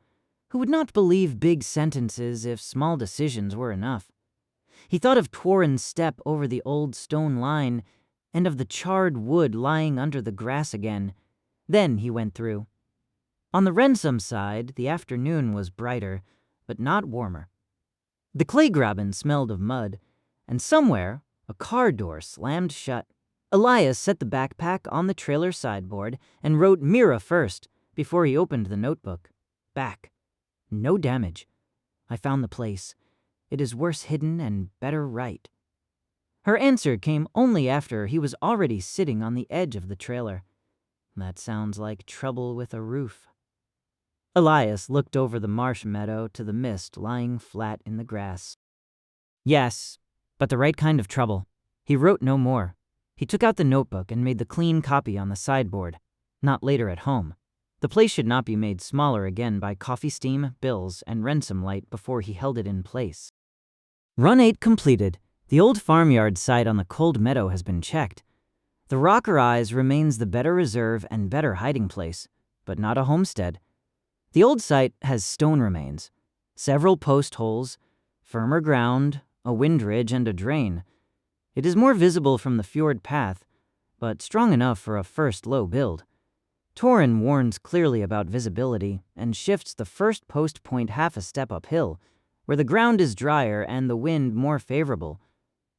who would not believe big sentences if small decisions were enough. He thought of Toren's step over the old stone line and of the charred wood lying under the grass again. Then he went through. On the Ransom side, the afternoon was brighter, but not warmer. The Kleygraben smelled of mud, and somewhere a car door slammed shut. Elias set the backpack on the trailer sideboard and wrote Mira first before he opened the notebook. Back. No damage. I found the place. It is worse hidden and better right. Her answer came only after he was already sitting on the edge of the trailer. That sounds like trouble with a roof. Elias looked over the marsh meadow to the mist lying flat in the grass. Yes, but the right kind of trouble. He wrote no more. He took out the notebook and made the clean copy on the sideboard. Not later at home. The place should not be made smaller again by coffee steam, bills, and Ransom light before he held it in place. Run 8 completed. The old farmyard site on the cold meadow has been checked. The Rocker Eyes remains the better reserve and better hiding place, but not a homestead. The old site has stone remains, several post holes, firmer ground, a wind ridge, and a drain. It is more visible from the fjord path, but strong enough for a first low build. Toren warns clearly about visibility and shifts the first post point half a step uphill, where the ground is drier and the wind more favorable.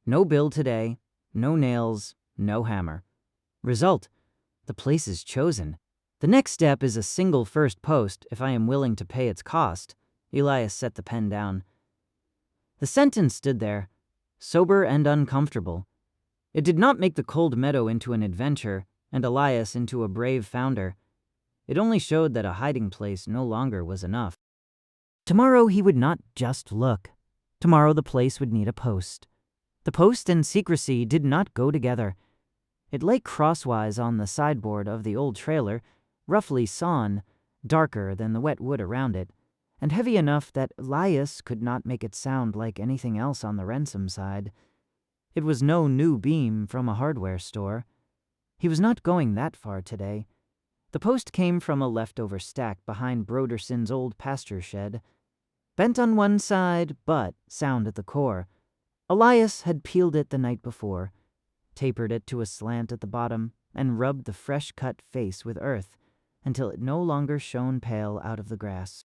No build today, no nails, no hammer. Result: the place is chosen. The next step is a single first post if I am willing to pay its cost. Elias set the pen down. The sentence stood there, sober and uncomfortable. It did not make the cold meadow into an adventure and Elias into a brave founder. It only showed that a hiding place no longer was enough. Tomorrow he would not just look. Tomorrow the place would need a post. The post and secrecy did not go together. It lay crosswise on the sideboard of the old trailer, roughly sawn, darker than the wet wood around it, and heavy enough that Elias could not make it sound like anything else on the Ransom side. It was no new beam from a hardware store. He was not going that far today. The post came from a leftover stack behind Broderson's old pasture shed. Bent on one side, but sound at the core. Elias had peeled it the night before, tapered it to a slant at the bottom, and rubbed the fresh-cut face with earth until it no longer shone pale out of the grass.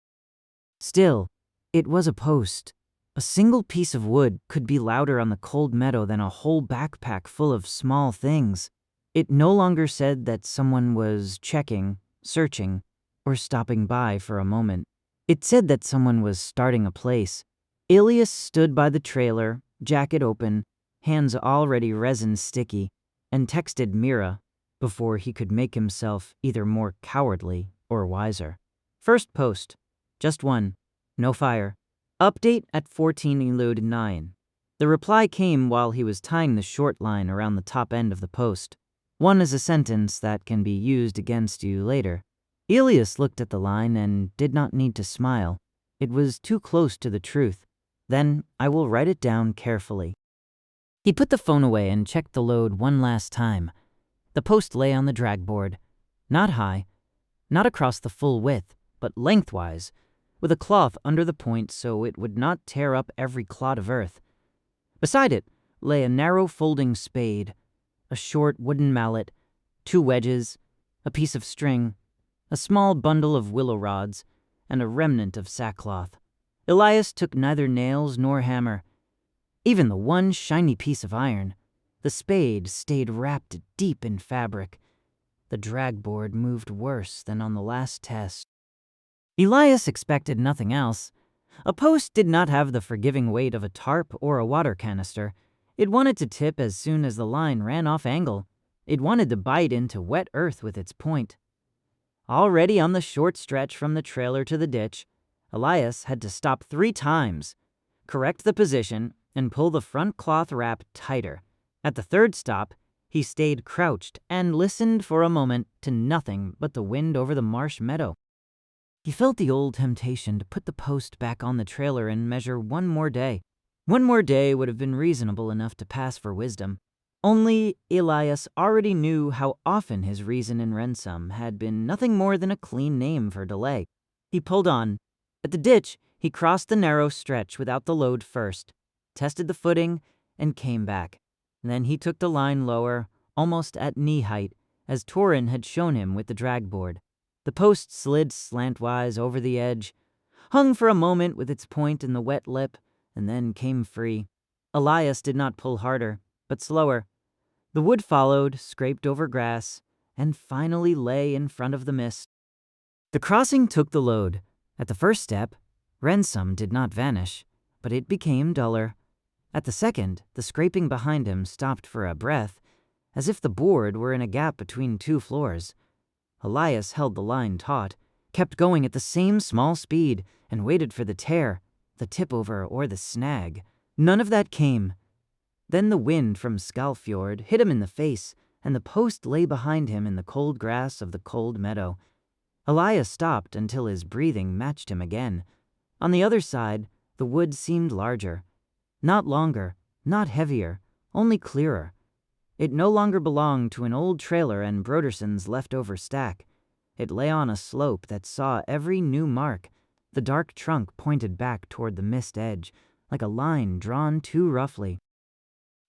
Still, it was a post. A single piece of wood could be louder on the cold meadow than a whole backpack full of small things. It no longer said that someone was checking, searching, or stopping by for a moment. It said that someone was starting a place. Elias stood by the trailer, jacket open, hands already resin sticky, and texted Mira before he could make himself either more cowardly or wiser. First post. Just one. No fire. Update at 14:09. The reply came while he was tying the short line around the top end of the post. One is a sentence that can be used against you later. Elias looked at the line and did not need to smile. It was too close to the truth. Then I will write it down carefully. He put the phone away and checked the load one last time. The post lay on the drag board. Not high. not across the full width, but lengthwise, with a cloth under the point so it would not tear up every clod of earth. Beside it lay a narrow folding spade, a short wooden mallet, 2 wedges, a piece of string, a small bundle of willow rods, and a remnant of sackcloth. Elias took neither nails nor hammer, even the one shiny piece of iron. The spade stayed wrapped deep in fabric. The drag board moved worse than on the last test. Elias expected nothing else. A post did not have the forgiving weight of a tarp or a water canister. It wanted to tip as soon as the line ran off angle. It wanted to bite into wet earth with its point. Already on the short stretch from the trailer to the ditch, Elias had to stop 3 times, correct the position, and pull the front cloth wrap tighter. At the 3rd stop, he stayed crouched and listened for a moment to nothing but the wind over the marsh meadow. He felt the old temptation to put the post back on the trailer and measure one more day. One more day would have been reasonable enough to pass for wisdom. Only Elias already knew how often his reason in Rensum had been nothing more than a clean name for delay. He pulled on. At the ditch, he crossed the narrow stretch without the load first, tested the footing, and came back. Then he took the line lower, almost at knee height, as Toren had shown him with the drag board. The post slid slantwise over the edge, hung for a moment with its point in the wet lip, and then came free. Elias did not pull harder, but slower. The wood followed, scraped over grass, and finally lay in front of the mist. The crossing took the load. At the first step, Rensum did not vanish, but it became duller. At the second, the scraping behind him stopped for a breath, as if the board were in a gap between 2 floors. Elias held the line taut, kept going at the same small speed, and waited for the tear, the tip-over, or the snag. None of that came. Then the wind from Fjord hit him in the face, and the post lay behind him in the cold grass of the cold meadow. Elias stopped until his breathing matched him again. On the other side, the wood seemed larger. Not longer, not heavier, only clearer. It no longer belonged to an old trailer and Broderson's leftover stack. It lay on a slope that saw every new mark. The dark trunk pointed back toward the mist edge, like a line drawn too roughly.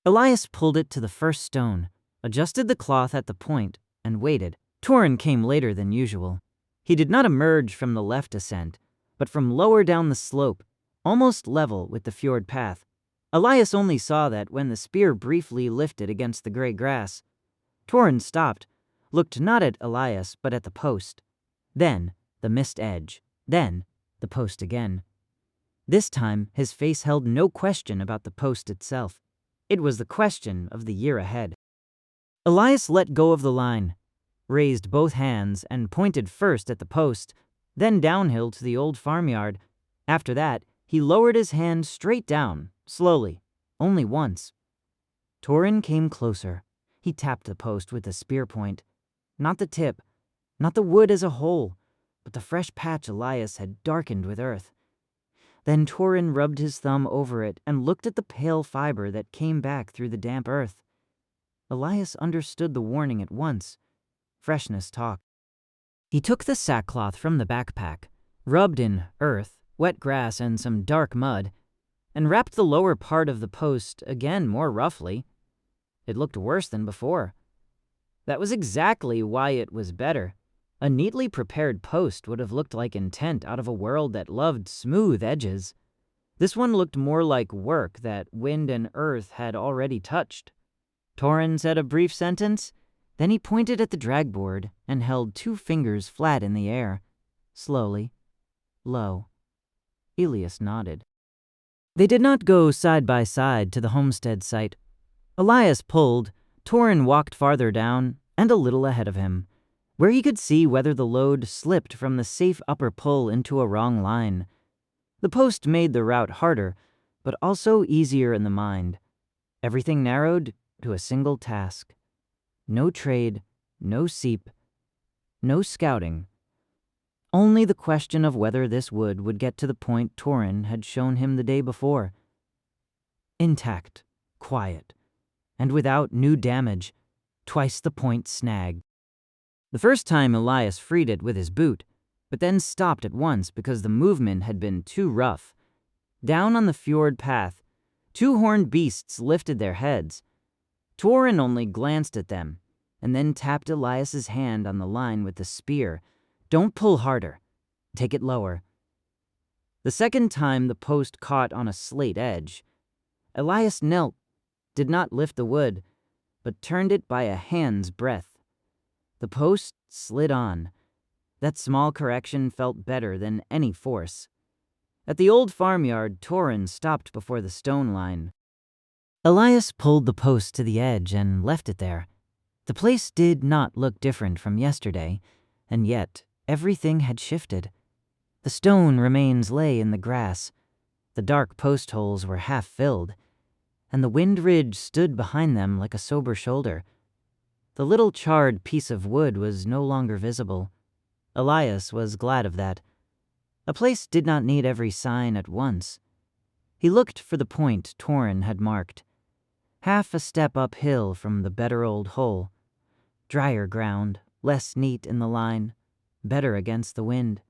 Elias pulled it to the first stone, adjusted the cloth at the point, and waited. Toren came later than usual. He did not emerge from the left ascent, but from lower down the slope, almost level with the fjord path. Elias only saw that when the spear briefly lifted against the gray grass. Toren stopped, looked not at Elias but at the post. Then the mist edge. Then the post again. This time his face held no question about the post itself. It was the question of the year ahead. Elias let go of the line, raised both hands, and pointed first at the post, then downhill to the old farmyard. After that, he lowered his hand straight down, slowly, only once. Toren came closer. He tapped the post with the spear point. Not the tip, not the wood as a whole, but the fresh patch Elias had darkened with earth. Then Toren rubbed his thumb over it and looked at the pale fiber that came back through the damp earth. Elias understood the warning at once. Freshness talked. He took the sackcloth from the backpack, rubbed in earth, wet grass, and some dark mud, and wrapped the lower part of the post again more roughly. It looked worse than before. That was exactly why it was better. A neatly prepared post would have looked like intent out of a world that loved smooth edges. This one looked more like work that wind and earth had already touched. Toren said a brief sentence, then he pointed at the dragboard and held 2 fingers flat in the air, slowly, low. Elias nodded. They did not go side by side to the homestead site. Elias pulled, Toren walked farther down and a little ahead of him, where he could see whether the load slipped from the safe upper pull into a wrong line. The post made the route harder, but also easier in the mind. Everything narrowed to a single task. No trade, no seep, no scouting. Only the question of whether this wood would get to the point Toren had shown him the day before. Intact, quiet, and without new damage, twice the point snagged. The first time Elias freed it with his boot, but then stopped at once because the movement had been too rough. Down on the fjord path, two horned beasts lifted their heads. Toren only glanced at them, and then tapped Elias's hand on the line with the spear. "Don't pull harder. Take it lower." The second time the post caught on a slate edge. Elias knelt, did not lift the wood, but turned it by a hand's breadth. The post slid on. That small correction felt better than any force. At the old farmyard, Toren stopped before the stone line. Elias pulled the post to the edge and left it there. The place did not look different from yesterday, and yet everything had shifted. The stone remains lay in the grass. The dark post holes were half filled, and the wind ridge stood behind them like a sober shoulder. The little charred piece of wood was no longer visible. Elias was glad of that. A place did not need every sign at once. He looked for the point Toren had marked. Half a step uphill from the better old hole. Drier ground, less neat in the line, better against the wind.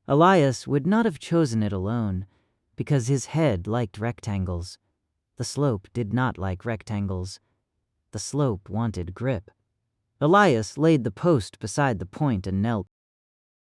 Elias would not have chosen it alone, because his head liked rectangles. The slope did not like rectangles. The slope wanted grip. Elias laid the post beside the point and knelt.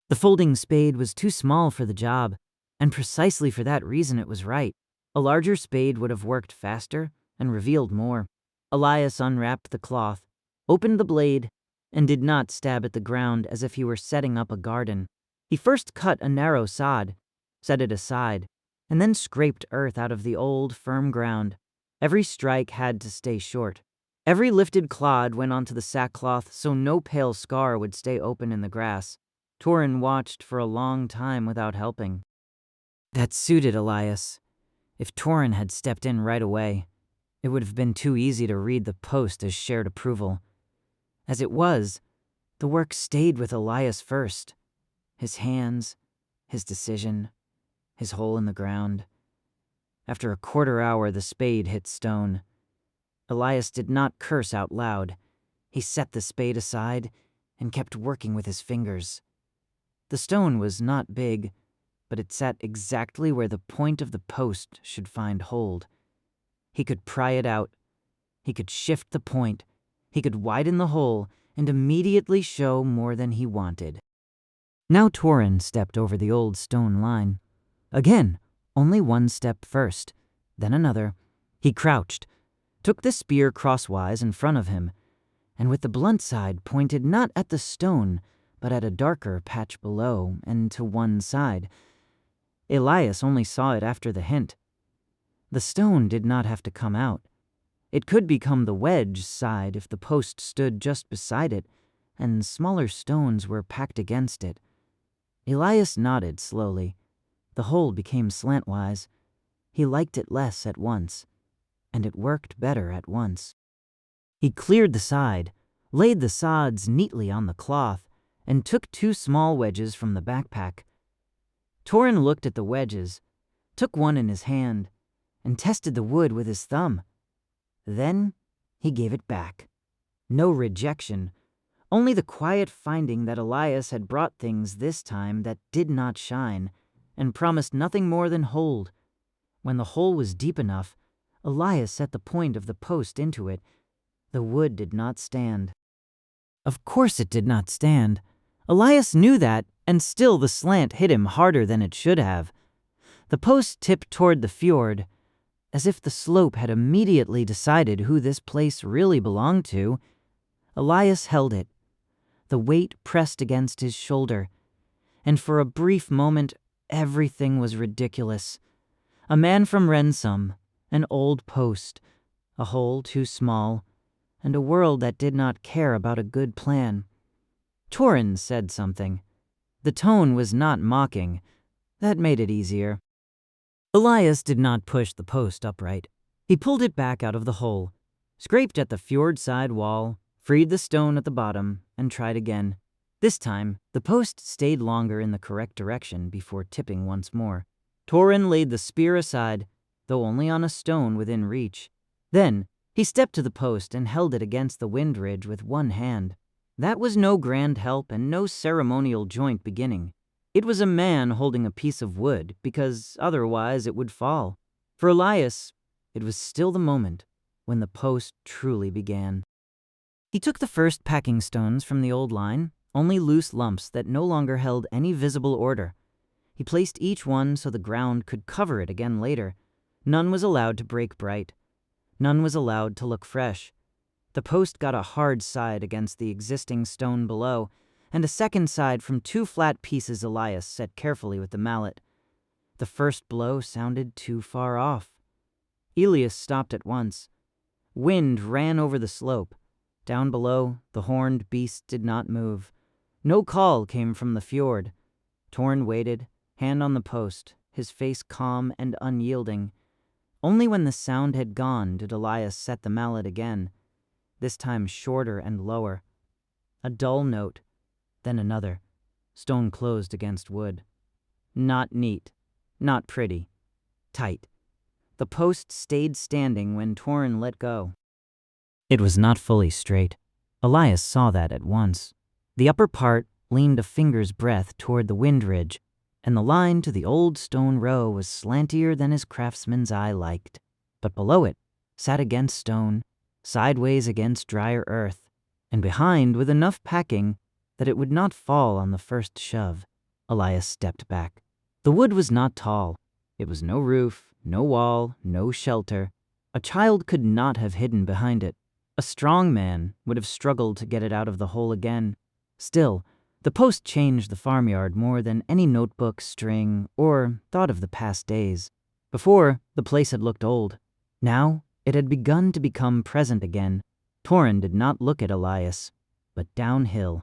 The folding spade was too small for the job, and precisely for that reason it was right. A larger spade would have worked faster and revealed more. Elias unwrapped the cloth, opened the blade, and did not stab at the ground as if he were setting up a garden. He first cut a narrow sod, set it aside, and then scraped earth out of the old, firm ground. Every strike had to stay short. Every lifted clod went onto the sackcloth so no pale scar would stay open in the grass. Toren watched for a long time without helping. That suited Elias. If Toren had stepped in right away, it would have been too easy to read the post as shared approval. As it was, the work stayed with Elias first. His hands, his decision, his hole in the ground. After a quarter hour, the spade hit stone. Elias did not curse out loud. He set the spade aside and kept working with his fingers. The stone was not big, but it sat exactly where the point of the post should find hold. He could pry it out. He could shift the point. He could widen the hole and immediately show more than he wanted. Now Toren stepped over the old stone line. Again, only one step first, then another. He crouched, took the spear crosswise in front of him, and with the blunt side pointed not at the stone, but at a darker patch below and to one side. Elias only saw it after the hint. The stone did not have to come out. It could become the wedge side if the post stood just beside it, and smaller stones were packed against it. Elias nodded slowly. The hole became slantwise. He liked it less at once, and it worked better at once. He cleared the side, laid the sods neatly on the cloth, and took two small wedges from the backpack. Toren looked at the wedges, took one in his hand, and tested the wood with his thumb. Then he gave it back. No rejection, only the quiet finding that Elias had brought things this time that did not shine, and promised nothing more than hold. When the hole was deep enough, Elias set the point of the post into it. The wood did not stand. Of course it did not stand. Elias knew that, and still the slant hit him harder than it should have. The post tipped toward the fjord, as if the slope had immediately decided who this place really belonged to. Elias held it. The weight pressed against his shoulder, and for a brief moment everything was ridiculous. A man from Ransom, an old post, a hole too small, and a world that did not care about a good plan. Toren said something. The tone was not mocking. That made it easier. Elias did not push the post upright. He pulled it back out of the hole, scraped at the fjord side wall, freed the stone at the bottom, and tried again. This time, the post stayed longer in the correct direction before tipping once more. Toren laid the spear aside, though only on a stone within reach. Then, he stepped to the post and held it against the wind ridge with one hand. That was no grand help and no ceremonial joint beginning. It was a man holding a piece of wood, because otherwise it would fall. For Elias, it was still the moment when the post truly began. He took the first packing stones from the old line, only loose lumps that no longer held any visible order. He placed each one so the ground could cover it again later. None was allowed to break bright. None was allowed to look fresh. The post got a hard side against the existing stone below, and a second side from 2 flat pieces Elias set carefully with the mallet. The first blow sounded too far off. Elias stopped at once. Wind ran over the slope. Down below, the horned beast did not move. No call came from the fjord. Toren waited, hand on the post, his face calm and unyielding. Only when the sound had gone did Elias set the mallet again, this time shorter and lower. A dull note, then another. Stone closed against wood. Not neat, not pretty, tight. The post stayed standing when Toren let go. It was not fully straight. Elias saw that at once. The upper part leaned a finger's breadth toward the wind ridge, and the line to the old stone row was slantier than his craftsman's eye liked. But below it sat against stone, sideways against drier earth, and behind with enough packing that it would not fall on the first shove. Elias stepped back. The wood was not tall. It was no roof, no wall, no shelter. A child could not have hidden behind it. A strong man would have struggled to get it out of the hole again. Still, the post changed the farmyard more than any notebook, string, or thought of the past days. Before, the place had looked old. Now, it had begun to become present again. Toren did not look at Elias, but downhill.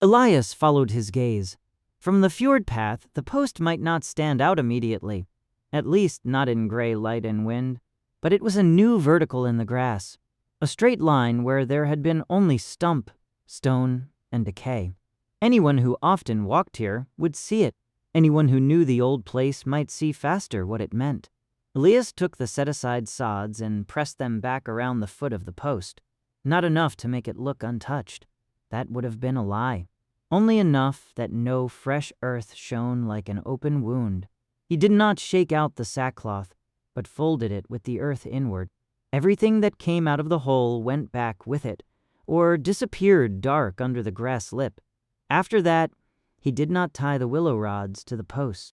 Elias followed his gaze. From the fjord path, the post might not stand out immediately, at least not in gray light and wind, but it was a new vertical in the grass, a straight line where there had been only stump, stone, and decay. Anyone who often walked here would see it. Anyone who knew the old place might see faster what it meant. Elias took the set-aside sods and pressed them back around the foot of the post. Not enough to make it look untouched. That would have been a lie. Only enough that no fresh earth shone like an open wound. He did not shake out the sackcloth, but folded it with the earth inward. Everything that came out of the hole went back with it, or disappeared dark under the grass lip. After that, he did not tie the willow rods to the posts.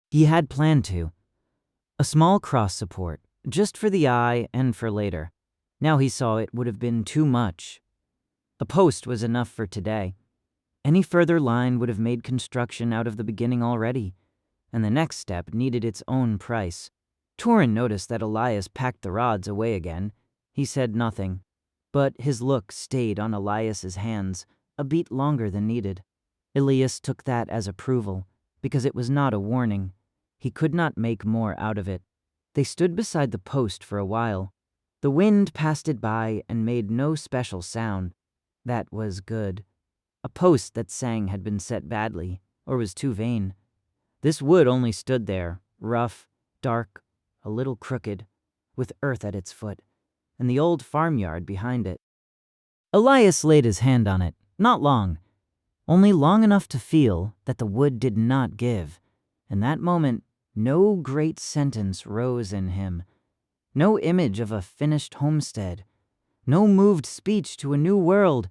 He had planned to. A small cross support, just for the eye and for later. Now he saw it would have been too much. A post was enough for today. Any further line would have made construction out of the beginning already, and the next step needed its own price. Toren noticed that Elias packed the rods away again. He said nothing, but his look stayed on Elias's hands a beat longer than needed. Elias took that as approval, because it was not a warning. He could not make more out of it. They stood beside the post for a while. The wind passed it by and made no special sound. That was good. A post that sang had been set badly, or was too vain. This wood only stood there, rough, dark, a little crooked, with earth at its foot, and the old farmyard behind it. Elias laid his hand on it, not long, only long enough to feel that the wood did not give. In that moment, no great sentence rose in him, no image of a finished homestead, no moved speech to a new world,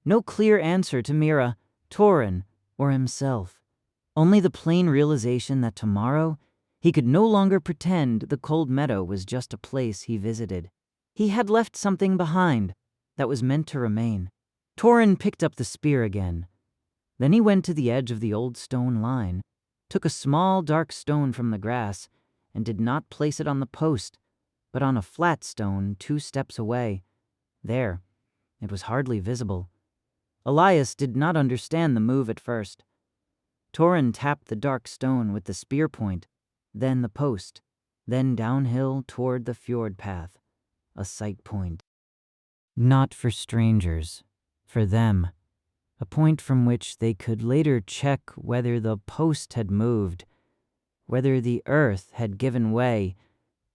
no clear answer to Mira, Toren, or himself. Only the plain realization that tomorrow he could no longer pretend the cold meadow was just a place he visited. He had left something behind that was meant to remain. Toren picked up the spear again. Then he went to the edge of the old stone line, took a small dark stone from the grass, and did not place it on the post, but on a flat stone 2 steps away. There, it was hardly visible. Elias did not understand the move at first. Toren tapped the dark stone with the spear point, then the post, then downhill toward the fjord path, a sight point. Not for strangers, for them, a point from which they could later check whether the post had moved, whether the earth had given way,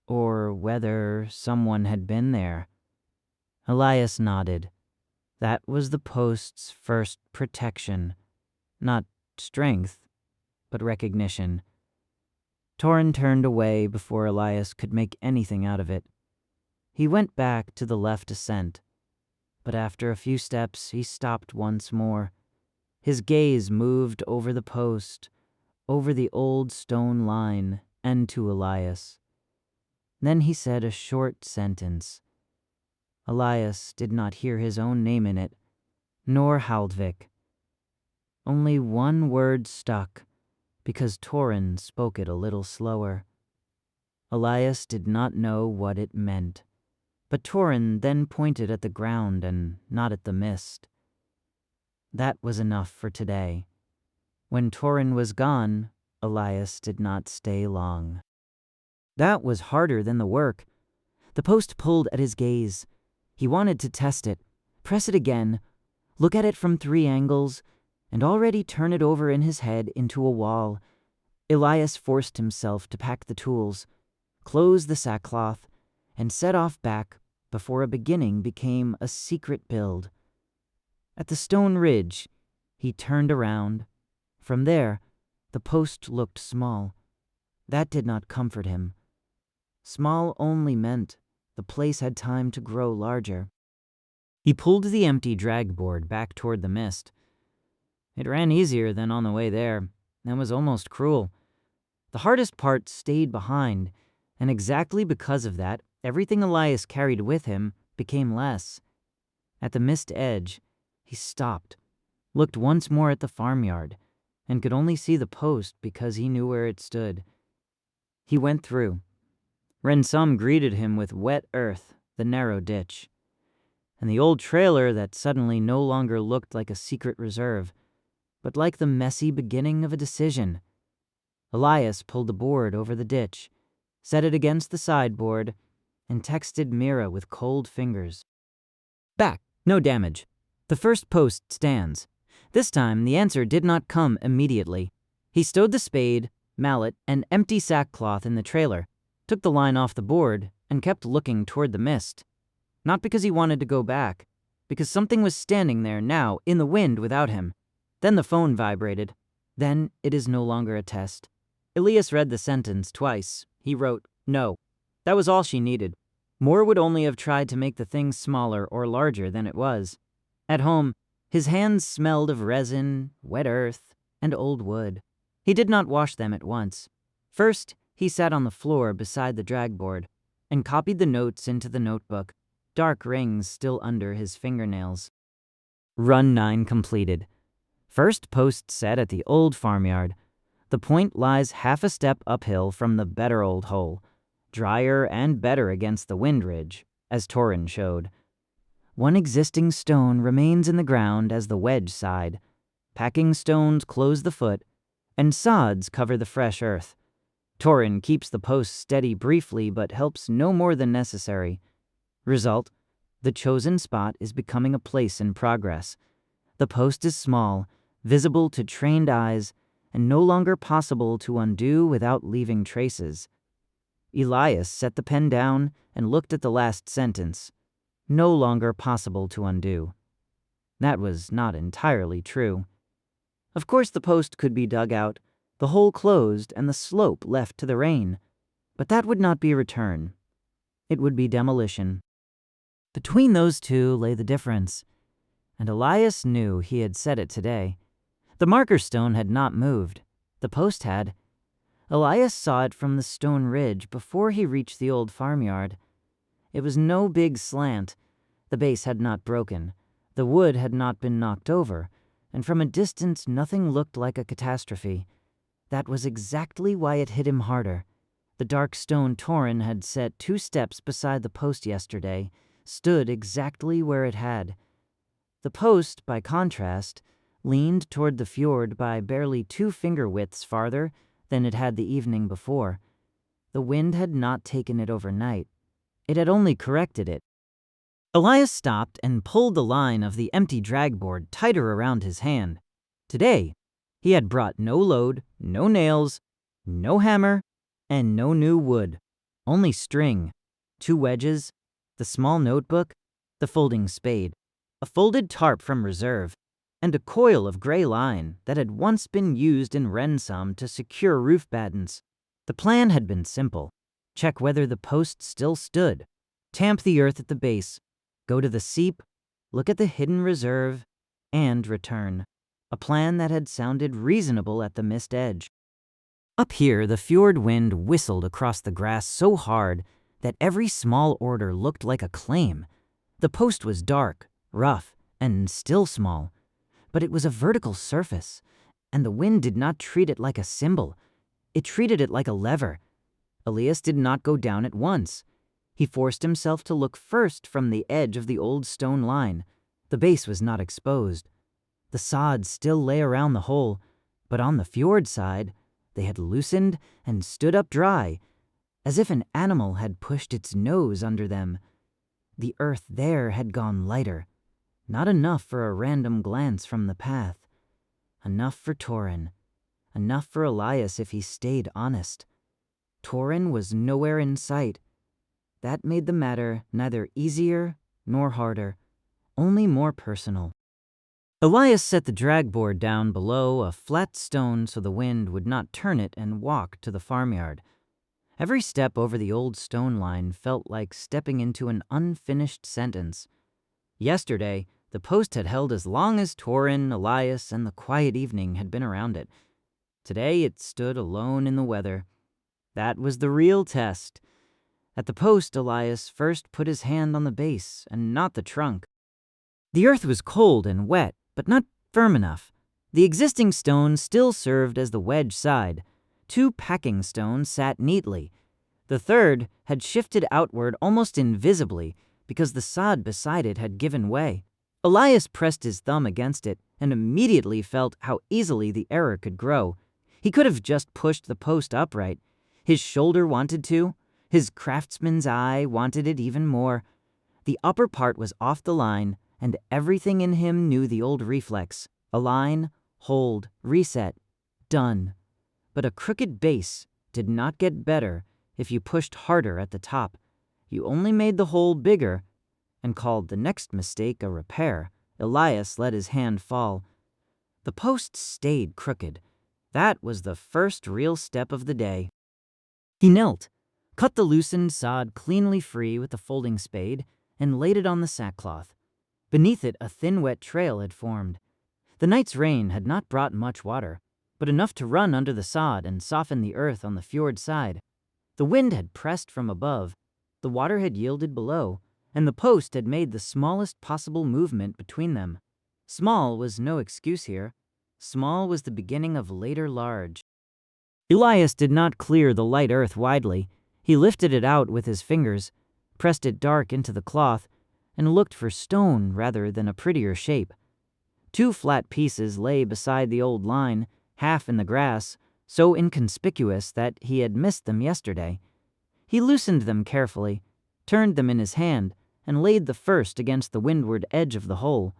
or whether someone had been there. Elias nodded. That was the post's first protection. Not strength, but recognition. Toren turned away before Elias could make anything out of it. He went back to the left ascent, but after a few steps he stopped once more. His gaze moved over the post, over the old stone line, and to Elias. Then he said a short sentence. Elias did not hear his own name in it, nor Haldvik. Only one word stuck, because Toren spoke it a little slower. Elias did not know what it meant, but Toren then pointed at the ground and not at the mist. That was enough for today. When Toren was gone, Elias did not stay long. That was harder than the work. The post pulled at his gaze. He wanted to test it, press it again, look at it from 3 angles, and already turn it over in his head into a wall. Elias forced himself to pack the tools, close the sackcloth, and set off back before a beginning became a secret build. At the stone ridge, he turned around. From there, the post looked small. That did not comfort him. Small only meant the place had time to grow larger. He pulled the empty drag board back toward the mist. It ran easier than on the way there, and was almost cruel. The hardest part stayed behind, and exactly because of that, everything Elias carried with him became less. At the mist edge, he stopped, looked once more at the farmyard, and could only see the post because he knew where it stood. He went through. Rensum greeted him with wet earth, the narrow ditch, and the old trailer that suddenly no longer looked like a secret reserve, but like the messy beginning of a decision. Elias pulled the board over the ditch, set it against the sideboard, and texted Mira with cold fingers. Back, no damage. The first post stands. This time the answer did not come immediately. He stowed the spade, mallet, and empty sackcloth in the trailer, took the line off the board, and kept looking toward the mist. Not because he wanted to go back, because something was standing there now in the wind without him. Then the phone vibrated. Then it is no longer a test. Elias read the sentence twice. He wrote, "No." That was all she needed. Moore would only have tried to make the thing smaller or larger than it was. At home, his hands smelled of resin, wet earth, and old wood. He did not wash them at once. First, he sat on the floor beside the drag board and copied the notes into the notebook, dark rings still under his fingernails. Run 9 completed. First post set at the old farmyard. The point lies half a step uphill from the better old hole, drier and better against the wind ridge, as Toren showed. One existing stone remains in the ground as the wedge side. Packing stones close the foot, and sods cover the fresh earth. Toren keeps the post steady briefly but helps no more than necessary. Result, the chosen spot is becoming a place in progress. The post is small, visible to trained eyes, and no longer possible to undo without leaving traces. Elias set the pen down and looked at the last sentence. No longer possible to undo. That was not entirely true. Of course the post could be dug out, the hole closed, and the slope left to the rain. But that would not be return. It would be demolition. Between those two lay the difference, and Elias knew he had said it today. The marker stone had not moved. The post had. Elias saw it from the stone ridge before he reached the old farmyard. It was no big slant. The base had not broken. The wood had not been knocked over, and from a distance nothing looked like a catastrophe. That was exactly why it hit him harder. The dark stone Toren had set 2 steps beside the post yesterday stood exactly where it had. The post, by contrast, leaned toward the fjord by barely 2 finger widths farther than it had the evening before. The wind had not taken it overnight. It had only corrected it. Elias stopped and pulled the line of the empty drag board tighter around his hand. Today, he had brought no load, no nails, no hammer, and no new wood. Only string, 2 wedges, the small notebook, the folding spade. a folded tarp from reserve, and a coil of gray line that had once been used in Rensam to secure roof battens. The plan had been simple. Check whether the post still stood, tamp the earth at the base, go to the seep, look at the hidden reserve, and return. A plan that had sounded reasonable at the mist edge. Up here, the fjord wind whistled across the grass so hard that every small order looked like a claim. The post was dark, rough, and still small, but it was a vertical surface, and the wind did not treat it like a cymbal. It treated it like a lever. Elias did not go down at once. He forced himself to look first from the edge of the old stone line. The base was not exposed. The sod still lay around the hole, but on the fjord side, they had loosened and stood up dry, as if an animal had pushed its nose under them. The earth there had gone lighter, not enough for a random glance from the path. Enough for Toren, enough for Elias if he stayed honest. Toren was nowhere in sight. That made the matter neither easier nor harder, only more personal. Elias set the drag board down below a flat stone so the wind would not turn it and walked to the farmyard. Every step over the old stone line felt like stepping into an unfinished sentence. Yesterday, the post had held as long as Toren, Elias, and the quiet evening had been around it. Today it stood alone in the weather. That was the real test. At the post, Elias first put his hand on the base and not the trunk. The earth was cold and wet, but not firm enough. The existing stone still served as the wedge side. 2 packing stones sat neatly. The third had shifted outward almost invisibly because the sod beside it had given way. Elias pressed his thumb against it and immediately felt how easily the error could grow. He could have just pushed the post upright. His shoulder wanted to. His craftsman's eye wanted it even more. The upper part was off the line, and everything in him knew the old reflex. Align, hold, reset, done. But a crooked base did not get better if you pushed harder at the top. You only made the hole bigger and called the next mistake a repair. Elias let his hand fall. The post stayed crooked. That was the first real step of the day. He knelt, cut the loosened sod cleanly free with the folding spade, and laid it on the sackcloth. Beneath it, a thin, wet trail had formed. The night's rain had not brought much water, but enough to run under the sod and soften the earth on the fjord side. The wind had pressed from above, the water had yielded below, and the post had made the smallest possible movement between them. Small was no excuse here. Small was the beginning of later large. Elias did not clear the light earth widely. He lifted it out with his fingers, pressed it dark into the cloth, and looked for stone rather than a prettier shape. 2 flat pieces lay beside the old line, half in the grass, so inconspicuous that he had missed them yesterday. He loosened them carefully, turned them in his hand, and laid the first against the windward edge of the hole.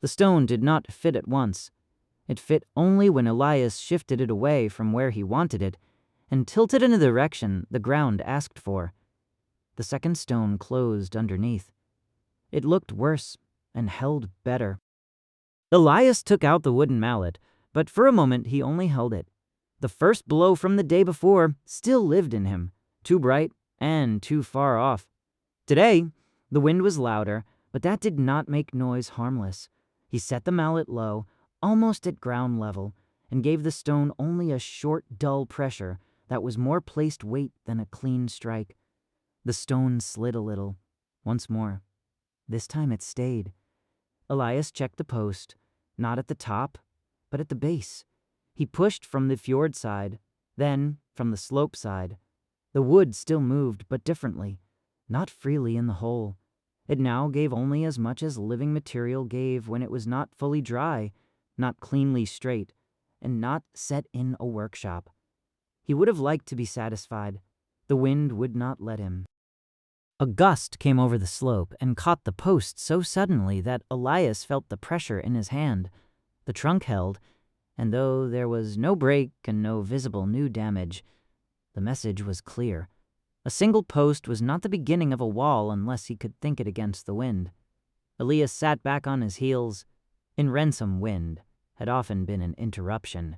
The stone did not fit at once. It fit only when Elias shifted it away from where he wanted it and tilted in a direction the ground asked for. The second stone closed underneath. It looked worse and held better. Elias took out the wooden mallet, but for a moment he only held it. The first blow from the day before still lived in him, too bright and too far off. Today, the wind was louder, but that did not make noise harmless. He set the mallet low, almost at ground level, and gave the stone only a short, dull pressure that was more placed weight than a clean strike. The stone slid a little. Once more. This time it stayed. Elias checked the post, not at the top, but at the base. He pushed from the fjord side, then from the slope side. The wood still moved, but differently, not freely in the hole. It now gave only as much as living material gave when it was not fully dry, not cleanly straight, and not set in a workshop. He would have liked to be satisfied. The wind would not let him. A gust came over the slope and caught the post so suddenly that Elias felt the pressure in his hand. The trunk held, and though there was no break and no visible new damage, the message was clear. A single post was not the beginning of a wall unless he could think it against the wind. Elias sat back on his heels. In Ransom, wind had often been an interruption.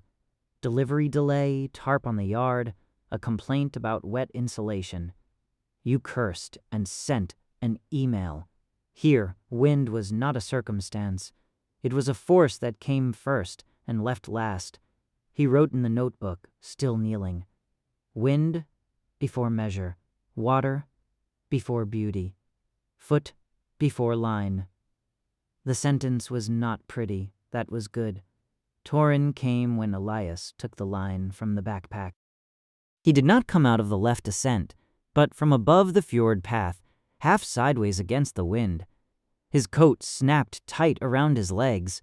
Delivery delay, tarp on the yard, a complaint about wet insulation. You cursed and sent an email. Here, wind was not a circumstance. It was a force that came first and left last. He wrote in the notebook, still kneeling. Wind before measure, water before beauty, foot before line. The sentence was not pretty, that was good. Toren came when Elias took the line from the backpack. He did not come out of the left ascent, but from above the fjord path, half sideways against the wind. His coat snapped tight around his legs.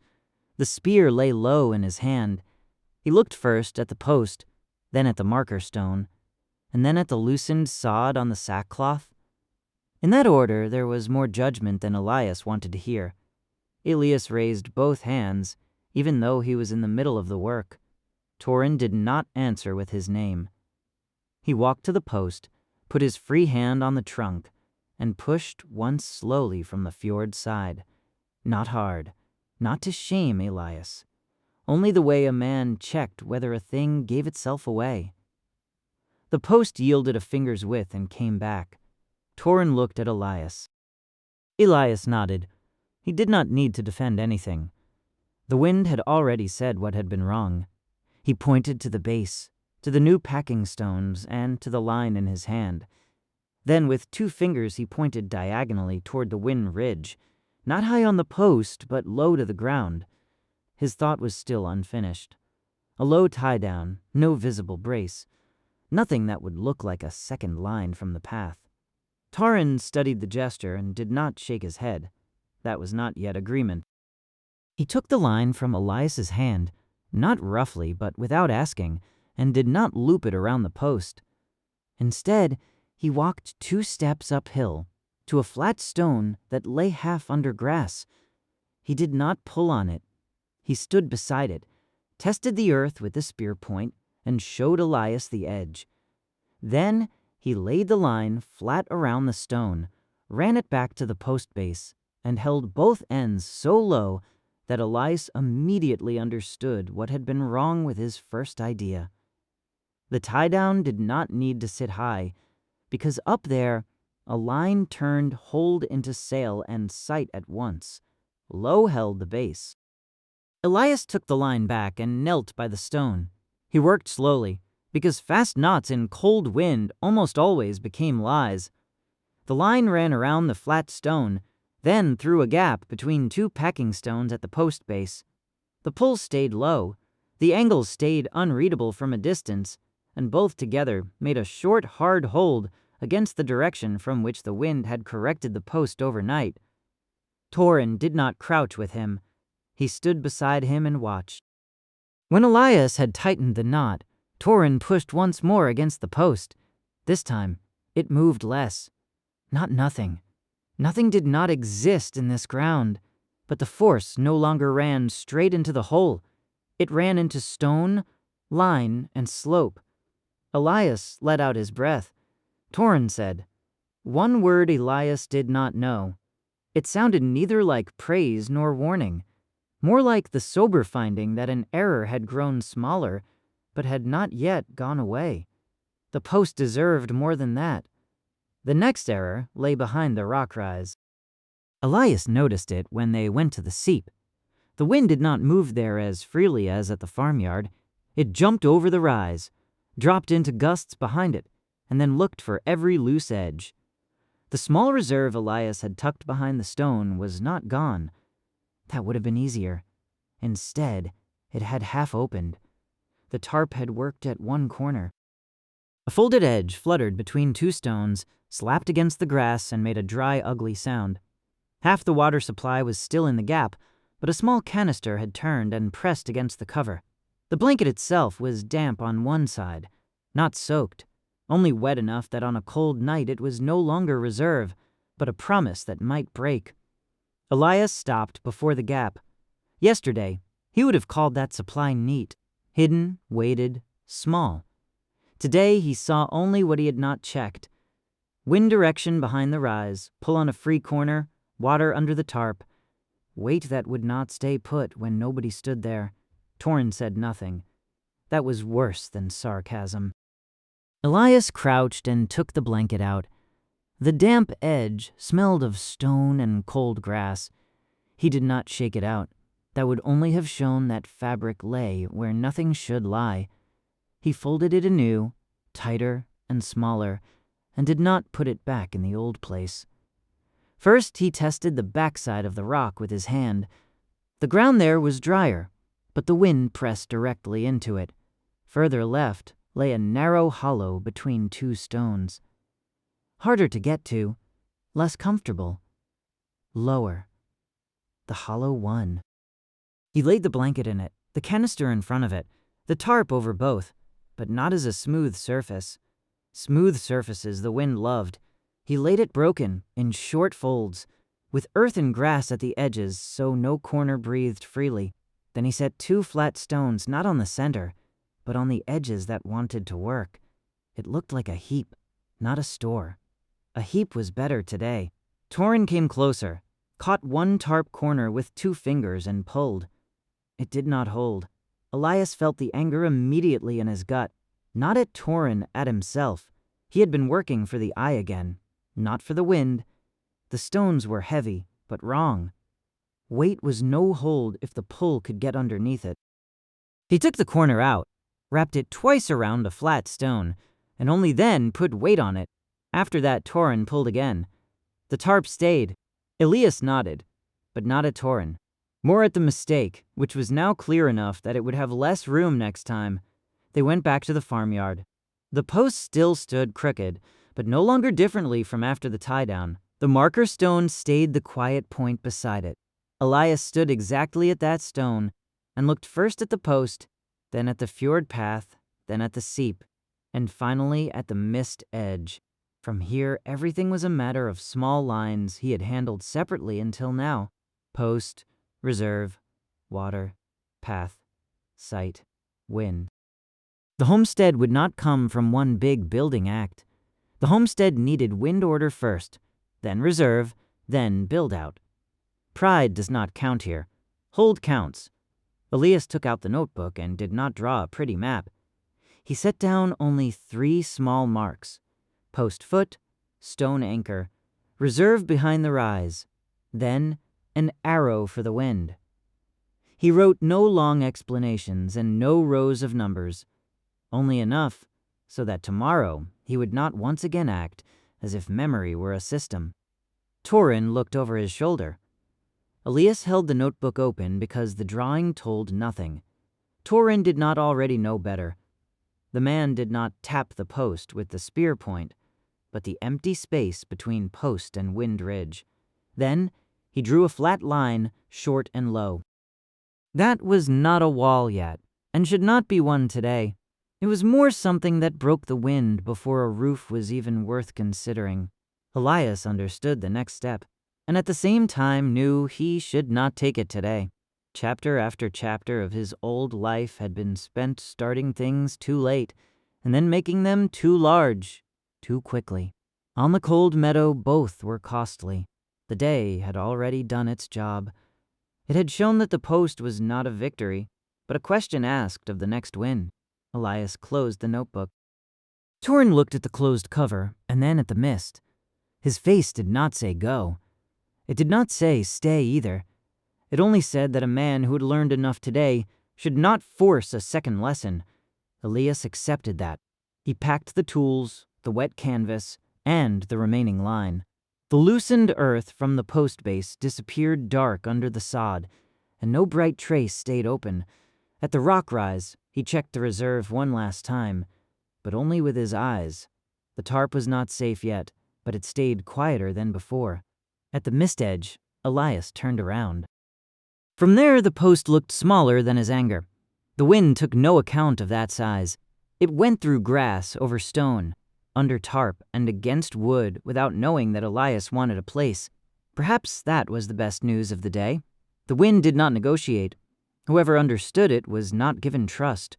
The spear lay low in his hand. He looked first at the post, then at the marker stone, and then at the loosened sod on the sackcloth. In that order, there was more judgment than Elias wanted to hear. Elias raised both hands, even though he was in the middle of the work. Toren did not answer with his name. He walked to the post, put his free hand on the trunk, and pushed once slowly from the fjord side. Not hard, not to shame Elias. Only the way a man checked whether a thing gave itself away. The post yielded a finger's width and came back. Toren looked at Elias. Elias nodded. He did not need to defend anything. The wind had already said what had been wrong. He pointed to the base, to the new packing stones, and to the line in his hand. Then with 2 fingers he pointed diagonally toward the wind ridge, not high on the post, but low to the ground. His thought was still unfinished. A low tie-down, no visible brace. Nothing that would look like a second line from the path. Toren studied the gesture and did not shake his head. That was not yet agreement. He took the line from Elias's hand, not roughly but without asking, and did not loop it around the post. Instead, he walked 2 steps uphill to a flat stone that lay half under grass. He did not pull on it. He stood beside it, tested the earth with the spear point, and showed Elias the edge. Then he laid the line flat around the stone, ran it back to the post base, and held both ends so low that Elias immediately understood what had been wrong with his first idea. The tie-down did not need to sit high, because up there, a line turned hold into sail and sight at once. Low held the base. Elias took the line back and knelt by the stone. He worked slowly, because fast knots in cold wind almost always became lies. The line ran around the flat stone, then through a gap between 2 packing stones at the post base. The pull stayed low, the angles stayed unreadable from a distance, and both together made a short, hard hold against the direction from which the wind had corrected the post overnight. Toren did not crouch with him. He stood beside him and watched. When Elias had tightened the knot, Toren pushed once more against the post. This time, it moved less. Not nothing. Nothing did not exist in this ground, but the force no longer ran straight into the hole. It ran into stone, line, and slope. Elias let out his breath. Toren said, one word Elias did not know. It sounded neither like praise nor warning, more like the sober finding that an error had grown smaller, but had not yet gone away. The post deserved more than that. The next error lay behind the rock rise. Elias noticed it when they went to the seep. The wind did not move there as freely as at the farmyard. It jumped over the rise, dropped into gusts behind it, and then looked for every loose edge. The small reserve Elias had tucked behind the stone was not gone. That would have been easier. Instead, it had half opened. The tarp had worked at one corner. A folded edge fluttered between 2 stones, slapped against the grass, and made a dry, ugly sound. Half the water supply was still in the gap, but a small canister had turned and pressed against the cover. The blanket itself was damp on one side, not soaked, only wet enough that on a cold night it was no longer reserve, but a promise that might break. Elias stopped before the gap. Yesterday, he would have called that supply neat, hidden, weighted, small. Today he saw only what he had not checked. Wind direction behind the rise, pull on a free corner, water under the tarp, weight that would not stay put when nobody stood there. Toren said nothing. That was worse than sarcasm. Elias crouched and took the blanket out. The damp edge smelled of stone and cold grass. He did not shake it out. That would only have shown that fabric lay where nothing should lie. He folded it anew, tighter and smaller, and did not put it back in the old place. First, he tested the backside of the rock with his hand. The ground there was drier, but the wind pressed directly into it. Further left lay a narrow hollow between two stones. Harder to get to, less comfortable. Lower. The hollow won. He laid the blanket in it, the canister in front of it, the tarp over both, but not as a smooth surface. Smooth surfaces the wind loved. He laid it broken, in short folds, with earth and grass at the edges so no corner breathed freely. Then he set two flat stones not on the center, but on the edges that wanted to work. It looked like a heap, not a store. A heap was better today. Toren came closer, caught one tarp corner with 2 fingers and pulled. It did not hold. Elias felt the anger immediately in his gut, not at Toren, at himself. He had been working for the eye again, not for the wind. The stones were heavy, but wrong. Weight was no hold if the pull could get underneath it. He took the corner out, wrapped it twice around a flat stone, and only then put weight on it. After that, Toren pulled again. The tarp stayed. Elias nodded, but not at Toren. More at the mistake, which was now clear enough that it would have less room next time. They went back to the farmyard. The post still stood crooked, but no longer differently from after the tie-down. The marker stone stayed the quiet point beside it. Elias stood exactly at that stone and looked first at the post, then at the fjord path, then at the seep, and finally at the mist edge. From here, everything was a matter of small lines he had handled separately until now. Post, reserve, water, path, sight, wind. The homestead would not come from one big building act. The homestead needed wind order first, then reserve, then build out. Pride does not count here. Hold counts. Elias took out the notebook and did not draw a pretty map. He set down only 3 small marks: post foot, stone anchor, reserve behind the rise, then an arrow for the wind. He wrote no long explanations and no rows of numbers, only enough so that tomorrow he would not once again act as if memory were a system. Toren looked over his shoulder. Elias held the notebook open because the drawing told nothing. Toren did not already know better. The man did not tap the post with the spear point, but the empty space between post and wind ridge. Then he drew a flat line, short and low. That was not a wall yet, and should not be one today. It was more something that broke the wind before a roof was even worth considering. Elias understood the next step, and at the same time knew he should not take it today. Chapter after chapter of his old life had been spent starting things too late, and then making them too large, too quickly. On the cold meadow both were costly. The day had already done its job. It had shown that the post was not a victory, but a question asked of the next win. Elias closed the notebook. Toren looked at the closed cover, and then at the mist. His face did not say go. It did not say stay either. It only said that a man who had learned enough today should not force a second lesson. Elias accepted that. He packed the tools, the wet canvas, and the remaining line. The loosened earth from the post base disappeared dark under the sod, and no bright trace stayed open. At the rock rise, he checked the reserve one last time, but only with his eyes. The tarp was not safe yet, but it stayed quieter than before. At the mist edge, Elias turned around. From there, the post looked smaller than his anger. The wind took no account of that size. It went through grass, over stone, under tarp, and against wood without knowing that Elias wanted a place. Perhaps that was the best news of the day. The wind did not negotiate. Whoever understood it was not given trust,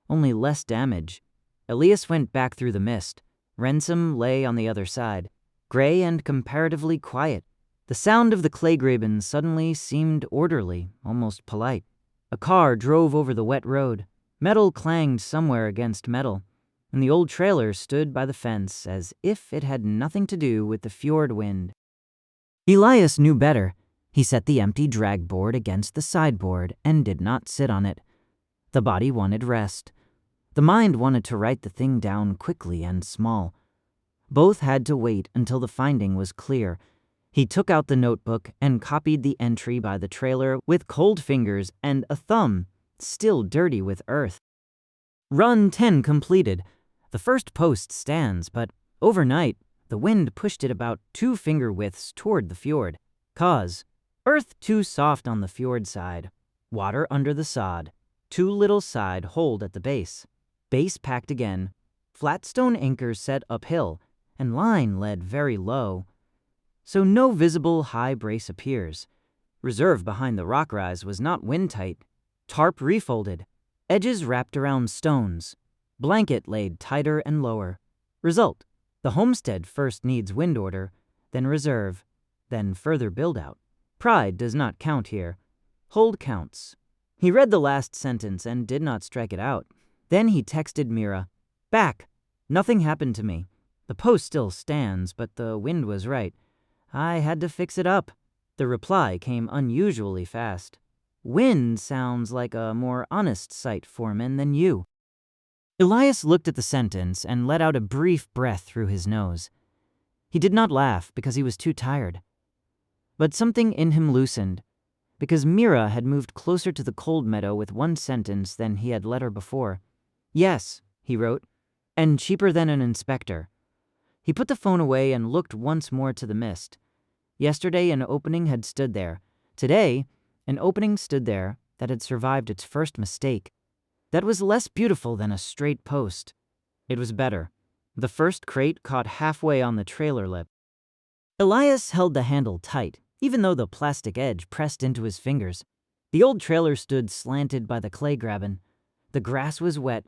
only less damage. Elias went back through the mist. Ransom lay on the other side, gray and comparatively quiet. The sound of the Kleygraben suddenly seemed orderly, almost polite. A car drove over the wet road. Metal clanged somewhere against metal, and the old trailer stood by the fence as if it had nothing to do with the fjord wind. Elias knew better. He set the empty drag board against the sideboard and did not sit on it. The body wanted rest. The mind wanted to write the thing down quickly and small. Both had to wait until the finding was clear. He took out the notebook and copied the entry by the trailer with cold fingers and a thumb still dirty with earth. Run 10 completed. The first post stands, but overnight, the wind pushed it about 2 finger widths toward the fjord. Cause: earth too soft on the fjord side. Water under the sod. Too little side hold at the base. Base packed again. Flat stone anchors set uphill, and line led very low. So no visible high brace appears. Reserve behind the rock rise was not wind-tight. Tarp refolded. Edges wrapped around stones. Blanket laid tighter and lower. Result: the homestead first needs wind order, then reserve, then further build-out. Pride does not count here. Hold counts. He read the last sentence and did not strike it out. Then he texted Mira. Back. Nothing happened to me. The post still stands, but the wind was right. I had to fix it up. The reply came unusually fast. Wind sounds like a more honest sight, foreman, than you. Elias looked at the sentence and let out a brief breath through his nose. He did not laugh because he was too tired. But something in him loosened, because Mira had moved closer to the cold meadow with one sentence than he had let her before. Yes, he wrote, and cheaper than an inspector. He put the phone away and looked once more to the mist. Yesterday an opening had stood there. Today, an opening stood there that had survived its first mistake. That was less beautiful than a straight post. It was better. The first crate caught halfway on the trailer lip. Elias held the handle tight, even though the plastic edge pressed into his fingers. The old trailer stood slanted by the Kleygraben. The grass was wet,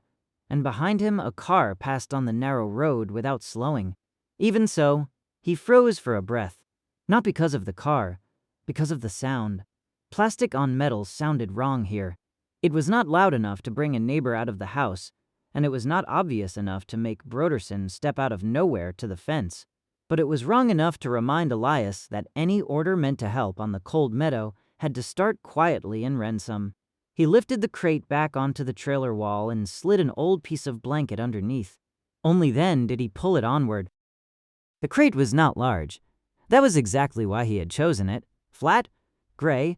and behind him a car passed on the narrow road without slowing. Even so, he froze for a breath. Not because of the car, because of the sound. Plastic on metal sounded wrong here. It was not loud enough to bring a neighbor out of the house, and it was not obvious enough to make Broderson step out of nowhere to the fence. But it was wrong enough to remind Elias that any order meant to help on the cold meadow had to start quietly in Ransom. He lifted the crate back onto the trailer wall and slid an old piece of blanket underneath. Only then did he pull it onward. The crate was not large. That was exactly why he had chosen it. Flat, gray,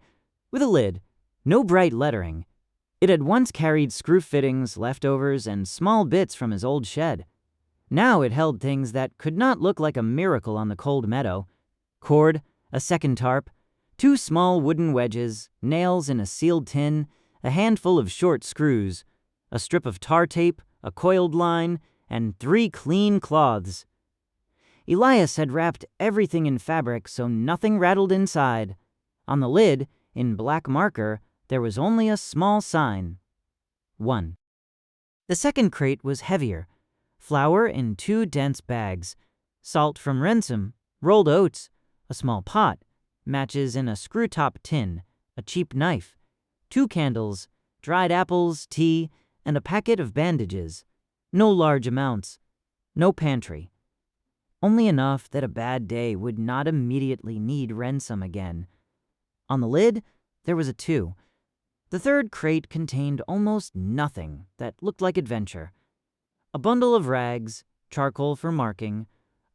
with a lid, no bright lettering. It had once carried screw fittings, leftovers, and small bits from his old shed. Now it held things that could not look like a miracle on the cold meadow. Cord, a second tarp, 2 small wooden wedges, nails in a sealed tin, a handful of short screws, a strip of tar tape, a coiled line, and 3 clean cloths. Elias had wrapped everything in fabric so nothing rattled inside. On the lid, in black marker, there was only a small sign. 1. The second crate was heavier. Flour in 2 dense bags, salt from Ransom, rolled oats, a small pot, matches in a screw-top tin, a cheap knife, 2 candles, dried apples, tea, and a packet of bandages. No large amounts. No pantry. Only enough that a bad day would not immediately need Ransom again. On the lid, there was a 2. The third crate contained almost nothing that looked like adventure. A bundle of rags, charcoal for marking,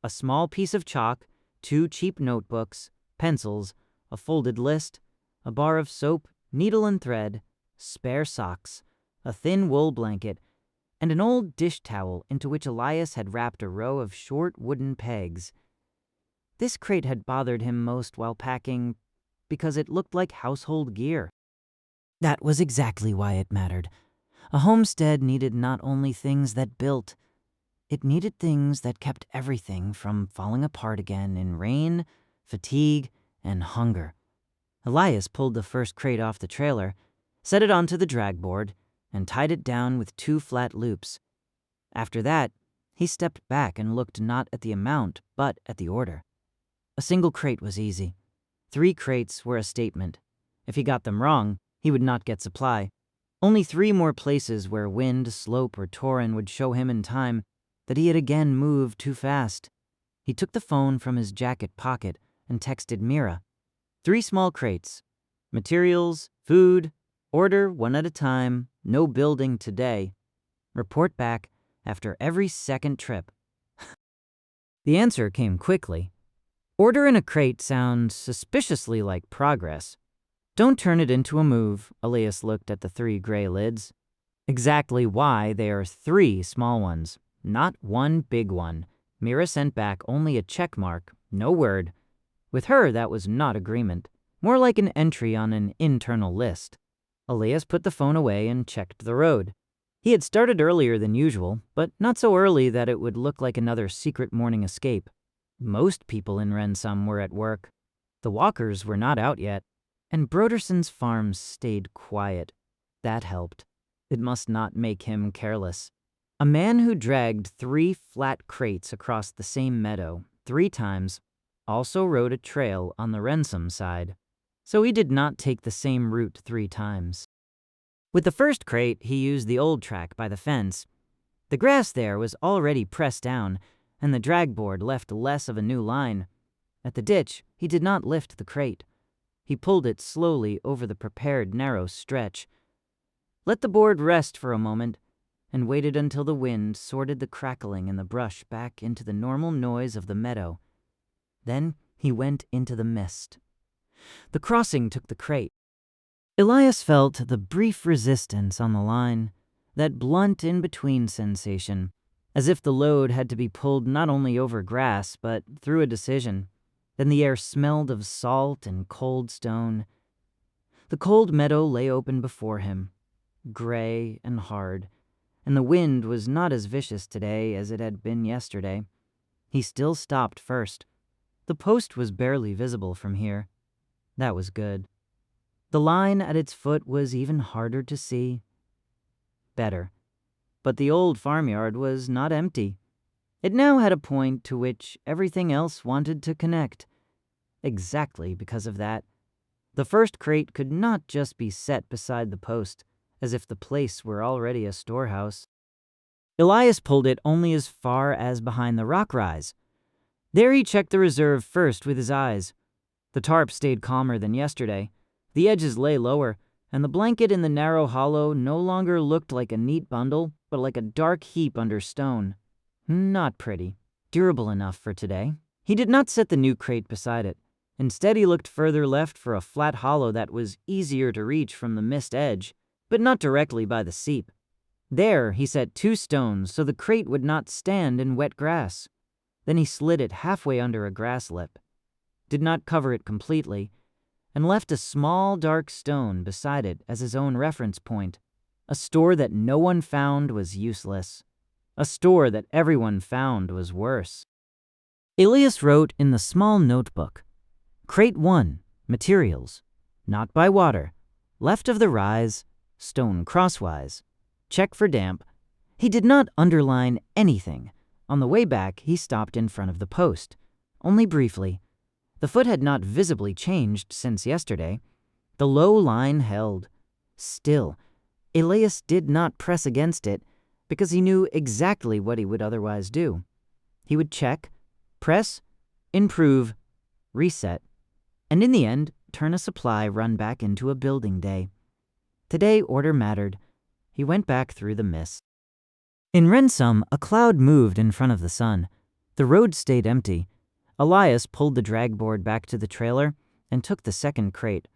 a small piece of chalk, 2 cheap notebooks, pencils, a folded list, a bar of soap, needle and thread, spare socks, a thin wool blanket, and an old dish towel into which Elias had wrapped a row of short wooden pegs. This crate had bothered him most while packing because it looked like household gear. That was exactly why it mattered. A homestead needed not only things that built, it needed things that kept everything from falling apart again in rain, fatigue, and hunger. Elias pulled the first crate off the trailer, set it onto the drag board, and tied it down with 2 flat loops. After that, he stepped back and looked not at the amount, but at the order. A single crate was easy. 3 crates were a statement. If he got them wrong, he would not get supply. Only 3 more places where wind, slope, or Toren would show him in time that he had again moved too fast. He took the phone from his jacket pocket and texted Mira. 3 small crates. Materials, food, order 1 at a time, no building today. Report back after every second trip. The answer came quickly. Order in a crate sounds suspiciously like progress. Don't turn it into a move, Elias looked at the 3 gray lids. Exactly why they are 3 small ones, not 1 big one. Mira sent back only a check mark, no word. With her, that was not agreement, more like an entry on an internal list. Elias put the phone away and checked the road. He had started earlier than usual, but not so early that it would look like another secret morning escape. Most people in Rensum were at work. The walkers were not out yet, and Broderson's farm stayed quiet. That helped. It must not make him careless. A man who dragged 3 flat crates across the same meadow 3 times also rode a trail on the Rensum side, so he did not take the same route 3 times. With the first crate, he used the old track by the fence. The grass there was already pressed down, and the drag board left less of a new line. At the ditch, he did not lift the crate. He pulled it slowly over the prepared narrow stretch, let the board rest for a moment, and waited until the wind sorted the crackling in the brush back into the normal noise of the meadow. Then he went into the mist. The crossing took the crate. Elias felt the brief resistance on the line, that blunt in-between sensation, as if the load had to be pulled not only over grass, but through a decision. Then the air smelled of salt and cold stone. The cold meadow lay open before him, gray and hard, and the wind was not as vicious today as it had been yesterday. He still stopped first. The post was barely visible from here. That was good. The line at its foot was even harder to see. Better. But the old farmyard was not empty. It now had a point to which everything else wanted to connect. Exactly because of that, the first crate could not just be set beside the post, as if the place were already a storehouse. Elias pulled it only as far as behind the rock rise. There he checked the reserve first with his eyes. The tarp stayed calmer than yesterday. The edges lay lower, and the blanket in the narrow hollow no longer looked like a neat bundle, but like a dark heap under stone. Not pretty. Durable enough for today. He did not set the new crate beside it. Instead, he looked further left for a flat hollow that was easier to reach from the mist edge, but not directly by the seep. There, he set 2 stones so the crate would not stand in wet grass. Then he slid it halfway under a grass lip, did not cover it completely, and left a small dark stone beside it as his own reference point. A store that no one found was useless. A store that everyone found was worse. Elias wrote in the small notebook, Crate 1, materials, not by water, left of the rise, stone crosswise, check for damp. He did not underline anything. On the way back, he stopped in front of the post, only briefly. The foot had not visibly changed since yesterday. The low line held. Still, Elias did not press against it because he knew exactly what he would otherwise do. He would check, press, improve, reset, and in the end, turn a supply run back into a building day. Today, order mattered. He went back through the mist. In Rensum, a cloud moved in front of the sun. The road stayed empty. Elias pulled the drag board back to the trailer and took the second crate.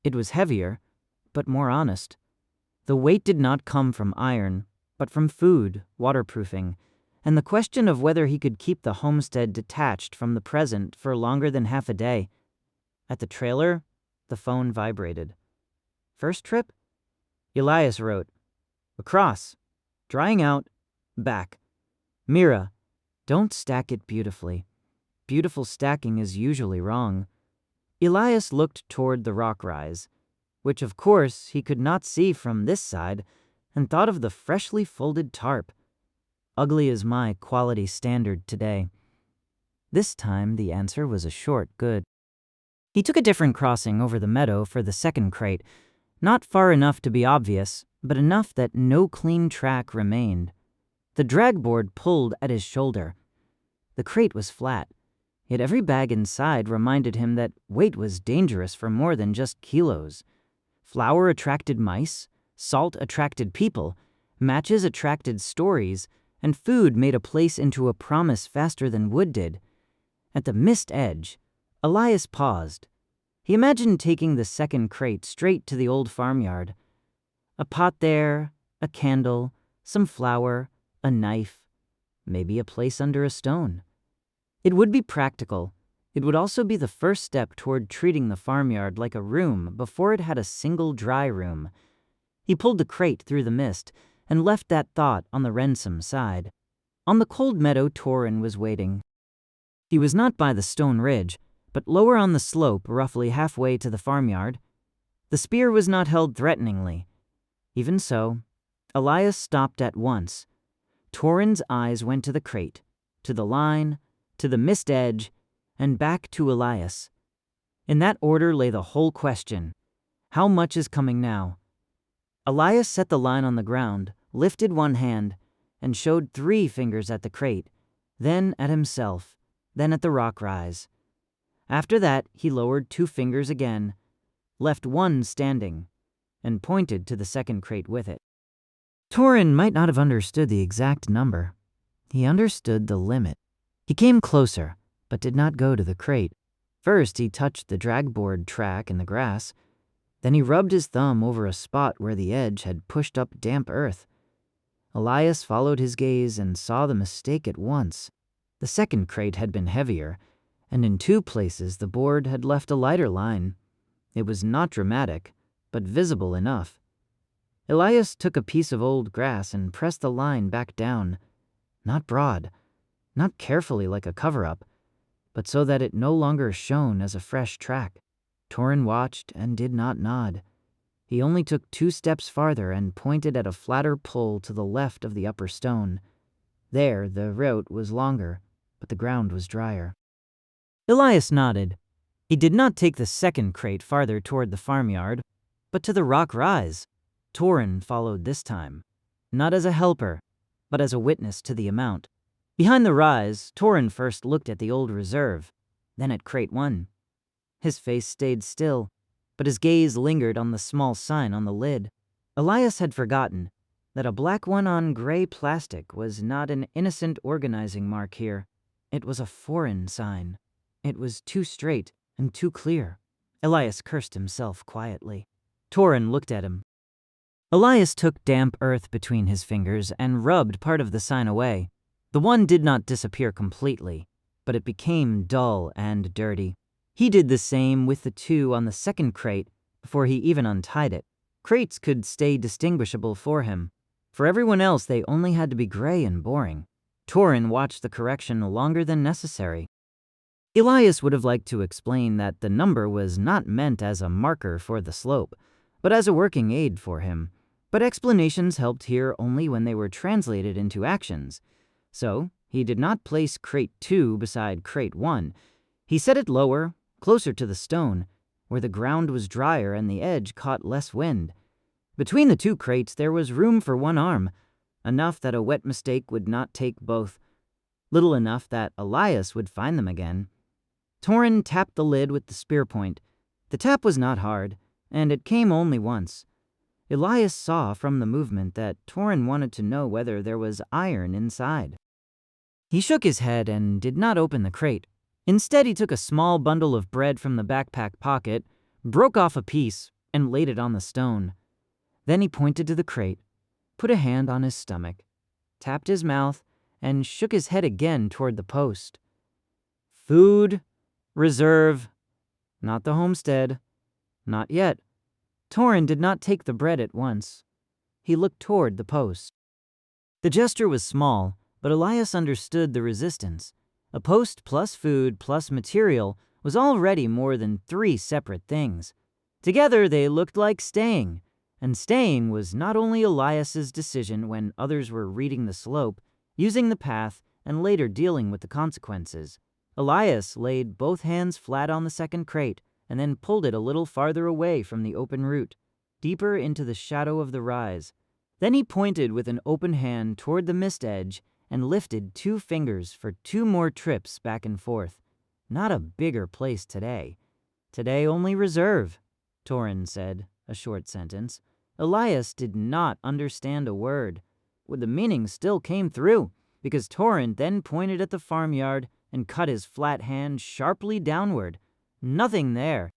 It was heavier, but more honest. The weight did not come from iron, but from food, waterproofing, and the question of whether he could keep the homestead detached from the present for longer than half a day. At the trailer, the phone vibrated. First trip? Elias wrote, across, drying out, back. Mira, don't stack it beautifully. Beautiful stacking is usually wrong. Elias looked toward the rock rise, which of course he could not see from this side, and thought of the freshly folded tarp. Ugly as my quality standard today. This time the answer was a short good. He took a different crossing over the meadow for the second crate, not far enough to be obvious, but enough that no clean track remained. The drag board pulled at his shoulder. The crate was flat, yet every bag inside reminded him that weight was dangerous for more than just kilos. Flour attracted mice, salt attracted people, matches attracted stories, and food made a place into a promise faster than wood did. At the mist edge, Elias paused. He imagined taking the second crate straight to the old farmyard. A pot there, a candle, some flour, a knife, maybe a place under a stone. It would be practical. It would also be the first step toward treating the farmyard like a room before it had a single dry room. He pulled the crate through the mist and left that thought on the Ransom side. On the cold meadow, Toren was waiting. He was not by the stone ridge, but lower on the slope, roughly halfway to the farmyard. The spear was not held threateningly. Even so, Elias stopped at once. Toren's eyes went to the crate, to the line, to the mist edge, and back to Elias. In that order lay the whole question. How much is coming now? Elias set the line on the ground, lifted one hand, and showed 3 fingers at the crate, then at himself, then at the rock rise. After that, he lowered 2 fingers again, left one standing, and pointed to the second crate with it. Toren might not have understood the exact number. He understood the limit. He came closer, but did not go to the crate. First, he touched the dragboard track in the grass. Then he rubbed his thumb over a spot where the edge had pushed up damp earth. Elias followed his gaze and saw the mistake at once. The second crate had been heavier, and in 2 places the board had left a lighter line. It was not dramatic, but visible enough. Elias took a piece of old grass and pressed the line back down, not broad, not carefully like a cover-up, but so that it no longer shone as a fresh track. Toren watched and did not nod. He only took 2 steps farther and pointed at a flatter pull to the left of the upper stone. There, the route was longer, but the ground was drier. Elias nodded. He did not take the second crate farther toward the farmyard, but to the rock rise. Toren followed this time, not as a helper, but as a witness to the amount. Behind the rise, Toren first looked at the old reserve, then at crate 1. His face stayed still, but his gaze lingered on the small sign on the lid. Elias had forgotten that a black one on gray plastic was not an innocent organizing mark here. It was a foreign sign. It was too straight and too clear. Elias cursed himself quietly. Toren looked at him. Elias took damp earth between his fingers and rubbed part of the sign away. The one did not disappear completely, but it became dull and dirty. He did the same with the 2 on the second crate before he even untied it. Crates could stay distinguishable for him. For everyone else, they only had to be gray and boring. Toren watched the correction longer than necessary. Elias would have liked to explain that the number was not meant as a marker for the slope, but as a working aid for him. But explanations helped here only when they were translated into actions. So, he did not place crate 2 beside crate 1. He set it lower, closer to the stone, where the ground was drier and the edge caught less wind. Between the 2 crates there was room for 1 arm, enough that a wet mistake would not take both, little enough that Elias would find them again. Toren tapped the lid with the spear point. The tap was not hard, and it came only once. Elias saw from the movement that Toren wanted to know whether there was iron inside. He shook his head and did not open the crate. Instead, he took a small bundle of bread from the backpack pocket, broke off a piece, and laid it on the stone. Then he pointed to the crate, put a hand on his stomach, tapped his mouth, and shook his head again toward the post. Food, reserve, not the homestead, not yet. Toren did not take the bread at once. He looked toward the post. The gesture was small, but Elias understood the resistance. A post plus food plus material was already more than 3 separate things. Together they looked like staying, and staying was not only Elias's decision when others were reading the slope, using the path, and later dealing with the consequences. Elias laid both hands flat on the second crate, and then pulled it a little farther away from the open route, deeper into the shadow of the rise. Then he pointed with an open hand toward the mist edge and lifted 2 fingers for 2 more trips back and forth. Not a bigger place today. Today only reserve, Toren said, a short sentence. Elias did not understand a word. But the meaning still came through, because Toren then pointed at the farmyard and cut his flat hand sharply downward. Nothing there.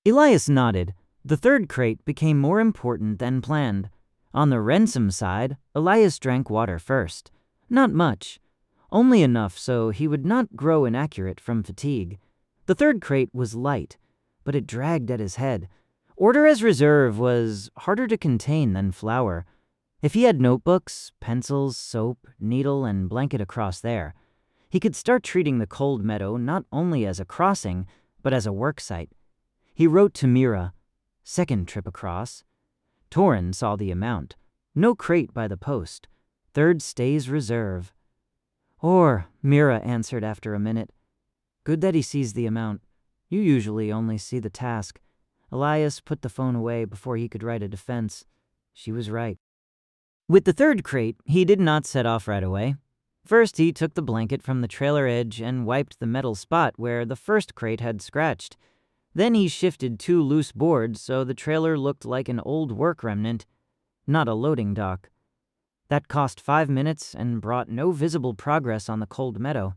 Elias nodded. The 3rd crate became more important than planned. On the ransom side, Elias drank water first. Not much. Only enough so he would not grow inaccurate from fatigue. The 3rd crate was light, but it dragged at his head. Order as reserve was harder to contain than flour. If he had notebooks, pencils, soap, needle, and blanket across there, he could start treating the cold meadow not only as a crossing, but as a work site. He wrote to Mira. 2nd trip across. Toren saw the amount. No crate by the post. 3rd stays reserve. Or, Mira answered after a minute. Good that he sees the amount. You usually only see the task. Elias put the phone away before he could write a defense. She was right. With the 3rd crate, he did not set off right away. First, he took the blanket from the trailer edge and wiped the metal spot where the 1st crate had scratched. Then he shifted 2 loose boards so the trailer looked like an old work remnant, not a loading dock. That cost 5 minutes and brought no visible progress on the cold meadow.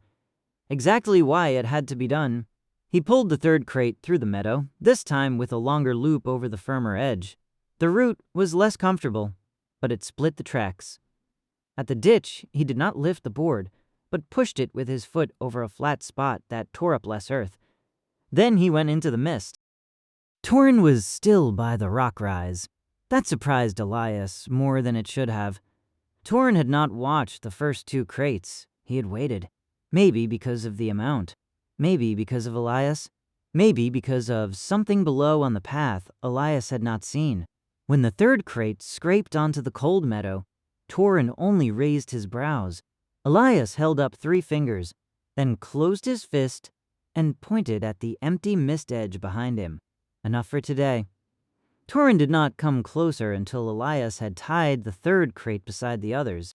Exactly why it had to be done. He pulled the 3rd crate through the meadow, this time with a longer loop over the firmer edge. The route was less comfortable, but it split the tracks. At the ditch, he did not lift the board, but pushed it with his foot over a flat spot that tore up less earth. Then he went into the mist. Toren was still by the rock rise. That surprised Elias more than it should have. Toren had not watched the first 2 crates. He had waited. Maybe because of the amount. Maybe because of Elias. Maybe because of something below on the path Elias had not seen. When the 3rd crate scraped onto the cold meadow, Toren only raised his brows. Elias held up 3 fingers, then closed his fist and pointed at the empty mist edge behind him. Enough for today. Toren did not come closer until Elias had tied the 3rd crate beside the others.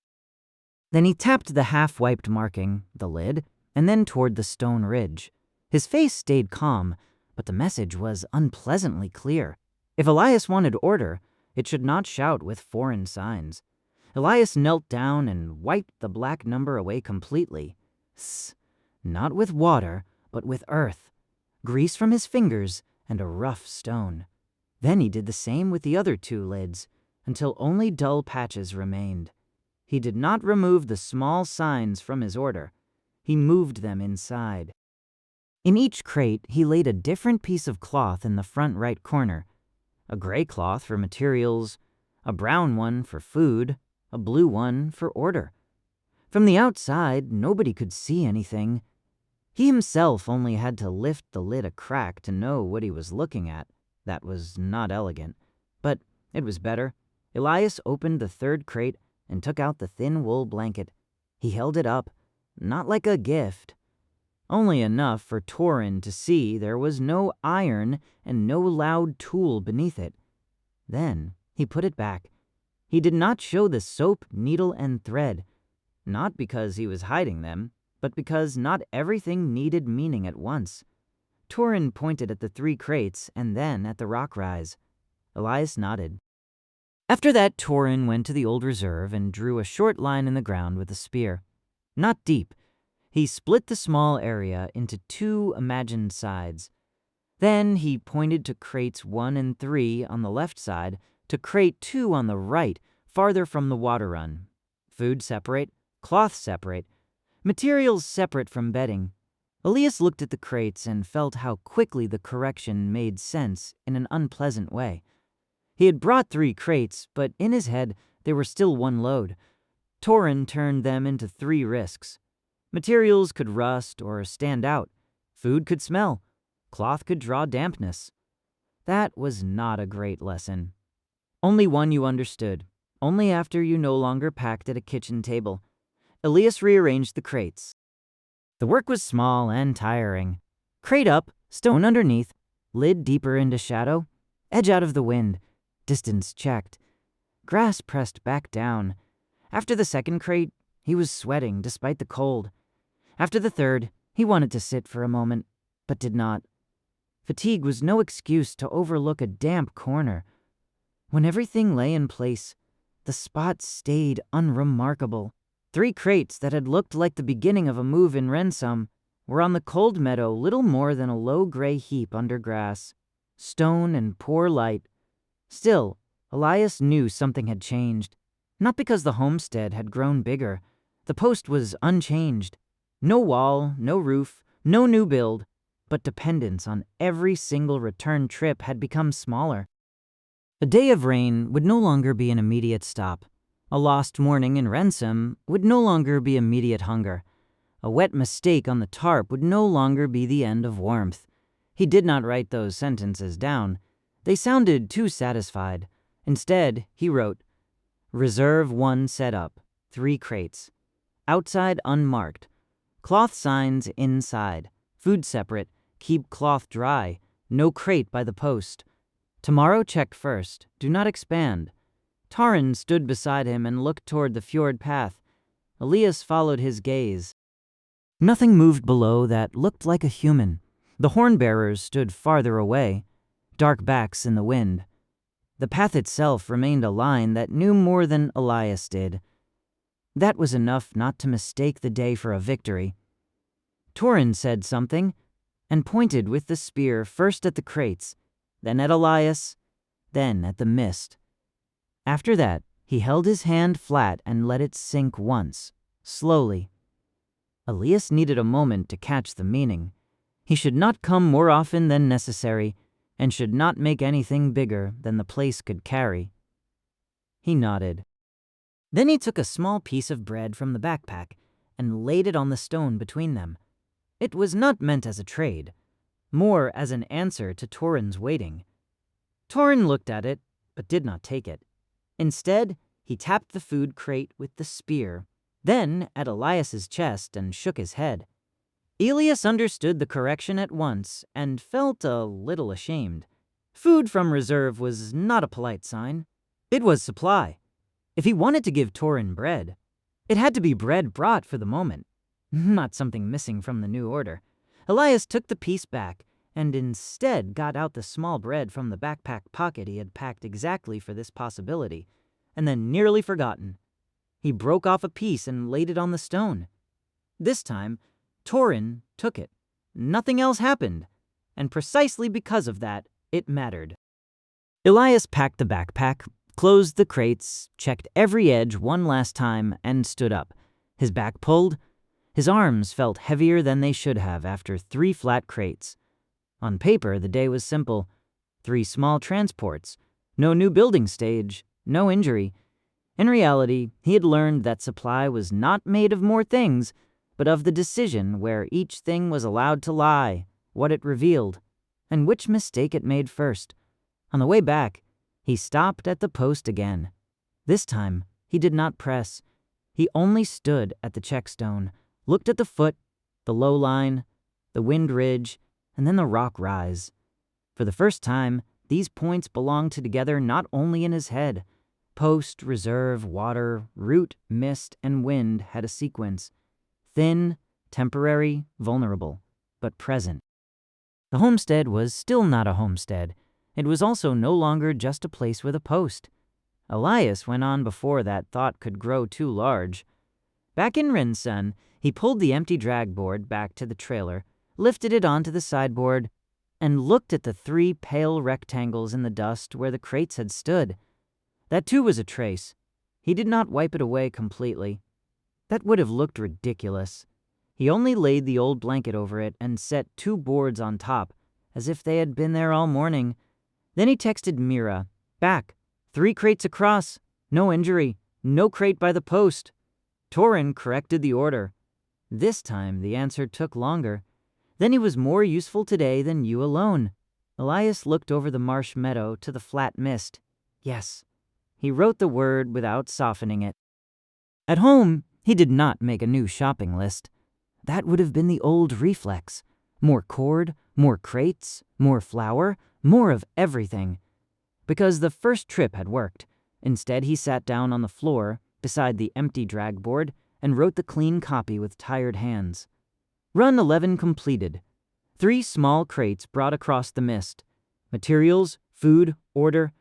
Then he tapped the half-wiped marking, the lid, and then toward the stone ridge. His face stayed calm, but the message was unpleasantly clear. If Elias wanted order, it should not shout with foreign signs. Elias knelt down and wiped the black number away completely. Not with water, but with earth, grease from his fingers, and a rough stone. Then he did the same with the other 2 lids, until only dull patches remained. He did not remove the small signs from his order. He moved them inside. In each crate, he laid a different piece of cloth in the front right corner. A gray cloth for materials, a brown one for food, a blue one for order. From the outside, nobody could see anything. He himself only had to lift the lid a crack to know what he was looking at. That was not elegant, but it was better. Elias opened the 3rd crate and took out the thin wool blanket. He held it up, not like a gift. Only enough for Toren to see there was no iron and no loud tool beneath it. Then he put it back. He did not show the soap, needle, and thread, not because he was hiding them, but because not everything needed meaning at once. Toren pointed at the 3 crates and then at the rock rise. Elias nodded. After that, Toren went to the old reserve and drew a short line in the ground with a spear. Not deep. He split the small area into 2 imagined sides. Then he pointed to crates 1 and 3 on the left side to crate 2 on the right, farther from the water run. Food separate, cloth separate, materials separate from bedding. Elias looked at the crates and felt how quickly the correction made sense in an unpleasant way. He had brought 3 crates, but in his head there were still 1 load. Toren turned them into 3 risks. Materials could rust or stand out. Food could smell. Cloth could draw dampness. That was not a great lesson. Only one you understood, only after you no longer packed at a kitchen table. Elias rearranged the crates. The work was small and tiring. Crate up, stone underneath, Lid deeper into shadow. Edge out of the wind. Distance checked. Grass pressed back down. After the second crate, he was sweating despite the cold. After the third, he wanted to sit for a moment, but did not. Fatigue was no excuse to overlook a damp corner. When everything lay in place, the spot stayed unremarkable. 3 crates that had looked like the beginning of a move in Rensum were on the cold meadow little more than a low gray heap under grass. Stone and poor light. Still, Elias knew something had changed. Not because the homestead had grown bigger. The post was unchanged. No wall, no roof, no new build, but dependence on every single return trip had become smaller. A day of rain would no longer be an immediate stop. A lost morning in Rensum would no longer be immediate hunger. A wet mistake on the tarp would no longer be the end of warmth. He did not write those sentences down. They sounded too satisfied. Instead, he wrote, Reserve 1 set up, 3 crates. Outside unmarked. Cloth signs inside. Food separate. Keep cloth dry. No crate by the post. Tomorrow check first. Do not expand. Toren stood beside him and looked toward the fjord path. Elias followed his gaze. Nothing moved below that looked like a human. The horn-bearers stood farther away, dark backs in the wind. The path itself remained a line that knew more than Elias did. That was enough not to mistake the day for a victory. Toren said something and pointed with the spear first at the crates, then at Elias, then at the mist. After that, he held his hand flat and let it sink once, slowly. Elias needed a moment to catch the meaning. He should not come more often than necessary, and should not make anything bigger than the place could carry. He nodded. Then he took a small piece of bread from the backpack and laid it on the stone between them. It was not meant as a trade, more as an answer to Toren's waiting. Toren looked at it, but did not take it. Instead, he tapped the food crate with the spear, then at Elias's chest and shook his head. Elias understood the correction at once and felt a little ashamed. Food from reserve was not a polite sign. It was supply. If he wanted to give Toren bread, it had to be bread brought for the moment, not something missing from the new order. Elias took the piece back and instead got out the small bread from the backpack pocket he had packed exactly for this possibility, and then nearly forgotten. He broke off a piece and laid it on the stone. This time, Toren took it. Nothing else happened, and precisely because of that, it mattered. Elias packed the backpack, closed the crates, checked every edge one last time, and stood up. His back pulled. His arms felt heavier than they should have after 3 flat crates. On paper, the day was simple. 3 small transports. No new building stage. No injury. In reality, he had learned that supply was not made of more things, but of the decision where each thing was allowed to lie, what it revealed, and which mistake it made first. On the way back, he stopped at the post again. This time, he did not press. He only stood at the checkstone, looked at the foot, the low line, the wind ridge, and then the rock rise. For the first time, these points belonged together not only in his head. Post, reserve, water, root, mist, and wind had a sequence. Thin, temporary, vulnerable, but present. The homestead was still not a homestead. It was also no longer just a place with a post. Elias went on before that thought could grow too large. Back in Rinsun, he pulled the empty drag board back to the trailer, lifted it onto the sideboard, and looked at the 3 pale rectangles in the dust where the crates had stood. That too was a trace. He did not wipe it away completely. That would have looked ridiculous. He only laid the old blanket over it and set 2 boards on top, as if they had been there all morning. Then he texted Mira, back, 3 crates across, no injury, no crate by the post. Toren corrected the order. This time the answer took longer. Then he was more useful today than you alone. Elias looked over the marsh meadow to the flat mist. Yes. He wrote the word without softening it. At home, he did not make a new shopping list. That would have been the old reflex. More cord, more crates, more flour, more of everything. Because the first trip had worked. Instead, he sat down on the floor beside the empty drag board and wrote the clean copy with tired hands. Run 11 completed. 3 small crates brought across the mist. Materials, food, order.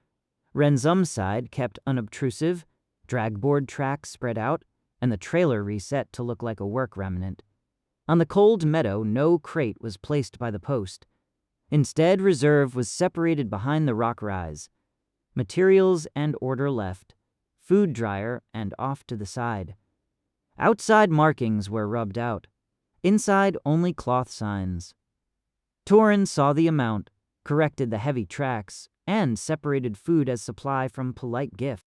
Renzum's side kept unobtrusive, drag board tracks spread out, and the trailer reset to look like a work remnant. On the cold meadow, no crate was placed by the post. Instead, reserve was separated behind the rock rise. Materials and order left, food dryer and off to the side. Outside markings were rubbed out. Inside, only cloth signs. Toren saw the amount, corrected the heavy tracks, and separated food as supply from polite gift.